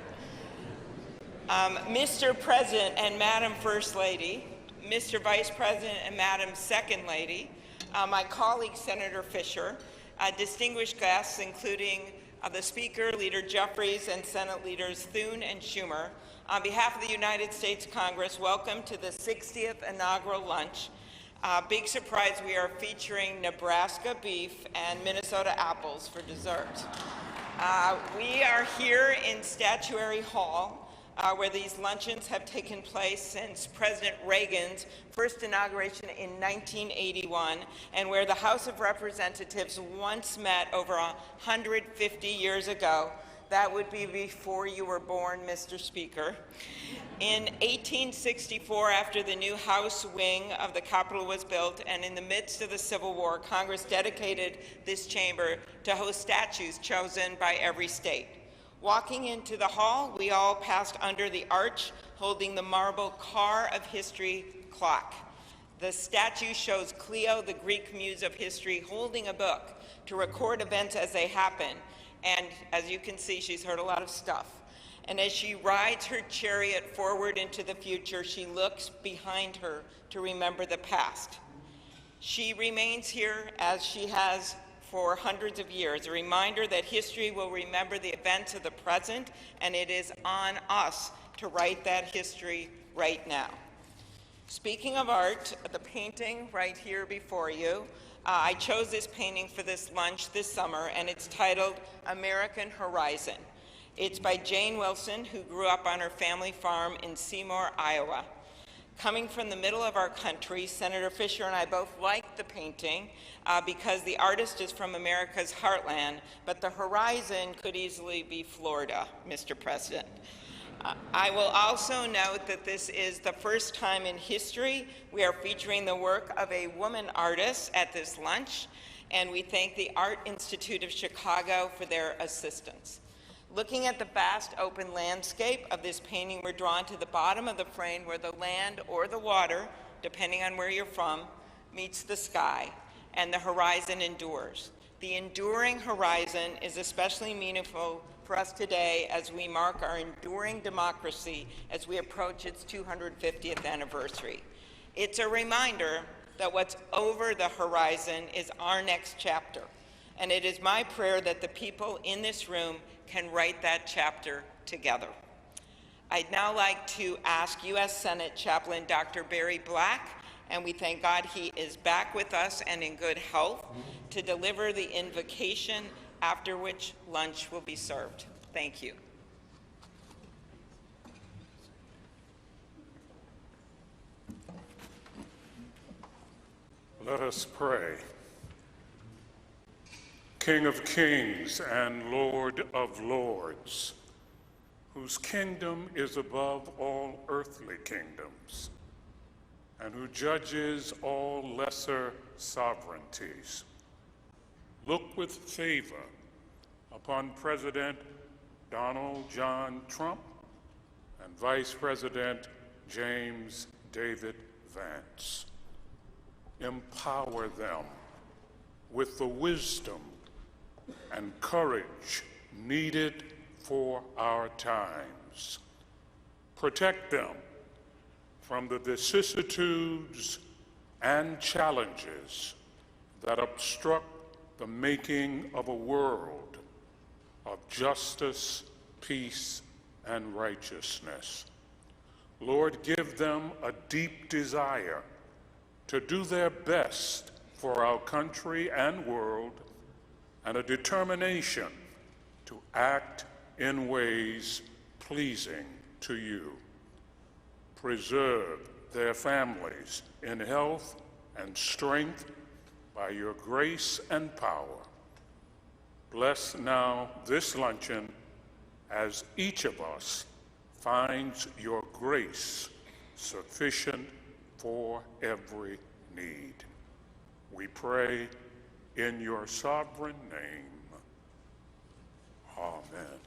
Mr. President and Madam First Lady, Mr. Vice President and Madam Second Lady, my colleague Senator Fisher, distinguished guests including the Speaker, Leader Jeffries, and Senate Leaders Thune and Schumer, on behalf of the United States Congress, welcome to the 60th inaugural lunch. Big surprise, we are featuring Nebraska beef and Minnesota apples for dessert. We are here in Statuary Hall, where these luncheons have taken place since President Reagan's first inauguration in 1981, and where the House of Representatives once met over 150 years ago. That would be before you were born, Mr. Speaker. In 1864, after the new House wing of the Capitol was built, and in the midst of the Civil War, Congress dedicated this chamber to host statues chosen by every state. Walking into the hall, we all passed under the arch, holding the marble Car of History clock. The statue shows Cleo, the Greek muse of history, holding a book to record events as they happen. And as you can see, she's heard a lot of stuff. And as she rides her chariot forward into the future, she looks behind her to remember the past. She remains here as she has for hundreds of years, a reminder that history will remember the events of the present, and it is on us to write that history right now. Speaking of art, the painting right here before you, I chose this painting for this lunch this summer, and it's titled American Horizon. It's by Jane Wilson, who grew up on her family farm in Seymour, Iowa. Coming from the middle of our country, Senator Fisher and I both liked the painting because the artist is from America's heartland, but the horizon could easily be Florida, Mr. President. I will also note that this is the first time in history we are featuring the work of a woman artist at this lunch, and we thank the Art Institute of Chicago for their assistance. Looking at the vast open landscape of this painting, we're drawn to the bottom of the frame where the land or the water, depending on where you're from, meets the sky, and the horizon endures. The enduring horizon is especially meaningful for us today as we mark our enduring democracy as we approach its 250th anniversary. It's a reminder that what's over the horizon is our next chapter, and it is my prayer that the people in this room can write that chapter together. I'd now like to ask U.S. Senate Chaplain Dr. Barry Black, and we thank God he is back with us and in good health, to deliver the invocation, after which lunch will be served. Thank you. Let us pray. King of kings and Lord of lords, whose kingdom is above all earthly kingdoms, and who judges all lesser sovereignties. Look with favor upon President Donald John Trump and Vice President James David Vance. Empower them with the wisdom and courage needed for our times. Protect them from the vicissitudes and challenges that obstruct the making of a world of justice, peace, and righteousness. Lord, give them a deep desire to do their best for our country and world, and a determination to act in ways pleasing to you. Preserve their families in health and strength by your grace and power. Bless now this luncheon as each of us finds your grace sufficient for every need. We pray in your sovereign name. Amen.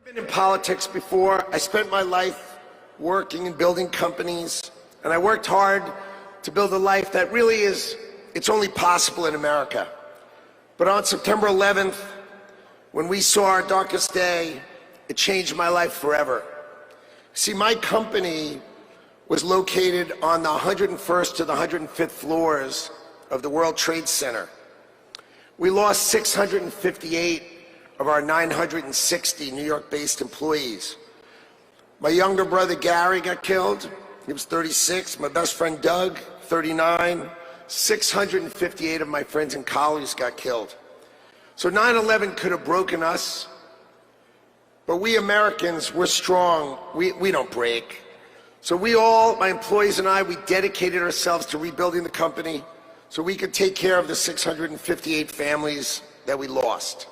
been in politics before. I spent my life working and building companies, and I worked hard to build a life that really is, it's only possible in America. But on September 11th, when we saw our darkest day, it changed my life forever. See, my company was located on the 101st to the 105th floors of the World Trade Center. We lost 658 of our 960 New York-based employees. My younger brother Gary got killed. He was 36. My best friend Doug, 39. 658 of my friends and colleagues got killed. So 9/11 could have broken us, but we Americans, we're strong. We don't break. So we all, my employees and I, we dedicated ourselves to rebuilding the company so we could take care of the 658 families that we lost.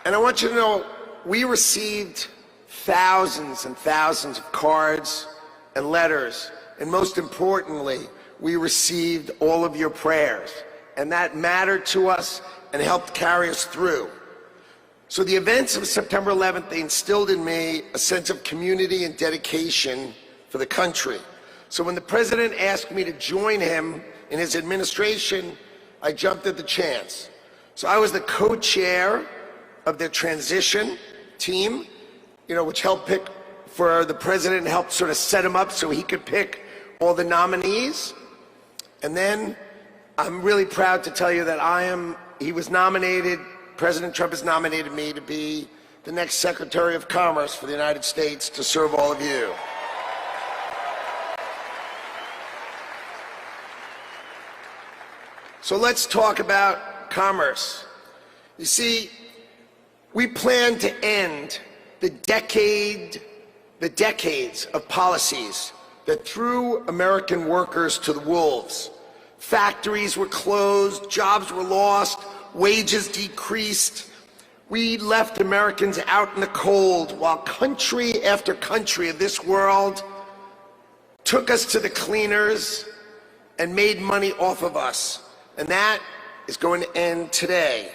And I want you to know, we received thousands and thousands of cards and letters, and most importantly, we received all of your prayers, and that mattered to us and helped carry us through. So the events of September 11th, they instilled in me a sense of community and dedication for the country. So when the president asked me to join him in his administration, I jumped at the chance. So I was the co-chair of their transition team, which helped pick for the president and helped sort of set him up so he could pick all the nominees. And then I'm really proud to tell you that he was nominated, President Trump has nominated me to be the next Secretary of Commerce for the United States to serve all of you. So let's talk about commerce. You see, we plan to end the decades of policies that threw American workers to the wolves. Factories were closed, jobs were lost, wages decreased. We left Americans out in the cold while country after country of this world took us to the cleaners and made money off of us. And that is going to end today.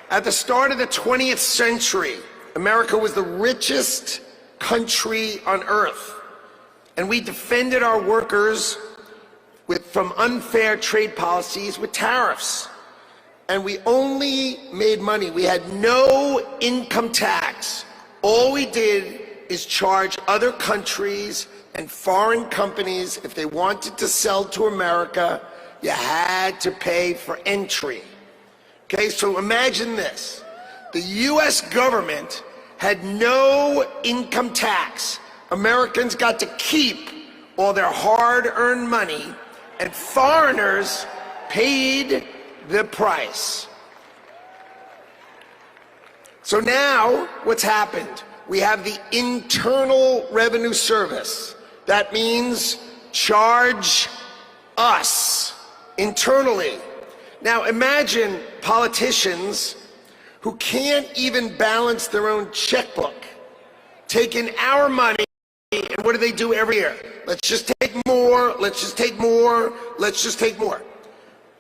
At the start of the 20th century, America was the richest country on earth, and we defended our workers from unfair trade policies with tariffs. And we only made money. We had no income tax. All we did is charge other countries and foreign companies, if they wanted to sell to America, you had to pay for entry. Okay, so imagine this. The U.S. government had no income tax. Americans got to keep all their hard-earned money, and foreigners paid the price. So now, what's happened? We have the Internal Revenue Service. That means charge us internally. Now imagine politicians who can't even balance their own checkbook, taking our money, and what do every year? Let's just take more, let's just take more, let's just take more.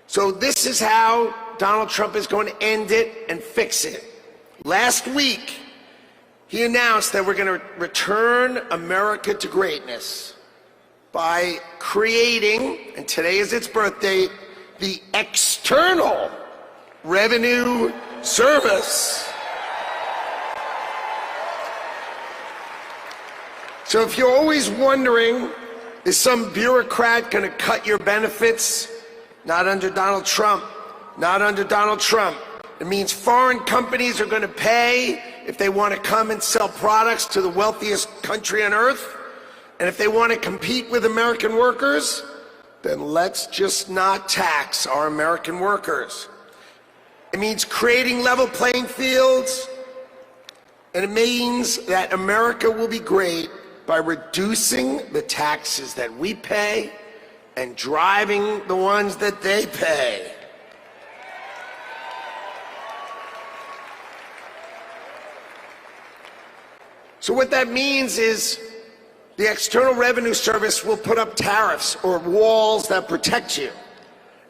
So this is how Donald Trump is going to end it and fix it. Last week, he announced that we're going to return America to greatness by creating, and today is its birth date, the External Revenue Service. So if you're always wondering, is some bureaucrat going to cut your benefits? Not under Donald Trump. Not under Donald Trump. It means foreign companies are going to pay if they want to come and sell products to the wealthiest country on earth. And if they want to compete with American workers, then let's just not tax our American workers. It means creating level playing fields, and it means that America will be great by reducing the taxes that we pay and driving the ones that they pay. So what that means is the External Revenue Service will put up tariffs or walls that protect you.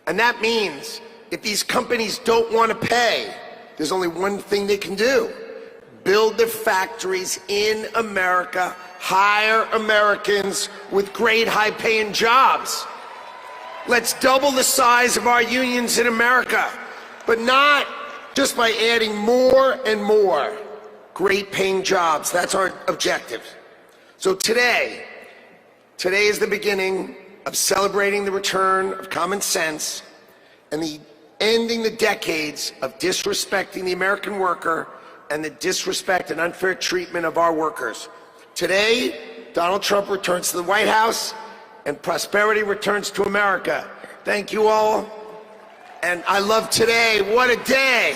And that means if these companies don't want to pay, there's only one thing they can do. Build their factories in America, hire Americans with great high-paying jobs. Let's double the size of our unions in America, but not just by adding more and more great-paying jobs. That's our objective. So today is the beginning of celebrating the return of common sense and the ending the decades of disrespecting the American worker and the disrespect and unfair treatment of our workers. Today, Donald Trump returns to the White House and prosperity returns to America. Thank you all. And I love today. What a day.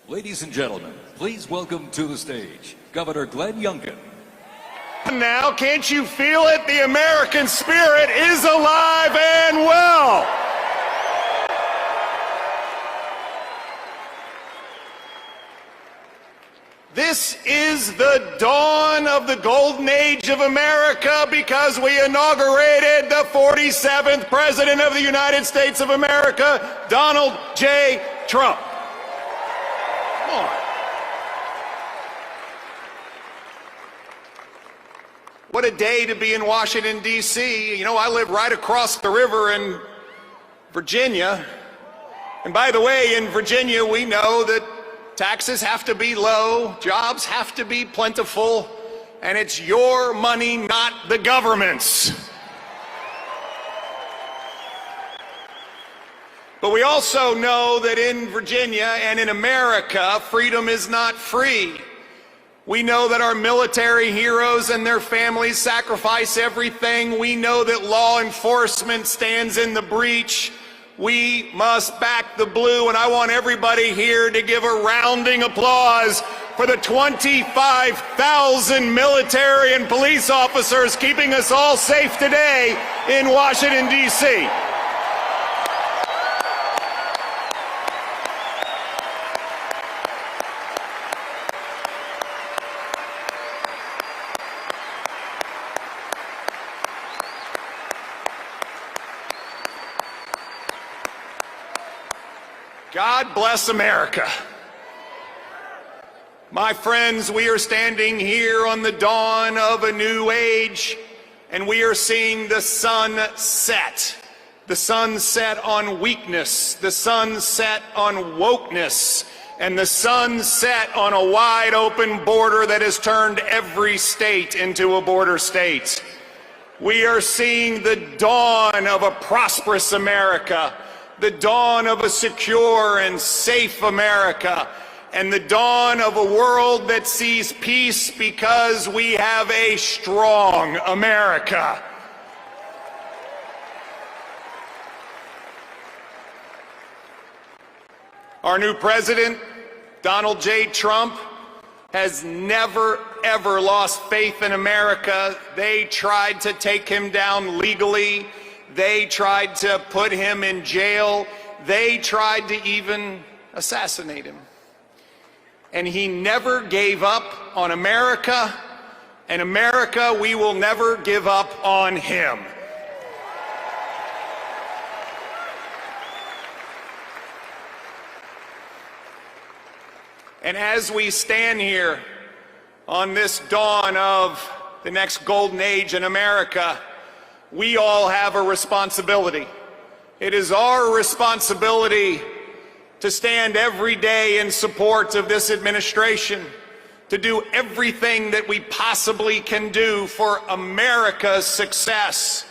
Ladies and gentlemen, please welcome to the stage Governor Glenn Youngkin. Now, can't you feel it? The American spirit is alive and well. This is the dawn of the golden age of America because we inaugurated the 47th President of the United States of America, Donald J. Trump. Come on. What a day to be in Washington, D.C. You know, I live right across the river in Virginia. And by the way, in Virginia, we know that taxes have to be low, jobs have to be plentiful, and it's your money, not the government's. But we also know that in Virginia and in America, freedom is not free. We know that our military heroes and their families sacrifice everything. We know that law enforcement stands in the breach. We must back the blue, and I want everybody here to give a rounding applause for the 25,000 military and police officers keeping us all safe today in Washington, D.C. God bless America. My friends, we are standing here on the dawn of a new age, and we are seeing the sun set. The sun set on weakness, the sun set on wokeness, and the sun set on a wide open border that has turned every state into a border state. We are seeing the dawn of a prosperous America, the dawn of a secure and safe America, and the dawn of a world that sees peace because we have a strong America. Our new president, Donald J. Trump, has never, ever lost faith in America. They tried to take him down legally. They tried to put him in jail. They tried to even assassinate him. And he never gave up on America, and America, we will never give up on him. And as we stand here on this dawn of the next golden age in America, we all have a responsibility. It is our responsibility to stand every day in support of this administration, to do everything that we possibly can do for America's success.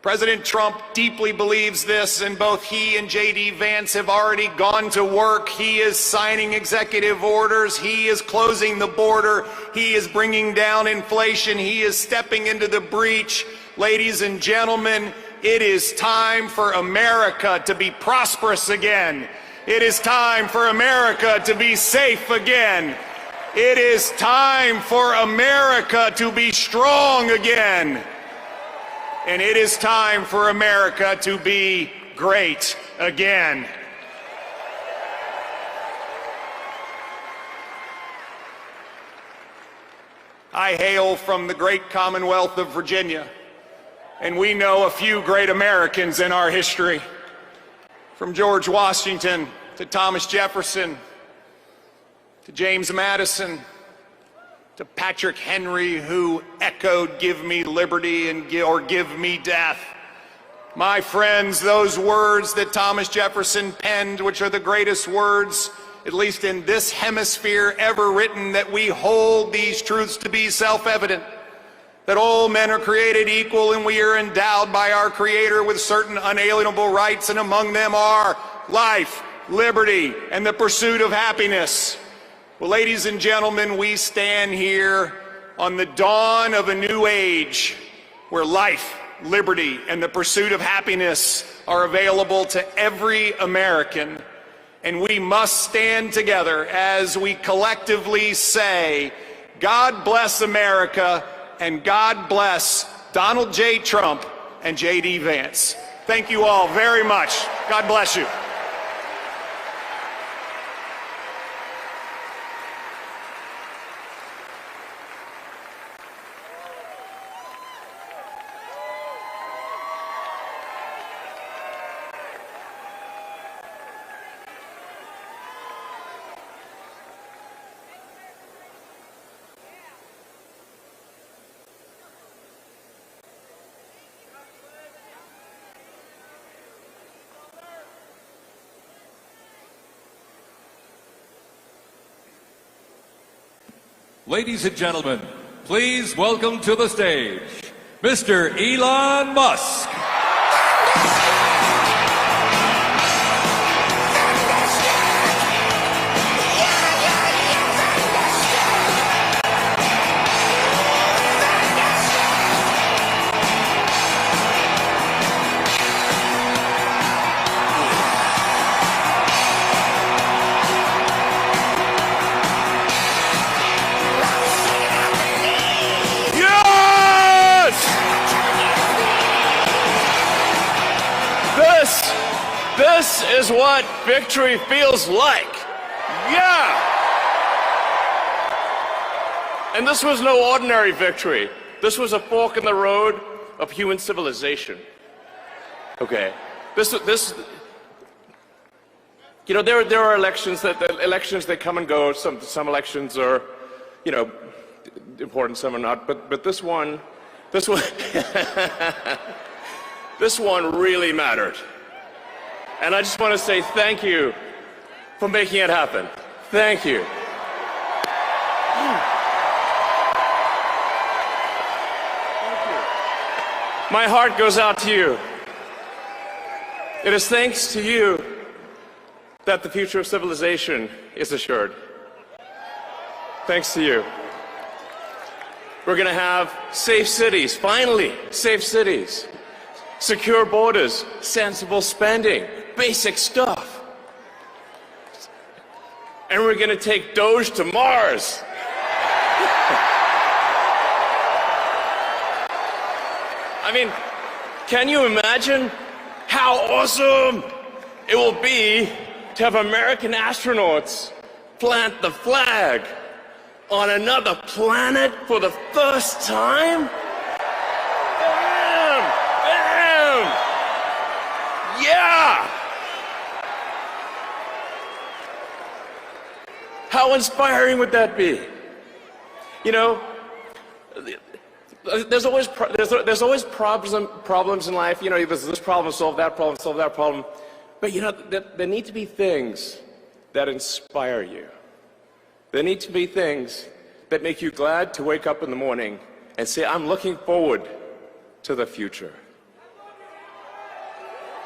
President Trump deeply believes this, and both he and J.D. Vance have already gone to work. He is signing executive orders. He is closing the border. He is bringing down inflation. He is stepping into the breach. Ladies and gentlemen, It is time for America to be prosperous again. It is time for America to be safe again. It is time for America to be strong again. And it is time for America to be great again. I hail from the great Commonwealth of Virginia, and we know a few great Americans in our history. From George Washington to Thomas Jefferson to James Madison to Patrick Henry, who echoed, "Give me liberty or give me death." My friends, those words that Thomas Jefferson penned, which are the greatest words, at least in this hemisphere, ever written, that we hold these truths to be self-evident, that all men are created equal and we are endowed by our Creator with certain unalienable rights, and among them are life, liberty, and the pursuit of happiness. Well, ladies and gentlemen, we stand here on the dawn of a new age where life, liberty, and the pursuit of happiness are available to every American. And we must stand together as we collectively say, God bless America, and God bless Donald J. Trump and J.D. Vance. Thank you all very much. God bless you. Ladies and gentlemen, please welcome to the stage, Mr. Elon Musk. This is what victory feels like. Yeah! And this was no ordinary victory. This was a fork in the road of human civilization. Okay. You know, there are elections that come and go. Some elections are, you know, important, some are not. But this one, this one really mattered. And I just want to say thank you for making it happen. Thank you. My heart goes out to you. It is thanks to you that the future of civilization is assured. Thanks to you. We're going to have safe cities, finally, safe cities. Secure borders, sensible spending, basic stuff. And we're going to take Doge to Mars. I mean, can you imagine how awesome it will be to have American astronauts plant the flag on another planet for the first time? Yeah! How inspiring would that be? You know, there's always problems in life. You know, there's this problem, solve that problem. But you know, there need to be things that inspire you. There need to be things that make you glad to wake up in the morning and say, I'm looking forward to the future.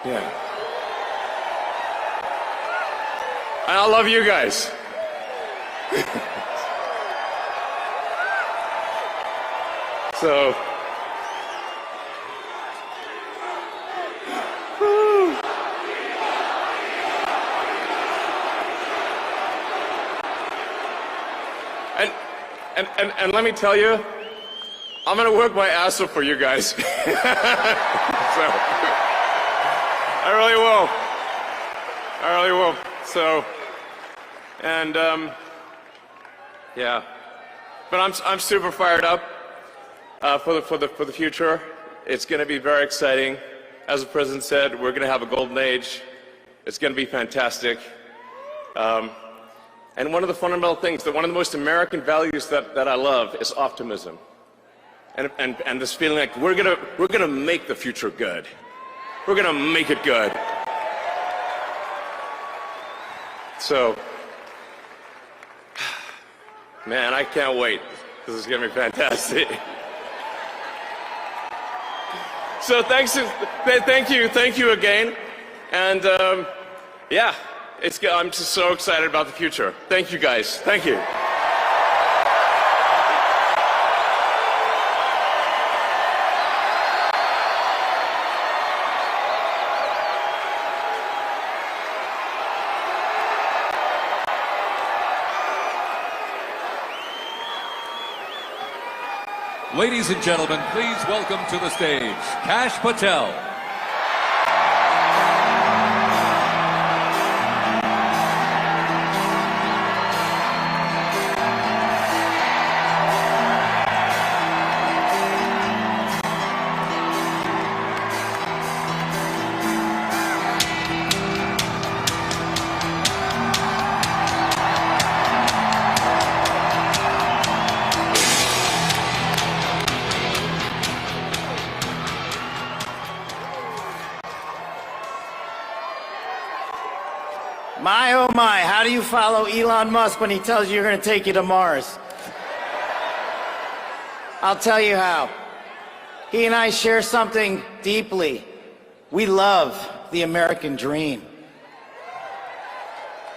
Yeah. And I love you guys. So, And let me tell you, I'm going to work my ass off for you guys. So, I really will. I really will. So, and yeah, but I'm super fired up for the future. It's going to be very exciting. As the president said, we're going to have a golden age. It's going to be fantastic. And one of the fundamental things, one of the most American values that I love is optimism. And this feeling like we're gonna make the future good. We're gonna make it good. So, man, I can't wait. This is gonna be fantastic. So thank you again, and yeah, I'm just so excited about the future. Thank you guys. Thank you. Ladies and gentlemen, please welcome to the stage, Kash Patel. My, oh my, how do you follow Elon Musk when he tells you you're going to take you to Mars? I'll tell you how. He and I share something deeply. We love the American dream.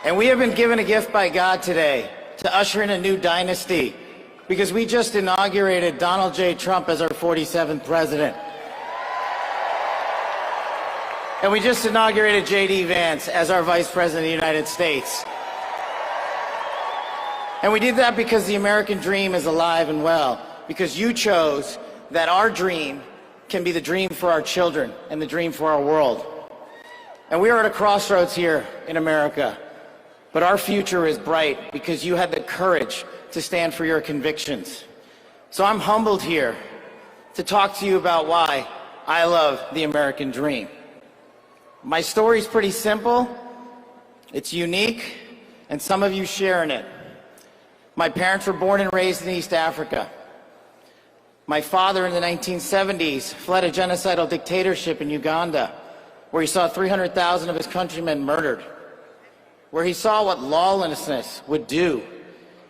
And we have been given a gift by God today to usher in a new dynasty because we just inaugurated Donald J. Trump as our 47th president. And we just inaugurated J.D. Vance as our Vice President of the United States. And we did that because the American dream is alive and well, because you chose that our dream can be the dream for our children and the dream for our world. And we are at a crossroads here in America, but our future is bright because you had the courage to stand for your convictions. So I'm humbled here to talk to you about why I love the American dream. My story is pretty simple, it's unique, and some of you share in it. My parents were born and raised in East Africa. My father in the 1970s fled a genocidal dictatorship in Uganda, where he saw 300,000 of his countrymen murdered, where he saw what lawlessness would do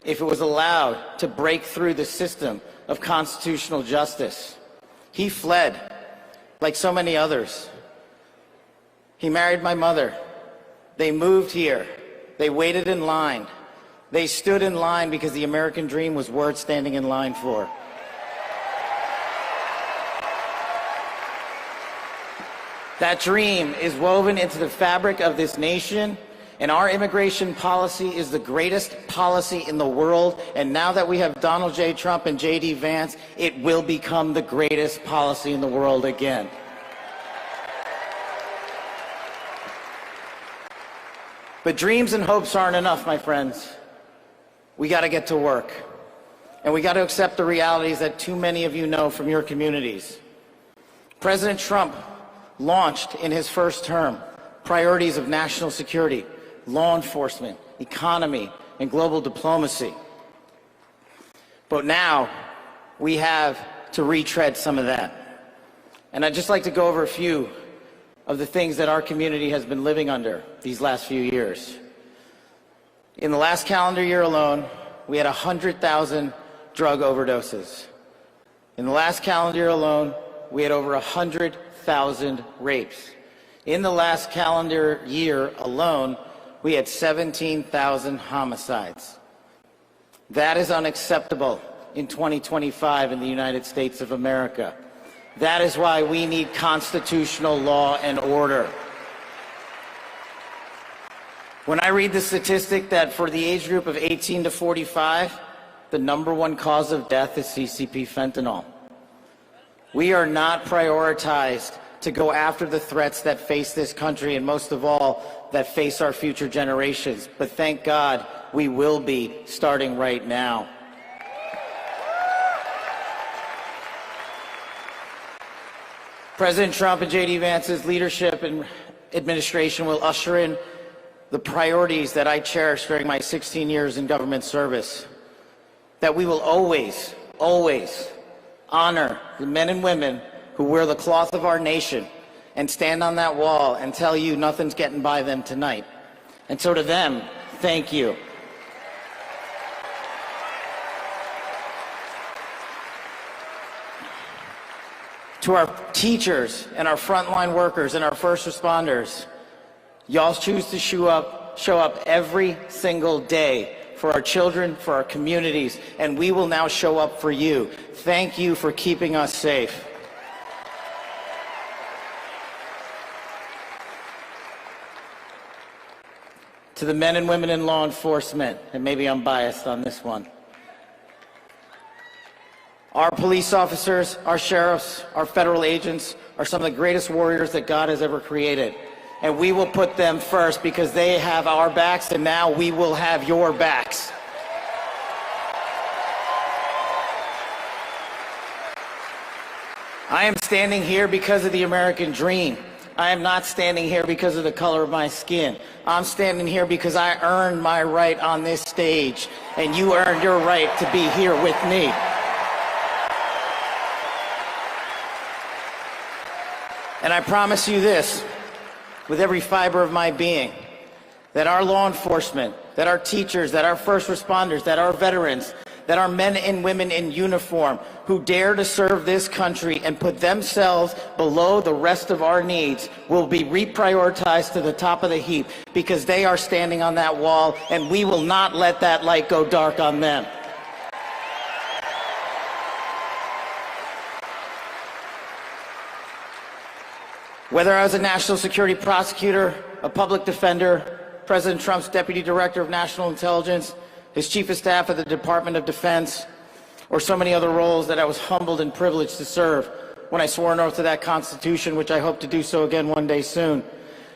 if it was allowed to break through the system of constitutional justice. He fled, like so many others. He married my mother. They moved here. They waited in line. They stood in line because the American dream was worth standing in line for. That dream is woven into the fabric of this nation, and our immigration policy is the greatest policy in the world. And now that we have Donald J. Trump and J.D. Vance, it will become the greatest policy in the world again. But dreams and hopes aren't enough, my friends. We got to get to work. And we got to accept the realities that too many of you know from your communities. President Trump launched in his first term priorities of national security, law enforcement, economy, and global diplomacy. But now we have to retread some of that. And I'd just like to go over a few of the things that our community has been living under these last few years. In the last calendar year alone, we had 100,000 drug overdoses. In the last calendar year alone, we had over 100,000 rapes. In the last calendar year alone, we had 17,000 homicides. That is unacceptable in 2025 in the United States of America. That is why we need constitutional law and order. When I read the statistic that for the age group of 18 to 45, the #1 cause of death is CCP fentanyl. We are not prioritized to go after the threats that face this country and most of all, that face our future generations. But thank God we will be starting right now. President Trump and J.D. Vance's leadership and administration will usher in the priorities that I cherished during my 16 years in government service. That we will always, always honor the men and women who wear the cloth of our nation and stand on that wall and tell you nothing's getting by them tonight. And so to them, thank you. To our teachers and our frontline workers and our first responders, y'all choose to show up every single day for our children, for our communities, and we will now show up for you. Thank you for keeping us safe. To the men and women in law enforcement, and maybe I'm biased on this one, our police officers, our sheriffs, our federal agents are some of the greatest warriors that God has ever created. And we will put them first because they have our backs, and now we will have your backs. I am standing here because of the American dream. I am not standing here because of the color of my skin. I'm standing here because I earned my right on this stage, and you earned your right to be here with me. And I promise you this, with every fiber of my being, that our law enforcement, that our teachers, that our first responders, that our veterans, that our men and women in uniform who dare to serve this country and put themselves below the rest of our needs will be reprioritized to the top of the heap because they are standing on that wall, and we will not let that light go dark on them. Whether I was a national security prosecutor, a public defender, President Trump's deputy director of national intelligence, his chief of staff at the Department of Defense, or so many other roles that I was humbled and privileged to serve when I swore an oath to that Constitution, which I hope to do so again one day soon.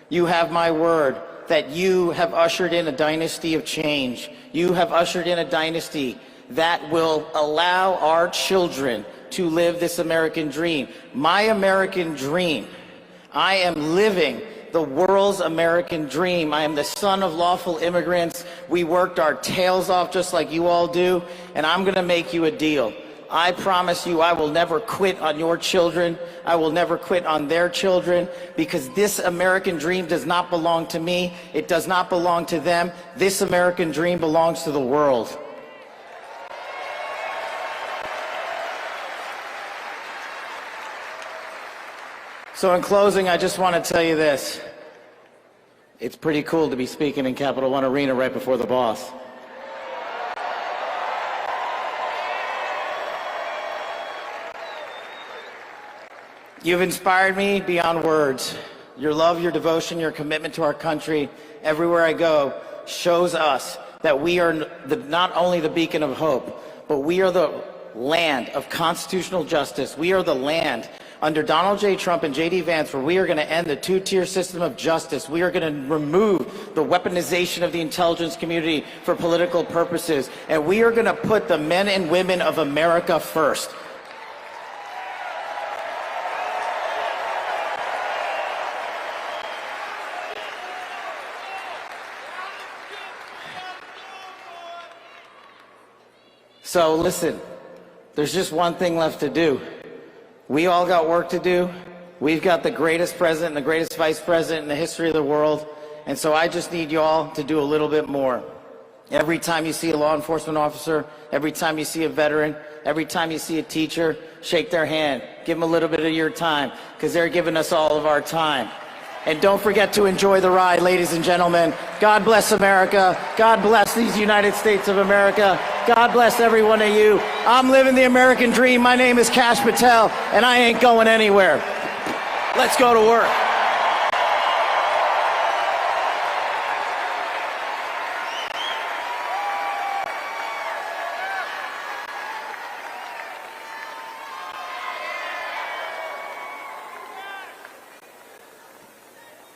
You have my word that you have ushered in a dynasty of change. You have ushered in a dynasty that will allow our children to live this American dream. My American dream. I am living the world's American dream. I am the son of lawful immigrants. We worked our tails off just like you all do, and I'm going to make you a deal. I promise you I will never quit on your children. I will never quit on their children, because this American dream does not belong to me. It does not belong to them. This American dream belongs to the world. So in closing, I just want to tell you this. It's pretty cool to be speaking in Capital One Arena right before the boss. You've inspired me beyond words. Your love, your devotion, your commitment to our country, everywhere I go, shows us that we are not only the beacon of hope, but we are the land of constitutional justice. We are the land under Donald J. Trump and J.D. Vance, where we are going to end the two-tier system of justice. We are going to remove the weaponization of the intelligence community for political purposes. And we are going to put the men and women of America first. So listen, there's just one thing left to do. We all got work to do. We've got the greatest president and the greatest vice president in the history of the world. And so I just need y'all to do a little bit more. Every time you see a law enforcement officer, every time you see a veteran, every time you see a teacher, shake their hand. Give them a little bit of your time, because they're giving us all of our time. And don't forget to enjoy the ride, ladies and gentlemen. God bless America. God bless these United States of America. God bless every one of you. I'm living the American dream. My name is Kash Patel, and I ain't going anywhere. Let's go to work.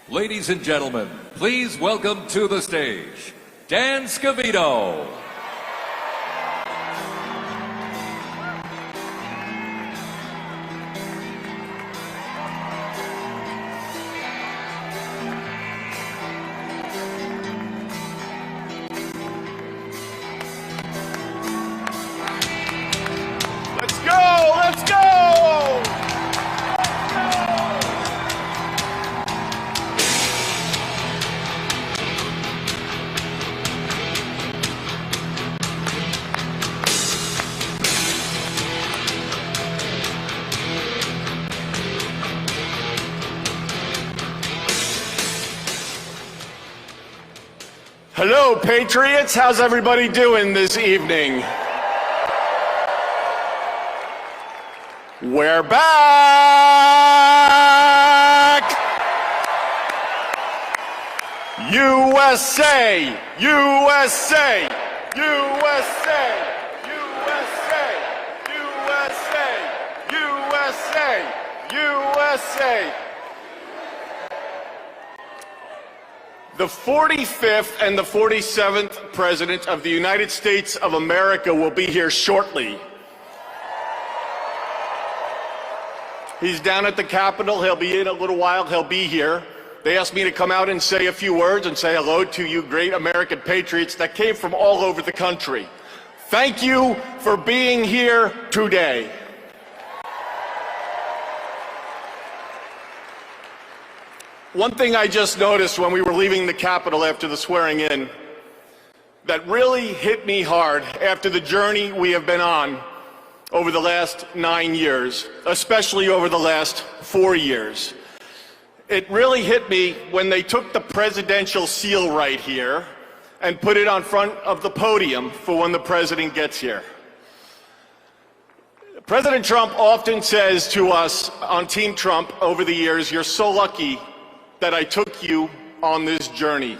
Ladies and gentlemen, please welcome to the stage, Dan Scavino. Let's go! Let's go! Hello, Patriots. How's everybody doing this evening? We're back! USA! USA! USA! USA! USA! USA! USA! The 45th and the 47th President of the United States of America will be here shortly. He's down at the Capitol. He'll be in a little while. He'll be here. They asked me to come out and say a few words and say hello to you great American patriots that came from all over the country. Thank you for being here today. One thing I just noticed when we were leaving the Capitol after the swearing in that really hit me hard after the journey we have been on over the last 9 years, especially over the last 4 years. It really hit me when they took the presidential seal right here and put it on front of the podium for when the president gets here. President Trump often says to us on Team Trump over the years, "You're so lucky that I took you on this journey."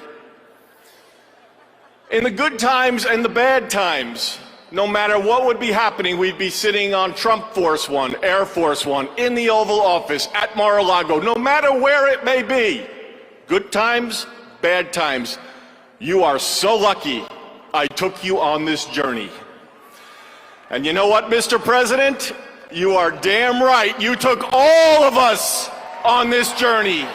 In the good times and the bad times, no matter what would be happening, we'd be sitting on Trump Force One, Air Force One, in the Oval Office, at Mar-a-Lago, no matter where it may be. Good times, bad times. You are so lucky I took you on this journey. And you know what, Mr. President? You are damn right. You took all of us on this journey.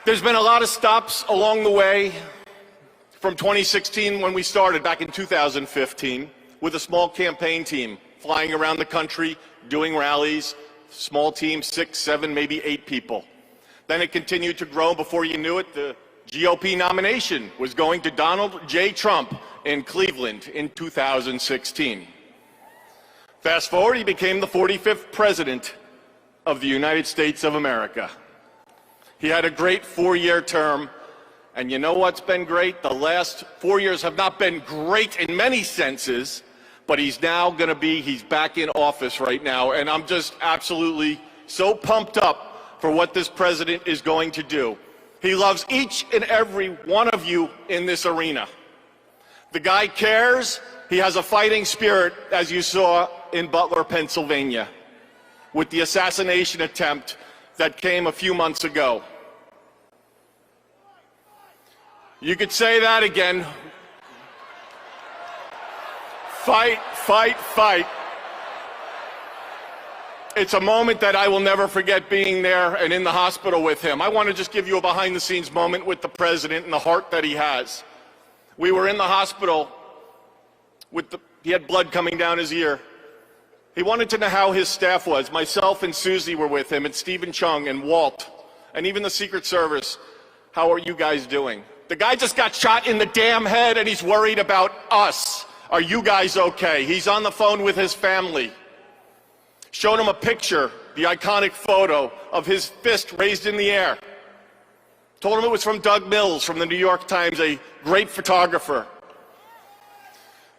There's been a lot of stops along the way from 2016 when we started back in 2015 with a small campaign team flying around the country, doing rallies, small team, 6, 7, maybe 8 people. Then it continued to grow. Before you knew it, the GOP nomination was going to Donald J. Trump in Cleveland in 2016. Fast forward, he became the 45th President of the United States of America. He had a great 4-year term, and you know what's been great? The last 4 years have not been great in many senses, but he's back in office right now, and I'm just absolutely so pumped up for what this president is going to do. He loves each and every one of you in this arena. The guy cares. He has a fighting spirit, as you saw in Butler, Pennsylvania, with the assassination attempt that came a few months ago. You could say that again. Fight, fight, fight. It's a moment that I will never forget, being there and in the hospital with him. I want to just give you a behind-the-scenes moment with the president and the heart that he has. We were in the hospital he had blood coming down his ear. He wanted to know how his staff was. Myself and Susie were with him, and Stephen Chung and Walt, and even the Secret Service. How are you guys doing? The guy just got shot in the damn head, and he's worried about us. Are you guys okay? He's on the phone with his family. Showed him a picture, the iconic photo of his fist raised in the air. Told him it was from Doug Mills from the New York Times, a great photographer.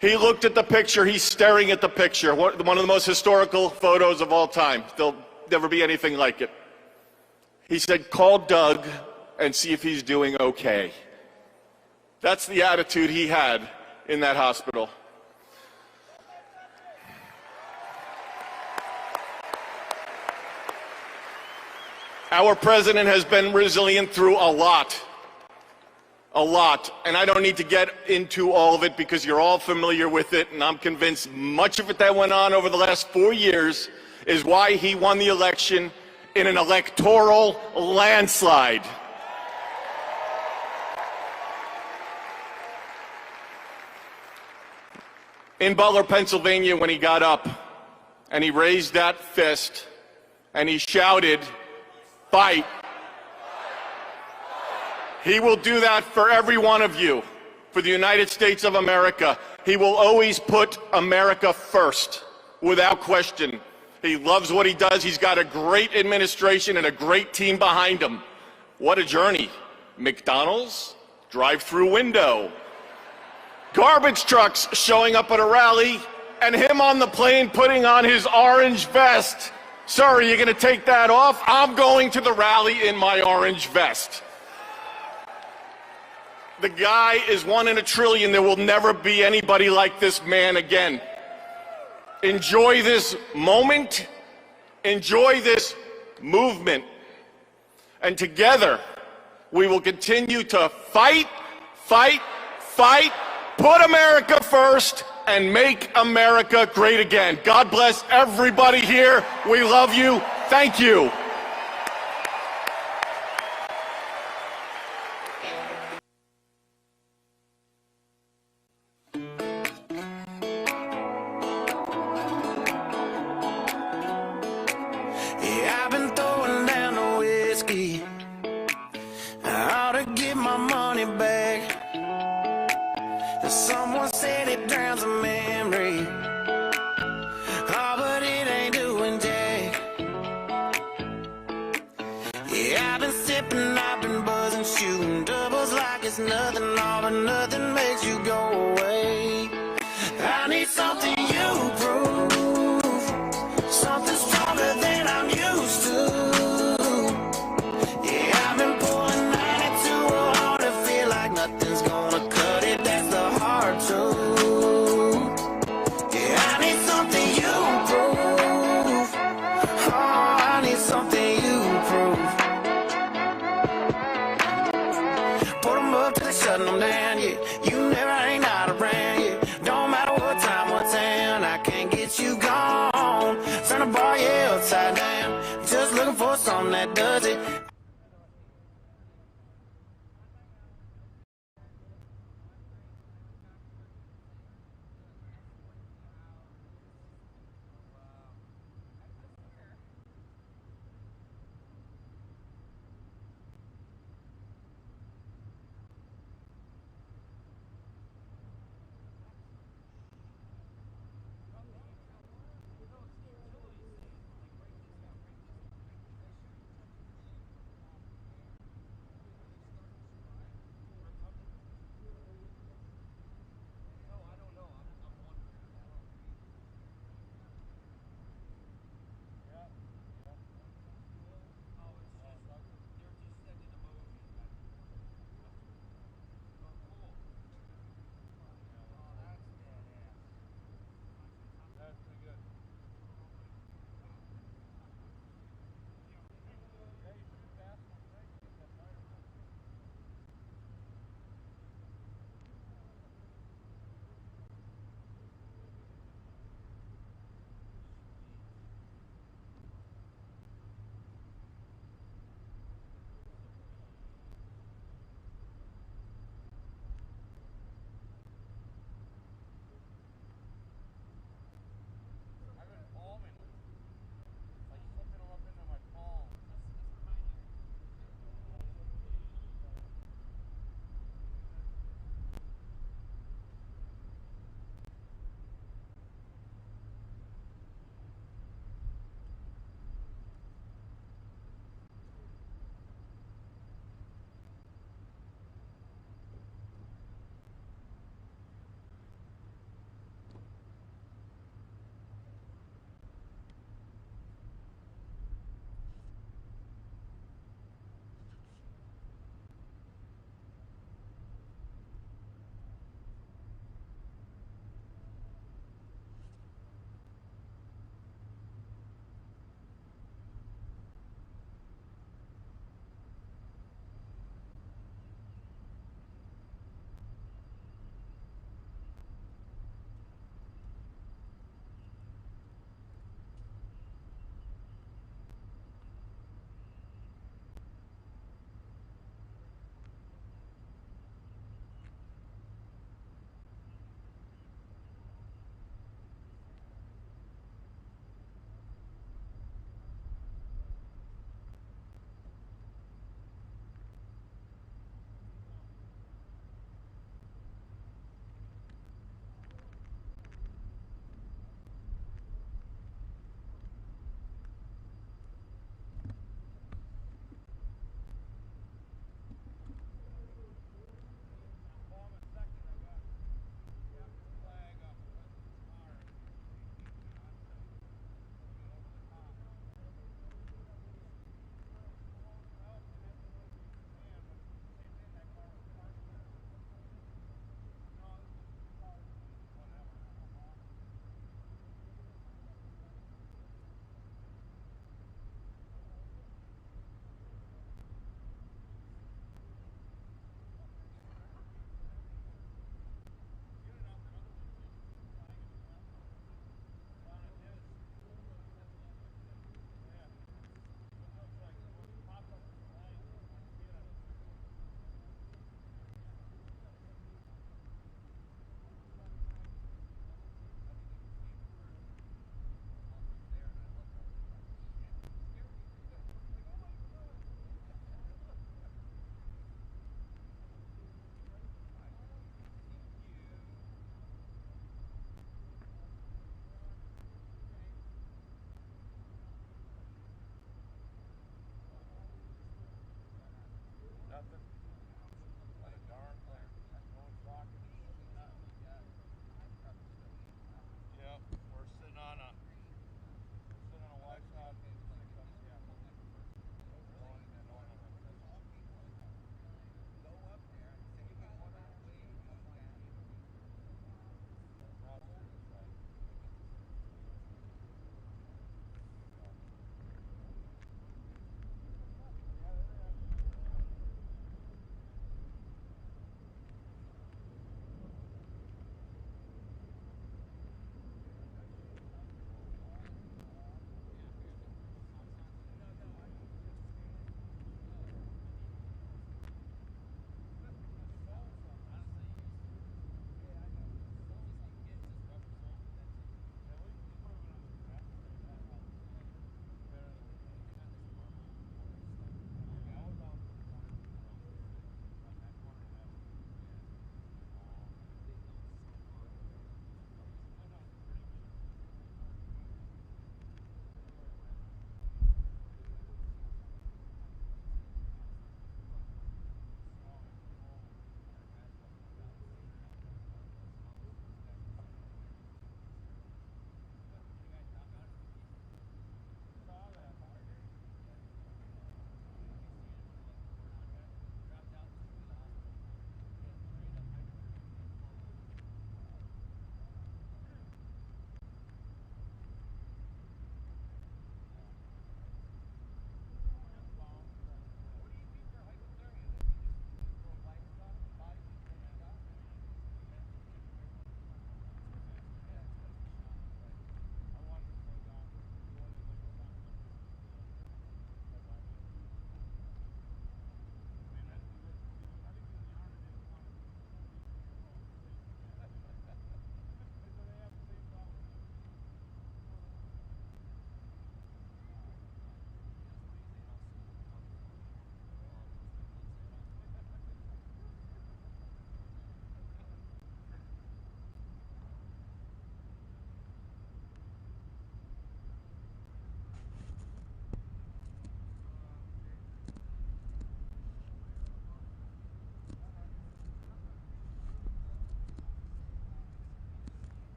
He looked at the picture, he's staring at the picture, one of the most historical photos of all time. There'll never be anything like it. He said, "Call Doug and see if he's doing okay." That's the attitude he had in that hospital. Our president has been resilient through a lot. A lot. And I don't need to get into all of it because you're all familiar with it, and I'm convinced much of it that went on over the last 4 years is why he won the election in an electoral landslide. In Butler, Pennsylvania, when he got up and he raised that fist and he shouted, "Fight." He will do that for every one of you, for the United States of America. He will always put America first, without question. He loves what he does. He's got a great administration and a great team behind him. What a journey. McDonald's, drive-through window. Garbage trucks showing up at a rally, and him on the plane putting on his orange vest. Sir, are you going to take that off? I'm going to the rally in my orange vest. The guy is 1 in a trillion. There will never be anybody like this man again. Enjoy this moment. Enjoy this movement. And together, we will continue to fight, fight, fight, put America first, and make America great again. God bless everybody here. We love you. Thank you. Yeah, I've been throwing down the whiskey. I ought to get my money back. Someone said it drowns a memory. Oh, but it ain't doing jack. Yeah, I've been sipping, I've been buzzing, shooting doubles like it's nothing. All but nothing makes you go away. I need something you prove, something stronger than I'm used to. Yeah, I've been pulling 92 hard to feel like nothing's gonna cut it. That's the hard truth. Yeah, I need something you prove. Oh, I need something you prove. Put them up till they shutting them down, yeah. You never ain't out around, yeah. Don't matter what time, what town, I can't get you gone. Turn the bar, yeah, upside down. Just looking for something that does it.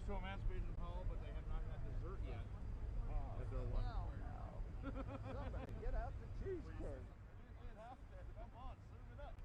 to Emancipation Hall, but they have not had dessert yet. At their lunch. Somebody get out the cheesecake. Come on, serve it up.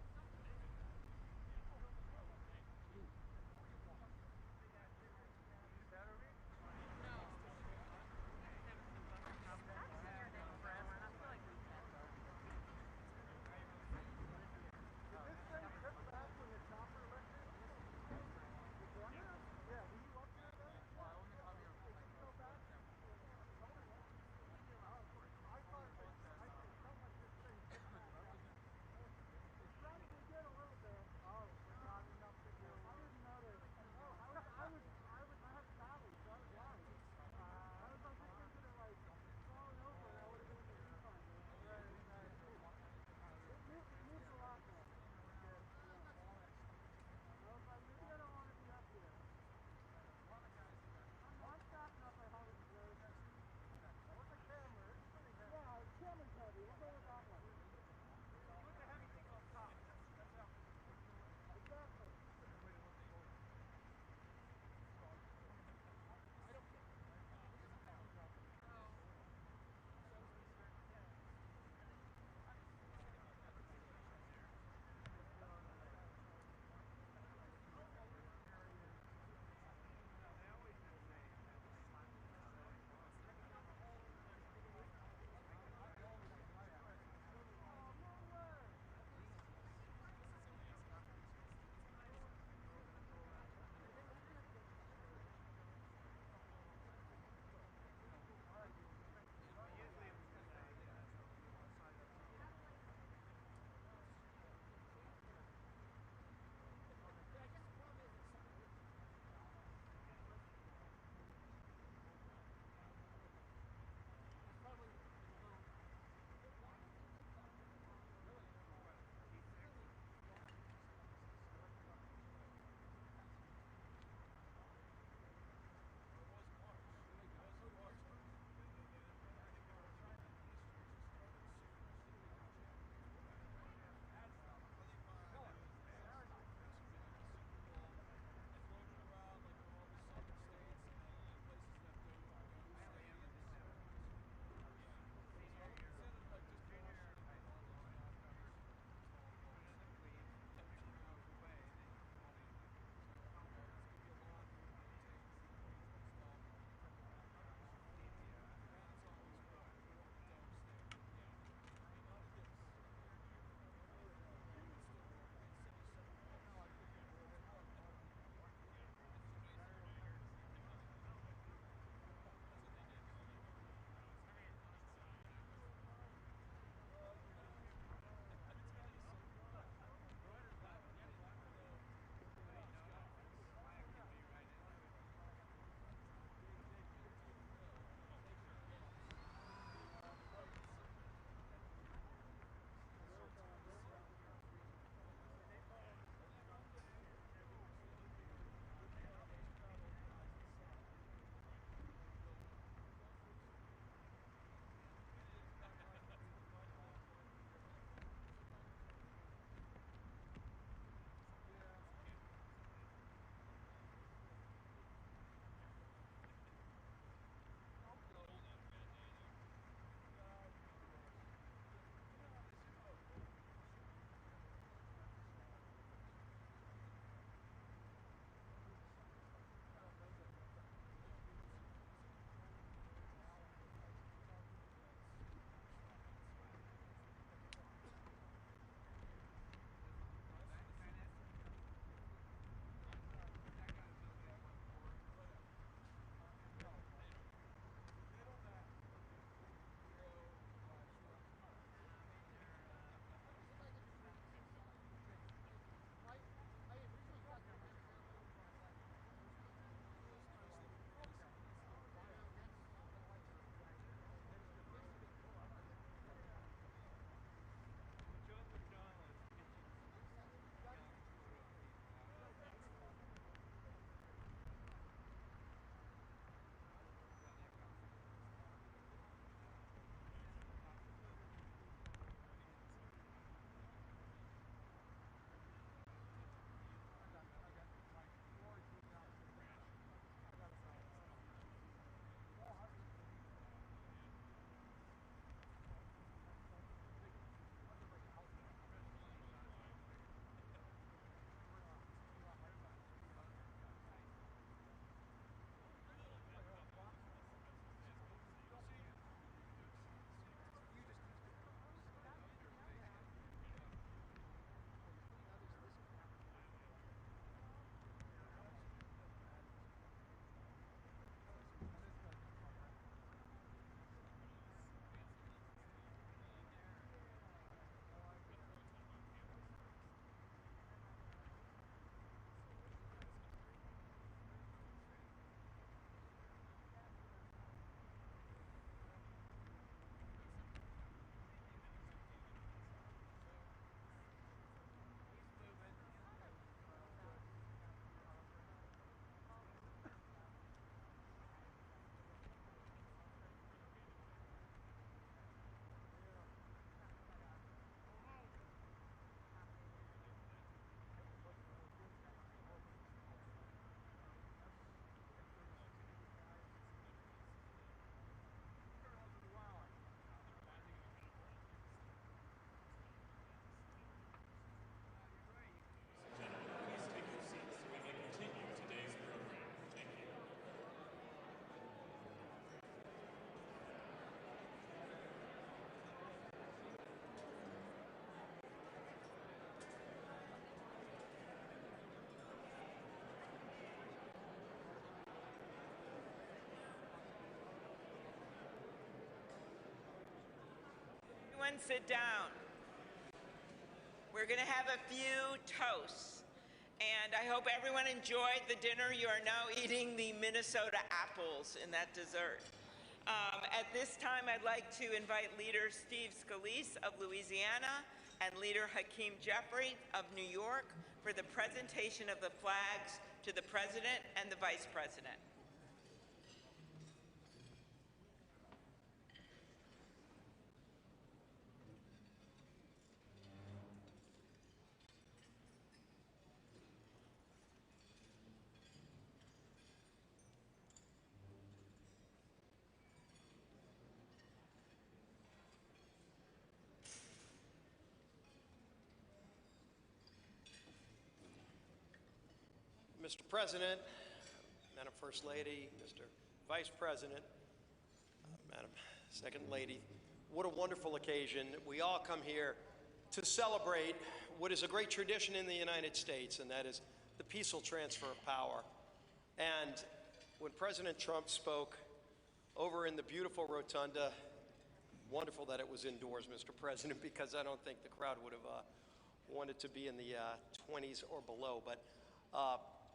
everyone sit down. We're going to have a few toasts. And I hope everyone enjoyed the dinner. You are now eating the Minnesota apples in that dessert. At this time, I'd like to invite Leader Steve Scalise of Louisiana and Leader Hakeem Jeffrey of New York for the presentation of the flags to the President and the Vice President. Mr. President, Madam First Lady, Mr. Vice President, Madam Second Lady, what a wonderful occasion. We all come here to celebrate what is a great tradition in the United States, and that is the peaceful transfer of power. And when President Trump spoke over in the beautiful rotunda, wonderful that it was indoors, Mr. President, because I don't think the crowd would have wanted to be in the 20s or below. But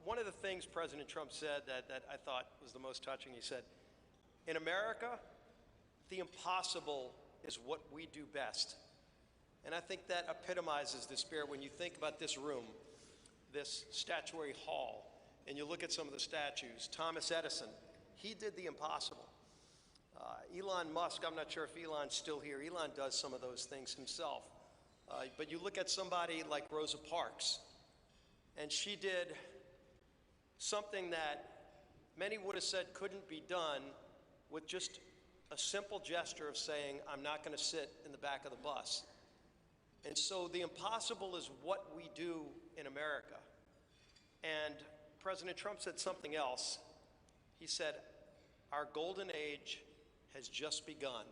one of the things President Trump said that I thought was the most touching, he said, in America, the impossible is what we do best. And I think that epitomizes the spirit when you think about this room, this statuary hall, and you look at some of the statues. Thomas Edison, he did the impossible. Elon Musk, I'm not sure if Elon's still here. Elon does some of those things himself. But you look at somebody like Rosa Parks, and she did something that many would have said couldn't be done with just a simple gesture of saying, I'm not going to sit in the back of the bus. And so the impossible is what we do in America. And President Trump said something else. He said, our golden age has just begun.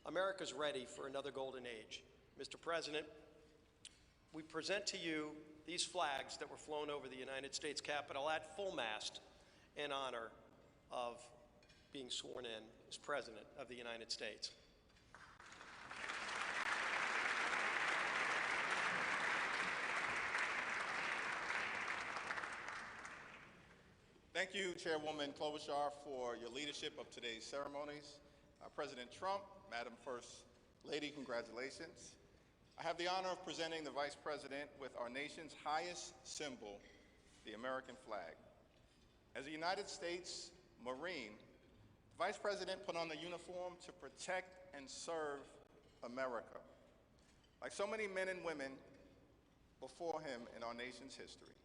America's ready for another golden age. Mr. President, we present to you these flags that were flown over the United States Capitol at full mast in honor of being sworn in as President of the United States. Thank you, Chairwoman Klobuchar, for your leadership of today's ceremonies. President Trump, Madam First Lady, congratulations. I have the honor of presenting the Vice President with our nation's highest symbol, the American flag. As a United States Marine, the Vice President put on the uniform to protect and serve America. Like so many men and women before him in our nation's history.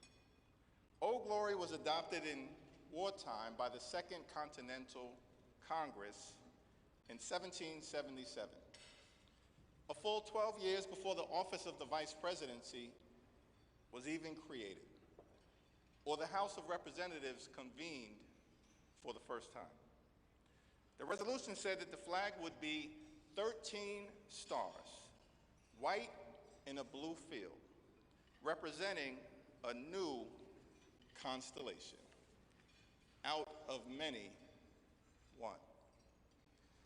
Old Glory was adopted in wartime by the Second Continental Congress in 1777. A full 12 years before the office of the Vice Presidency was even created, or the House of Representatives convened for the first time. The resolution said that the flag would be 13 stars, white in a blue field, representing a new constellation, out of many, one.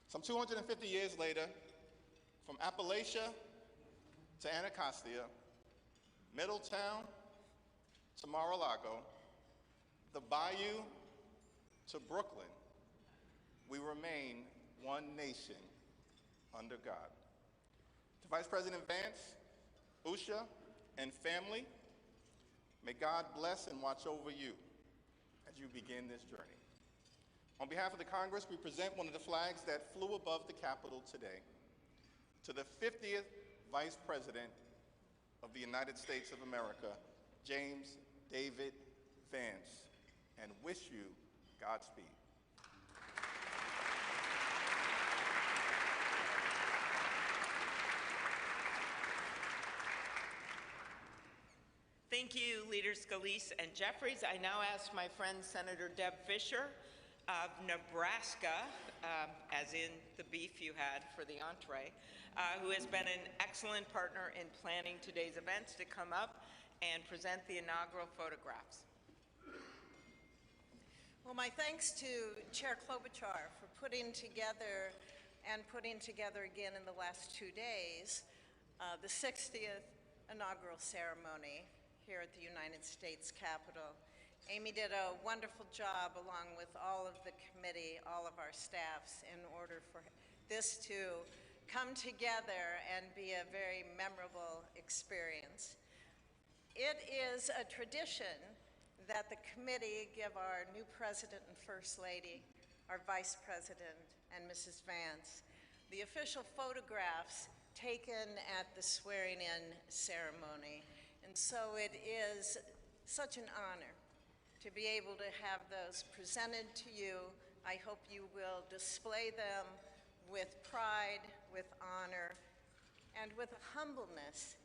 Some 250 years later, from Appalachia to Anacostia, Middletown to Mar-a-Lago, the Bayou to Brooklyn, we remain one nation under God. To Vice President Vance, Usha, and family, may God bless and watch over you as you begin this journey. On behalf of the Congress, we present one of the flags that flew above the Capitol today to the 50th Vice President of the United States of America, James David Vance, and wish you Godspeed. Thank you, Leaders Scalise and Jeffries. I now ask my friend Senator Deb Fischer of Nebraska, as in the beef you had for the entree, who has been an excellent partner in planning today's events, to come up and present the inaugural photographs. Well, my thanks to Chair Klobuchar for putting together and putting together again in the last 2 days the 60th inaugural ceremony here at the United States Capitol. Amy did a wonderful job along with all of the committee, all of our staffs, in order for this to come together and be a very memorable experience. It is a tradition that the committee give our new President and First Lady, our Vice President, and Mrs. Vance the official photographs taken at the swearing-in ceremony. And so it is such an honor to be able to have those presented to you. I hope you will display them with pride, with honor, and with a humbleness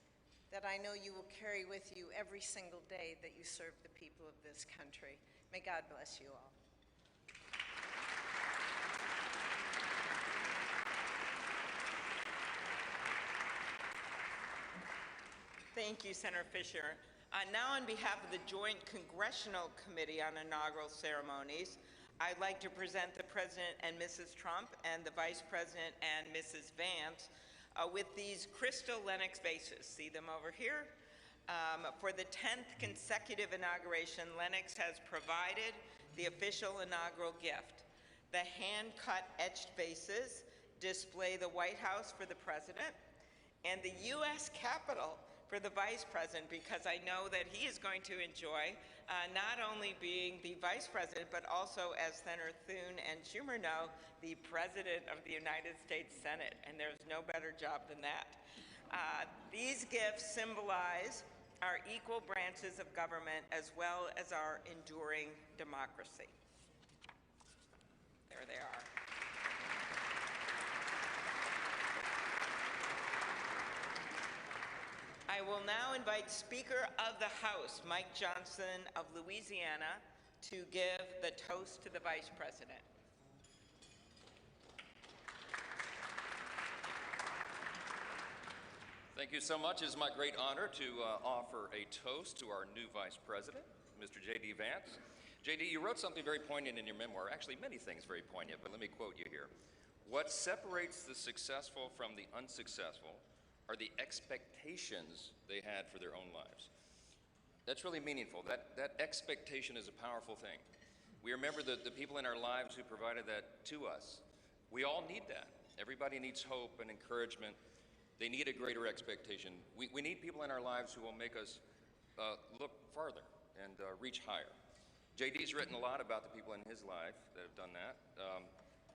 that I know you will carry with you every single day that you serve the people of this country. May God bless you all. Thank you, Senator Fisher. Now, on behalf of the Joint Congressional Committee on Inaugural Ceremonies, I'd like to present the President and Mrs. Trump and the Vice President and Mrs. Vance with these crystal Lennox vases. See them over here? For the 10th consecutive inauguration, Lennox has provided the official inaugural gift. The hand-cut etched vases display the White House for the President and the U.S. Capitol for the Vice President, because I know that he is going to enjoy not only being the Vice President, but also, as Senator Thune and Schumer know, the President of the United States Senate, and there's no better job than that. These gifts symbolize our equal branches of government as well as our enduring democracy. There they are. I will now invite Speaker of the House, Mike Johnson of Louisiana, to give the toast to the Vice President. Thank you so much. It is my great honor to offer a toast to our new Vice President, Mr. J.D. Vance. J.D., you wrote something very poignant in your memoir, actually many things very poignant, but let me quote you here. What separates the successful from the unsuccessful are the expectations they had for their own lives. That's really meaningful. That expectation is a powerful thing. We remember the people in our lives who provided that to us. We all need that. Everybody needs hope and encouragement. They need a greater expectation. We need people in our lives who will make us look farther and reach higher. JD's written a lot about the people in his life that have done that.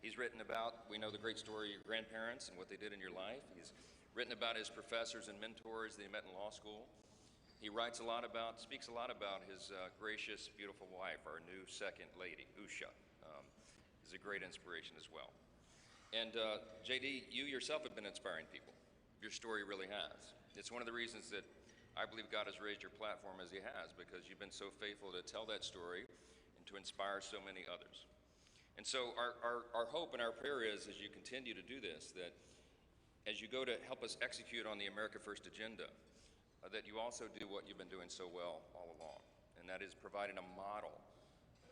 He's written about, we know the great story of your grandparents and what they did in your life. He's written about his professors and mentors that he met in law school. He writes speaks a lot about his gracious, beautiful wife, our new second lady, Usha. Is a great inspiration as well. And JD, you yourself have been inspiring people. Your story really has. It's one of the reasons that I believe God has raised your platform as he has, because you've been so faithful to tell that story and to inspire so many others. And so our hope and our prayer is, as you continue to do this, that as you go to help us execute on the America First agenda, that you also do what you've been doing so well all along, and that is providing a model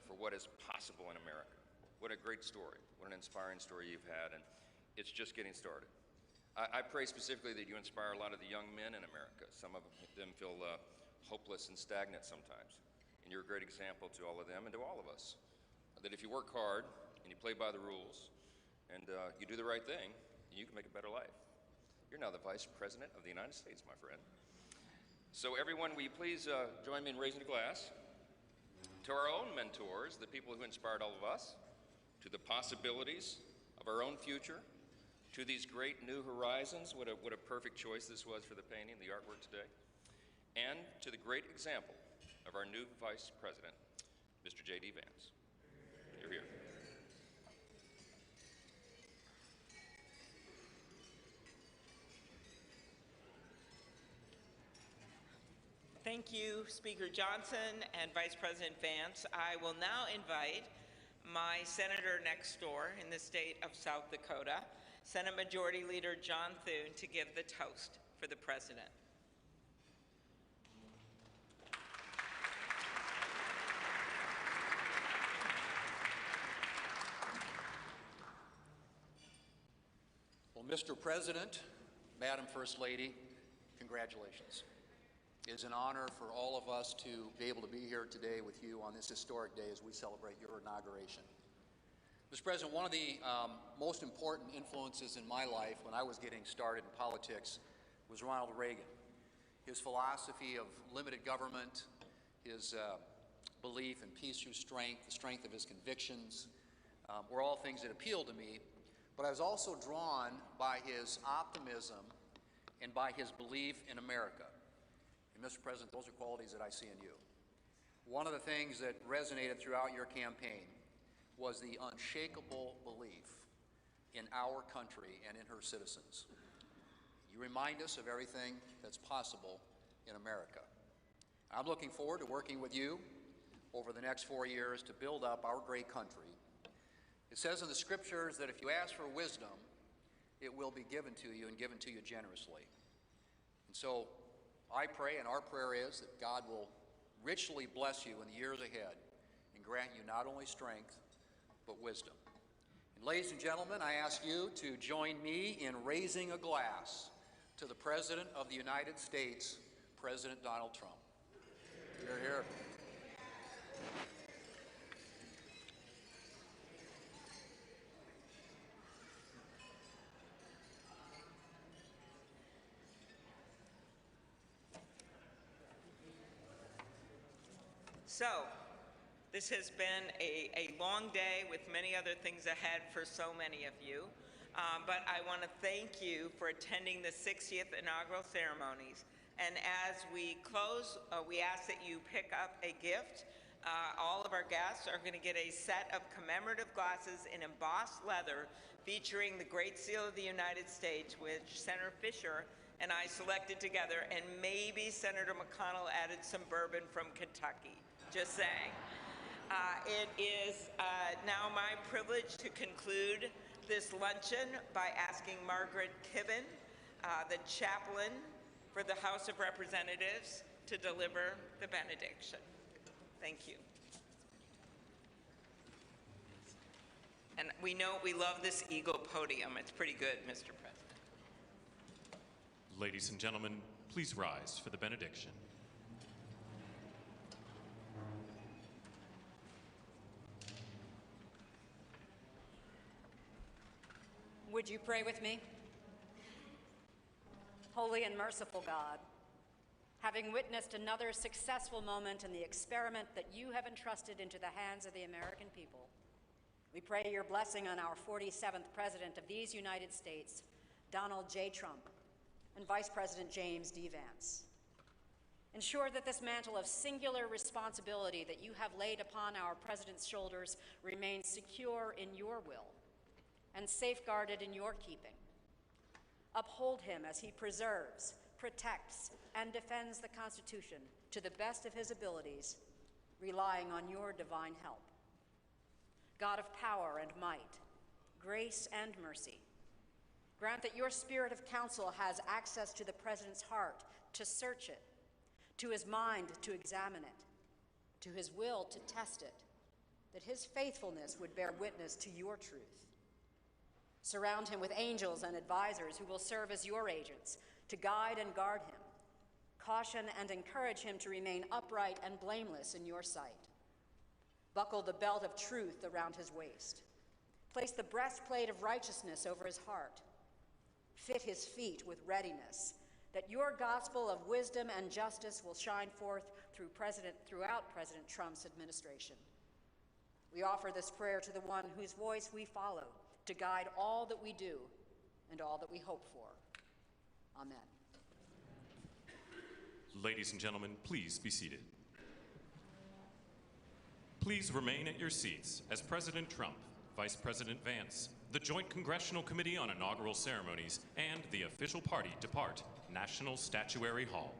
for what is possible in America. What a great story, what an inspiring story you've had, and it's just getting started. I pray specifically that you inspire a lot of the young men in America. Some of them feel hopeless and stagnant sometimes, and you're a great example to all of them and to all of us, that if you work hard and you play by the rules and you do the right thing, you can make a better life. You're now the Vice President of the United States, my friend. So everyone, will you please join me in raising a glass to our own mentors, the people who inspired all of us, to the possibilities of our own future, to these great new horizons. What a perfect choice this was for the painting, the artwork today, and to the great example of our new Vice President, Mr. J.D. Vance. You're here. Thank you, Speaker Johnson and Vice President Vance. I will now invite my senator next door in the state of South Dakota, Senate Majority Leader John Thune, to give the toast for the President. Mr. President, Madam First Lady, congratulations. It is an honor for all of us to be able to be here today with you on this historic day as we celebrate your inauguration. Mr. President, one of the most important influences in my life when I was getting started in politics was Ronald Reagan. His philosophy of limited government, his belief in peace through strength, the strength of his convictions, were all things that appealed to me. But I was also drawn by his optimism and by his belief in America. And Mr. President, those are qualities that I see in you. One of the things that resonated throughout your campaign was the unshakable belief in our country and in her citizens. You remind us of everything that's possible in America. I'm looking forward to working with you over the next 4 years to build up our great country. It says in the scriptures that if you ask for wisdom, it will be given to you and given to you generously. And so I pray, and our prayer is, that God will richly bless you in the years ahead and grant you not only strength, but wisdom. And ladies and gentlemen, I ask you to join me in raising a glass to the President of the United States, President Donald Trump. Hear, hear. So, this has been a long day with many other things ahead for so many of you. But I want to thank you for attending the 60th inaugural ceremonies. And as we close, we ask that you pick up a gift. All of our guests are going to get a set of commemorative glasses in embossed leather featuring the Great Seal of the United States, which Senator Fisher and I selected together, and maybe Senator McConnell added some bourbon from Kentucky. Just saying. It is now my privilege to conclude this luncheon by asking Margaret Kibben, the chaplain for the House of Representatives, to deliver the benediction. Thank you. And we know we love this eagle podium. It's pretty good, Mr. President. Ladies and gentlemen, please rise for the benediction. Would you pray with me? Holy and merciful God, having witnessed another successful moment in the experiment that you have entrusted into the hands of the American people, we pray your blessing on our 47th President of these United States, Donald J. Trump, and Vice President James D. Vance. Ensure that this mantle of singular responsibility that you have laid upon our President's shoulders remains secure in your will and safeguarded in your keeping. Uphold him as he preserves, protects, and defends the Constitution to the best of his abilities, relying on your divine help. God of power and might, grace and mercy, grant that your spirit of counsel has access to the President's heart to search it, to his mind to examine it, to his will to test it, that his faithfulness would bear witness to your truth. Surround him with angels and advisors who will serve as your agents to guide and guard him. Caution and encourage him to remain upright and blameless in your sight. Buckle the belt of truth around his waist. Place the breastplate of righteousness over his heart. Fit his feet with readiness, that your gospel of wisdom and justice will shine forth throughout President Trump's administration. We offer this prayer to the one whose voice we follow, to guide all that we do and all that we hope for. Amen. Ladies and gentlemen, please be seated. Please remain at your seats as President Trump, Vice President Vance, the Joint Congressional Committee on Inaugural Ceremonies, and the official party depart National Statuary Hall.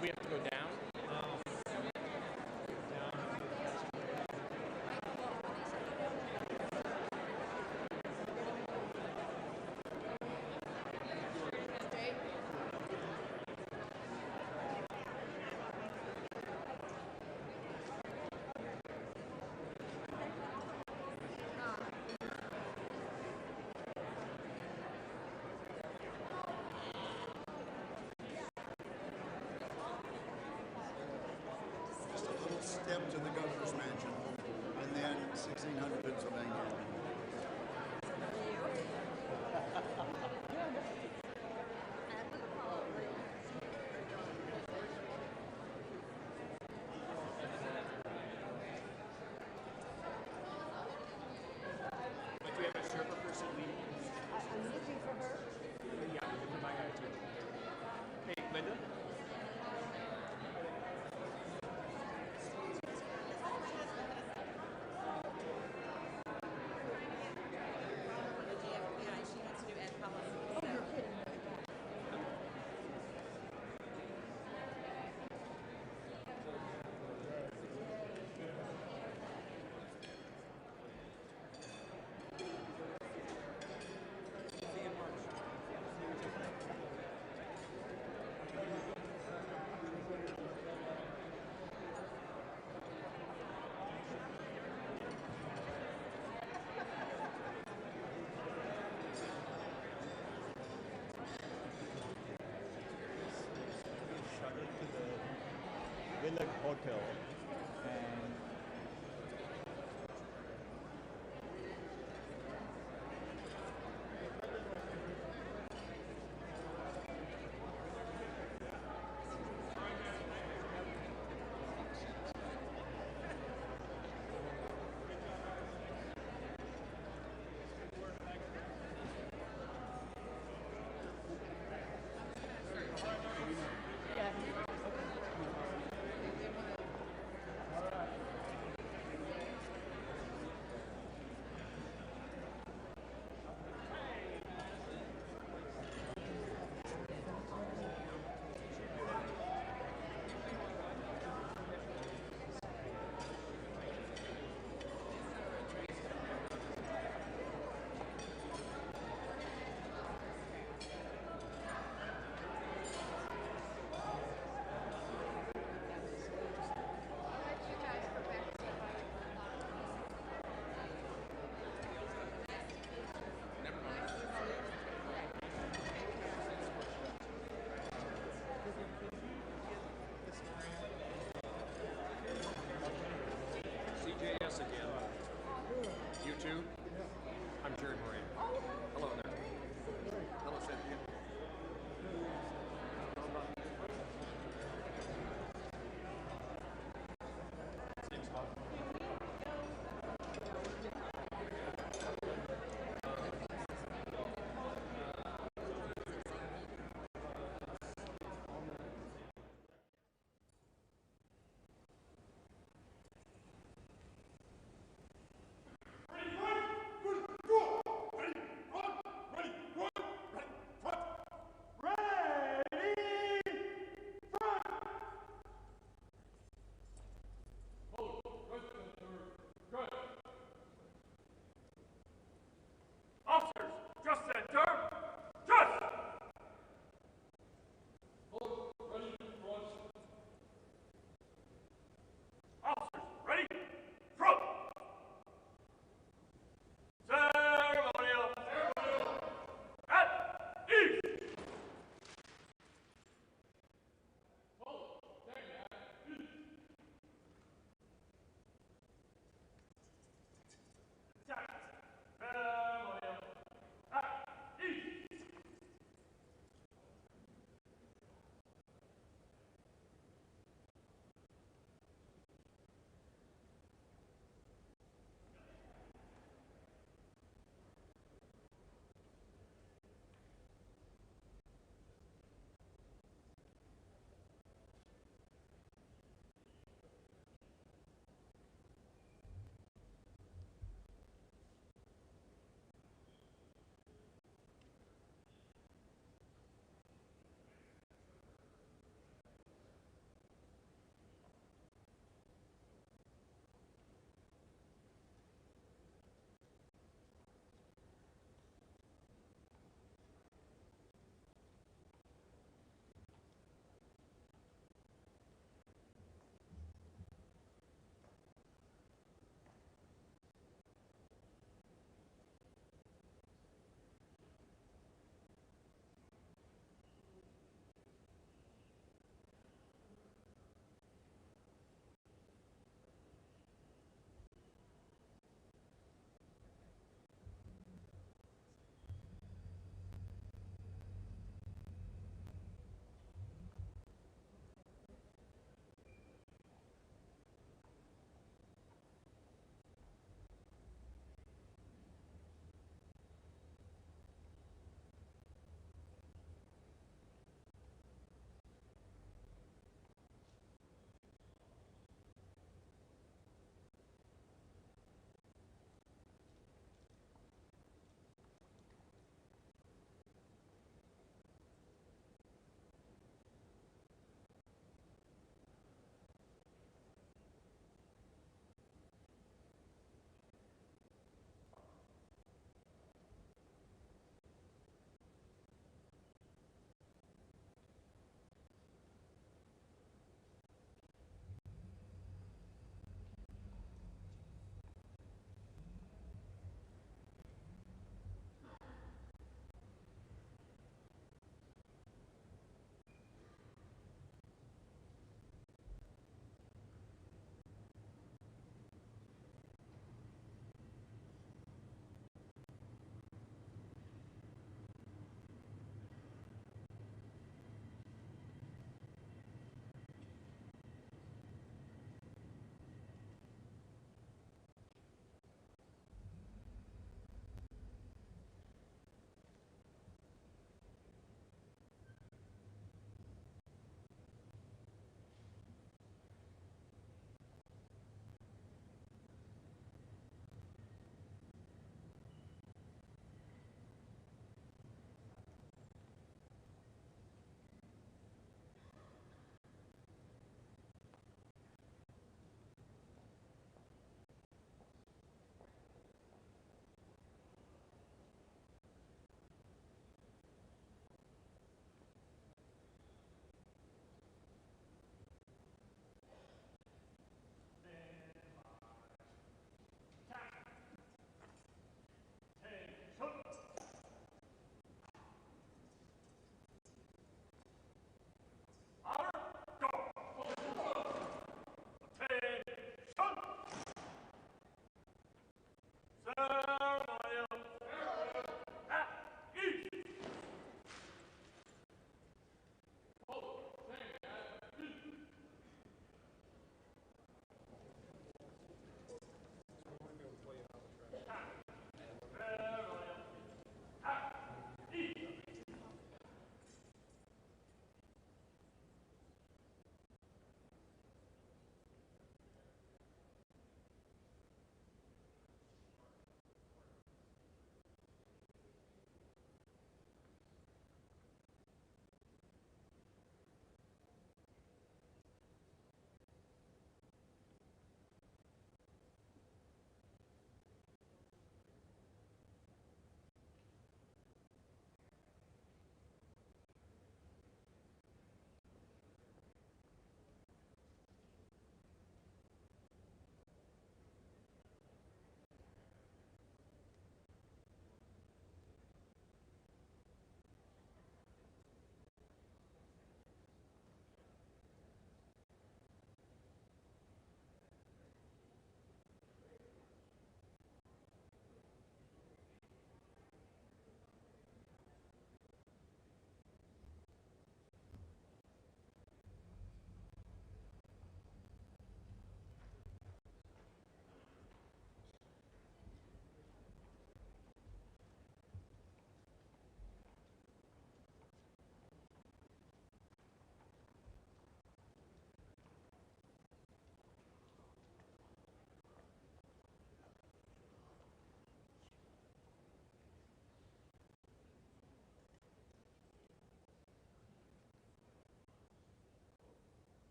we have to go down? Step to the governor's mansion, and then 1600 Pennsylvania Avenue. But do we have a server person leading? I'm looking for her. Yeah, I'm looking for my guy too. Hey, Linda? Village Hotel, and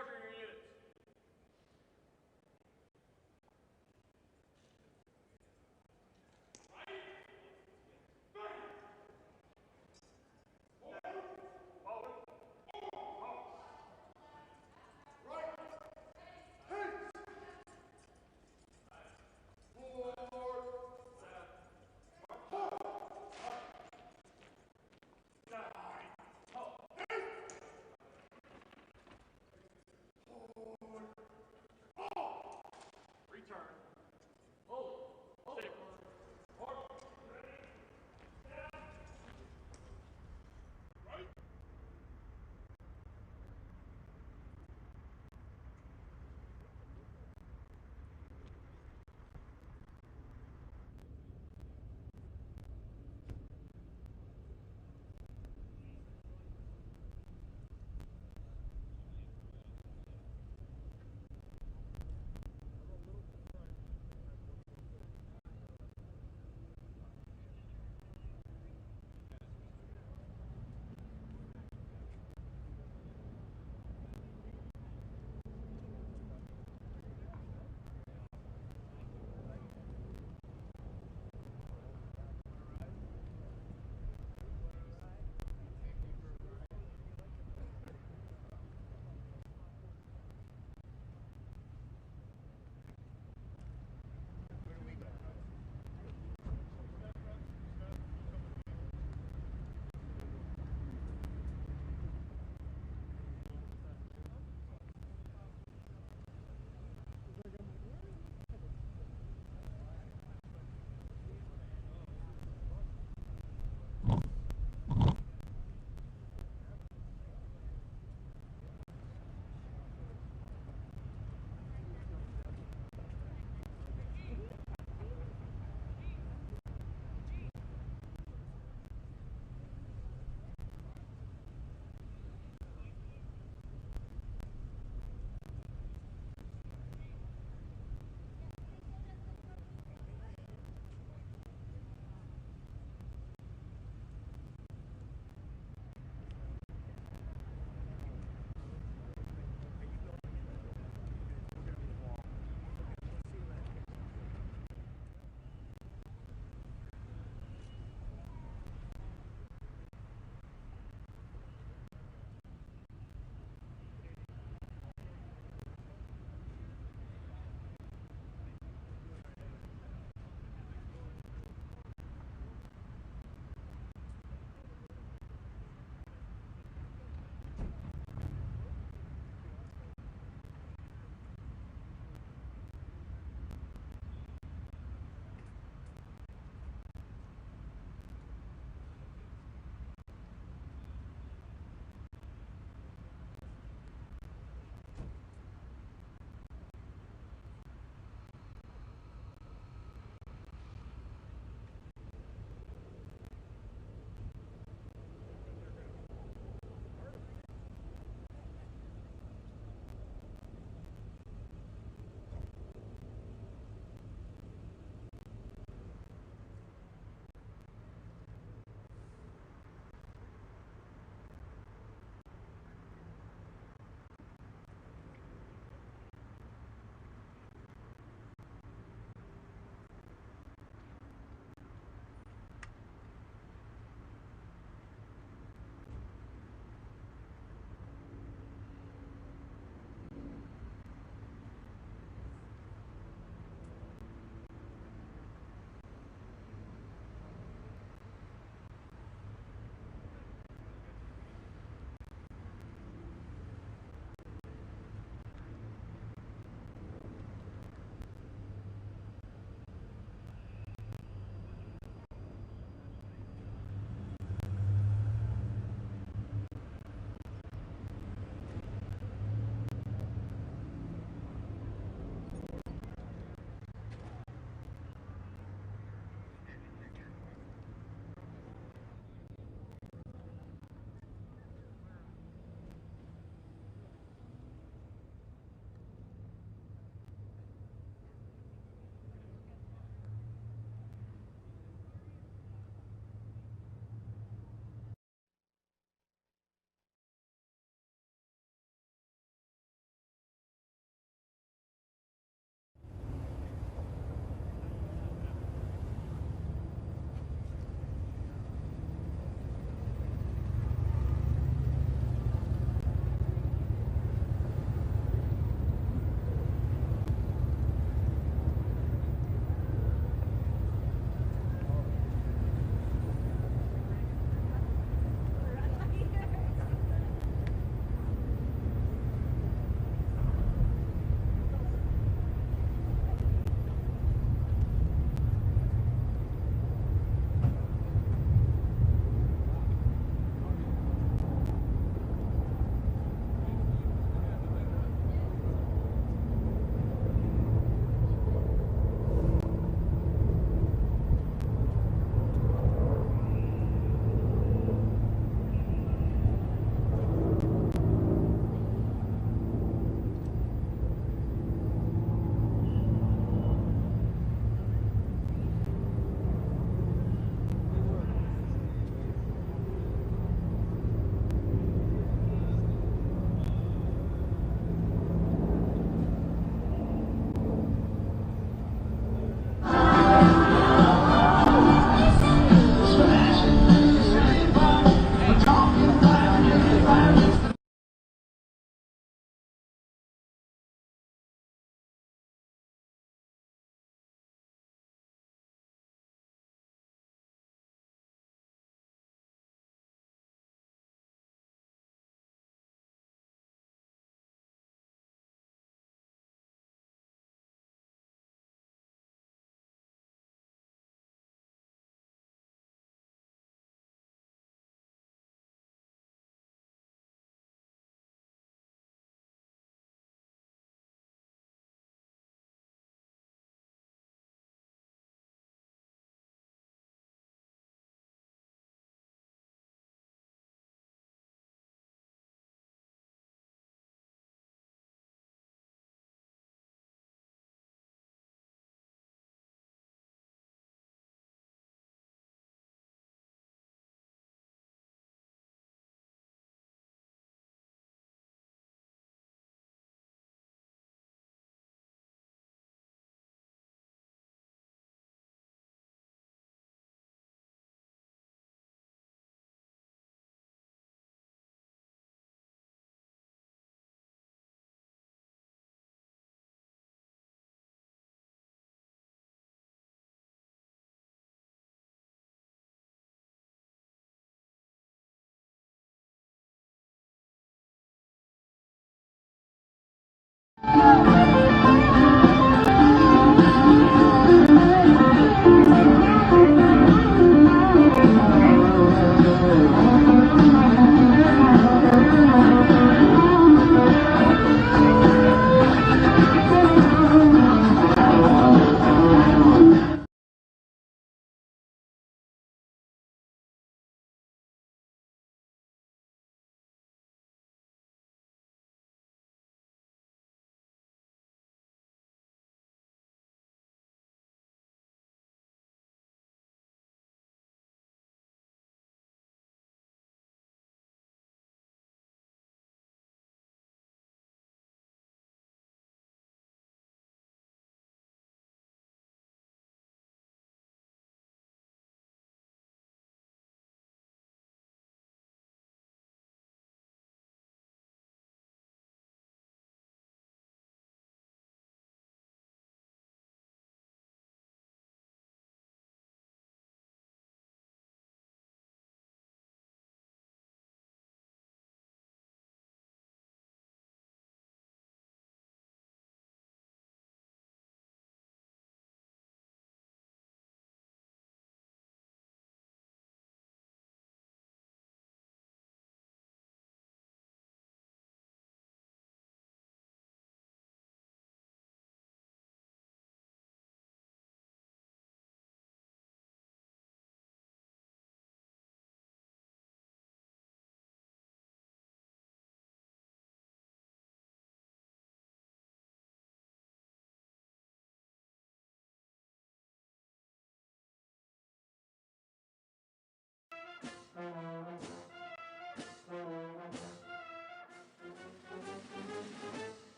Charging your units.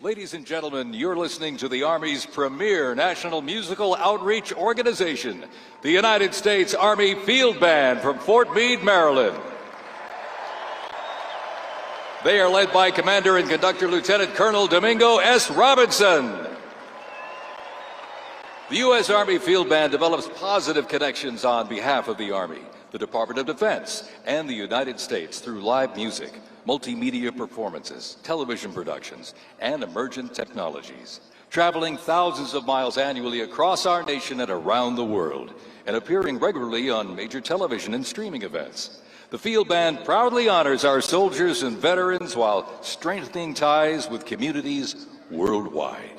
Ladies and gentlemen, you're listening to the Army's premier national musical outreach organization, the United States Army Field Band from Fort Meade, Maryland. They are led by Commander and Conductor Lieutenant Colonel Domingo S. Robinson. The U.S. Army Field Band develops positive connections on behalf of the Army, the Department of Defense, and the United States through live music, multimedia performances, television productions, and emergent technologies, traveling thousands of miles annually across our nation and around the world, and appearing regularly on major television and streaming events. The Field Band proudly honors our soldiers and veterans while strengthening ties with communities worldwide.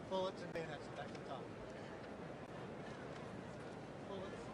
Bullets and bayonets back to the top. Bullets.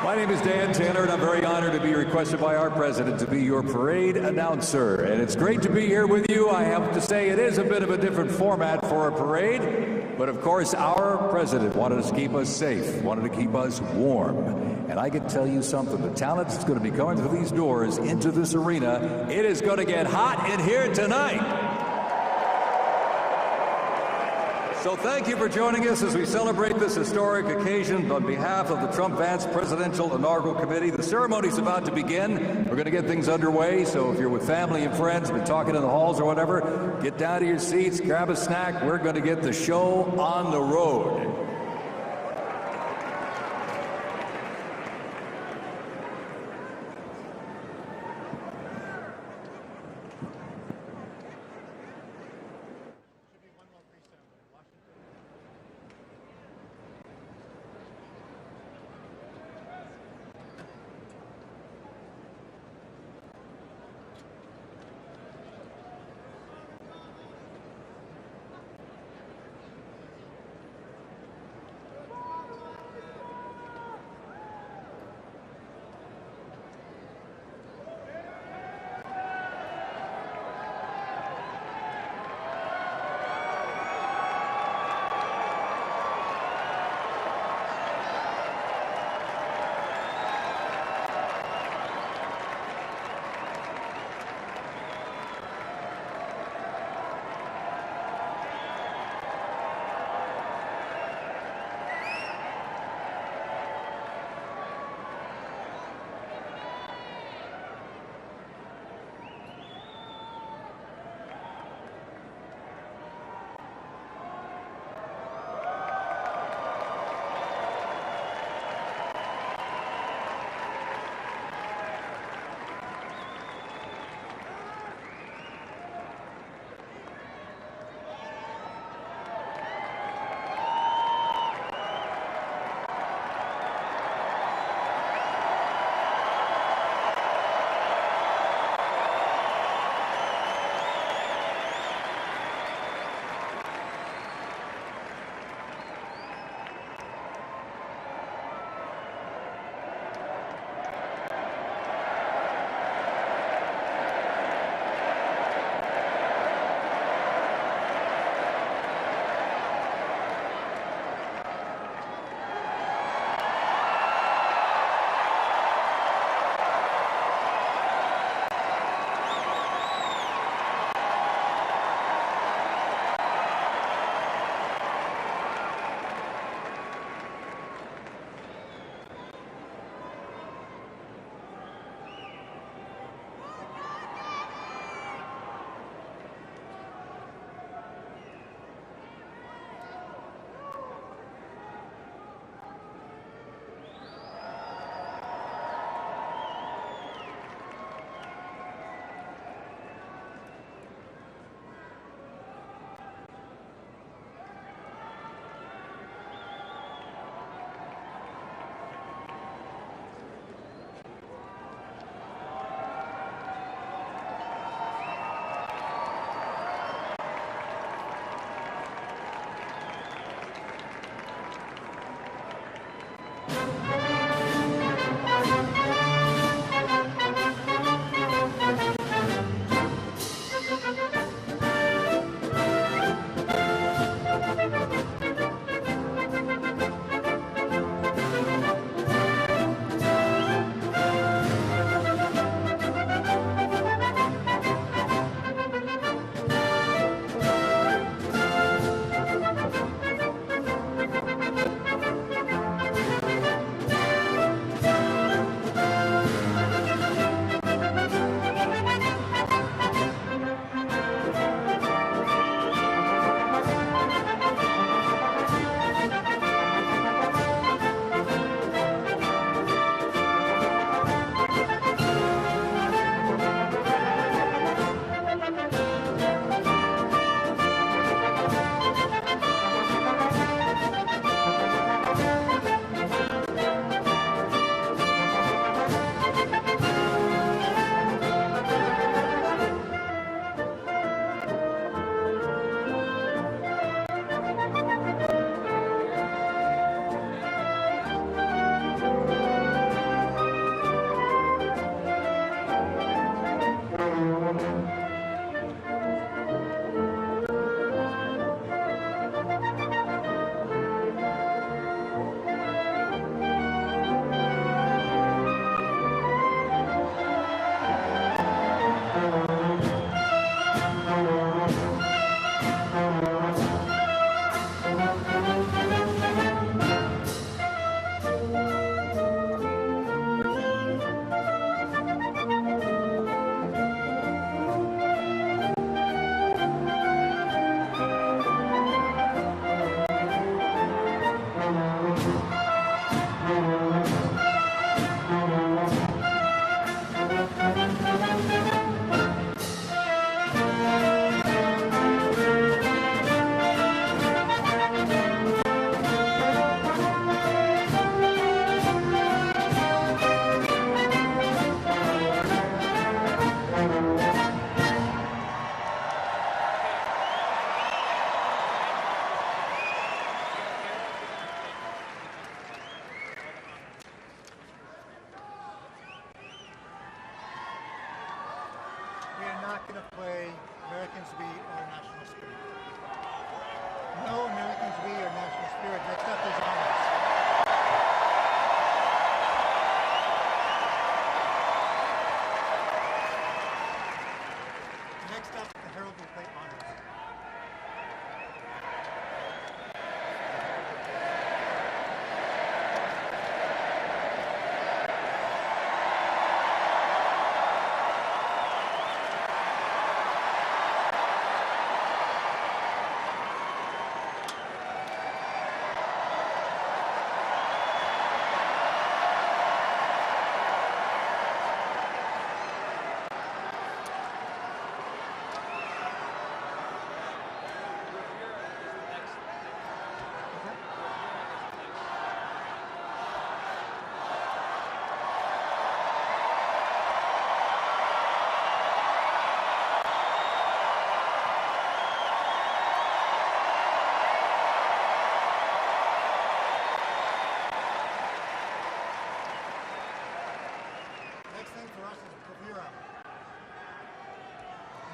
My name is Dan Taylor, and I'm very honored to be requested by our president to be your parade announcer. And it's great to be here with you. I have to say it is a bit of a different format for a parade, but of course our president wanted to keep us safe, wanted to keep us warm. And I can tell you something, the talent that's going to be coming through these doors into this arena, it is going to get hot in here tonight. So thank you for joining us as we celebrate this historic occasion on behalf of the Trump-Vance Presidential Inaugural Committee. The ceremony's about to begin. We're going to get things underway, so if you're with family and friends, been talking in the halls or whatever, get down to your seats, grab a snack. We're going to get the show on the road.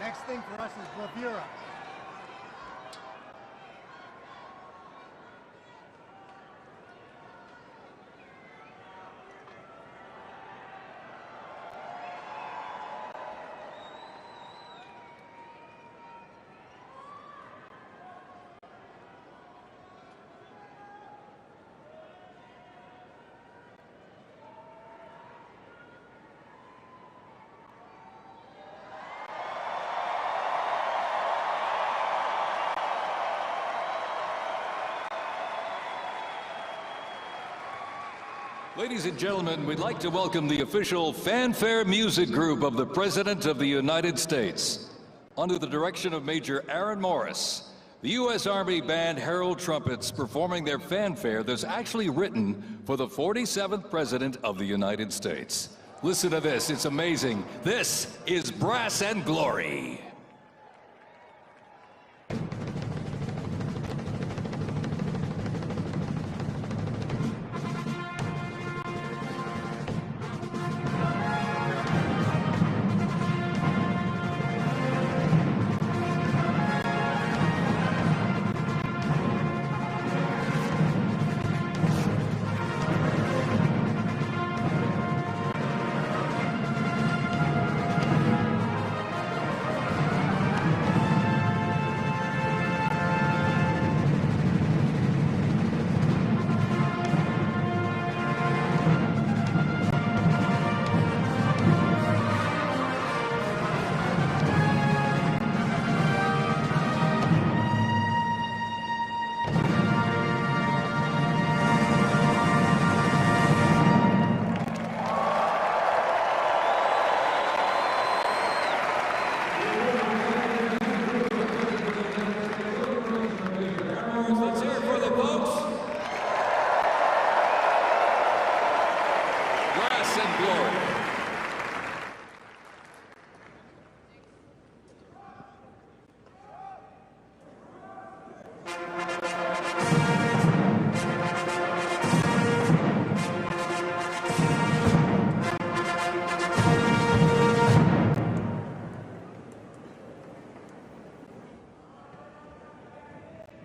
Next thing for us is bravura. Ladies and gentlemen, we'd like to welcome the official fanfare music group of the President of the United States. Under the direction of Major Aaron Morris, the U.S. Army Band Herald Trumpets performing their fanfare that's actually written for the 47th President of the United States. Listen to this, it's amazing. This is Brass and Glory.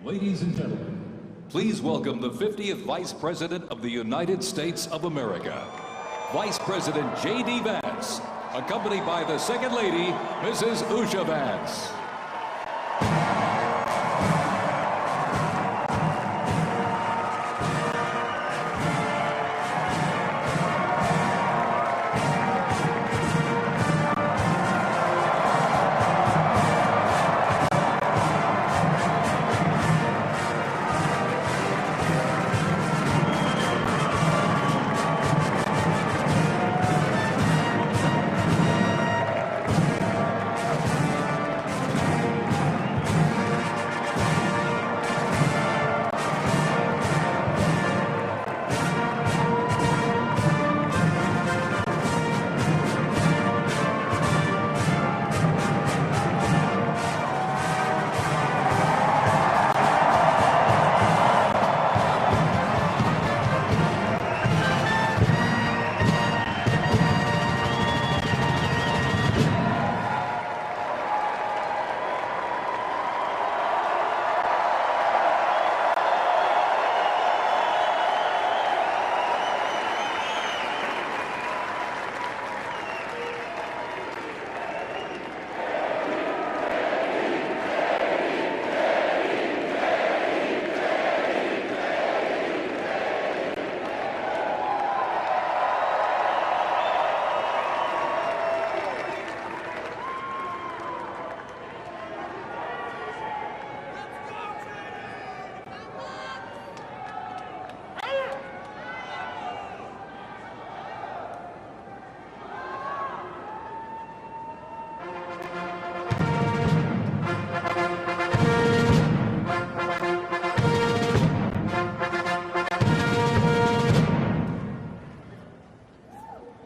Ladies and gentlemen, please welcome the 50th Vice President of the United States of America, Vice President J.D. Vance, accompanied by the Second Lady, Mrs. Usha Vance.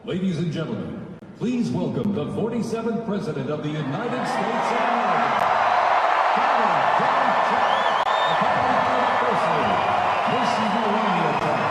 Ladies and gentlemen, please welcome the 47th President of the United States of America, accompanied by the First Lady, Mrs. Melania Trump.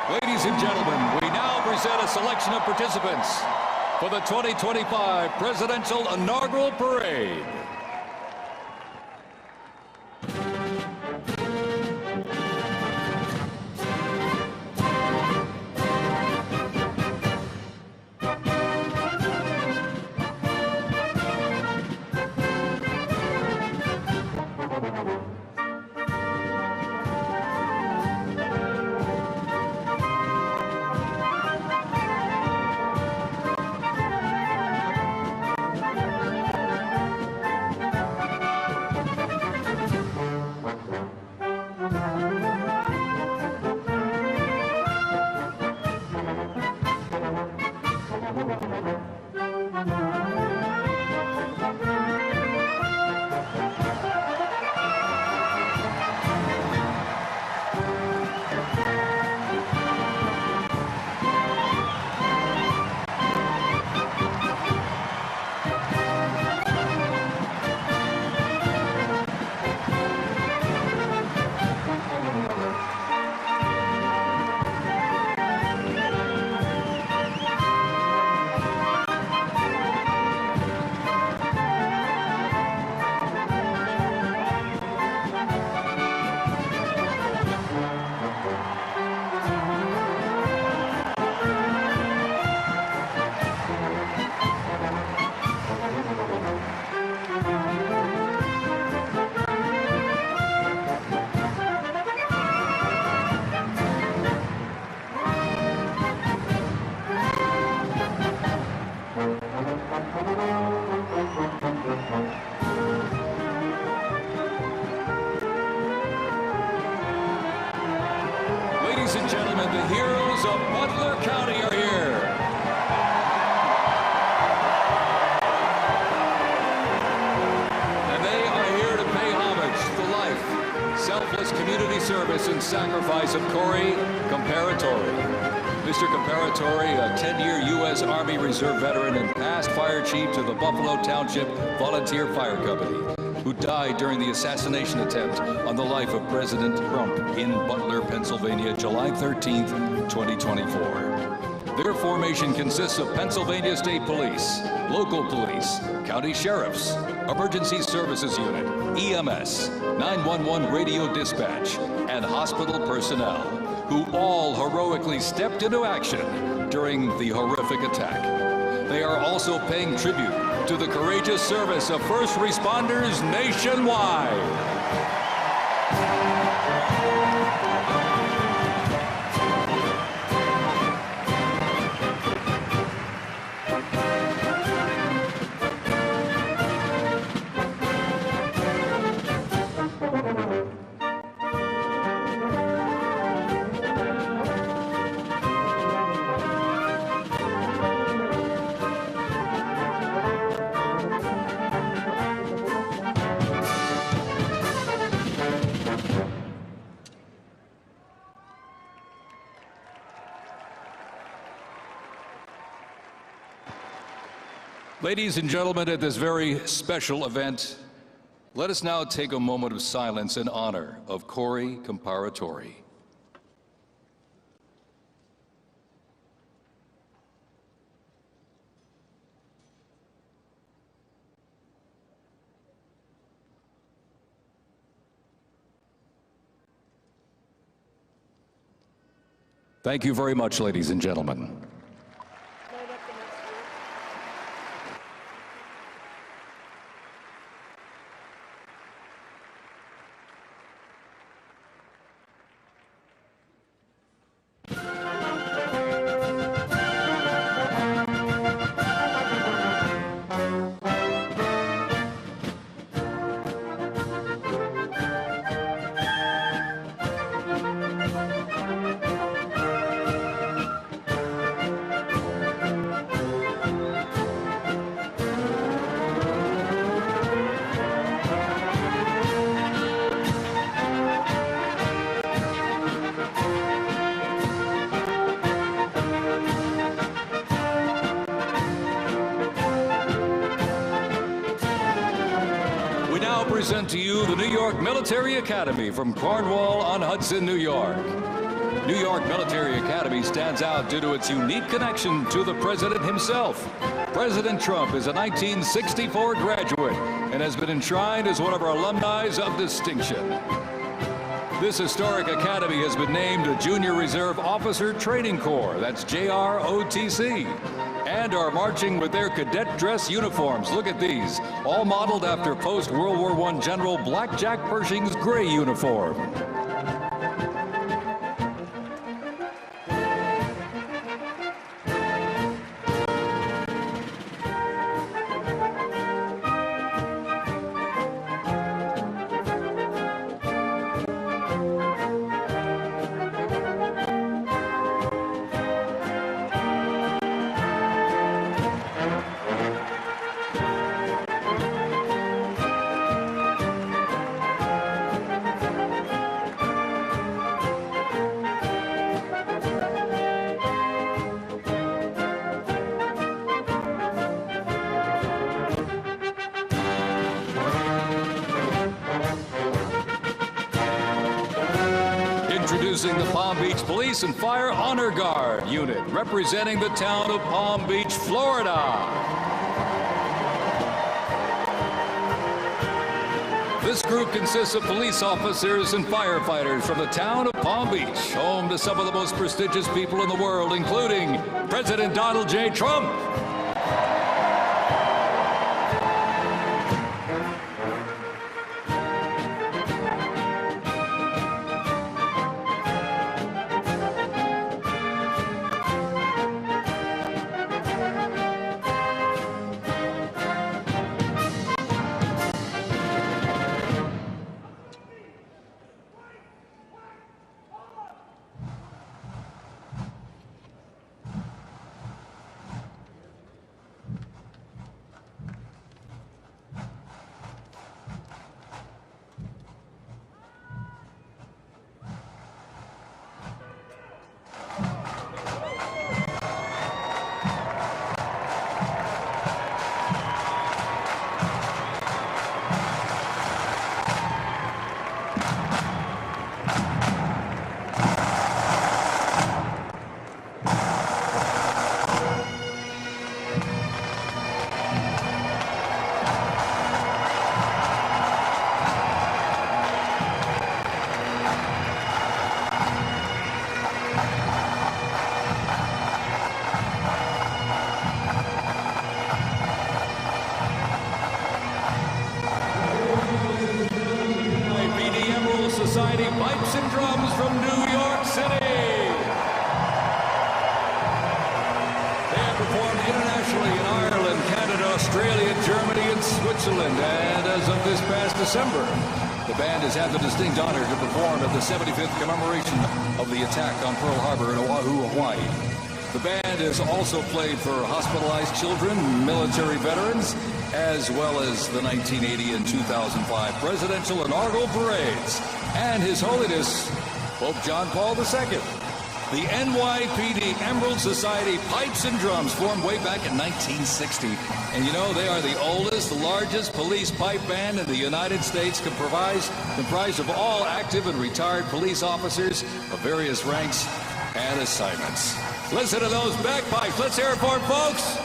Ladies and gentlemen, we now present a selection of participants for the 2025 Presidential Inaugural Parade. Ladies and gentlemen, the heroes of Butler County are here. And they are here to pay homage to the life, selfless community service and sacrifice of Corey Comparatori. Mr. Comparatori, a 10-year U.S. Army Reserve veteran and past fire chief to the Buffalo Township Volunteer Fire Company, who died during the assassination attempt on the life of President Trump in Butler, Pennsylvania, July 13th, 2024. Their formation consists of Pennsylvania State Police, local police, county sheriffs, emergency services unit, EMS, 911 radio dispatch, and hospital personnel, who all heroically stepped into action during the horrific attack. They are also paying tribute to the courageous service of first responders nationwide. Ladies and gentlemen, at this very special event, let us now take a moment of silence in honor of Corey Comparatori. Thank you very much, ladies and gentlemen. Present to you the New York Military Academy from Cornwall-on-Hudson, New York. New York Military Academy stands out due to its unique connection to the president himself. President Trump is a 1964 graduate and has been enshrined as one of our alumni of distinction. This historic academy has been named a Junior Reserve Officer Training Corps, that's JROTC, and are marching with their cadet dress uniforms. Look at these, all modeled after post-World War I General Blackjack Pershing's gray uniform. Introducing the Palm Beach Police and Fire Honor Guard unit, representing the town of Palm Beach, Florida. This group consists of police officers and firefighters from the town of Palm Beach, home to some of the most prestigious people in the world, including President Donald J. Trump. Society pipes and drums from New York City. They have performed internationally in Ireland, Canada, Australia, Germany, and Switzerland. And as of this past December, the band has had the distinct honor to perform at the 75th commemoration of the attack on Pearl Harbor in Oahu, Hawaii. The band has also played for hospitalized children, military veterans, as well as the 1980 and 2005 presidential inaugural parades, and His Holiness Pope John Paul II. The NYPD Emerald Society Pipes and Drums formed way back in 1960. And you know, they are the oldest, largest police pipe band in the United States, comprised of all active and retired police officers of various ranks and assignments. Listen to those bagpipes. Let's hear it for them, folks.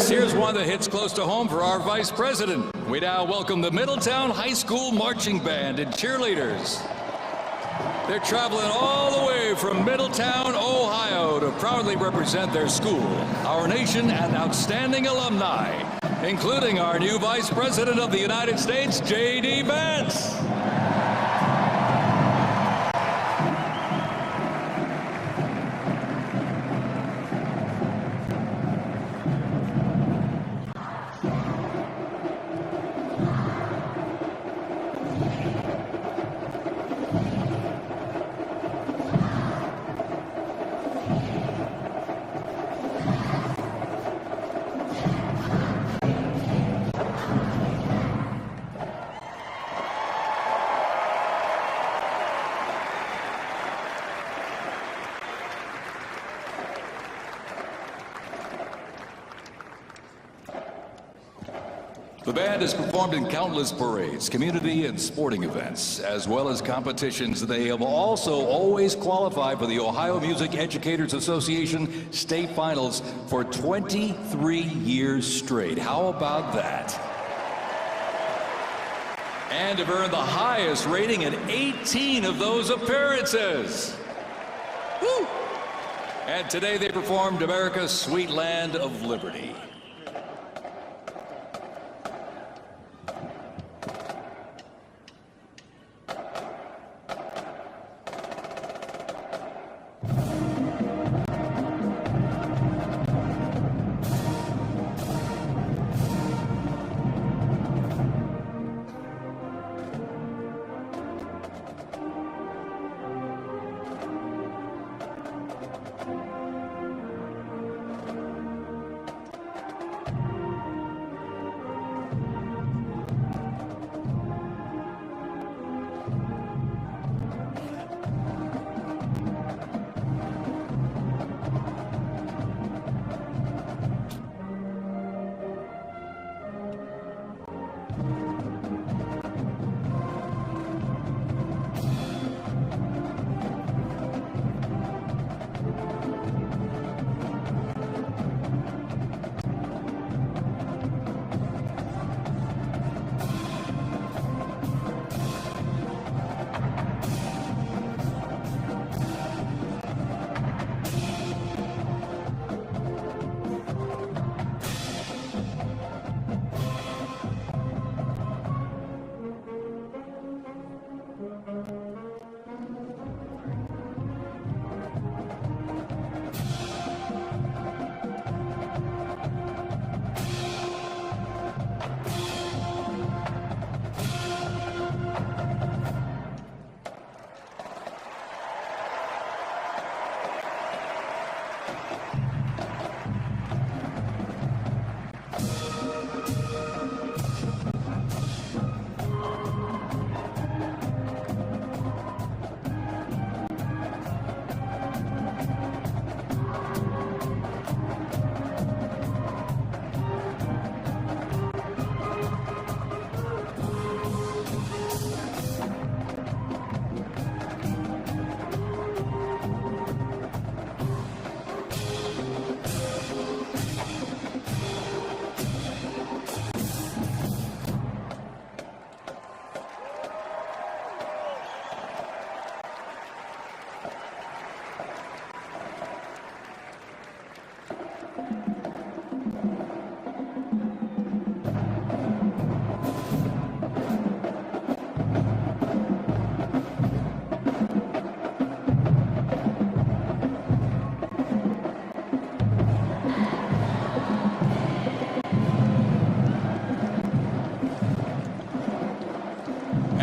here's one that hits close to home for our Vice President. We now welcome the Middletown High School Marching Band and cheerleaders. They're traveling all the way from Middletown, Ohio to proudly represent their school, our nation, and outstanding alumni, including our new Vice President of the United States, J.D. Vance. The band has performed in countless parades, community and sporting events, as well as competitions. They have also always qualified for the Ohio Music Educators Association state finals for 23 years straight. How about that? And have earned the highest rating in 18 of those appearances. Woo! And today they performed America's Sweet Land of Liberty.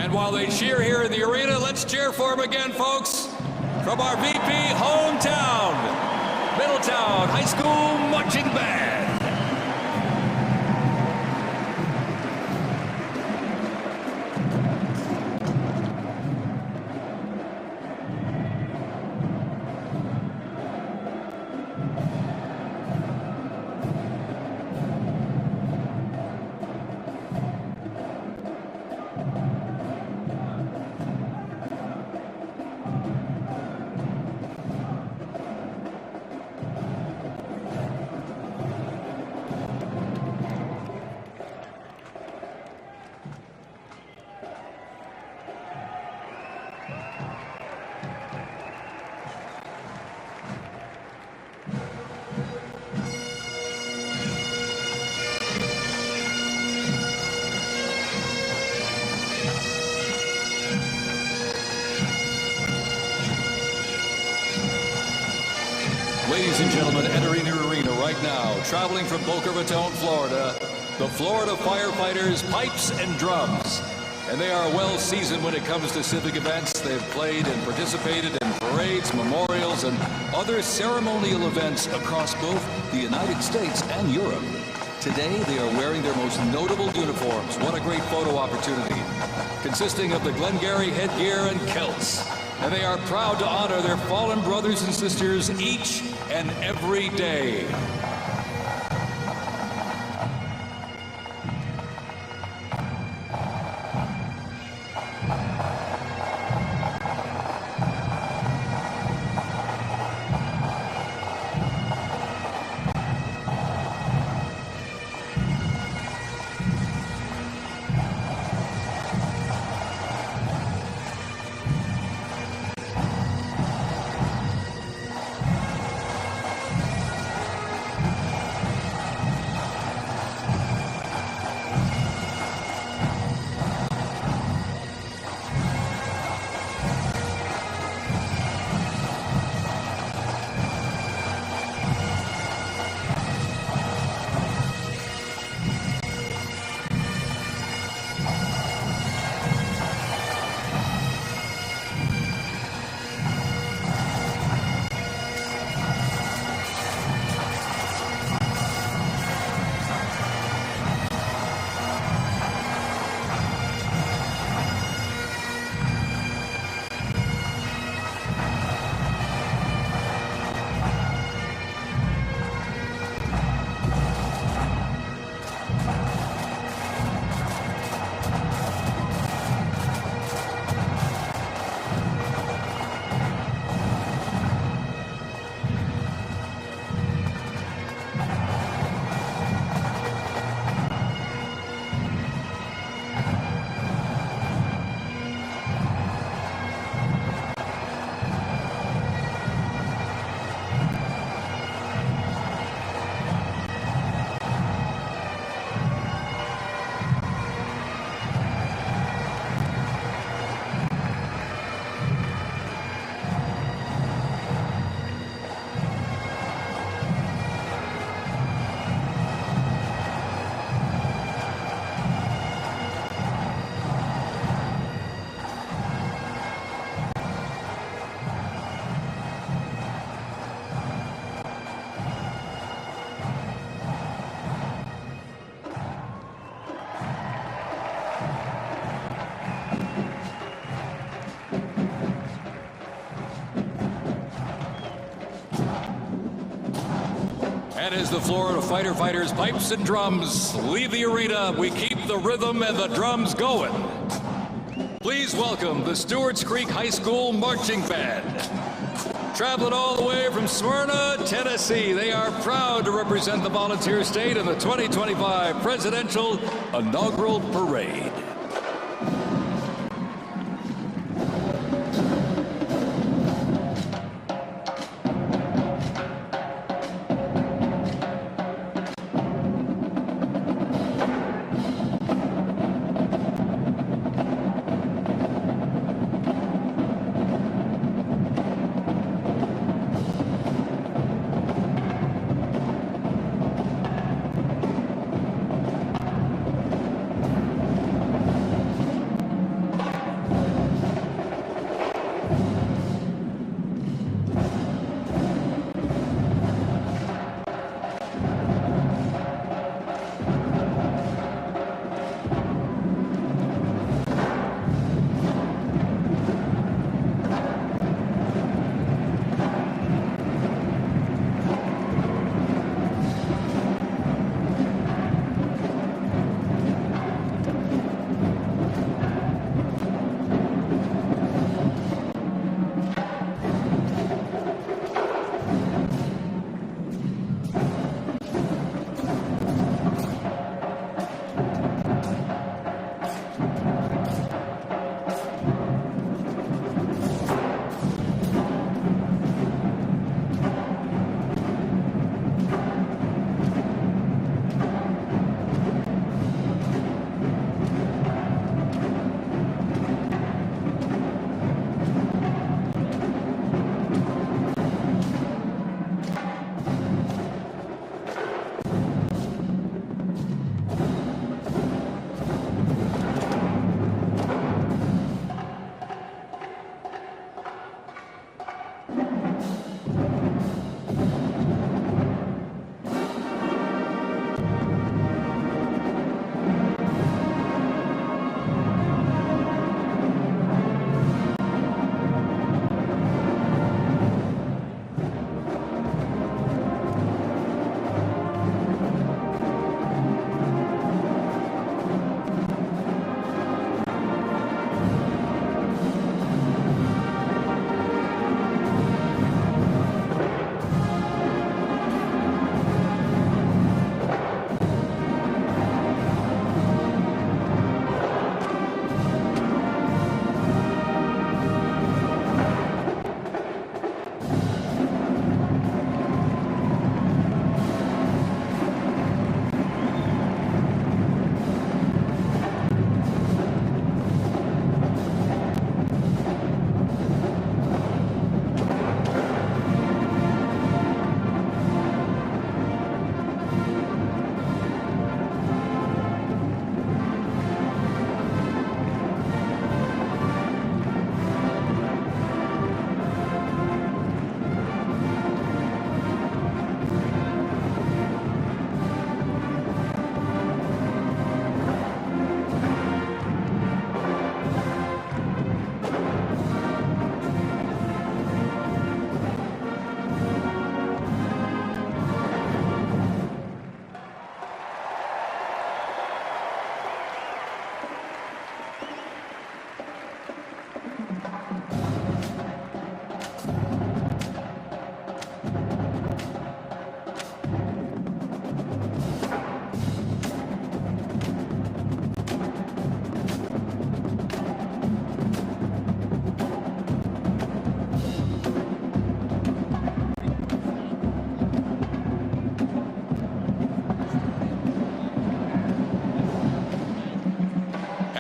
And while they cheer here in the arena, let's cheer for him again, folks, from our VP hometown, Middletown High School Marching Band. Ladies and gentlemen, entering the arena right now, traveling from Boca Raton, Florida, the Florida firefighters, pipes and drums. And they are well seasoned when it comes to civic events. They've played and participated in parades, memorials, and other ceremonial events across both the United States and Europe. Today, they are wearing their most notable uniforms. What a great photo opportunity. Consisting of the Glengarry headgear and kilts. And they are proud to honor their fallen brothers and sisters each and every day. And as the Florida firefighters, pipes and drums leave the arena, we keep the rhythm and the drums going. Please welcome the Stewart's Creek High School Marching Band. Traveling all the way from Smyrna, Tennessee, they are proud to represent the volunteer state in the 2025 Presidential Inaugural Parade.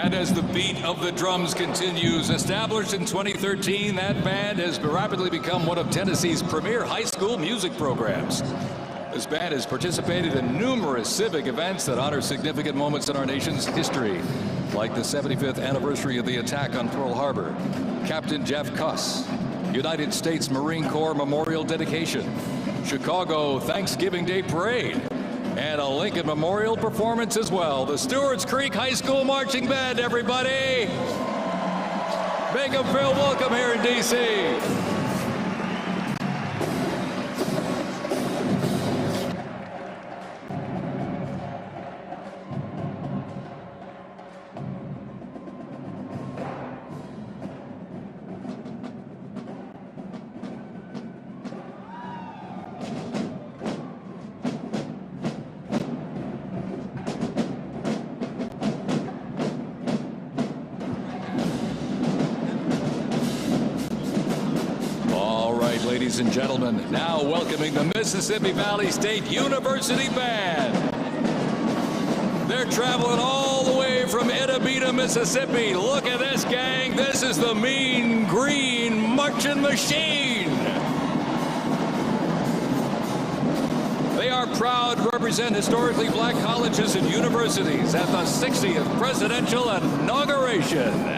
And as the beat of the drums continues, established in 2013, that band has rapidly become one of Tennessee's premier high school music programs. This band has participated in numerous civic events that honor significant moments in our nation's history, like the 75th anniversary of the attack on Pearl Harbor, Captain Jeff Cuss, United States Marine Corps Memorial Dedication, Chicago Thanksgiving Day Parade, and a Lincoln Memorial performance as well. The Stewart's Creek High School Marching Band, everybody! Make them feel welcome here in D.C. Ladies and gentlemen, now welcoming the Mississippi Valley State University Band. They're traveling all the way from Itabita, Mississippi. Look at this, gang. This is the Mean Green Marching Machine. They are proud to represent historically black colleges and universities at the 60th presidential inauguration.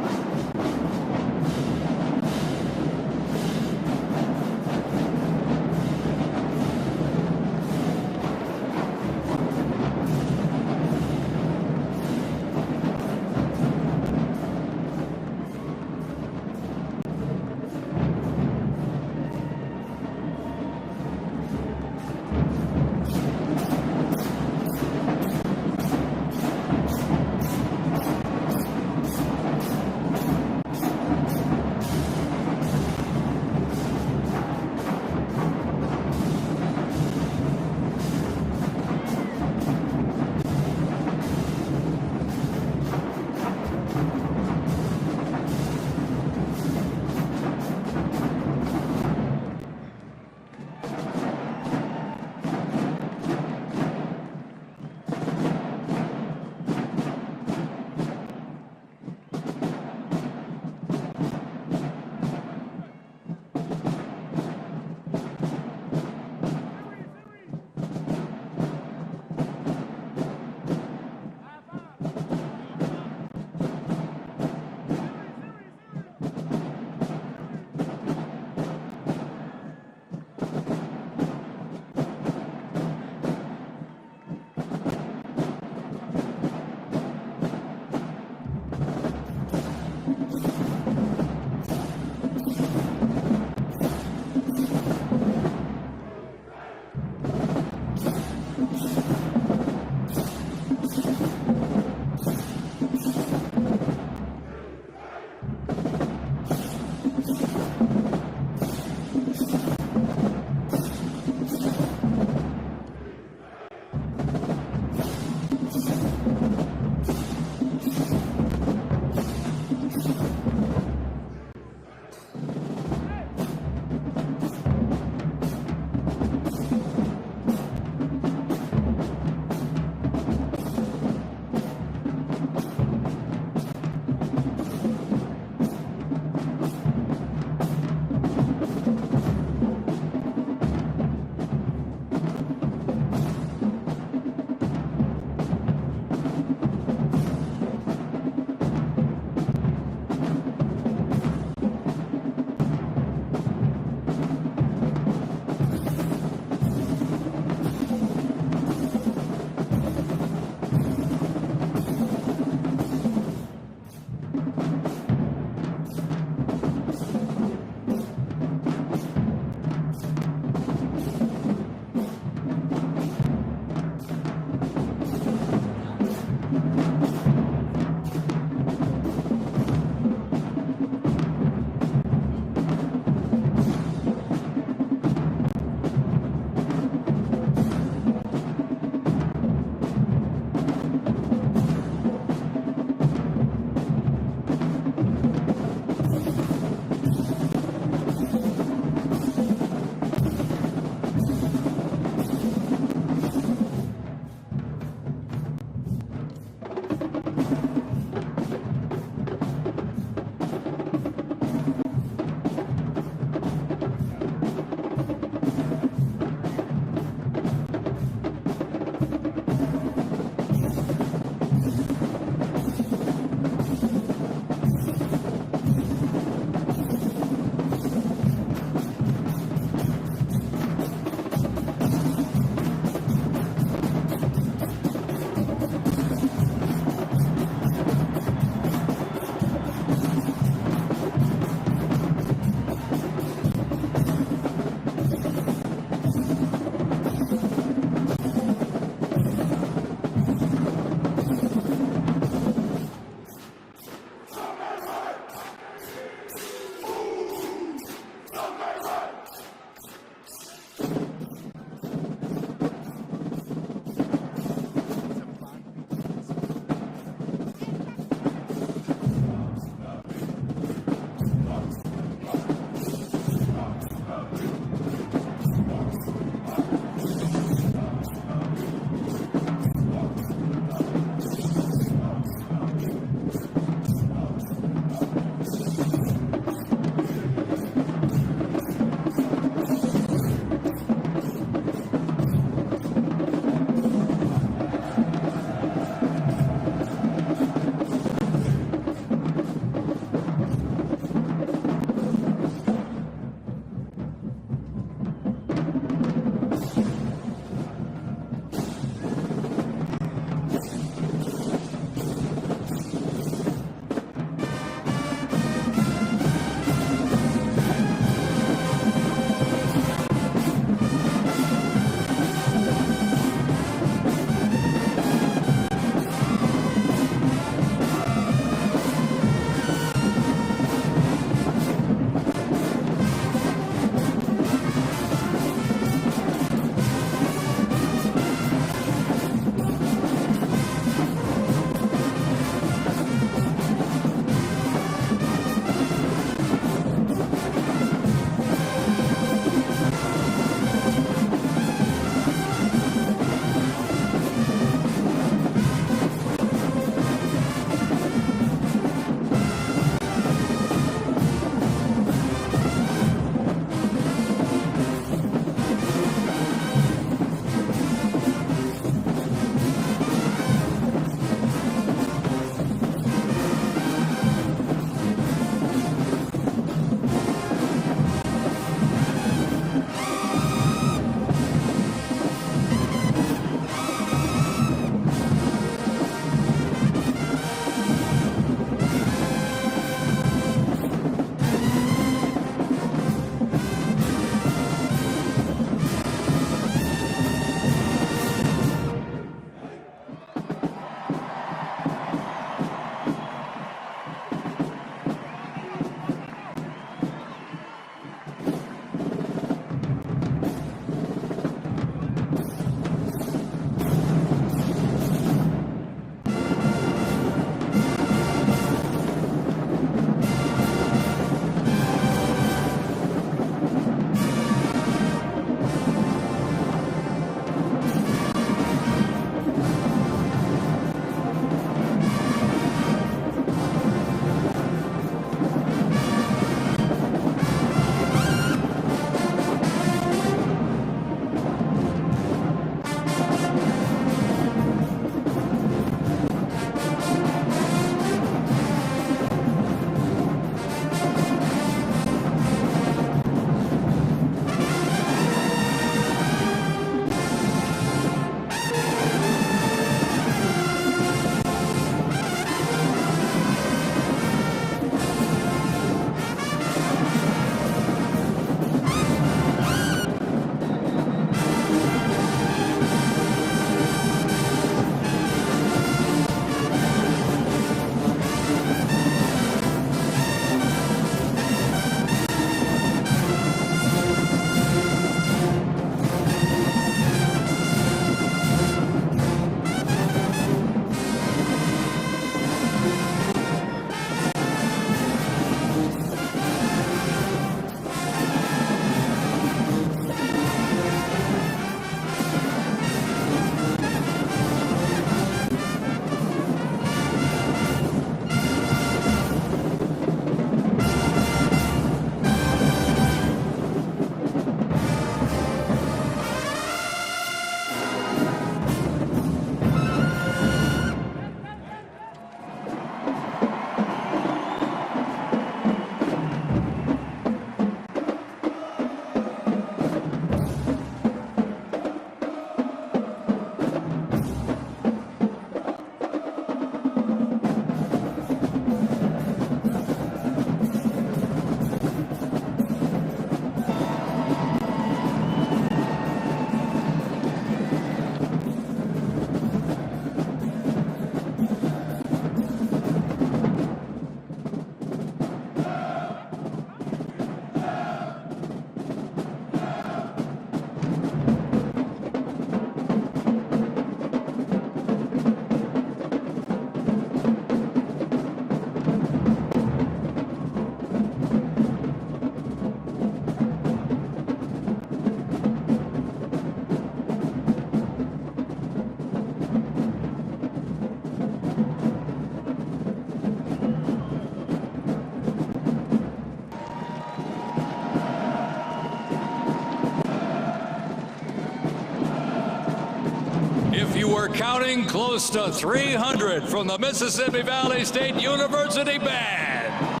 we're counting close to 300 from the Mississippi Valley State University Band.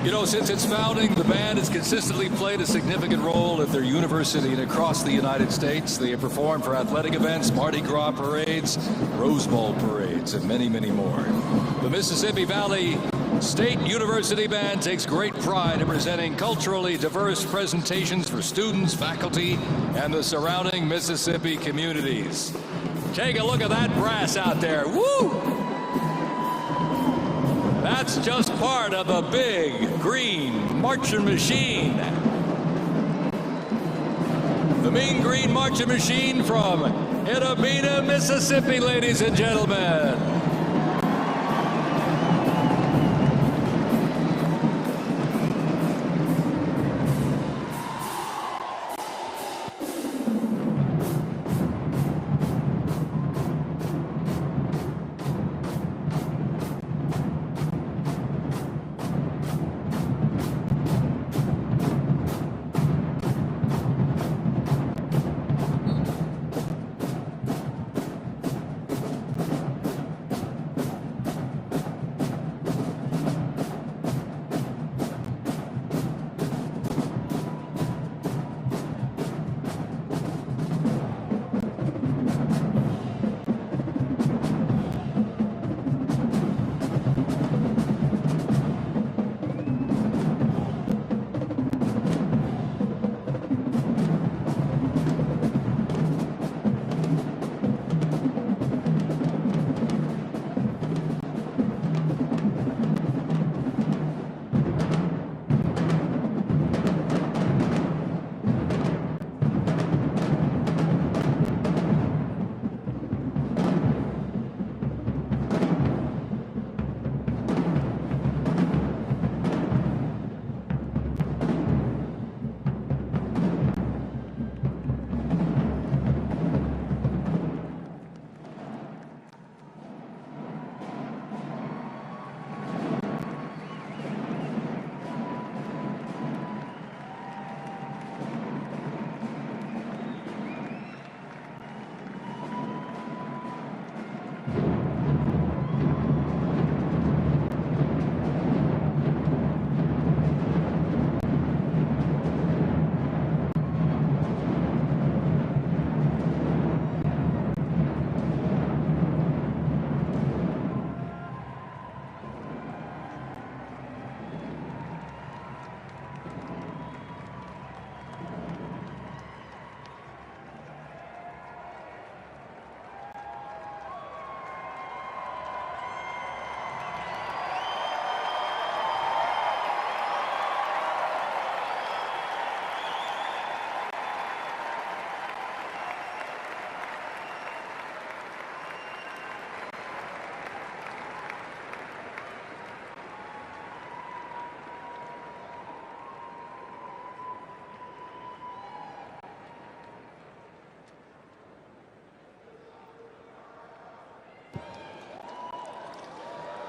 You know, since its founding, the band has consistently played a significant role at their university and across the United States. They have performed for athletic events, Mardi Gras parades, Rose Bowl parades, and many, many more. The Mississippi Valley State University Band takes great pride in presenting culturally diverse presentations for students, faculty, and the surrounding Mississippi communities. Take a look at that brass out there. Woo! That's just part of the big green marching machine. The Mean Green Marching Machine from Itabena, Mississippi, ladies and gentlemen.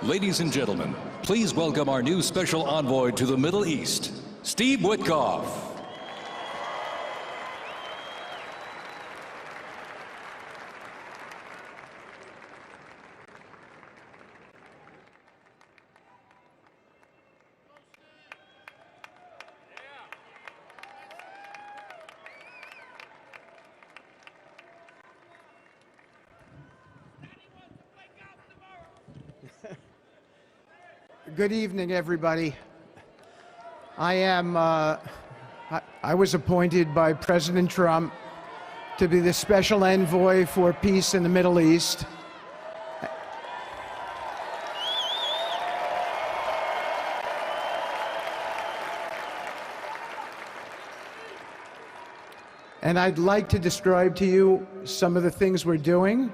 Ladies and gentlemen, please welcome our new special envoy to the Middle East, Steve Witkoff. Good evening, everybody. I was appointed by President Trump to be the special envoy for peace in the Middle East. And I'd like to describe to you some of the things we're doing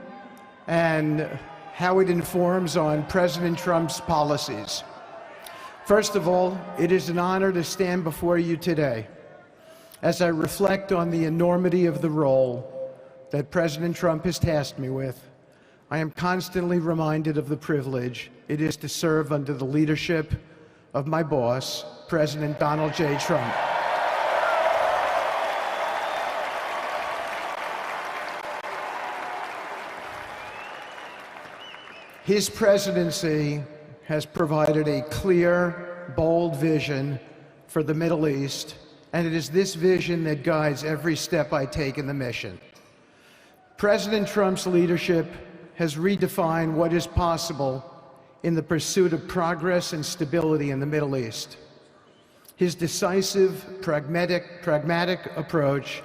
and how it informs on President Trump's policies. First of all, it is an honor to stand before you today as I reflect on the enormity of the role that President Trump has tasked me with. I am constantly reminded of the privilege it is to serve under the leadership of my boss, President Donald J. Trump. His presidency has provided a clear, bold vision for the Middle East, and it is this vision that guides every step I take in the mission. President Trump's leadership has redefined what is possible in the pursuit of progress and stability in the Middle East. His decisive, pragmatic approach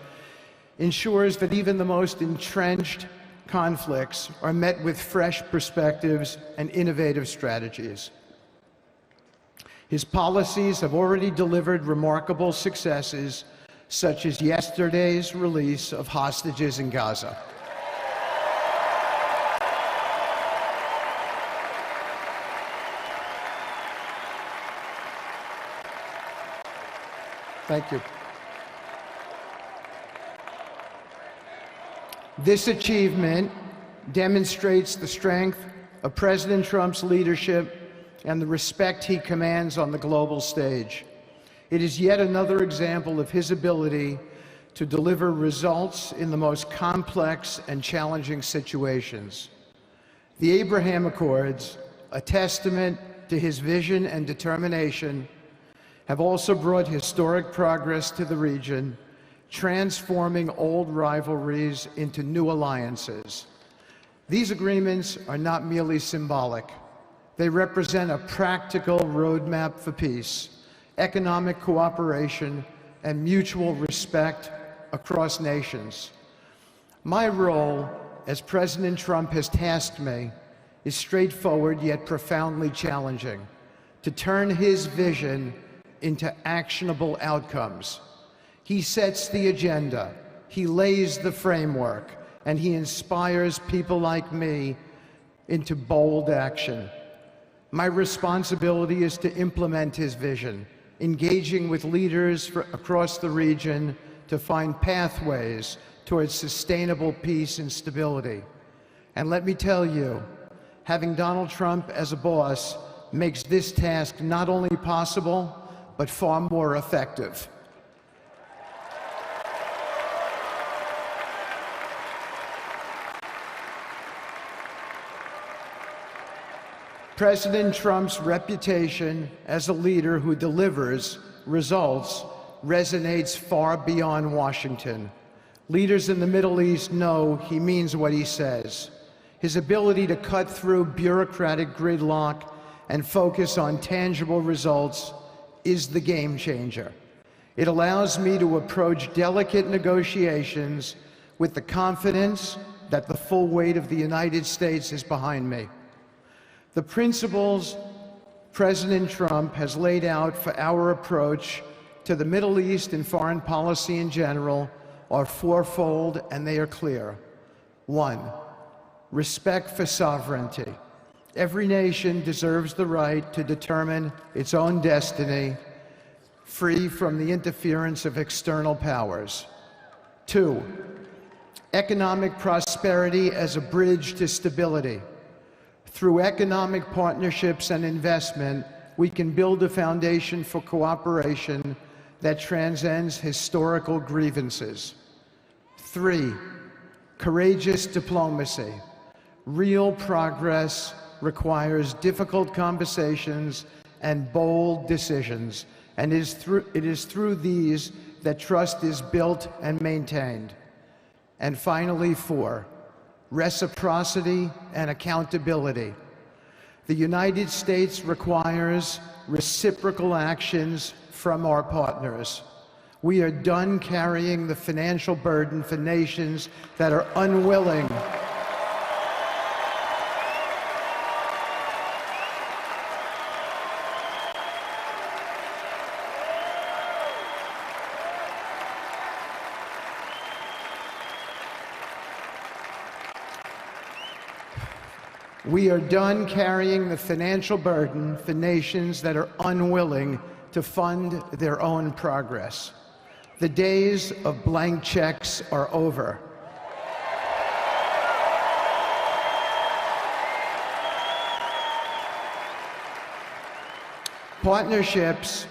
ensures that even the most entrenched conflicts are met with fresh perspectives and innovative strategies. His policies have already delivered remarkable successes, such as yesterday's release of hostages in Gaza. Thank you. This achievement demonstrates the strength of President Trump's leadership and the respect he commands on the global stage. It is yet another example of his ability to deliver results in the most complex and challenging situations. The Abraham Accords, a testament to his vision and determination, have also brought historic progress to the region, transforming old rivalries into new alliances. These agreements are not merely symbolic. They represent a practical roadmap for peace, economic cooperation, and mutual respect across nations. My role, as President Trump has tasked me, is straightforward yet profoundly challenging: to turn his vision into actionable outcomes. He sets the agenda, he lays the framework, and he inspires people like me into bold action. My responsibility is to implement his vision, engaging with leaders across the region to find pathways towards sustainable peace and stability. And let me tell you, having Donald Trump as a boss makes this task not only possible, but far more effective. President Trump's reputation as a leader who delivers results resonates far beyond Washington. Leaders in the Middle East know he means what he says. His ability to cut through bureaucratic gridlock and focus on tangible results is the game changer. It allows me to approach delicate negotiations with the confidence that the full weight of the United States is behind me. The principles President Trump has laid out for our approach to the Middle East and foreign policy in general are fourfold, and they are clear. 1, respect for sovereignty. Every nation deserves the right to determine its own destiny, free from the interference of external powers. 2, economic prosperity as a bridge to stability. Through economic partnerships and investment, we can build a foundation for cooperation that transcends historical grievances. 3, courageous diplomacy. Real progress requires difficult conversations and bold decisions, and it is through these that trust is built and maintained. And finally, 4, reciprocity and accountability. The United States requires reciprocal actions from our partners. We are done carrying the financial burden for nations that are unwilling We are done carrying the financial burden for nations that are unwilling to fund their own progress. The days of blank checks are over. Partnerships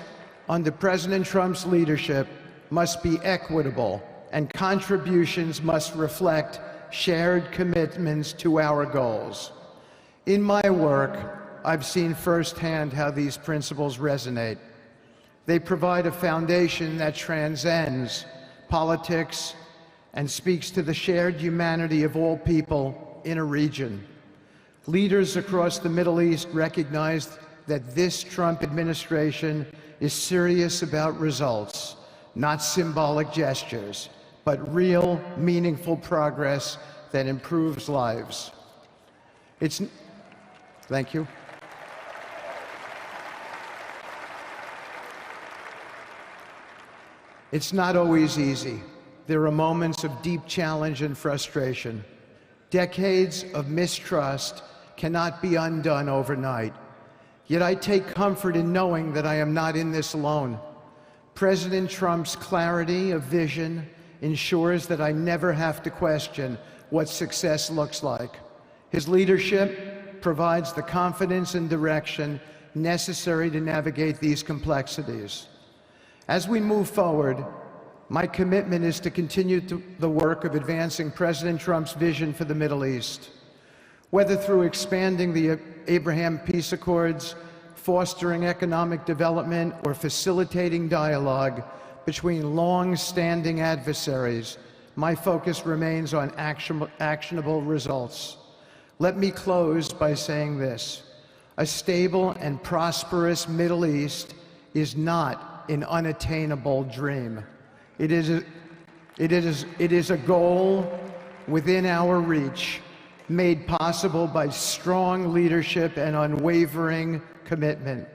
under President Trump's leadership must be equitable, and contributions must reflect shared commitments to our goals. In my work, I've seen firsthand how these principles resonate. They provide a foundation that transcends politics and speaks to the shared humanity of all people in a region. Leaders across the Middle East recognized that this Trump administration is serious about results, not symbolic gestures, but real, meaningful progress that improves lives. Thank you. It's not always easy. There are moments of deep challenge and frustration. Decades of mistrust cannot be undone overnight. Yet I take comfort in knowing that I am not in this alone. President Trump's clarity of vision ensures that I never have to question what success looks like. His leadership provides the confidence and direction necessary to navigate these complexities. As we move forward, my commitment is to continue the work of advancing President Trump's vision for the Middle East. Whether through expanding the Abraham Peace Accords, fostering economic development, or facilitating dialogue between long-standing adversaries, my focus remains on actionable results. Let me close by saying this: a stable and prosperous Middle East is not an unattainable dream. It is a goal within our reach, made possible by strong leadership and unwavering commitment.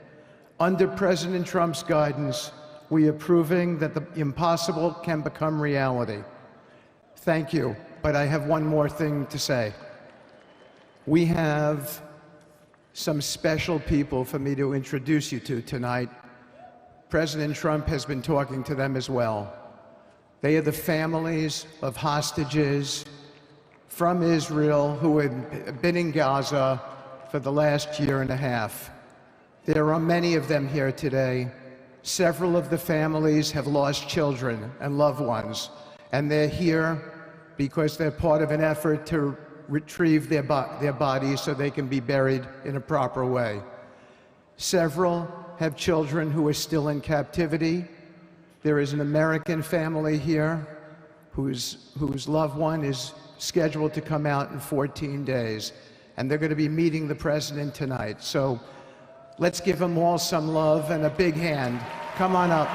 Under President Trump's guidance, we are proving that the impossible can become reality. Thank you, but I have one more thing to say. We have some special people for me to introduce you to tonight. President Trump has been talking to them as well. They are the families of hostages from Israel who have been in Gaza for the last year and a half. There are many of them here today. Several of the families have lost children and loved ones, and they're here because they're part of an effort to retrieve their bodies so they can be buried in a proper way. Several have children who are still in captivity. There is an American family here whose loved one is scheduled to come out in 14 days, and they're going to be meeting the president tonight. So let's give them all some love and a big hand. Come on up.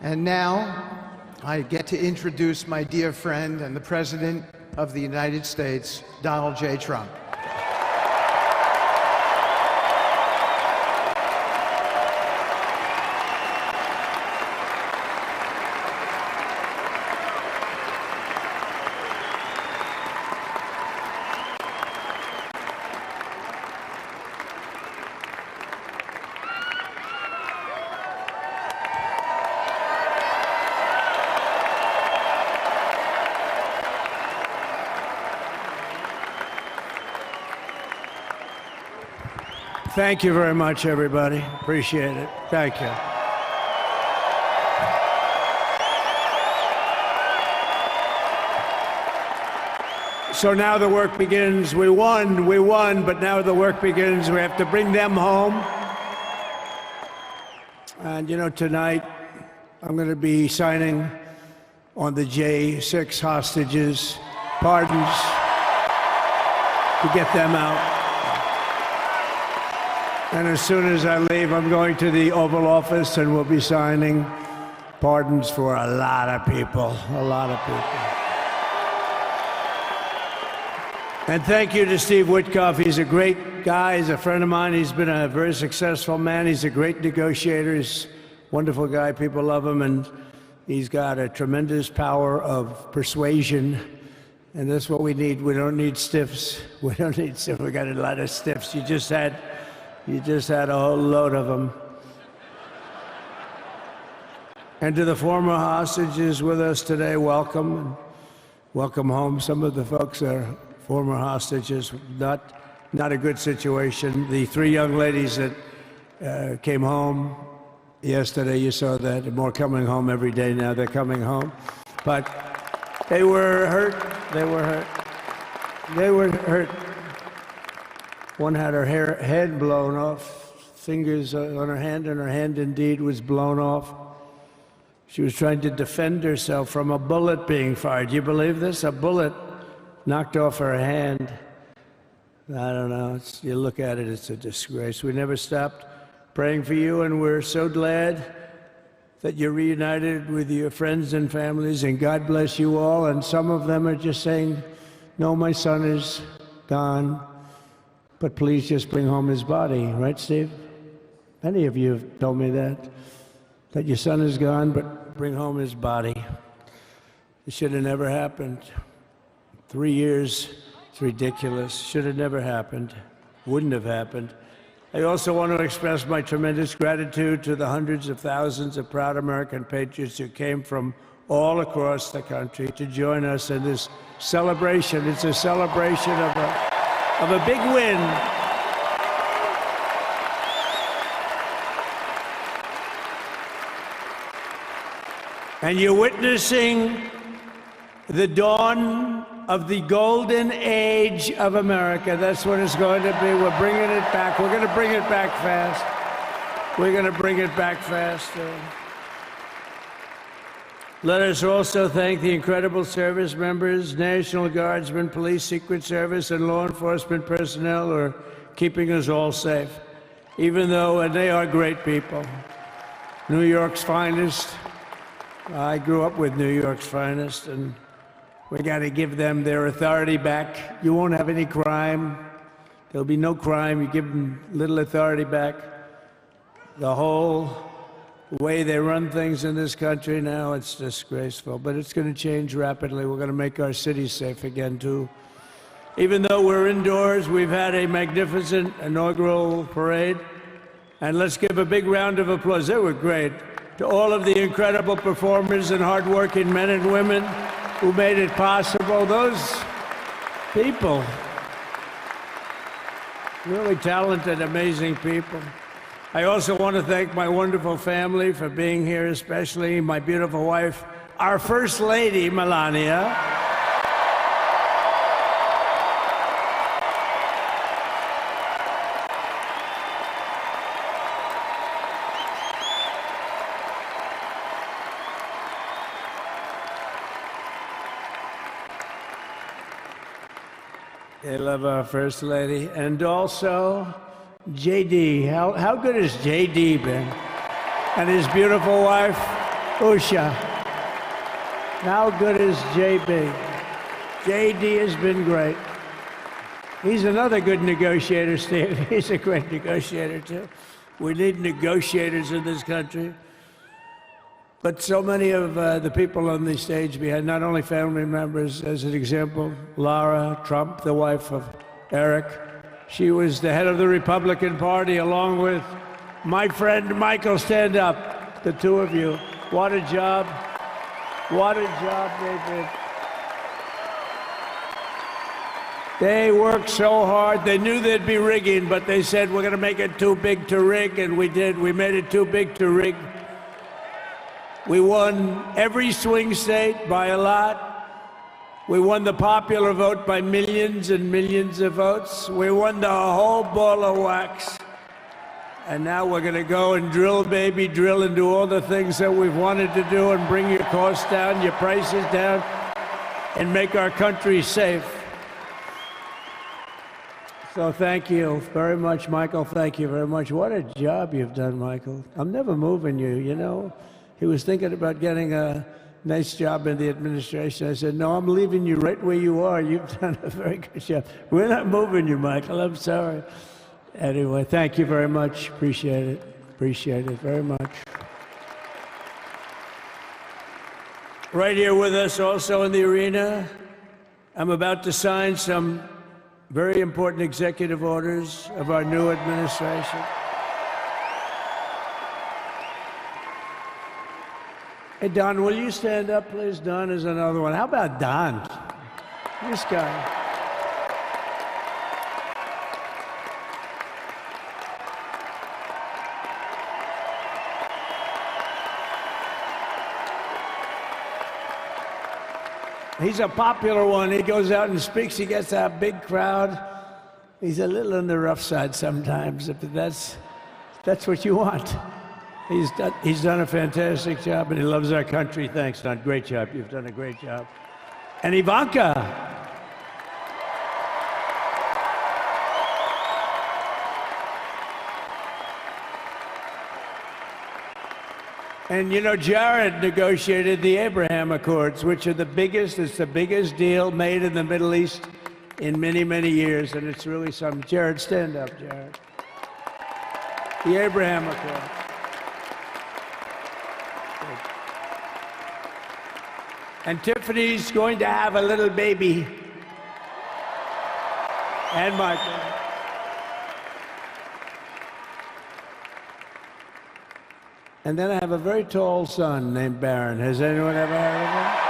And now I get to introduce my dear friend and the President of the United States, Donald J. Trump. Thank you very much, everybody. Appreciate it. Thank you. So now the work begins. We won, but now the work begins. We have to bring them home. And you know, tonight I'm going to be signing on the J6 hostages, pardons, to get them out. And as soon as I leave, I'm going to the Oval Office and we'll be signing pardons for a lot of people, a lot of people. And thank you to Steve Witkoff. He's a great guy. He's a friend of mine. He's been a very successful man. He's a great negotiator. He's a wonderful guy. People love him. And he's got a tremendous power of persuasion. And that's what we need. We don't need stiffs. We don't need stiffs. We got a lot of stiffs. You just had a whole load of them. And to the former hostages with us today, welcome. Welcome home. Some of the folks are former hostages. Not a good situation. The three young ladies that came home yesterday, you saw that. They're more coming home every day now. They're coming home. But they were hurt. They were hurt. They were hurt. One had her head blown off, fingers on her hand, and her hand indeed was blown off. She was trying to defend herself from a bullet being fired. Do you believe this? A bullet knocked off her hand. I don't know. You look at it, it's a disgrace. We never stopped praying for you, and we're so glad that you're reunited with your friends and families, and God bless you all. And some of them are just saying, no, my son is gone. But please just bring home his body, right, Steve? Many of you have told me that your son is gone, but bring home his body. It should have never happened. 3 years, it's ridiculous. Should have never happened. Wouldn't have happened. I also want to express my tremendous gratitude to the hundreds of thousands of proud American patriots who came from all across the country to join us in this celebration. It's a celebration of a big win. And you're witnessing the dawn of the golden age of America. That's what it's going to be. We're bringing it back. We're going to bring it back fast. We're going to bring it back fast. Let us also thank the incredible service members, National Guardsmen, Police, Secret Service, and law enforcement personnel who are keeping us all safe, even though, and they are great people. New York's finest. I grew up with New York's finest, and we got to give them their authority back. You won't have any crime. There'll be no crime. You give them little authority back. The whole way they run things in this country now, it's disgraceful. But it's going to change rapidly. We're going to make our cities safe again, too. Even though we're indoors, we've had a magnificent inaugural parade. And let's give a big round of applause. They were great. To all of the incredible performers and hardworking men and women who made it possible. Those people, really talented, amazing people. I also want to thank my wonderful family for being here, especially my beautiful wife, our First Lady, Melania. They love our First Lady. And also, JD. How good has JD been? And his beautiful wife, Usha. How good is JB? JD has been great. He's another good negotiator, Steve. He's a great negotiator, too. We need negotiators in this country. But so many of the people on the stage behind, not only family members, as an example, Lara Trump, the wife of Eric, she was the head of the Republican Party along with my friend Michael. Stand up, the two of you. What a job. What a job they did. They worked so hard. They knew there'd be rigging, but they said, we're going to make it too big to rig, and we did. We made it too big to rig. We won every swing state by a lot. We won the popular vote by millions and millions of votes. We won the whole ball of wax. And now we're going to go and drill, baby, drill, and do all the things that we've wanted to do and bring your costs down, your prices down, and make our country safe. So thank you very much, Michael. Thank you very much. What a job you've done, Michael. I'm never moving you, you know. He was thinking about getting a nice job in the administration. I said, no, I'm leaving you right where you are. You've done a very good job. We're not moving you, Michael. I'm sorry. Anyway, thank you very much. Appreciate it. Appreciate it very much. Right here with us also in the arena, I'm about to sign some very important executive orders of our new administration. Hey, Don, will you stand up, please? Don is another one. How about Don? This guy. He's a popular one. He goes out and speaks. He gets a big crowd. He's a little on the rough side sometimes, but that's what you want. He's done a fantastic job, and he loves our country. Thanks, Don. Great job. You've done a great job. And Ivanka. And you know, Jared negotiated the Abraham Accords, which are the biggest, it's the biggest deal made in the Middle East in many, many years, and it's really something. Jared, stand up, Jared. The Abraham Accords. And Tiffany's going to have a little baby. And Michael. And then I have a very tall son named Barron. Has anyone ever heard of him?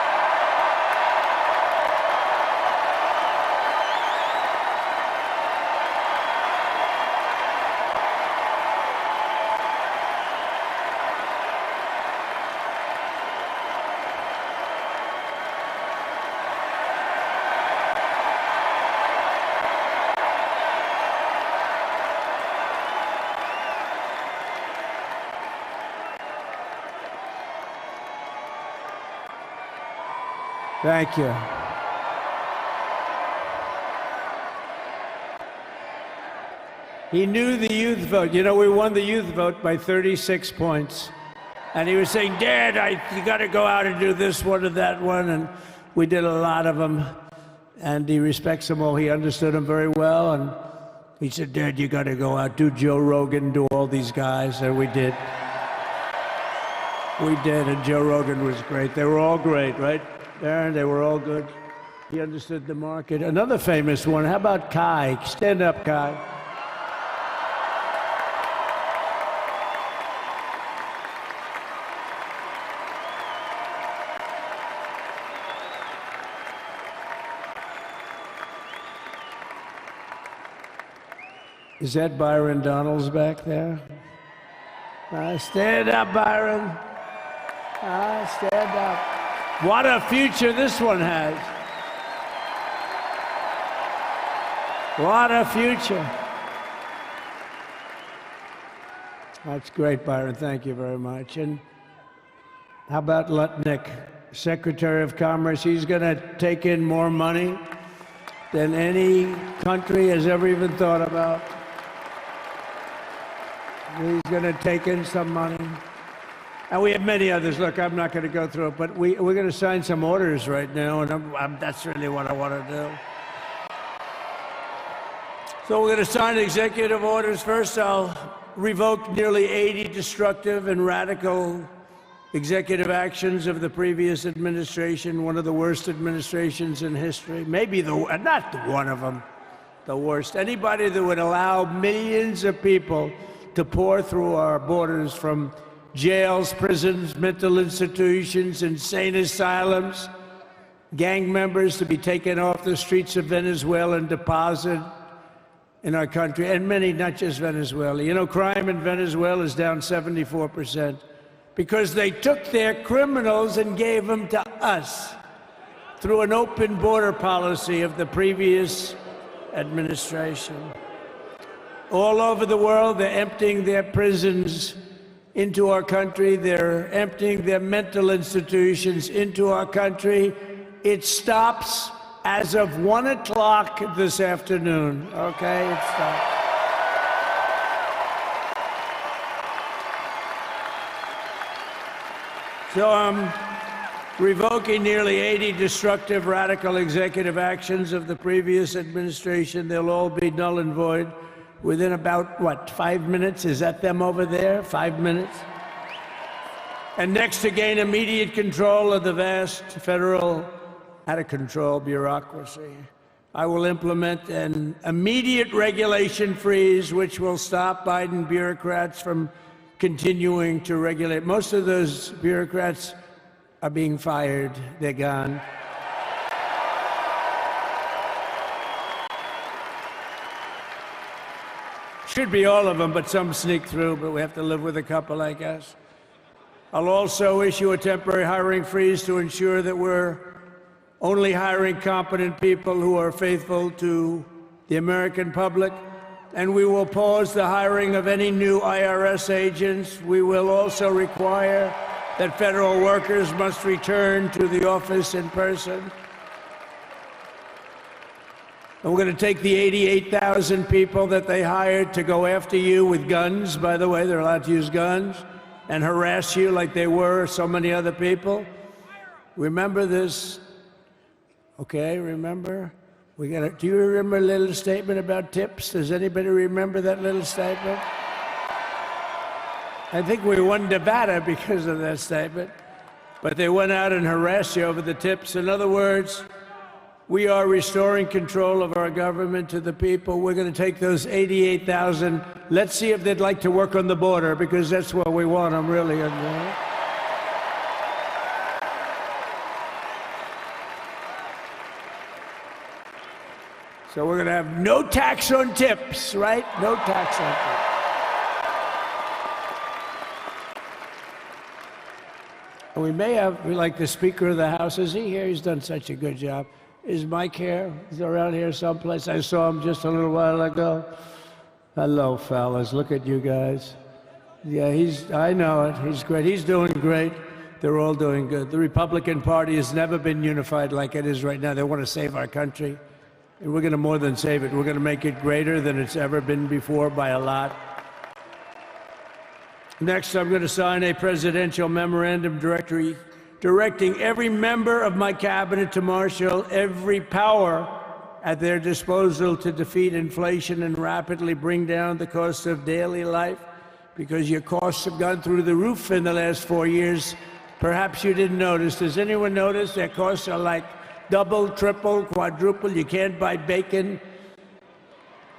Thank you. He knew the youth vote. You know, we won the youth vote by 36 points. And he was saying, Dad, you got to go out and do this one or that one. And we did a lot of them. And he respects them all. He understood them very well. And he said, Dad, you got to go out, do Joe Rogan, do all these guys. And we did. We did. And Joe Rogan was great. They were all great, right? Aaron, they were all good. He understood the market. Another famous one, how about Kai? Stand up, Kai. Is that Byron Donalds back there? Stand up, Byron. Stand up. What a future this one has. What a future. That's great, Byron. Thank you very much. And how about Lutnick, Secretary of Commerce? He's going to take in more money than any country has ever even thought about. He's going to take in some money. And we have many others. Look, I'm not going to go through it, but we're going to sign some orders right now, and that's really what I want to do. So we're going to sign executive orders. First, I'll revoke nearly 80 destructive and radical executive actions of the previous administration, one of the worst administrations in history. Maybe not one of them, the worst. Anybody that would allow millions of people to pour through our borders from jails, prisons, mental institutions, insane asylums, gang members to be taken off the streets of Venezuela and deposited in our country, and many, not just Venezuela. You know, crime in Venezuela is down 74% because they took their criminals and gave them to us through an open border policy of the previous administration. All over the world, they're emptying their prisons into our country. They're emptying their mental institutions into our country. It stops as of 1 o'clock this afternoon, okay? It stops. So I'm revoking nearly 80 destructive, radical executive actions of the previous administration. They'll all be null and void within about, what, 5 minutes? Is that them over there? 5 minutes? And next, to gain immediate control of the vast federal, out-of-control bureaucracy, I will implement an immediate regulation freeze which will stop Biden bureaucrats from continuing to regulate. Most of those bureaucrats are being fired. They're gone. Should be all of them, but some sneak through, but we have to live with a couple, I guess. I'll also issue a temporary hiring freeze to ensure that we're only hiring competent people who are faithful to the American public. And we will pause the hiring of any new IRS agents. We will also require that federal workers must return to the office in person. And we're going to take the 88,000 people that they hired to go after you with guns. By the way, they're allowed to use guns and harass you like they were so many other people. Remember this? Okay, remember? Do you remember a little statement about tips? Does anybody remember that little statement? I think we won Nevada because of that statement. But they went out and harassed you over the tips. In other words, we are restoring control of our government to the people. We're going to take those 88,000. Let's see if they'd like to work on the border, because that's where we want them, really. So we're going to have no tax on tips, right? No tax on tips. And we may have, like the Speaker of the House, is he here? He's done such a good job. Is Mike here? He's around here someplace. I saw him just a little while ago. Hello, fellas. Look at you guys. Yeah, I know it. He's great. He's doing great. They're all doing good. The Republican Party has never been unified like it is right now. They want to save our country. And we're going to more than save it. We're going to make it greater than it's ever been before by a lot. Next, I'm going to sign a presidential memorandum directing every member of my cabinet to marshal every power at their disposal to defeat inflation and rapidly bring down the cost of daily life, because your costs have gone through the roof in the last 4 years. Perhaps you didn't notice. Does anyone notice their costs are like double, triple, quadruple? You can't buy bacon.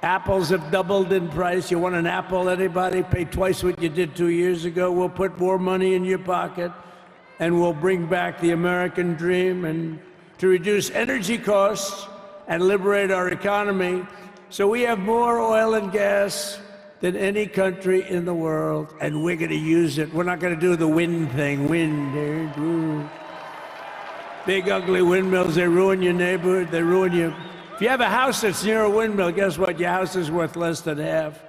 Apples have doubled in price. You want an apple, anybody? Pay twice what you did 2 years ago. We'll put more money in your pocket, and we'll bring back the American dream and to reduce energy costs and liberate our economy. So we have more oil and gas than any country in the world, and we're going to use it. We're not going to do the wind thing. Wind. Big, ugly windmills, they ruin your neighborhood, they ruin you. If you have a house that's near a windmill, guess what? Your house is worth less than half.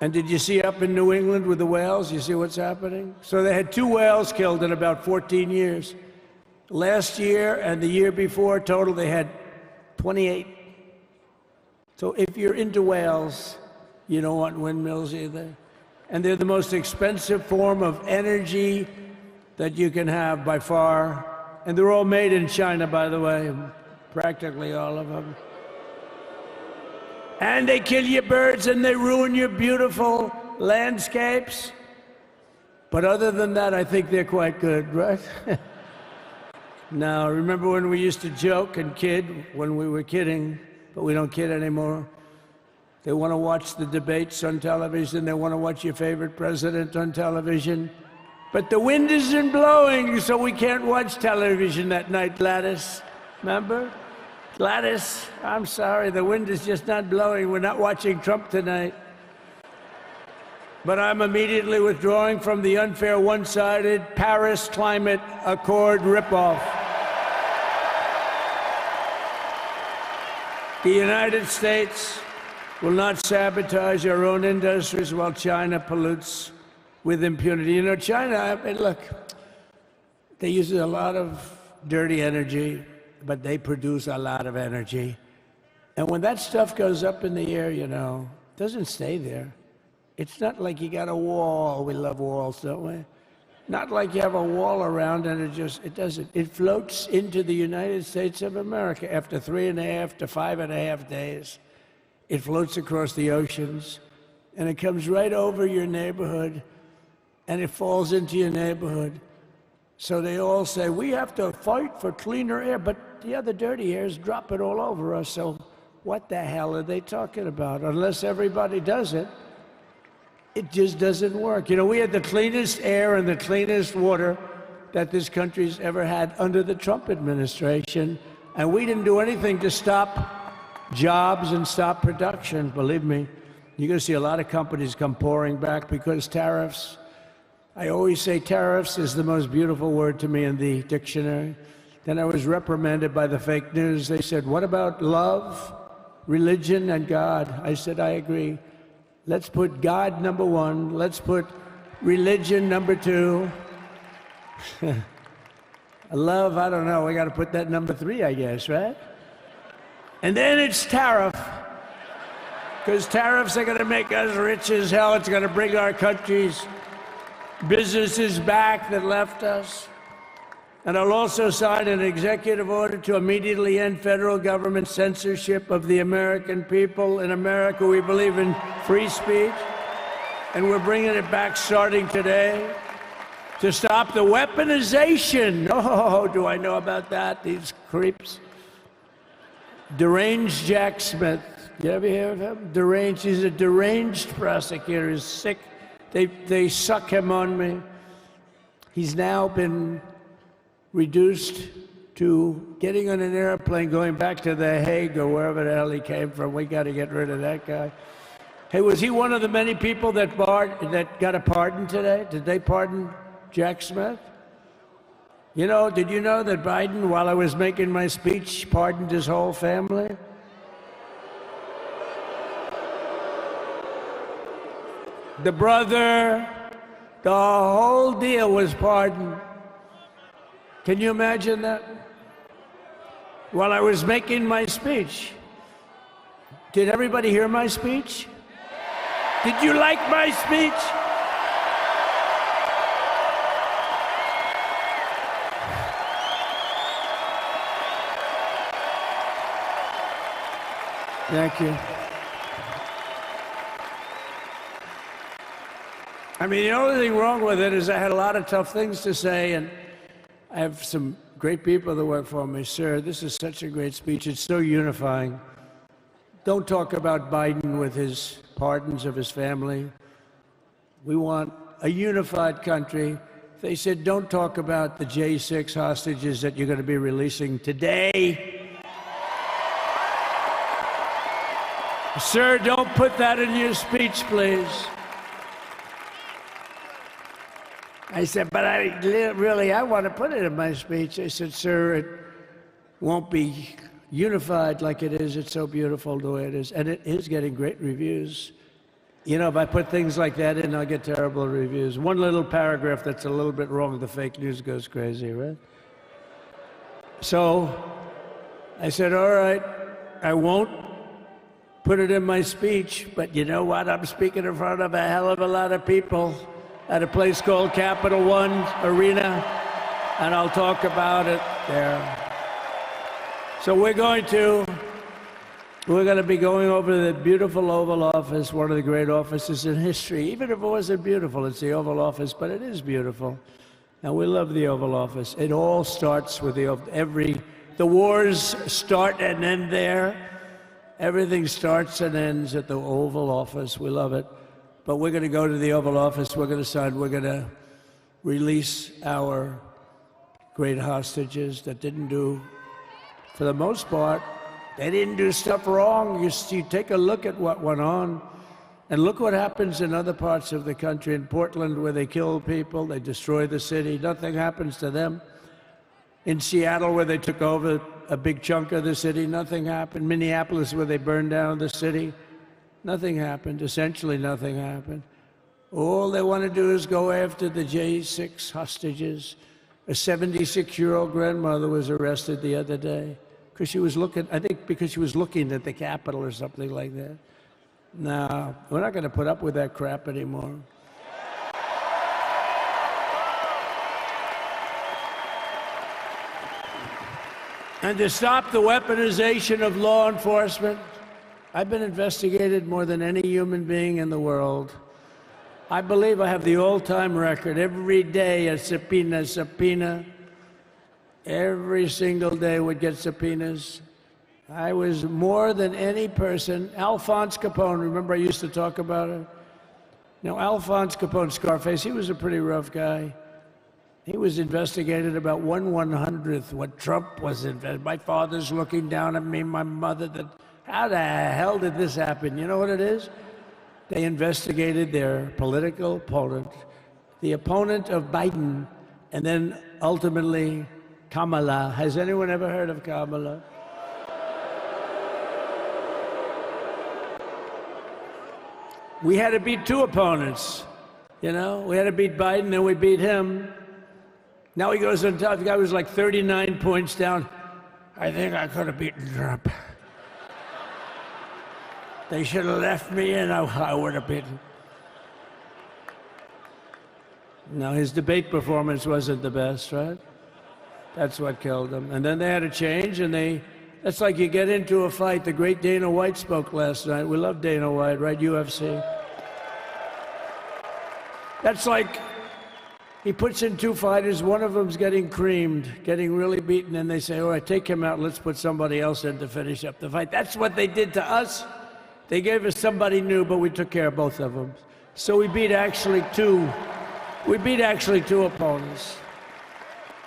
And did you see up in New England with the whales? You see what's happening? So they had 2 whales killed in about 14 years. Last year and the year before, total, they had 28. So if you're into whales, you don't want windmills either. and they're the most expensive form of energy that you can have by far. And they're all made in China, by the way, practically all of them. And they kill your birds and they ruin your beautiful landscapes. But other than that, I think they're quite good, right? Now, remember when we used to joke and kid when we were kidding, but we don't kid anymore? They want to watch the debates on television. They want to watch your favorite president on television. But the wind isn't blowing, so we can't watch television that night, Gladys. Remember? Gladys, I'm sorry, the wind is just not blowing. We're not watching Trump tonight. But I'm immediately withdrawing from the unfair, one-sided Paris Climate Accord ripoff. The United States will not sabotage our own industries while China pollutes with impunity. You know, China, I mean, look, they use a lot of dirty energy, but they produce a lot of energy. And when that stuff goes up in the air, you know, it doesn't stay there. It's not like you got a wall. We love walls, don't we? Not like you have a wall around and it doesn't. It floats into the United States of America after 3.5 to 5.5 days. It floats across the oceans and it comes right over your neighborhood and it falls into your neighborhood. So they all say, we have to fight for cleaner air, but the other dirty air is dropping all over us. So what the hell are they talking about? Unless everybody does it, it just doesn't work. You know, we had the cleanest air and the cleanest water that this country's ever had under the Trump administration, and we didn't do anything to stop jobs and stop production. Believe me, you're going to see a lot of companies come pouring back because tariffs. I always say tariffs is the most beautiful word to me in the dictionary. Then I was reprimanded by the fake news. They said, what about love, religion, and God? I said, I agree. Let's put God number one. Let's put religion number two. Love, I don't know. We got to put that number 3, I guess, right? And then it's tariff. Because tariffs are going to make us rich as hell. It's going to bring our country's businesses back that left us. And I'll also sign an executive order to immediately end federal government censorship of the American people. In America, we believe in free speech, and we're bringing it back starting today to stop the weaponization. Oh, do I know about that? These creeps. Deranged Jack Smith. You ever hear of him? Deranged. He's a deranged prosecutor. He's sick. They suck him on me. He's now been reduced to getting on an airplane, going back to The Hague or wherever the hell he came from. We got to get rid of that guy. Hey, was he one of the many people that got a pardon today? Did they pardon Jack Smith? You know, did you know that Biden, while I was making my speech, pardoned his whole family? The brother, the whole deal was pardoned. Can you imagine that? While I was making my speech. Did everybody hear my speech? Did you like my speech? Thank you. I mean, the only thing wrong with it is I had a lot of tough things to say, and I have some great people that work for me. Sir, this is such a great speech. It's so unifying. Don't talk about Biden with his pardons of his family. We want a unified country. They said, don't talk about the J6 hostages that you're going to be releasing today. Sir, don't put that in your speech, please. I said, but I want to put it in my speech. I said, sir, it won't be unified like it is. It's so beautiful the way it is. And it is getting great reviews. You know, if I put things like that in, I'll get terrible reviews. One little paragraph that's a little bit wrong, the fake news goes crazy, right? So I said, all right, I won't put it in my speech, but you know what? I'm speaking in front of a hell of a lot of people at a place called Capital One Arena, and I'll talk about it there. So we're going to be going over the beautiful Oval Office, one of the great offices in history. Even if it wasn't beautiful, it's the Oval Office, but it is beautiful. And we love the Oval Office. It all starts with the wars start and end there. Everything starts and ends at the Oval Office. We love it. But we're going to go to the Oval Office. We're going to release our great hostages that didn't do, for the most part, they didn't do stuff wrong. You take a look at what went on, and look what happens in other parts of the country. In Portland, where they kill people, they destroy the city, nothing happens to them. In Seattle, where they took over a big chunk of the city, nothing happened. Minneapolis, where they burned down the city, nothing happened. Essentially nothing happened. All they want to do is go after the J6 hostages. A 76-year-old grandmother was arrested the other day because she was looking, I think because she was looking at the Capitol or something like that. No, we're not going to put up with that crap anymore. And to stop the weaponization of law enforcement, I've been investigated more than any human being in the world. I believe I have the all-time record. Every day a subpoena. Every single day would get subpoenas. I was more than any person. Alphonse Capone, remember I used to talk about it? Now, Alphonse Capone, Scarface, he was a pretty rough guy. He was investigated about 1/100th what Trump was investigated. My father's looking down at me, my mother, how the hell did this happen? You know what it is? They investigated their political opponent, the opponent of Biden, and then ultimately Kamala. Has anyone ever heard of Kamala? We had to beat two opponents, you know? We had to beat Biden, then we beat him. Now he goes on top. The guy was like 39 points down. I think I could have beaten Trump. They should have left me and I would have beaten. No, his debate performance wasn't the best, right? That's what killed him. And then they had a change, and that's like you get into a fight. The great Dana White spoke last night. We love Dana White, right? UFC. That's like he puts in two fighters, one of them's getting creamed, getting really beaten, and they say, all right, take him out, let's put somebody else in to finish up the fight. That's what they did to us. They gave us somebody new, but we took care of both of them. So we beat actually two opponents.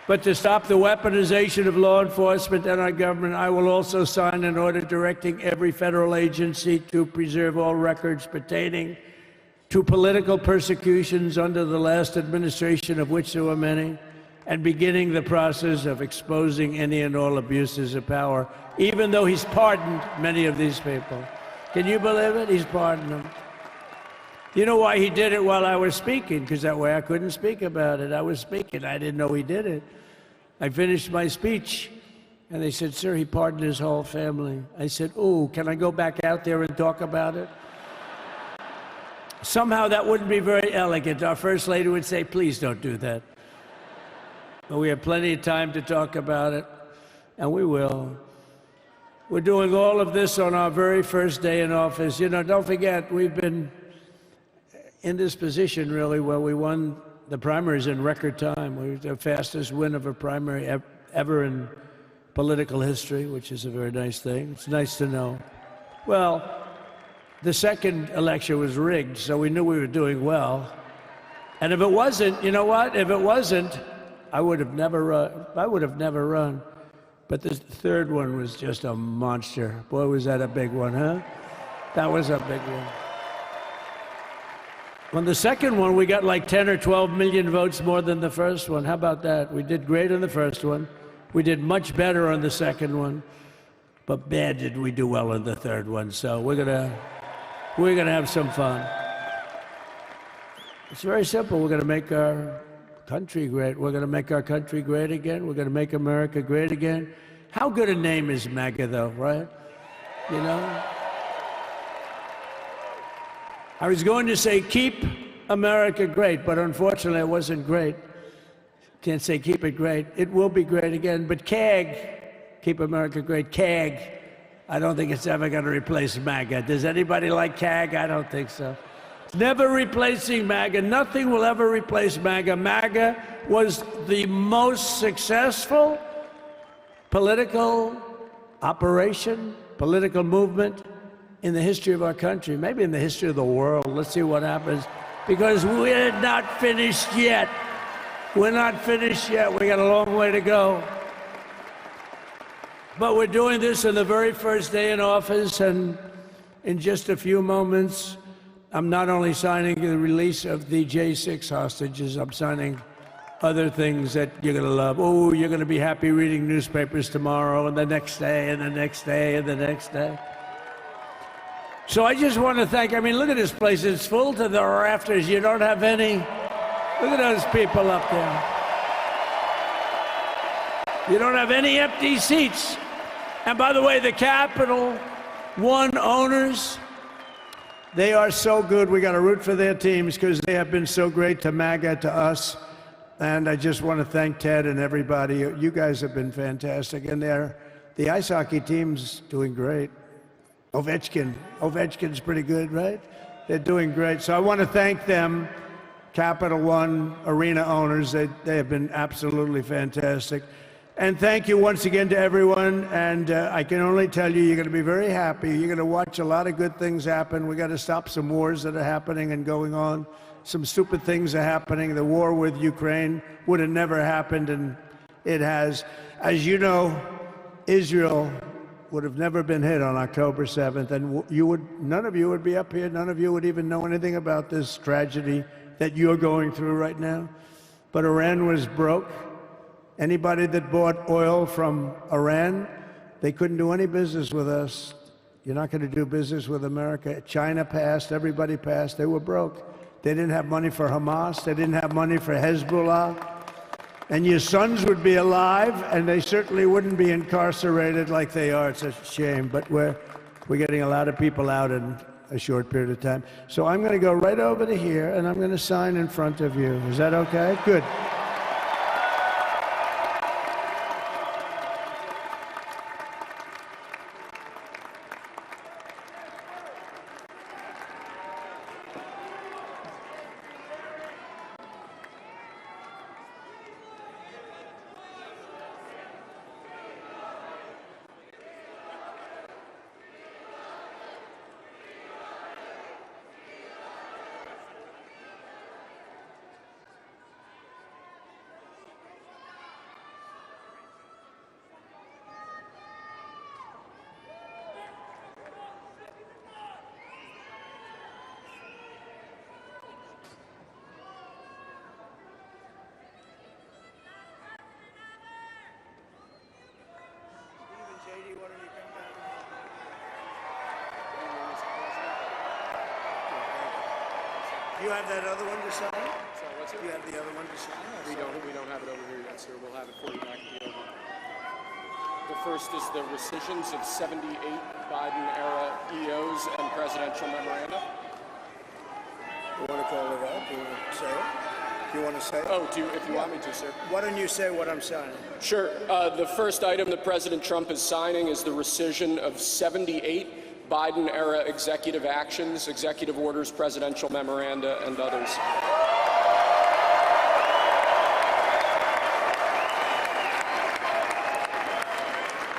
But to stop the weaponization of law enforcement and our government, I will also sign an order directing every federal agency to preserve all records pertaining to political persecutions under the last administration, of which there were many, and beginning the process of exposing any and all abuses of power, even though he's pardoned many of these people. Can you believe it? He's pardoned them. You know why he did it while I was speaking? Because that way I couldn't speak about it. I was speaking. I didn't know he did it. I finished my speech, and they said, sir, he pardoned his whole family. I said, oh, can I go back out there and talk about it? Somehow that wouldn't be very elegant. Our First Lady would say, please don't do that. But we have plenty of time to talk about it, and we will. We're doing all of this on our very first day in office. You know, don't forget, we've been in this position, really, where we won the primaries in record time. We were the fastest win of a primary ever in political history, which is a very nice thing. It's nice to know. Well, the second election was rigged, so we knew we were doing well. And if it wasn't, you know what? If it wasn't, I would have never run. But the third one was just a monster. Boy, was that a big one, huh? That was a big one. On the second one, we got like 10 or 12 million votes more than the first one. How about that? We did great on the first one. We did much better on the second one. But man, did we do well on the third one. So we're gonna have some fun. It's very simple. We're gonna make our country great. We're gonna make our country great again. We're gonna make America great again. How good a name is MAGA, though, right? You know? I was going to say, keep America great, but unfortunately it wasn't great. Can't say keep it great. It will be great again, but CAG, keep America great, CAG, I don't think it's ever going to replace MAGA. Does anybody like CAG? I don't think so. It's never replacing MAGA. Nothing will ever replace MAGA. MAGA was the most successful political operation, political movement in the history of our country, maybe in the history of the world. Let's see what happens, because we're not finished yet. We're not finished yet. We got a long way to go. But we're doing this on the very first day in office, and in just a few moments, I'm not only signing the release of the J6 hostages, I'm signing other things that you're going to love. Oh, you're going to be happy reading newspapers tomorrow, and the next day, and the next day, and the next day. So I just want to thank, I mean, look at this place. It's full to the rafters. You don't have any. Look at those people up there. You don't have any empty seats. And by the way, the Capital One owners, they are so good. We got to root for their teams because they have been so great to MAGA, to us. And I just want to thank Ted and everybody. You guys have been fantastic. And the ice hockey team's doing great. Ovechkin's pretty good, right? They're doing great. So I want to thank them, Capital One arena owners. They have been absolutely fantastic. And thank you once again to everyone. And I can only tell you, you're going to be very happy. You're going to watch a lot of good things happen. We got to stop some wars that are happening and going on. Some stupid things are happening. The war with Ukraine would have never happened, and it has. As you know, Israel would have never been hit on October 7th, and none of you would be up here. None of you would even know anything about this tragedy that you're going through right now. But Iran was broke. Anybody that bought oil from Iran, they couldn't do any business with us. You're not going to do business with America. China passed, everybody passed. They were broke. They didn't have money for Hamas. They didn't have money for Hezbollah. And your sons would be alive, and they certainly wouldn't be incarcerated like they are. It's a shame, but we're getting a lot of people out in a short period of time. So I'm going to go right over to here, and I'm going to sign in front of you. Is that okay? Good. You have that other one to sign? Sorry, what's it? You have the other one to sign? We don't have it over here yet, sir. We'll have it for you back at the other. The first is the rescissions of 78 Biden-era EOs and presidential memoranda. You want to call it up? You want to say it? You want to say it? Oh, if you want me to, sir. Why don't you say what I'm signing? Sure. The first item that President Trump is signing is the rescission of 78 Biden-era executive actions, executive orders, presidential memoranda, and others.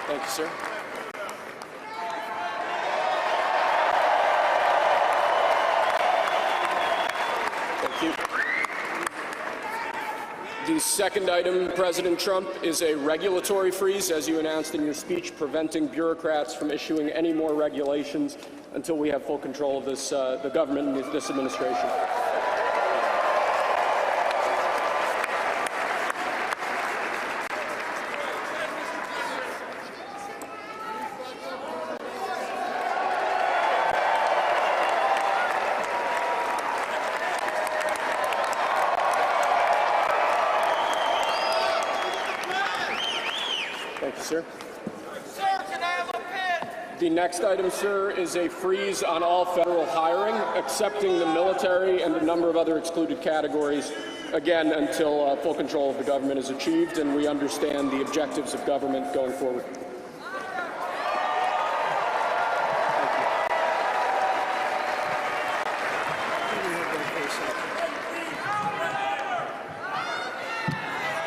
Thank you, sir. Thank you. The second item, President Trump, is a regulatory freeze, as you announced in your speech, preventing bureaucrats from issuing any more regulations until we have full control of this, the government and this administration. Sir, can I have a pen? The next item, sir, is a freeze on all federal hiring, excepting the military and a number of other excluded categories, again, until full control of the government is achieved and we understand the objectives of government going forward.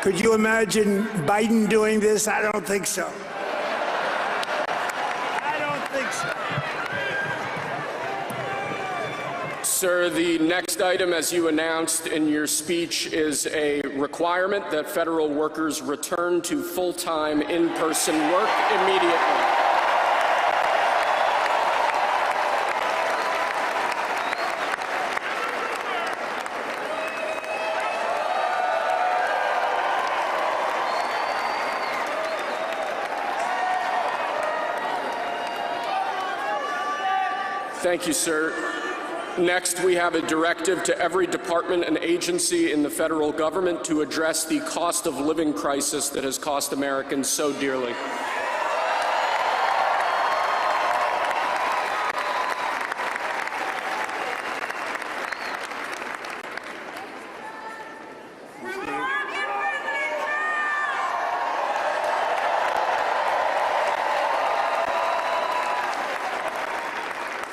Could you imagine Biden doing this? I don't think so. I don't think so. Sir, the next item, as you announced in your speech, is a requirement that federal workers return to full-time in-person work immediately. Thank you, sir. Next, we have a directive to every department and agency in the federal government to address the cost of living crisis that has cost Americans so dearly.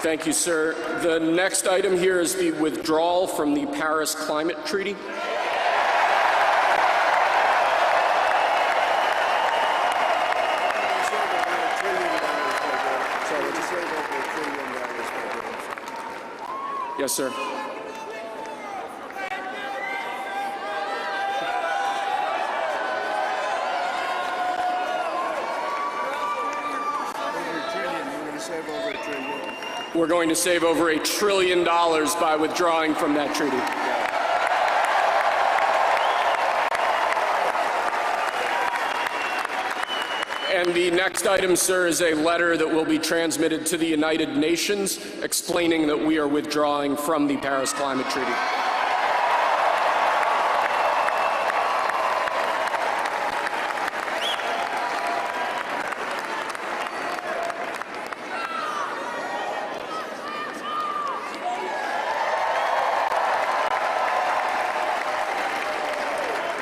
Thank you, sir. The next item here is the withdrawal from the Paris Climate Treaty. Yes, sir. We're going to save over $1 trillion by withdrawing from that treaty. And the next item, sir, is a letter that will be transmitted to the United Nations explaining that we are withdrawing from the Paris Climate Treaty.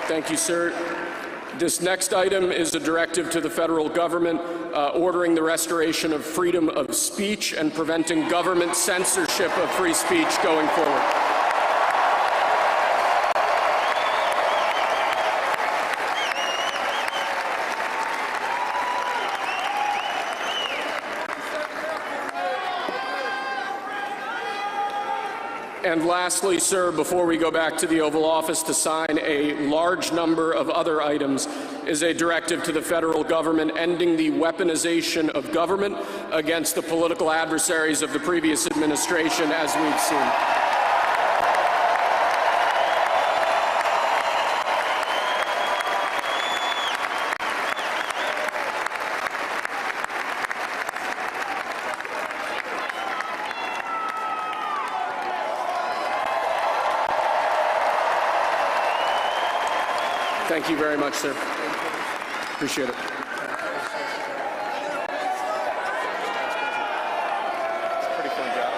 Thank you, sir. This next item is a directive to the federal government ordering the restoration of freedom of speech and preventing government censorship of free speech going forward. And lastly, sir, before we go back to the Oval Office to sign a large number of other items, is a directive to the federal government ending the weaponization of government against the political adversaries of the previous administration, as we've seen. Thank you very much, sir. Appreciate it. Pretty fun job.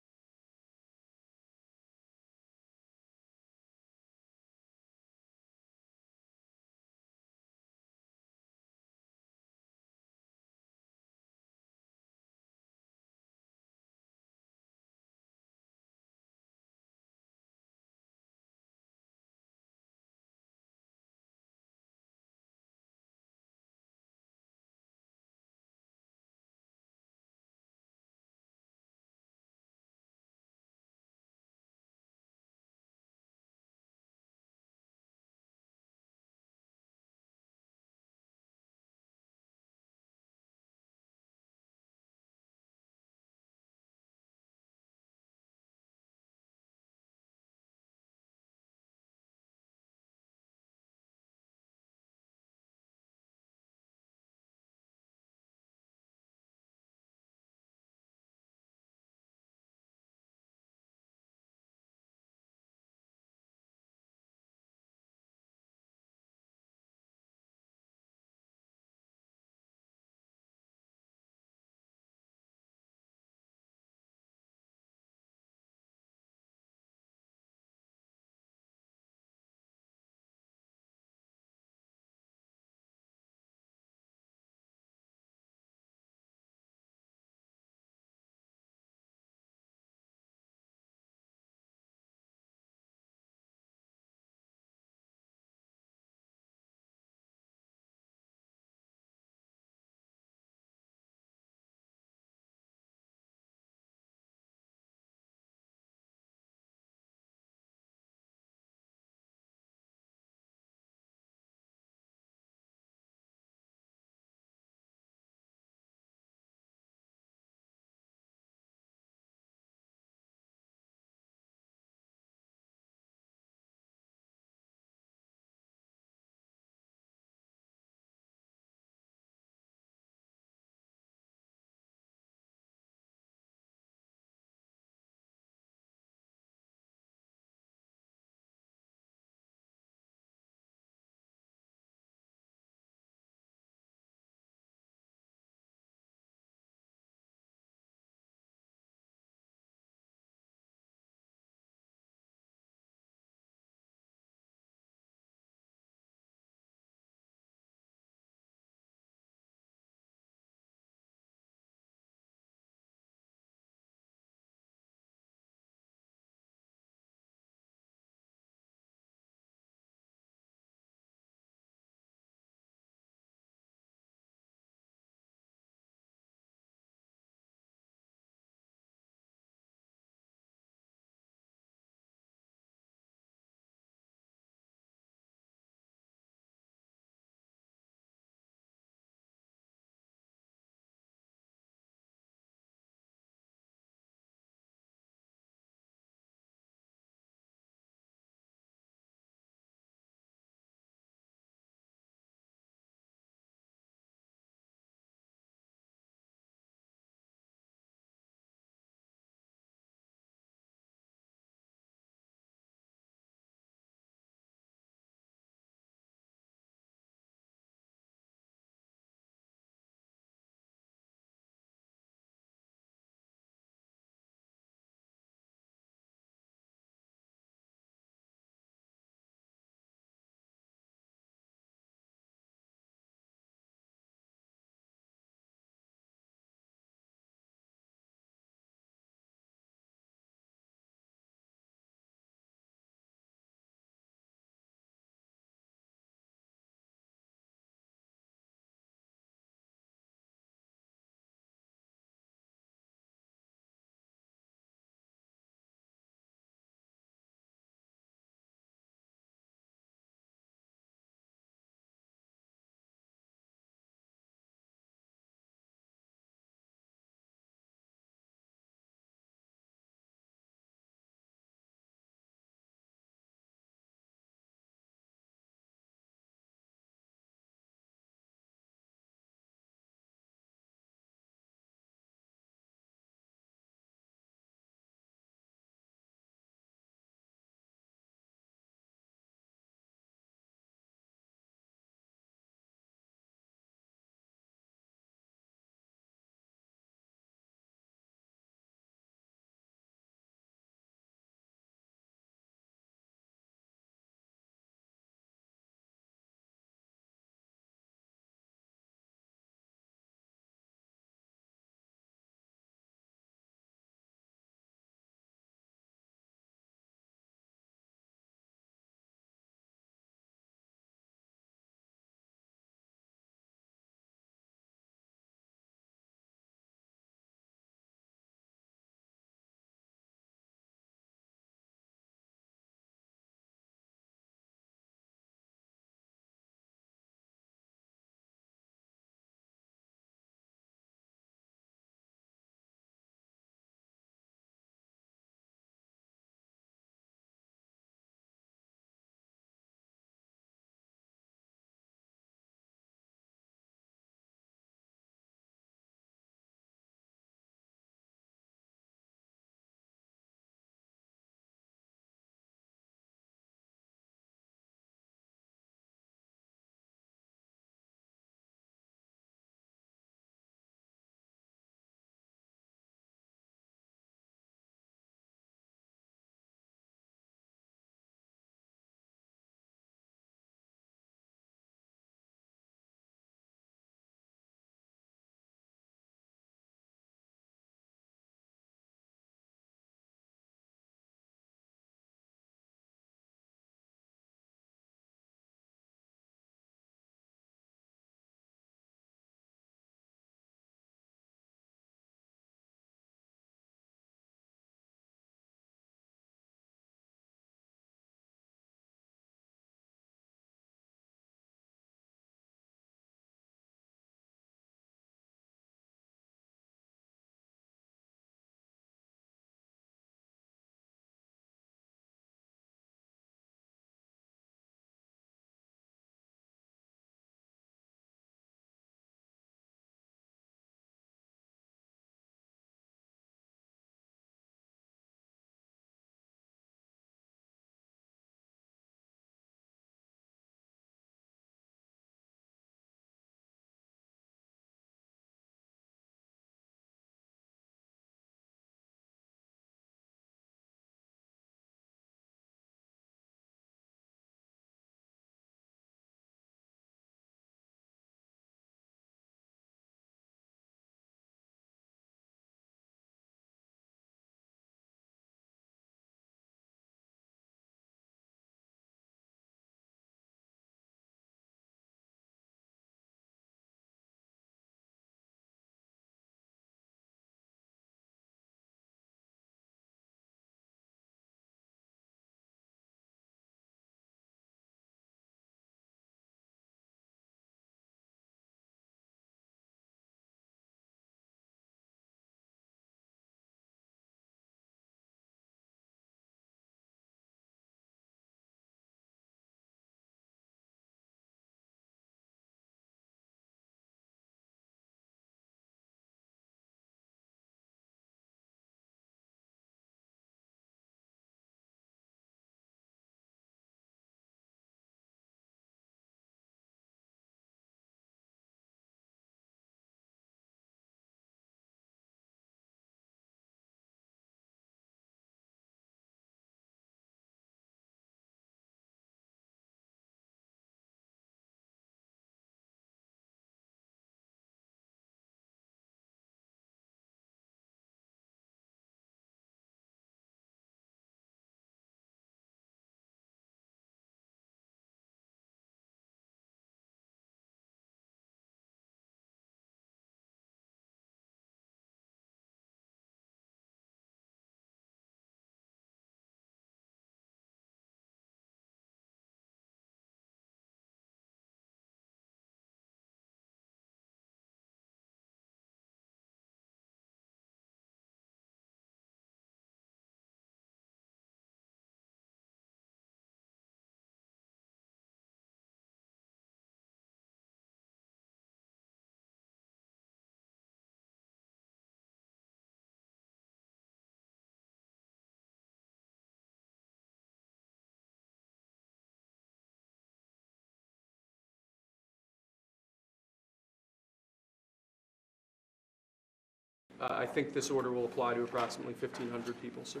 I think this order will apply to approximately 1,500 people, sir.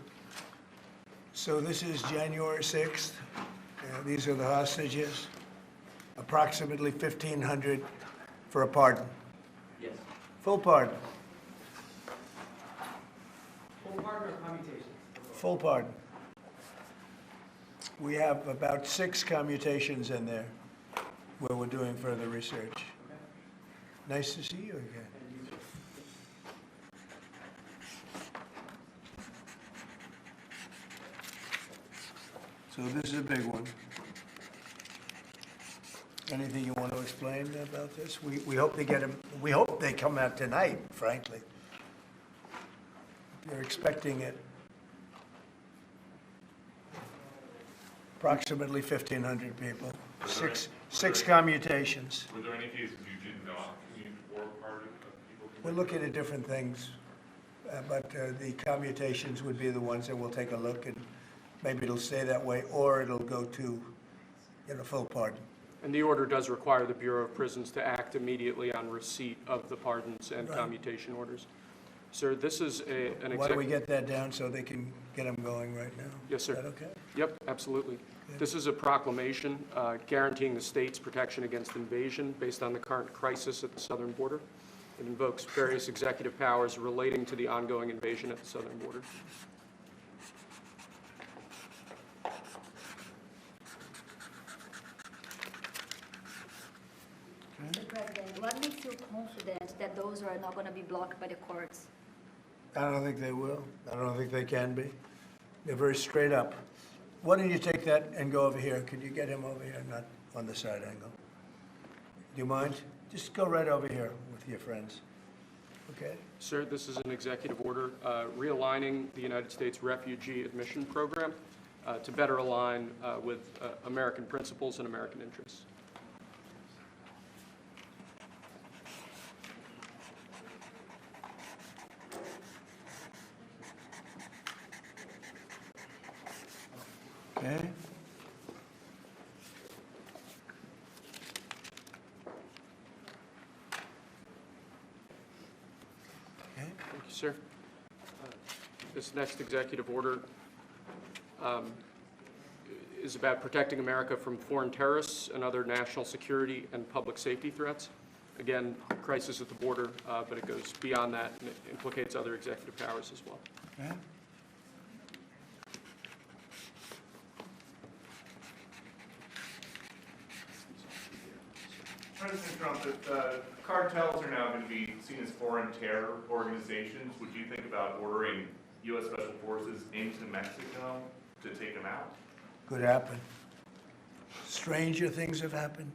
So this is January 6th. These are the hostages. Approximately 1,500 for a pardon. Yes. Full pardon. Full pardon or commutation? Full pardon. We have about 6 commutations in there where we're doing further research. Nice to see you again. So this is a big one. Anything you want to explain about this? We hope they get them. We hope they come out tonight, frankly. They're expecting it. Approximately 1,500 people. Six commutations. Were there any cases you did not commute or pardon people? We're looking at different things, but the commutations would be the ones that we'll take a look, and maybe it'll stay that way, or it'll go to, full pardon. And the order does require the Bureau of Prisons to act immediately on receipt of the pardons and Right. commutation orders. Sir, this is an Why don't we get that down so they can get them going right now? Yes, sir. Is that okay? Yep, absolutely. This is a proclamation guaranteeing the state's protection against invasion based on the current crisis at the southern border. It invokes various executive powers relating to the ongoing invasion at the southern border. Mr. President, what makes you confident that those are not going to be blocked by the courts? I don't think they will. I don't think they can be. They're very straight up. Why don't you take that and go over here? Could you get him over here, not on the side angle? Do you mind? Just go right over here with your friends. Okay? Sir, this is an executive order realigning the United States refugee admission program to better align with American principles and American interests. Okay? Okay, thank you, sir. This next executive order is about protecting America from foreign terrorists and other national security and public safety threats. Again, crisis at the border, but it goes beyond that and it implicates other executive powers as well. Okay? President Trump, if cartels are now going to be seen as foreign terror organizations, would you think about ordering U.S. Special Forces into Mexico to take them out? Could happen. Stranger things have happened.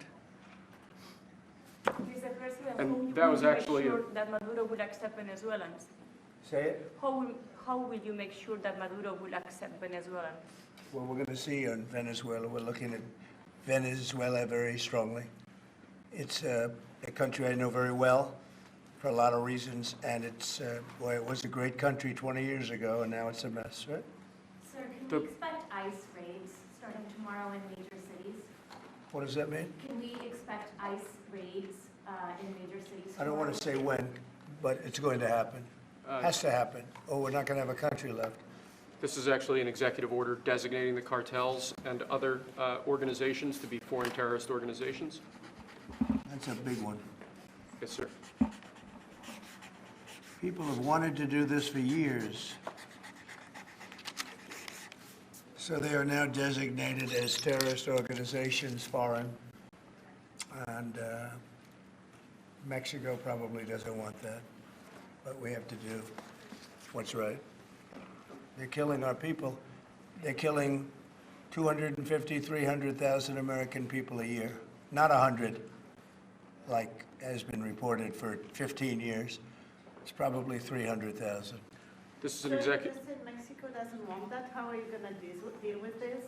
Mr. President, And that was actually sure that Maduro will accept Venezuelans? Say it? How will you make sure that Maduro will accept Venezuelans? Well, we're going to see on Venezuela. We're looking at Venezuela very strongly. It's a country I know very well for a lot of reasons, and it's, boy, it was a great country 20 years ago, and now it's a mess, right? Sir, can we expect ICE raids starting tomorrow in major cities? What does that mean? Can we expect ICE raids in major cities I don't want to say when, but it's going to happen. Has to happen, or we're not going to have a country left. This is actually an executive order designating the cartels and other organizations to be foreign terrorist organizations. That's a big one. Yes, sir. People have wanted to do this for years. So they are now designated as terrorist organizations, foreign. And Mexico probably doesn't want that. But we have to do what's right. They're killing our people. They're killing 250, 300,000 American people a year. Not 100, like has been reported for 15 years. It's probably 300,000. This is an executive. So if Mexico doesn't want that, how are you going to deal with this?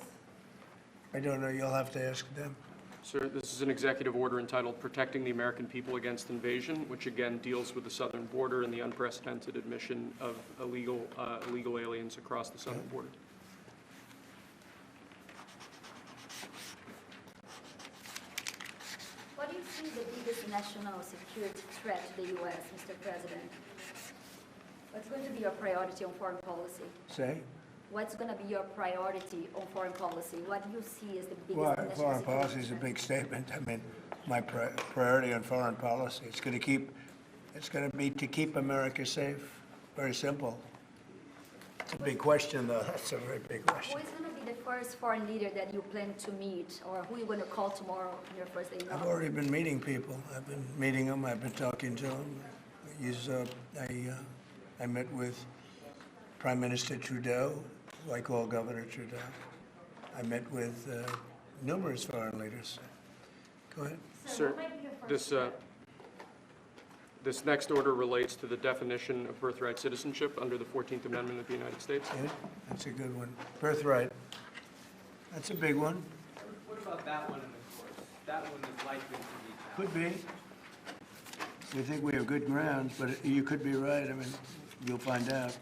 I don't know. You'll have to ask them. Sir, this is an executive order entitled Protecting the American People Against Invasion, which again deals with the southern border and the unprecedented admission of illegal aliens across the southern border. What do you see the biggest national security threat to the U.S., Mr. President? What's going to be your priority on foreign policy? Say? What's going to be your priority on foreign policy? What do you see as the biggest Well, national foreign security policy is a threat? big statement. I mean, my priority on foreign policy, it's going to be to keep America safe. Very simple. It's a big question, though. That's a very big question. Who is going to be the first foreign leader that you plan to meet, or who are you going to call tomorrow on your first day in I've office? already been meeting people. I've been meeting them. I've been talking to them. I met with Prime Minister Trudeau, who I call Governor Trudeau. I met with numerous foreign leaders. Go ahead. Sir, this next order relates to the definition of birthright citizenship under the 14th Amendment of the United States. Yeah, that's a good one. Birthright. That's a big one. What about that one in the course? That one is likely to be passed. Could be. We think we have good grounds, but you could be right. I mean, you'll find out.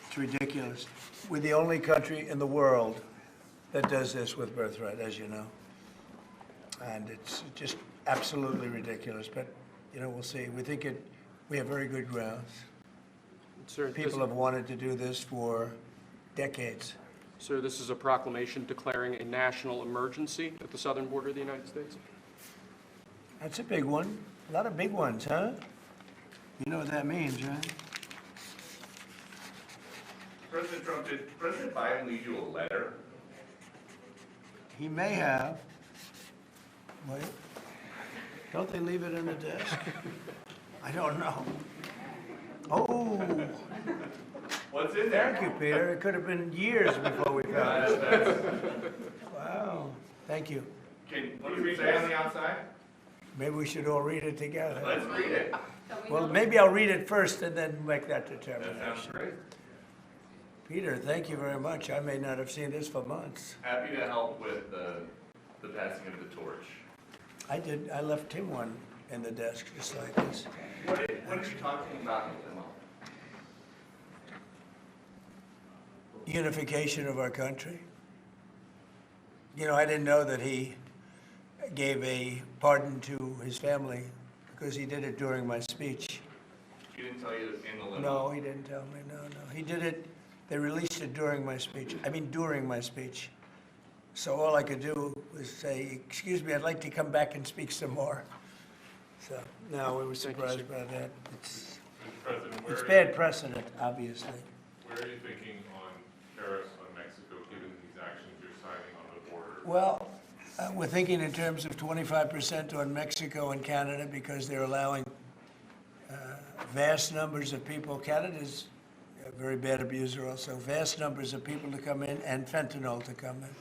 It's ridiculous. We're the only country in the world that does this with birthright, as you know. And it's just absolutely ridiculous, but, you know, we'll see. We have very good grounds. Sir, People have wanted to do this for decades. Sir, this is a proclamation declaring a national emergency at the southern border of the United States. That's a big one. A lot of big ones, huh? You know what that means, right? President Trump, did President Biden leave you a letter? He may have. Wait. Don't they leave it in the desk? I don't know. Oh. What's in there? Thank you, Peter. It could have been years before we found it. Wow. Thank you. What does it say on the outside? Maybe we should all read it together. Let's read it. Well, maybe I'll read it first and then make that determination. That sounds great. Peter, thank you very much. I may not have seen this for months. Happy to help with the passing of the torch. I did. I left him one in the desk, just like this. What are you talking about with him? Unification of our country. You know, I didn't know that he gave a pardon to his family because he did it during my speech. He didn't tell you in the limo? No, he didn't tell me. No. He did it. They released it during my speech. During my speech. So all I could do was say, excuse me, I'd like to come back and speak some more. So, no, we were surprised by that. It's bad precedent, obviously. Where are you thinking on tariffs on Mexico, given these actions you're signing on the border? Well, we're thinking in terms of 25% on Mexico and Canada because they're allowing vast numbers of people. Canada's a very bad abuser also. Vast numbers of people to come in and fentanyl to come in.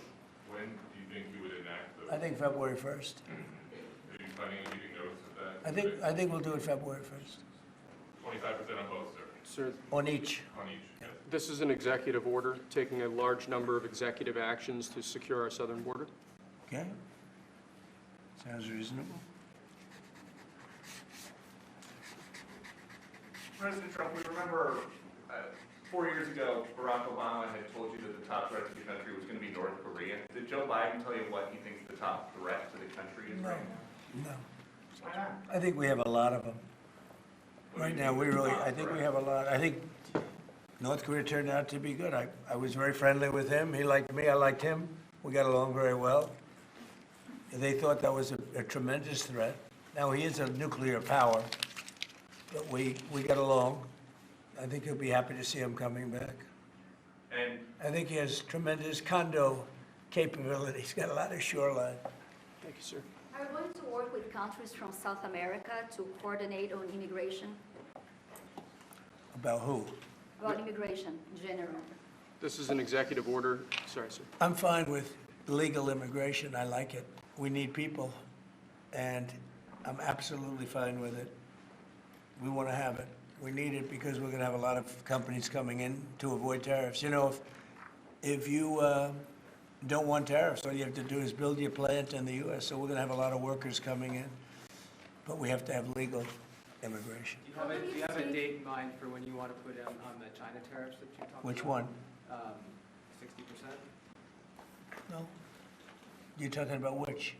When do you think you would enact those? I think February 1st. Are you planning on giving notice of that? I think we'll do it February 1st. 25% on both, sir? Sir, On each. On each, yes. this is an executive order taking a large number of executive actions to secure our southern border. Okay? Sounds reasonable. President Trump, we remember 4 years ago, Barack Obama had told you that the top threat to the country was going to be North Korea. Did Joe Biden tell you what he thinks the top threat to the country is right now? No. Why not? I think we have a lot of them. Right now, I think we have a lot. I think North Korea turned out to be good. I was very friendly with him. He liked me. I liked him. We got along very well. They thought that was a tremendous threat. Now, he is a nuclear power, but we got along. I think he'll be happy to see him coming back. And I think he has tremendous condo capability. He's got a lot of shoreline. Thank you, sir. Are you going to work with countries from South America to coordinate on immigration? About who? About immigration in general. This is an executive order. Sorry, sir. I'm fine with legal immigration. I like it. We need people, and I'm absolutely fine with it. We want to have it. We need it because we're going to have a lot of companies coming in to avoid tariffs. You know, if you don't want tariffs, all you have to do is build your plant in the U.S., so we're going to have a lot of workers coming in. But we have to have legal immigration. Do you have a date in mind for when you want to put on the China tariffs that you talked about? Which one? 60%? No. You're talking about which?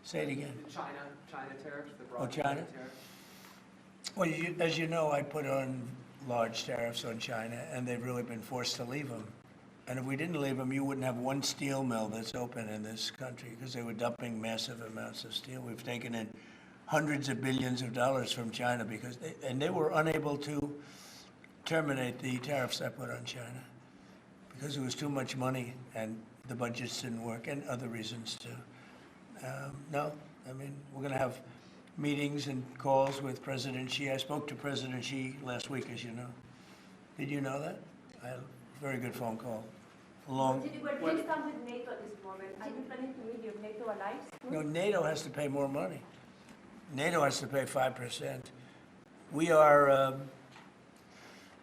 Say it again. The China tariffs, the broad Oh, China? tariffs. Well, as you know, I put on large tariffs on China, and they've really been forced to leave them. And if we didn't leave them, you wouldn't have one steel mill that's open in this country because they were dumping massive amounts of steel. We've taken in hundreds of billions of dollars from China because they were unable to terminate the tariffs I put on China because it was too much money and the budgets didn't work, and other reasons too. No, I mean, we're going to have meetings and calls with President Xi. I spoke to President Xi last week, as you know. Did you know that? I had a very good phone call. Where do you stand with NATO at this moment? Are you planning to meet your NATO allies? No, NATO has to pay more money. NATO has to pay 5%. We are,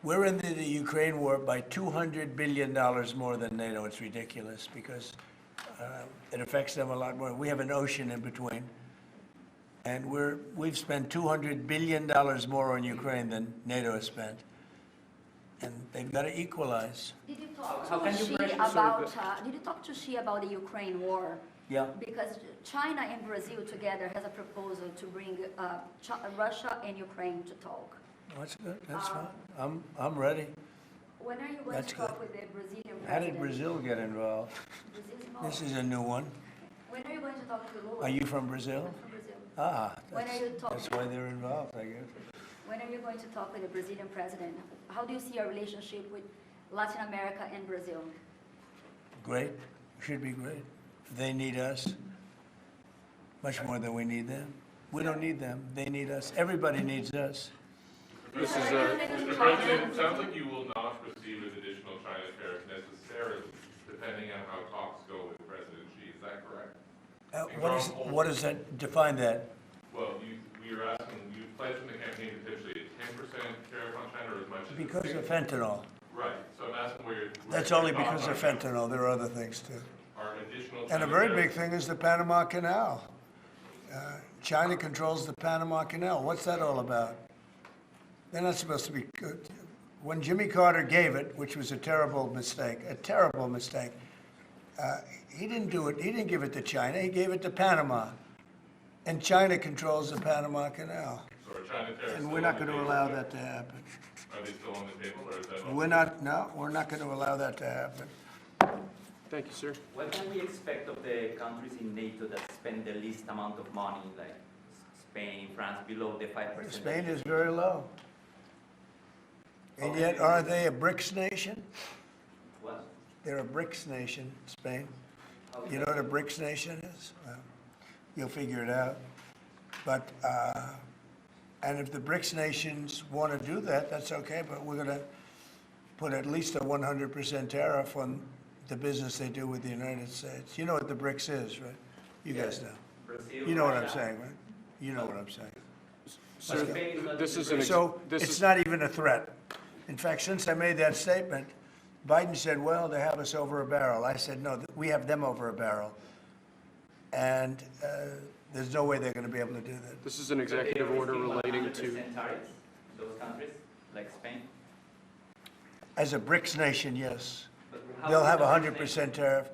we're in the Ukraine war by $200 billion more than NATO. It's ridiculous because it affects them a lot more. We have an ocean in between. And we've spent $200 billion more on Ukraine than NATO has spent. And they've got to equalize. Did you talk to Xi about the Ukraine war? Yeah. Because China and Brazil together has a proposal to bring Russia and Ukraine to talk. That's good. That's fine. I'm ready. When are you going to talk with the Brazilian president? How did Brazil get involved? This is a new one. When are you going to talk to Lula? Are you from Brazil? I'm from Brazil. Ah, When are you talking? that's why they're involved, I guess. When are you going to talk with the Brazilian president? How do you see your relationship with Latin America and Brazil? Great. Should be great. They need us much more than we need them. We don't need them. They need us. Everybody needs us. This is Mr. President, it sounds like you will not proceed with additional China tariffs necessarily, depending on how talks go with President Xi. Is that correct? What does that define that? Well, we are asking, you pledged in the campaign potentially a 10% tariff on China or as much as Because of fentanyl. Right. So I'm asking where you're... That's only because of fentanyl. There are other things too. Are additional And a very big thing is the Panama Canal. China controls the Panama Canal. What's that all about? They're not supposed to be good. When Jimmy Carter gave it, which was a terrible mistake, he didn't do it. He didn't give it to China. He gave it to Panama. And China controls the Panama Canal. So are China tariffs And we're not going to allow that to happen. Are they still on the table or is that... We're not going to allow that to happen. Thank you, sir. What can we expect of the countries in NATO that spend the least amount of money, like Spain, France, below the 5%? Spain is very low. And yet, are they a BRICS nation? What? They're a BRICS nation, Spain. You know what a BRICS nation is? Well, you'll figure it out. But, and if the BRICS nations want to do that, that's okay, but we're going to put at least a 100% tariff on the business they do with the United States. You know what the BRICS is, right? You guys know. Brazil, You know what I'm Russia. saying, right? You know what I'm saying. Sir, this is It's not even a threat. In fact, since I made that statement, Biden said, well, they have us over a barrel. I said, no, we have them over a barrel. And there's no way they're going to be able to do that. This is an executive order relating to... Tariffs, those countries, like Spain? As a BRICS nation, yes. But how They'll is have the a BRICS 100% tariff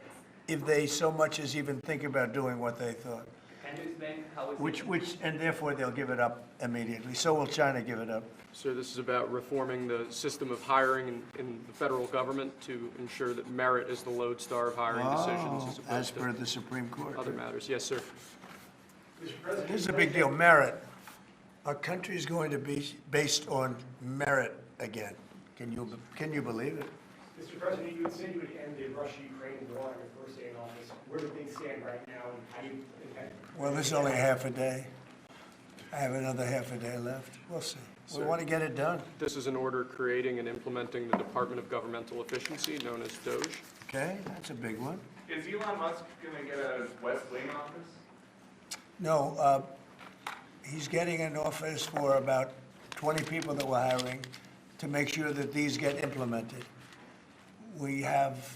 if they so much as even think about doing what they thought. Can you explain how is Which, and therefore they'll give it up immediately. So will China give it up. Sir, this is about reforming the system of hiring in the federal government to ensure that merit is the lodestar of hiring decisions as As opposed per to the Supreme Court. other matters. Yes, sir. This is a big deal, merit. Our country is going to be based on merit again. Can you believe it? Mr. President, you had said you would end the Russia-Ukraine war on your first day in office. Where do things stand right now, and how do you intend? Well, this is only half a day. I have another half a day left. We'll see. We Sir, want to get it done. This is an order creating and implementing the Department of Governmental Efficiency, known as DOGE. Okay, that's a big one. Is Elon Musk going to get a West Wing office? No, he's getting an office for about 20 people that we're hiring to make sure that these get implemented. We have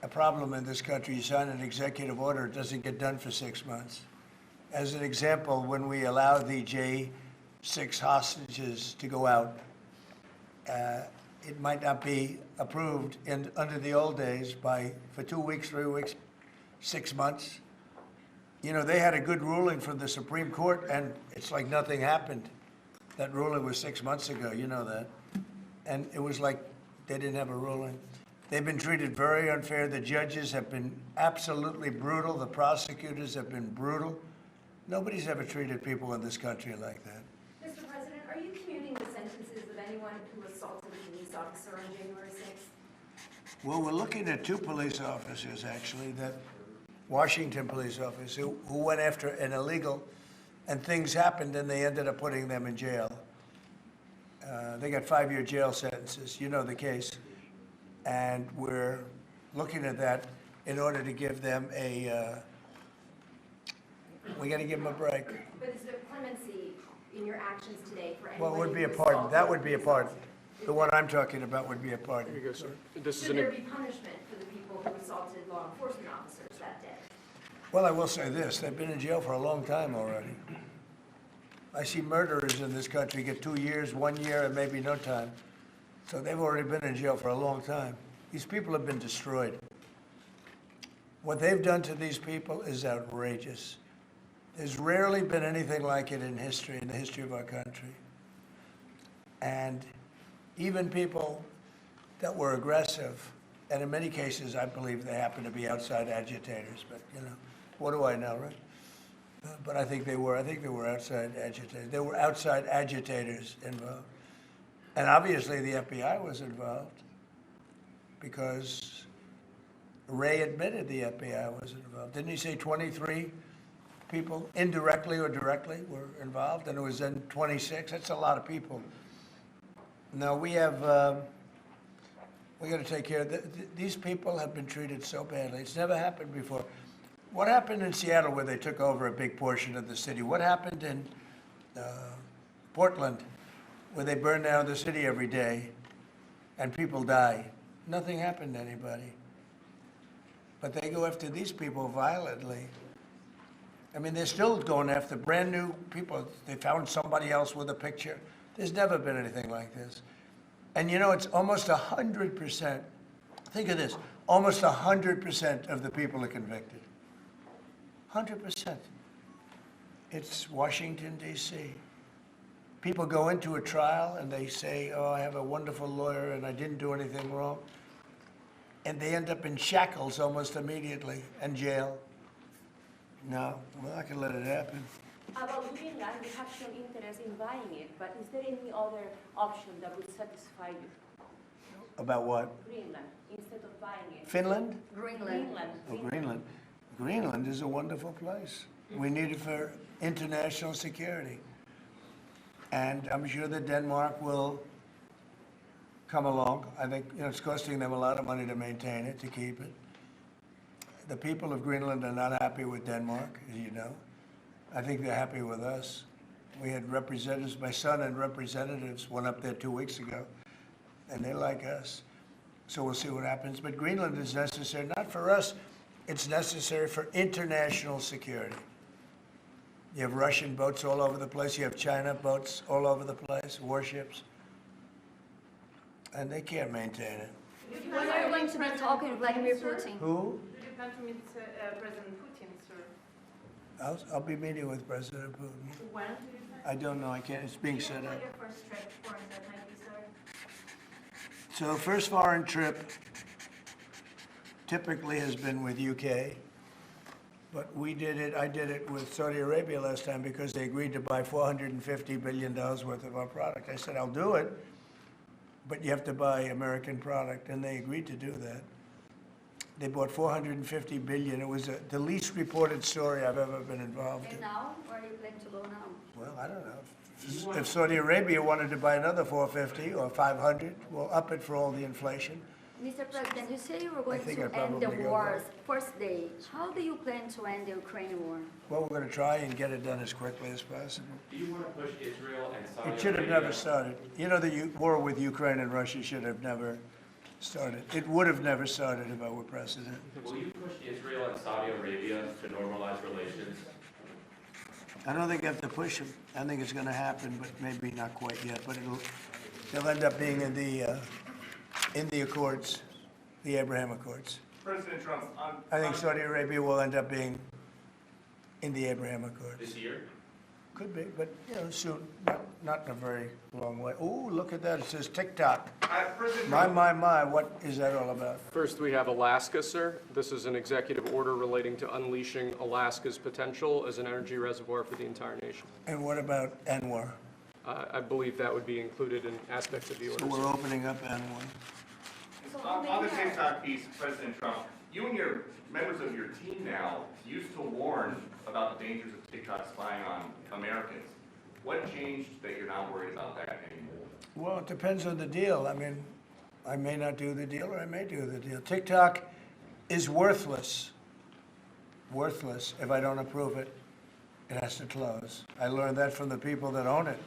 a problem in this country. You sign an executive order, it doesn't get done for 6 months. As an example, when we allow the J6 hostages to go out, it might not be approved under the old days for 2 weeks, 3 weeks, 6 months. You know, they had a good ruling from the Supreme Court, and it's like nothing happened. That ruling was 6 months ago, you know that. and it was like they didn't have a ruling. They've been treated very unfair. The judges have been absolutely brutal. The prosecutors have been brutal. Nobody's ever treated people in this country like that. Mr. President, are you commuting the sentences of anyone who assaulted a police officer on January 6th? Well, we're looking at 2 police officers, actually, that Washington police officers who went after an illegal, and things happened, and they ended up putting them in jail. They got 5-year jail sentences. You know the case. And we're looking at that in order to give them we got to give them a break. But is there clemency in your actions today for anyone? Well, it would be a who pardon. assaulted That would be a police pardon. officers? The one I'm talking about would be a pardon. Here you go, sir. This is Should there be punishment for the people who assaulted law enforcement officers that day? Well, I will say this, they've been in jail for a long time already. I see murderers in this country get 2 years, 1 year, and maybe no time. So they've already been in jail for a long time. These people have been destroyed. What they've done to these people is outrageous. There's rarely been anything like it in history, in the history of our country. And even people that were aggressive, and in many cases, I believe they happen to be outside agitators, but, you know, what do I know, right? But I think they were outside agitators. There were outside agitators involved. And obviously the FBI was involved because Ray admitted the FBI was involved. Didn't he say 23 people, indirectly or directly, were involved? And it was then 26. That's a lot of people. Now we have, we got to take care of these people have been treated so badly. It's never happened before. What happened in Seattle where they took over a big portion of the city? What happened in Portland where they burn down the city every day and people die? Nothing happened to anybody. But they go after these people violently. I mean, they're still going after brand new people. They found somebody else with a picture. There's never been anything like this. And you know, it's almost 100%. Think of this, almost 100% of the people are convicted. 100%. It's Washington, D.C. People go into a trial and they say, oh, I have a wonderful lawyer and I didn't do anything wrong. And they end up in shackles almost immediately and jail. No, we're not going to let it happen. About Greenland, you have shown interest in buying it, but is there any other option that would satisfy you? About what? Greenland, instead of buying it. Finland? Greenland. Oh, Greenland. Greenland is a wonderful place. We need it for international security. And I'm sure that Denmark will come along. I think, you know, it's costing them a lot of money to maintain it, to keep it. The people of Greenland are not happy with Denmark, as you know. I think they're happy with us. We had representatives, my son and representatives went up there 2 weeks ago, and they like us. So we'll see what happens. But Greenland is necessary, not for us, it's necessary for international security. You have Russian boats all over the place, you have China boats all over the place, warships, and they can't maintain it. When are you going to be talking to Vladimir Putin? Who? Do you plan to meet President Putin, sir? I'll be meeting with President Putin. When do you plan? I don't know, I can't, it's being set up. What your first trip foreign that might be, sir? So first foreign trip typically has been with UK, but I did it with Saudi Arabia last time because they agreed to buy $450 billion worth of our product. I said, I'll do it, but you have to buy American product, and they agreed to do that. They bought $450 billion. It was the least reported story I've ever been involved in. And now, where are you planning to go now? Well, I don't know. If Saudi Arabia wanted to buy another 450 or 500, we'll up it for all the inflation. Mr. President, you say you were going think to I end the probably go wars first day. How do you plan to end the Ukraine war? Well, we're going to try and get it done as quickly as possible. Do you want to push Israel and Saudi It should have Arabia? never started. You know, the war with Ukraine and Russia should have never started. It would have never started if I were president. Will you push Israel and Saudi Arabia to normalize relations? I don't think I have to push them. I think it's going to happen, but maybe not quite yet. But they'll end up being in the Accords, the Abraham Accords. President Trump, I think Saudi Arabia will end up being in the Abraham Accords. This year? Could be, but, you know, soon, not in a very long way. Ooh, look at that, it says TikTok. My, what is that all about? First, we have Alaska, sir. This is an executive order relating to unleashing Alaska's potential as an energy reservoir for the entire nation. And what about Anwar? I believe that would be included in aspects of the order. So we're opening up Anwar. On the TikTok piece, President Trump, you and your members of your team now used to warn about the dangers of TikTok spying on Americans. What changed that you're not worried about that anymore? Well, it depends on the deal. I mean, I may not do the deal or I may do the deal. TikTok is worthless. Worthless. If I don't approve it, it has to close. I learned that from the people that own it.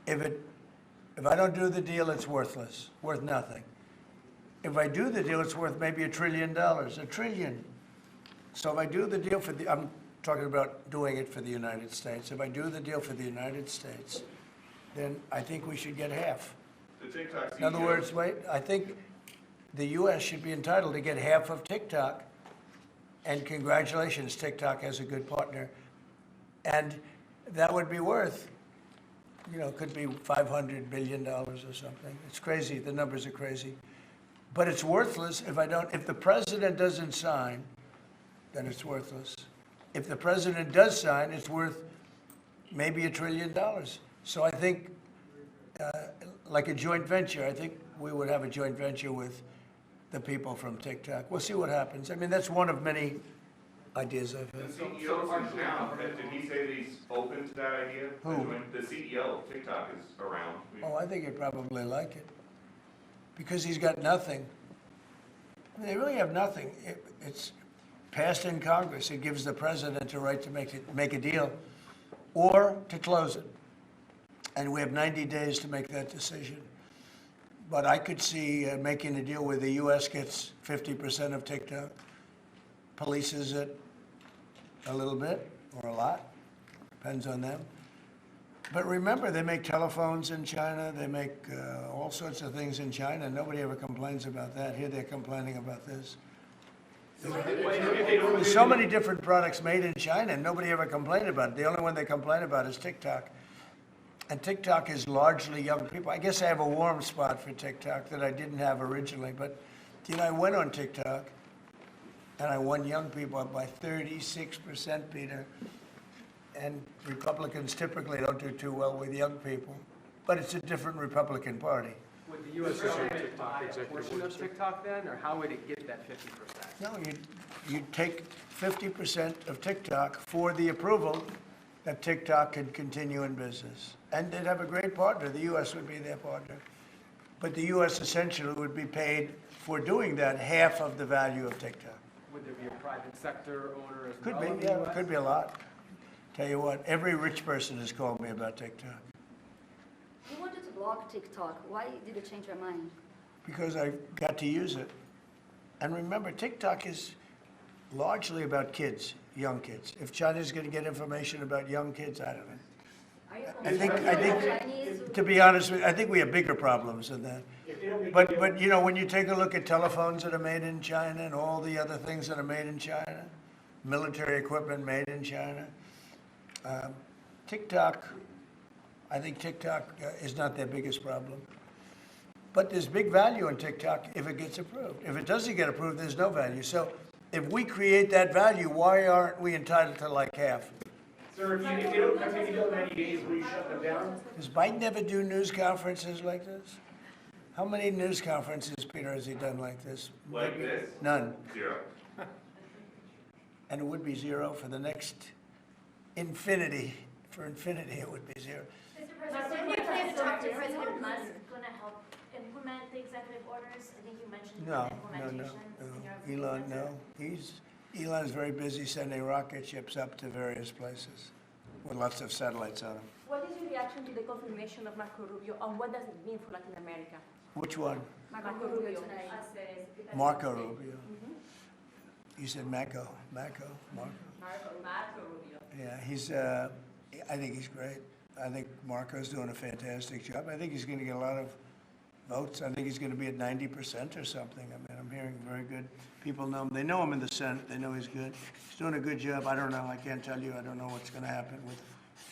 If I don't do the deal, it's worthless, worth nothing. If I do the deal, it's worth maybe $1 trillion, $1 trillion. So if I do the deal for I'm talking about doing it for the United States. If I do the deal for the United States, then I think we should get half. The TikTok CEO. In other words, wait, I think the U.S. should be entitled to get half of TikTok. And congratulations, TikTok has a good partner. And that would be worth, you know, could be $500 billion or something. It's crazy, the numbers are crazy. But it's worthless if the president doesn't sign, then it's worthless. If the president does sign, it's worth maybe $1 trillion. So I think, like a joint venture, I think we would have a joint venture with the people from TikTok. We'll see what happens. I mean, that's one of many ideas I've had. The CEO's in town. Did he say that he's open to that idea? Who? The CEO of TikTok is around. Oh, I think he'd probably like it. Because he's got nothing. I mean, they really have nothing. It's passed in Congress. It gives the president a right to make a deal or to close it. And we have 90 days to make that decision. But I could see making a deal where the U.S. gets 50% of TikTok, polices it a little bit or a lot, depends on them. But remember, they make telephones in China, they make all sorts of things in China, and nobody ever complains about that. Here they're complaining about this. There's so many different products made in China, and nobody ever complained about it. The only one they complain about is TikTok. And TikTok is largely young people. I guess I have a warm spot for TikTok that I didn't have originally. But, you know, I went on TikTok, and I won young people up by 36%, Peter. And Republicans typically don't do too well with young people. But it's a different Republican Party. Would the U.S. government buy a portion of TikTok then, or how would it get that 50%? No, you'd take 50% of TikTok for the approval that TikTok could continue in business. And they'd have a great partner. The U.S. would be their partner. But the U.S. essentially would be paid for doing that half of the value of TikTok. Would there be a private sector owner as Could well? be, yeah, it could be a lot. Tell you what, every rich person has called me about TikTok. You wanted to block TikTok. Why did you change your mind? Because I got to use it. And remember, TikTok is largely about kids, young kids. If China's going to get information about young kids, I don't know. I think, to be honest with you, I think we have bigger problems than that. But you know, when you take a look at telephones that are made in China and all the other things that are made in China, military equipment made in China, TikTok, I think TikTok is not their biggest problem. But there's big value in TikTok if it gets approved. If it doesn't get approved, there's no value. So if we create that value, why aren't we entitled to like half? Sir, if they don't come to 90 days, will you shut them down? Does Biden ever do news conferences like this? How many news conferences, Peter, has he done like this? Like this? None. 0. And it would be 0 for the next infinity. For infinity, it would be 0. Mr. President, when you plan to talk to President Musk, going to help implement the executive orders? I think you mentioned implementation. Elon, no. Elon's very busy sending rocket ships up to various places with lots of satellites on them. What is your reaction to the confirmation of Marco Rubio, and what does it mean for Latin America? Which one? Marco Rubio. Marco Rubio. You said Marco. Marco Rubio. Yeah, he's, I think he's great. I think Marco's doing a fantastic job. I think he's going to get a lot of votes. I think he's going to be at 90% or something. I mean, I'm hearing very good. People know him. They know him in the Senate. They know he's good. He's doing a good job. I don't know. I can't tell you. I don't know what's going to happen with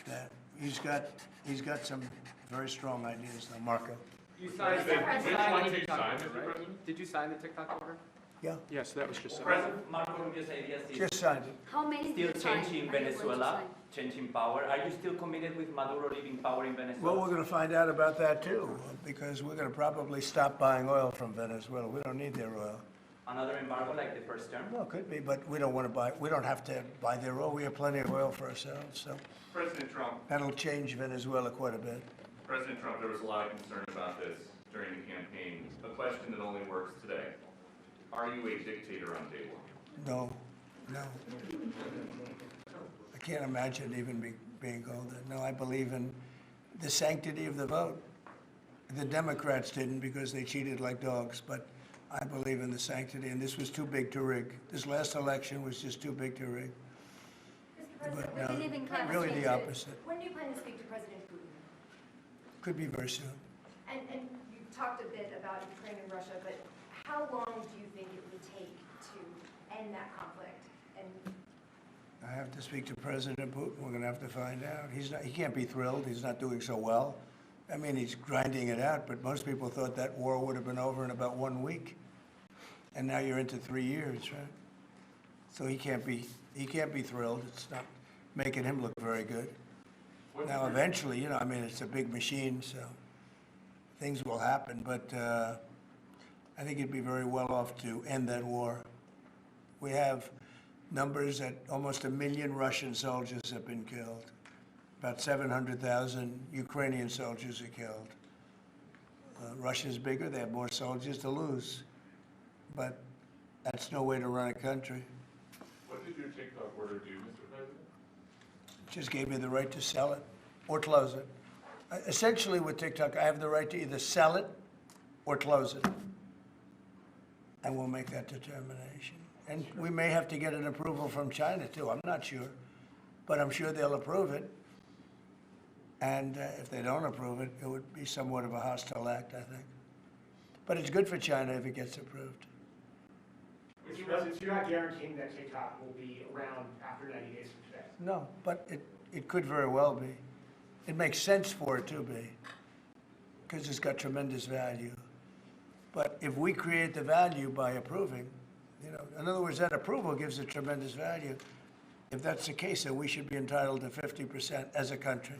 that he's got some very strong ideas, though. Marco? You signed Which one did you sign, Mr. President? Did you sign the TikTok order? Yeah. Yes, that was just signed. President Marco Rubio's ideas is Just signed it. How many still did you sign? changing Are you going to Venezuela, sign? changing power. Are you still committed with Maduro leaving power in Venezuela? Well, we're going to find out about that too, because we're going to probably stop buying oil from Venezuela. We don't need their oil. Another embargo like the first term? No, it could be, but we don't want to buy, we don't have to buy their oil. We have plenty of oil for ourselves, so President Trump, that'll change Venezuela quite a bit. President Trump, there was a lot of concern about this during the campaign. A question that only works today. Are you a dictator on day one? No, no. I can't imagine even being called that. No, I believe in the sanctity of the vote. The Democrats didn't because they cheated like dogs, but I believe in the sanctity, and this was too big to rig. This last election was just too big to rig. But no, really the opposite. When do you plan to speak to President Putin? Could be very soon. And you talked a bit about Ukraine and Russia, but how long do you think it would take to end that conflict? And I have to speak to President Putin. We're going to have to find out. He can't be thrilled. He's not doing so well. I mean, he's grinding it out, but most people thought that war would have been over in about 1 week. And now you're into 3 years, right? So he can't be thrilled. It's not making him look very good. Now, eventually, you know, I mean, it's a big machine, so things will happen, but I think he'd be very well off to end that war. We have numbers that almost 1 million Russian soldiers have been killed. About 700,000 Ukrainian soldiers are killed. Russia's bigger, they have more soldiers to lose. But that's no way to run a country. What did your TikTok order do, Mr. President? It just gave me the right to sell it or close it. Essentially with TikTok, I have the right to either sell it or close it. And we'll make that determination. And we may have to get an approval from China too, I'm not sure. But I'm sure they'll approve it. And if they don't approve it, it would be somewhat of a hostile act, I think. But it's good for China if it gets approved. Mr. President, so you're not guaranteeing that TikTok will be around after 90 days from today? No, but it could very well be. It makes sense for it to be, because it's got tremendous value. But if we create the value by approving, you know, in other words, that approval gives it tremendous value. If that's the case, then we should be entitled to 50% as a country.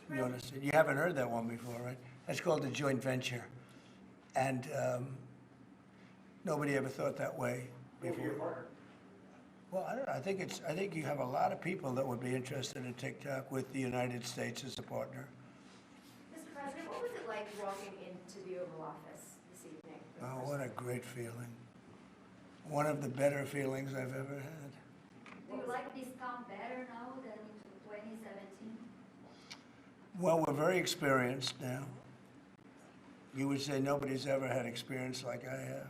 You understand? You haven't heard that one before, right? That's called a joint venture. And nobody ever thought that way before. Well, I don't know. I think you have a lot of people that would be interested in TikTok with the United States as a partner. Mr. President, what was it like walking into the Oval Office this evening? Oh, what a great feeling. One of the better feelings I've ever had. Do you like this town better now than in 2017? Well, we're very experienced now. You would say nobody's ever had experience like I have.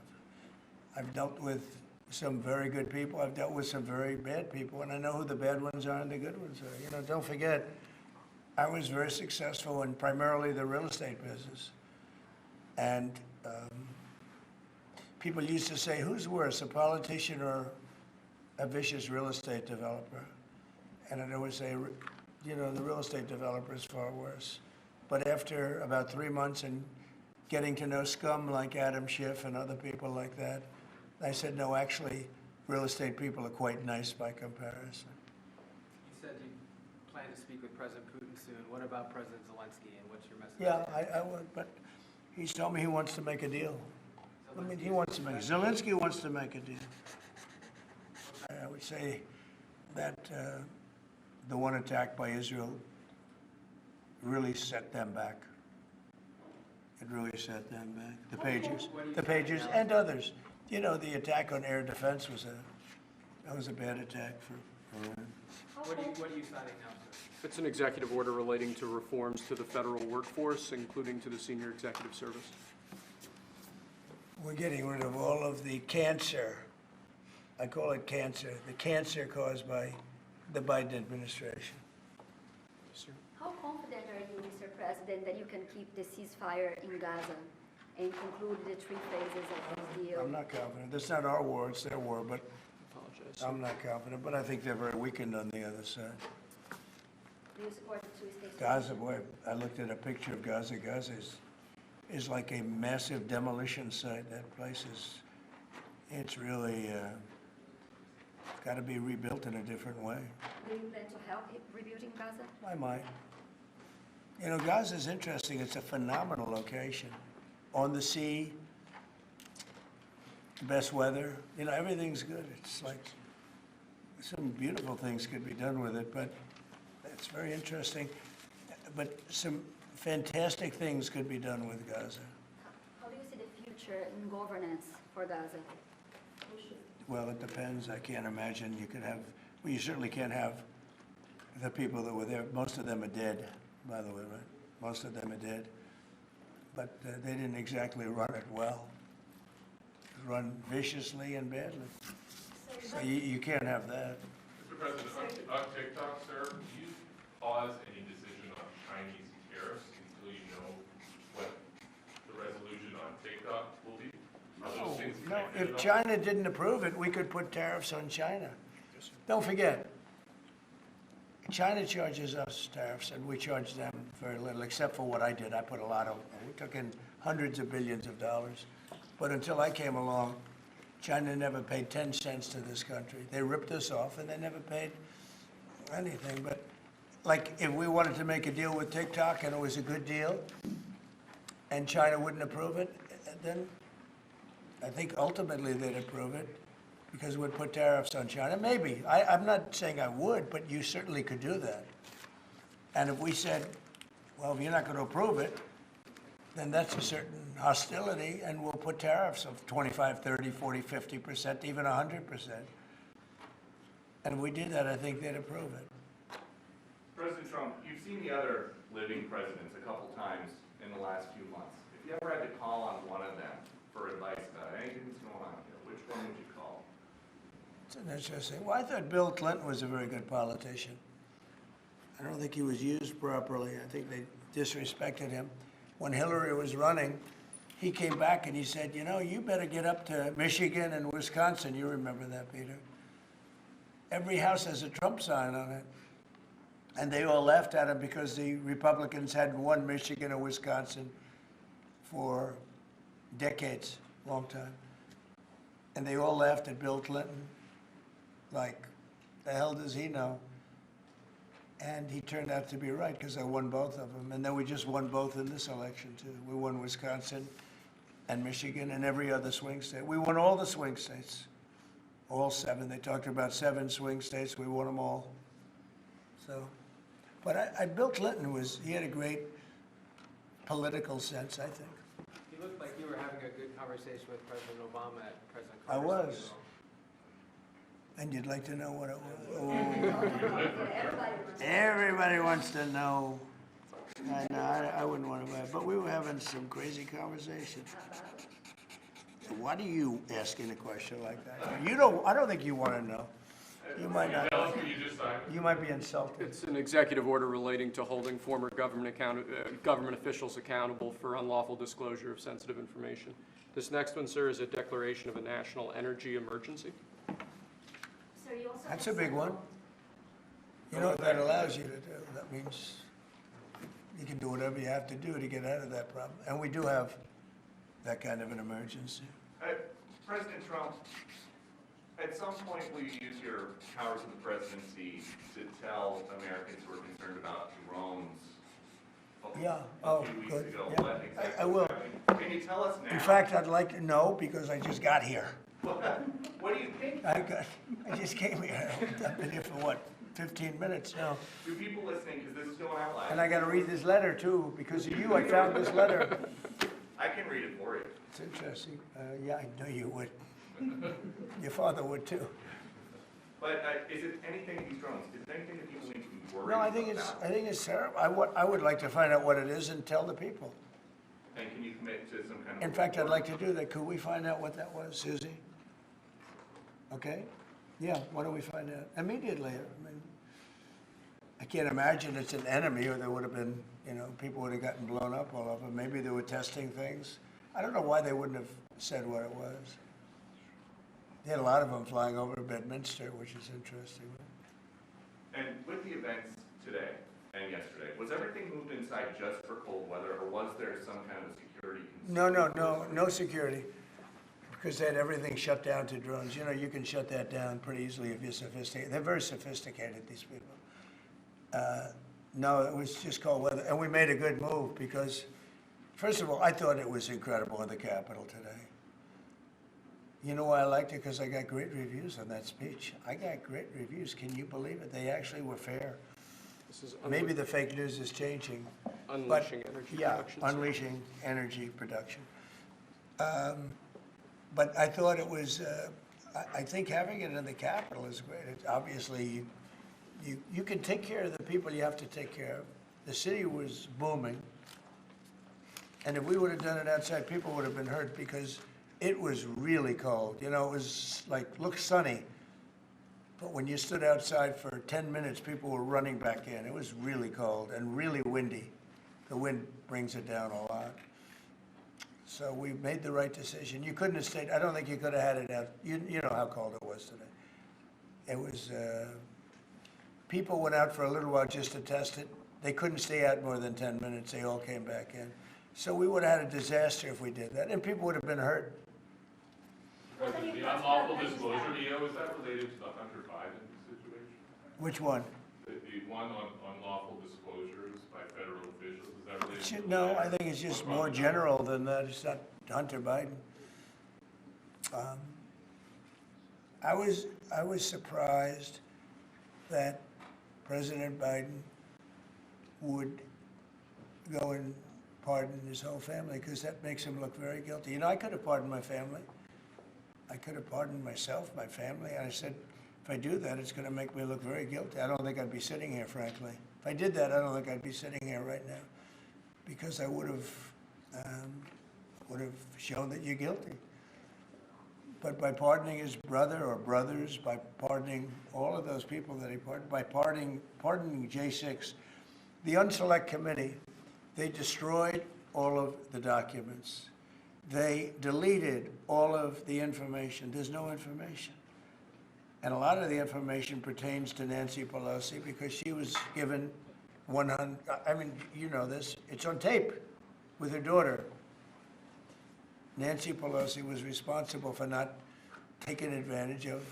I've dealt with some very good people. I've dealt with some very bad people, and I know who the bad ones are and the good ones are. You know, don't forget, I was very successful in primarily the real estate business. And people used to say, who's worse, a politician or a vicious real estate developer? And I'd always say, you know, the real estate developer is far worse. But after about 3 months and getting to know scum like Adam Schiff and other people like that, I said, no, actually, real estate people are quite nice by comparison. You said you plan to speak with President Putin soon. What about President Zelensky, and what's your message? Yeah, I would, but he's told me he wants to make a deal. I mean, Zelensky wants to make a deal. I would say that the one attack by Israel really set them back. It really set them back. The pagers and others. You know, the attack on air defense was a bad attack for Iran. What are you signing now, sir? It's an executive order relating to reforms to the federal workforce, including to the senior executive service. We're getting rid of all of the cancer. I call it cancer. The cancer caused by the Biden administration. How confident are you, Mr. President, that you can keep the ceasefire in Gaza and conclude the 3 phases of this deal? I'm not confident. That's not our war, it's their war, but I'm not confident. But I think they're very weakened on the other side. Do you support the two-state Gaza, solution? boy, I looked at a picture of Gaza. Gaza is like a massive demolition site. That place is, it's really got to be rebuilt in a different way. Do you plan to help rebuilding Gaza? I might. You know, Gaza is interesting. It's a phenomenal location. On the sea, best weather. You know, everything's good. It's like some beautiful things could be done with it, but it's very interesting. But some fantastic things could be done with Gaza. How do you see the future in governance for Gaza? Well, it depends. I can't imagine you could have, well, you certainly can't have the people that were there. Most of them are dead, by the way, right? Most of them are dead. But they didn't exactly run it well. Run viciously and badly. So you can't have that. Mr. President, on TikTok, sir, do you pause any decision on Chinese tariffs until you know what the resolution on TikTok will be? Are those things No, connected if at all? China didn't approve it, we could put tariffs on China. Don't forget, China charges us tariffs, and we charge them very little, except for what I did. I put a lot of, we took in hundreds of billions of dollars. But until I came along, China never paid 10 cents to this country. They ripped us off, and they never paid anything. But like, if we wanted to make a deal with TikTok, and it was a good deal, and China wouldn't approve it, then I think ultimately they'd approve it, because we'd put tariffs on China. Maybe. I'm not saying I would, but you certainly could do that. And if we said, well, if you're not going to approve it, then that's a certain hostility, and we'll put tariffs of 25, 30, 40, 50%, even 100%. And if we did that, I think they'd approve it. President Trump, you've seen the other living presidents a couple times in the last few months. If you ever had to call on one of them for advice about anything that's going on here, which one would you call? It's an interesting. Well, I thought Bill Clinton was a very good politician. I don't think he was used properly. I think they disrespected him. When Hillary was running, he came back and he said, you know, you better get up to Michigan and Wisconsin. You remember that, Peter? Every house has a Trump sign on it. And they all laughed at him because the Republicans hadn't won Michigan or Wisconsin for decades, long time. And they all laughed at Bill Clinton. Like, the hell does he know? And he turned out to be right, because I won both of them. And then we just won both in this election, too. We won Wisconsin and Michigan and every other swing state. We won all the swing states, all 7. They talked about 7 swing states. We won them all. So, but Bill Clinton he had a great political sense, I think. You looked like you were having a good conversation with President Obama at President I Carter's was. funeral. And you'd like to know what it was? Oh. Everybody wants to know. I know, I wouldn't want to, but we were having some crazy conversation. Why do you asking a question like that? I don't think you want to know. You might not. You might be insulted. It's an executive order relating to holding former government officials accountable for unlawful disclosure of sensitive information. This next one, sir, is a declaration of a national energy emergency. So you also That's a big one. You know what that allows you to do? That means you can do whatever you have to do to get out of that problem. And we do have that kind of an emergency. President Trump, at some point will you use your powers of the presidency to tell Americans who are concerned about drones? Yeah. A few weeks Good. ago, Yeah. what exactly I will. happened? Can you tell us now? In fact, I'd like to know, because I just got here. What do you think? I just came here. I've been here for what, 15 minutes now. Do people listening, because this is going out loud. And I got to read this letter too. Because of you, I found this letter. I can read it for you. It's interesting. Yeah, I know you would. Your father would too. But is it anything, these drones, is it anything that people need to be worried No, about? I think it's terrible. I would like to find out what it is and tell the people. And can you commit to some kind of... In fact, I'd like to do that. Could we find out what that was, Susie? Okay? Yeah, why don't we find out? Immediately. I mean, I can't imagine it's an enemy, or there would have been, people would have gotten blown up all over. Maybe they were testing things. I don't know why they wouldn't have said what it was. They had a lot of them flying over Bedminster, which is interesting. And with the events today, and yesterday. Was everything moved inside just for cold weather, or was there some kind of security concern? No security. Because they had everything shut down to drones. You know, you can shut that down pretty easily if you're sophisticated. They're very sophisticated, these people. No, it was just cold weather. And we made a good move because, first of all, I thought it was incredible in the Capitol today. You know why I liked it? Because I got great reviews on that speech. I got great reviews. Can you believe it? They actually were fair. Maybe the fake news is changing. Unleashing energy production. Yeah, unleashing energy production. But I thought it was, I think having it in the Capitol is great. It's obviously, you can take care of the people you have to take care of. The city was booming. And if we would have done it outside, people would have been hurt because it was really cold. You know, it was like, looked sunny. But when you stood outside for 10 minutes, people were running back in. It was really cold and really windy. The wind brings it down a lot. So we made the right decision. You couldn't have stayed, I don't think you could have had it out. You know how cold it was today. It was, people went out for a little while just to test it. They couldn't stay out more than 10 minutes. They all came back in. So we would have had a disaster if we did that, and people would have been hurt. President, the unlawful disclosure, EO, is that related to the Hunter Biden situation? Which one? The one on unlawful disclosures by federal officials, is that related to No, I think it's just more general than that. It's not Hunter Biden. I was surprised that President Biden would go and pardon his whole family, because that makes him look very guilty. You know, I could have pardoned my family. I could have pardoned myself, my family. And I said, if I do that, it's going to make me look very guilty. I don't think I'd be sitting here, frankly. If I did that, I don't think I'd be sitting here right now, because I would have shown that you're guilty. But by pardoning his brother or brothers, by pardoning all of those people that he pardoned, by pardoning J6, the Unselect Committee, they destroyed all of the documents. They deleted all of the information. There's no information. And a lot of the information pertains to Nancy Pelosi because she was given 100, I mean, you know this, it's on tape with her daughter. Nancy Pelosi was responsible for not taking advantage of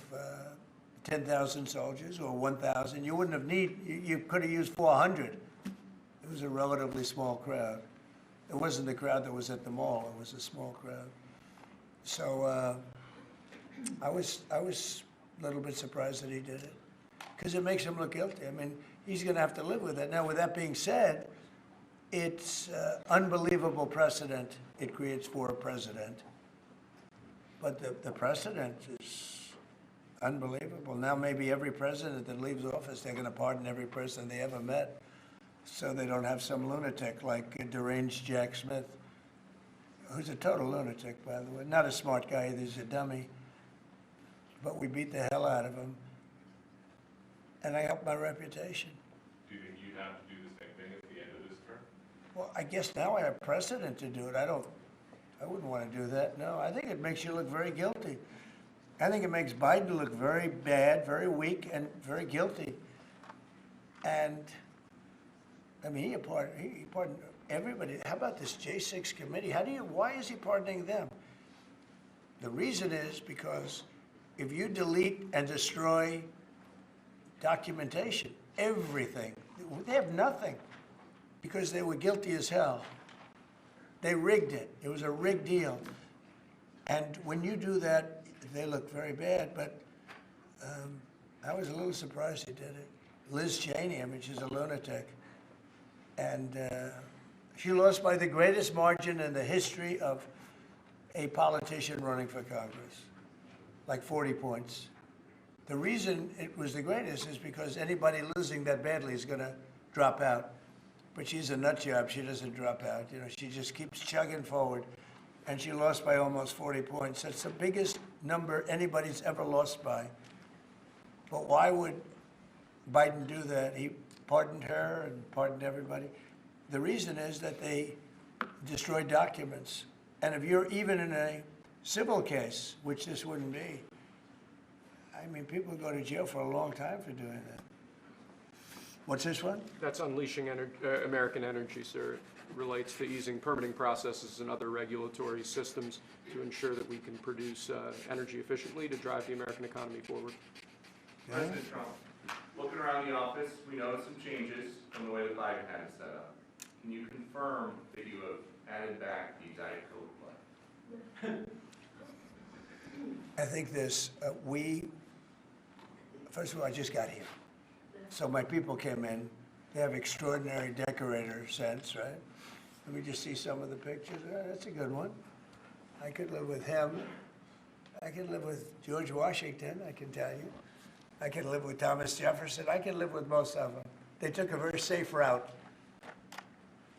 10,000 soldiers or 1,000. You wouldn't have you could have used 400. It was a relatively small crowd. It wasn't the crowd that was at the mall. It was a small crowd. So I was a little bit surprised that he did it, because it makes him look guilty. I mean, he's going to have to live with it. Now, with that being said, it's unbelievable precedent it creates for a president. But the precedent is unbelievable. Now maybe every president that leaves office, they're going to pardon every person they ever met, so they don't have some lunatic like deranged Jack Smith, who's a total lunatic, by the way. Not a smart guy either, he's a dummy. But we beat the hell out of him. And I helped my reputation. Do you think you'd have to do the same thing at the end of this term? Well, I guess now I have precedent to do it. I wouldn't want to do that, no. I think it makes you look very guilty. I think it makes Biden look very bad, very weak, and very guilty. And, I mean, he pardoned everybody. How about this J6 committee? Why is he pardoning them? The reason is because if you delete and destroy documentation, everything, they have nothing, because they were guilty as hell. They rigged it. It was a rigged deal. And when you do that, they look very bad, but I was a little surprised he did it. Liz Cheney, I mean, she's a lunatic. And she lost by the greatest margin in the history of a politician running for Congress, like 40 points. The reason it was the greatest is because anybody losing that badly is going to drop out. But she's a nut job. She doesn't drop out. You know, she just keeps chugging forward. And she lost by almost 40 points. That's the biggest number anybody's ever lost by. But why would Biden do that? He pardoned her and pardoned everybody. The reason is that they destroyed documents. And if you're even in a civil case, which this wouldn't be, I mean, people go to jail for a long time for doing that. What's this one? That's unleashing American energy, sir. It relates to easing permitting processes and other regulatory systems to ensure that we can produce energy efficiently to drive the American economy forward. President Trump, looking around the office, we noticed some changes from the way the flag pad is set up. Can you confirm that you have added back the Diet Coke flag? I think this, first of all, I just got here. So my people came in. They have extraordinary decorator sense, right? Let me just see some of the pictures. That's a good one. I could live with him. I could live with George Washington, I can tell you. I could live with Thomas Jefferson. I could live with most of them. They took a very safe route.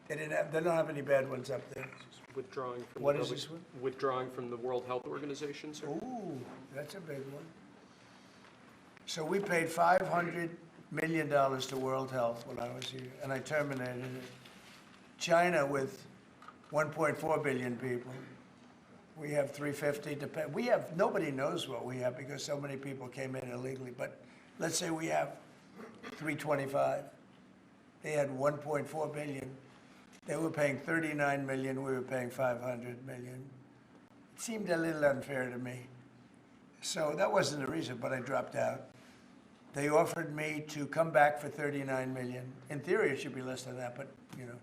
They don't have any bad ones up there. Withdrawing from What is this one? Withdrawing from the World Health Organization, sir. Ooh, that's a big one. So we paid $500 million to World Health when I was here, and I terminated it. China, with 1.4 billion people, we have 350 to pay. We have, nobody knows what we have because so many people came in illegally, but let's say we have 325. They had 1.4 billion. They were paying 39 million, we were paying 500 million. It seemed a little unfair to me. So that wasn't the reason, but I dropped out. They offered me to come back for 39 million. In theory, it should be less than that, but you know.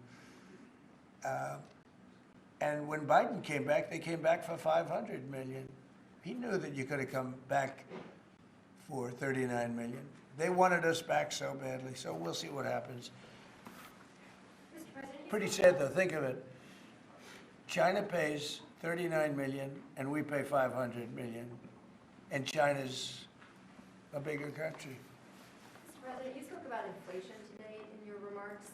And when Biden came back, they came back for 500 million. He knew that you could have come back for 39 million. They wanted us back so badly, so we'll see what happens. Pretty sad though, think of it. China pays 39 million and we pay 500 million. And China's a bigger country. Mr. President, you spoke about inflation today in your remarks.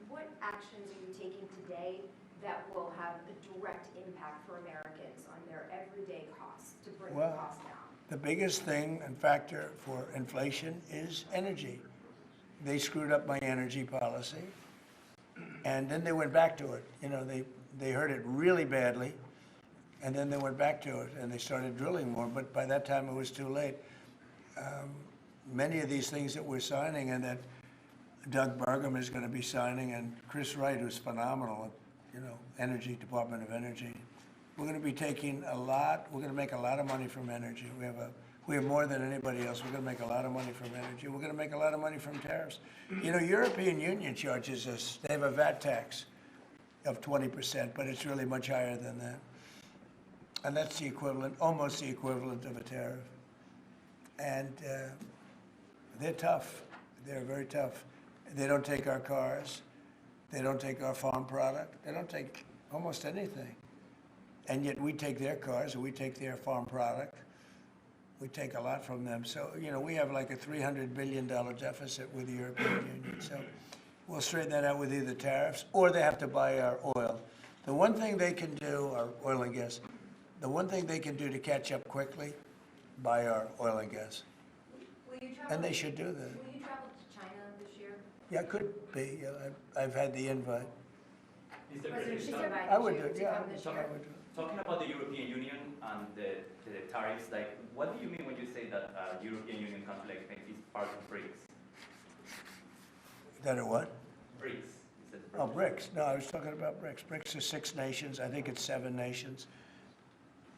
What actions are you taking today that will have a direct impact for Americans on their everyday costs to bring the costs down? The biggest thing and factor for inflation is energy. They screwed up my energy policy. And then they went back to it. You know, they heard it really badly, and then they went back to it, and they started drilling more, but by that time it was too late. Many of these things that we're signing and that Doug Burgum is going to be signing, and Chris Wright, who's phenomenal, you know, Energy, Department of Energy, we're going to be taking a lot, we're going to make a lot of money from energy. We have more than anybody else. We're going to make a lot of money from energy. We're going to make a lot of money from tariffs. You know, European Union charges us, they have a VAT tax of 20%, but it's really much higher than that. And that's the equivalent, almost the equivalent of a tariff. And they're tough. They're very tough. They don't take our cars. They don't take our farm product. They don't take almost anything. And yet we take their cars and we take their farm product. We take a lot from them. So, you know, we have like a $300 billion deficit with the European Union. So we'll straighten that out with either tariffs or they have to buy our oil. The one thing they can do, our oil and gas, the one thing they can do to catch up quickly, buy our oil and gas. And they should do that. Will you travel to China this year? Yeah, could be. I've had the invite. Mr. President, I would do it, yeah. I would do it. Talking about the European Union and the tariffs, like, what do you mean when you say that European Union country like Spain is part of BRICS? That are what? BRICS. Oh, BRICS. No, I was talking about BRICS. BRICS are 6 nations. I think it's 7 nations.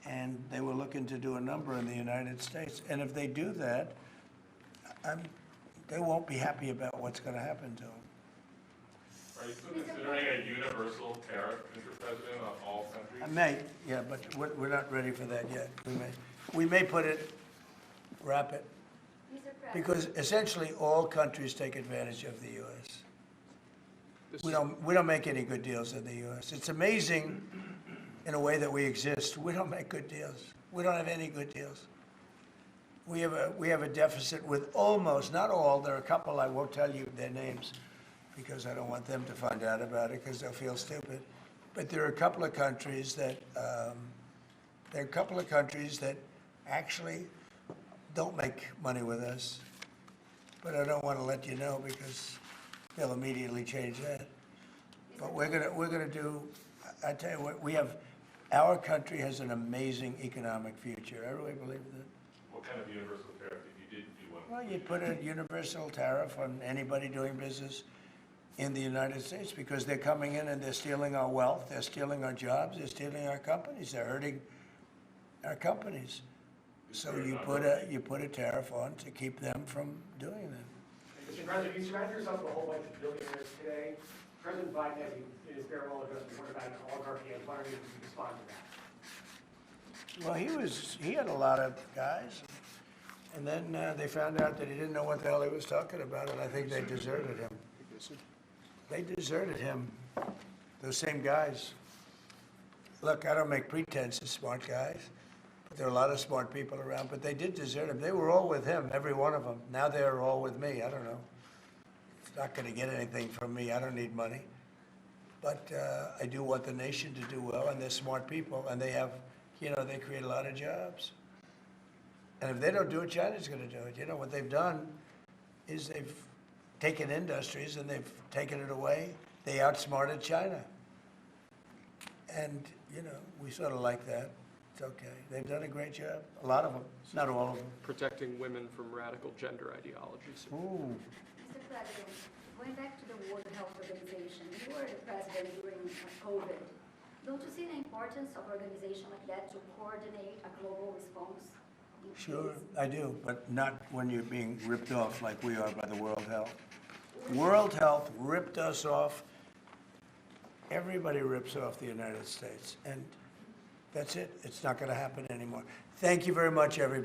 And they were looking to do a number in the United States. And if they do that, they won't be happy about what's going to happen to them. Are you still considering a universal tariff, Mr. President, on all countries? I may, yeah, but we're not ready for that yet. We may wrap it, because essentially all countries take advantage of the U.S. We don't make any good deals in the U.S. It's amazing in a way that we exist. We don't make good deals. We don't have any good deals. We have a deficit with almost, not all, there are a couple, I won't tell you their names, because I don't want them to find out about it because they'll feel stupid. But there are a couple of countries that actually don't make money with us. But I don't want to let you know because they'll immediately change that. But we're gonna do. I tell you what, our country has an amazing economic future. I really believe that. What kind of universal tariff, if you did do one Well, you put a universal tariff on anybody doing business in the United States because they're coming in and they're stealing our wealth, they're stealing our jobs, they're stealing our companies, they're hurting our companies. So you put a tariff on to keep them from doing that. Mr. President, you surround yourself with a whole bunch of billionaires today. President Biden, as in his farewell address, warned about an oligarchy. I was wondering if you could respond to that. Well, he had a lot of guys, and then they found out that he didn't know what the hell he was talking about, and I think they deserted him. They deserted him, those same guys. Look, I don't make pretenses, smart guys, but there are a lot of smart people around, but they did desert him. They were all with him, every one of them. Now they're all with me. I don't know. It's not going to get anything from me. I don't need money. But I do want the nation to do well, and they're smart people, and they have, you know, they create a lot of jobs. And if they don't do it, China's going to do it. You know, what they've done is they've taken industries and they've taken it away. They outsmarted China. And, you know, we sort of like that. It's okay. They've done a great job. A lot of them, not all of them. Protecting women from radical gender ideologies. Ooh. Mr. President, going back to the World Health Organization, you were the president during COVID. Don't you see the importance of an organization like that to coordinate a global response? Sure, I do, but not when you're being ripped off like we are by the World Health. World Health ripped us off. Everybody rips off the United States, and that's it. It's not going to happen anymore. Thank you very much, everybody.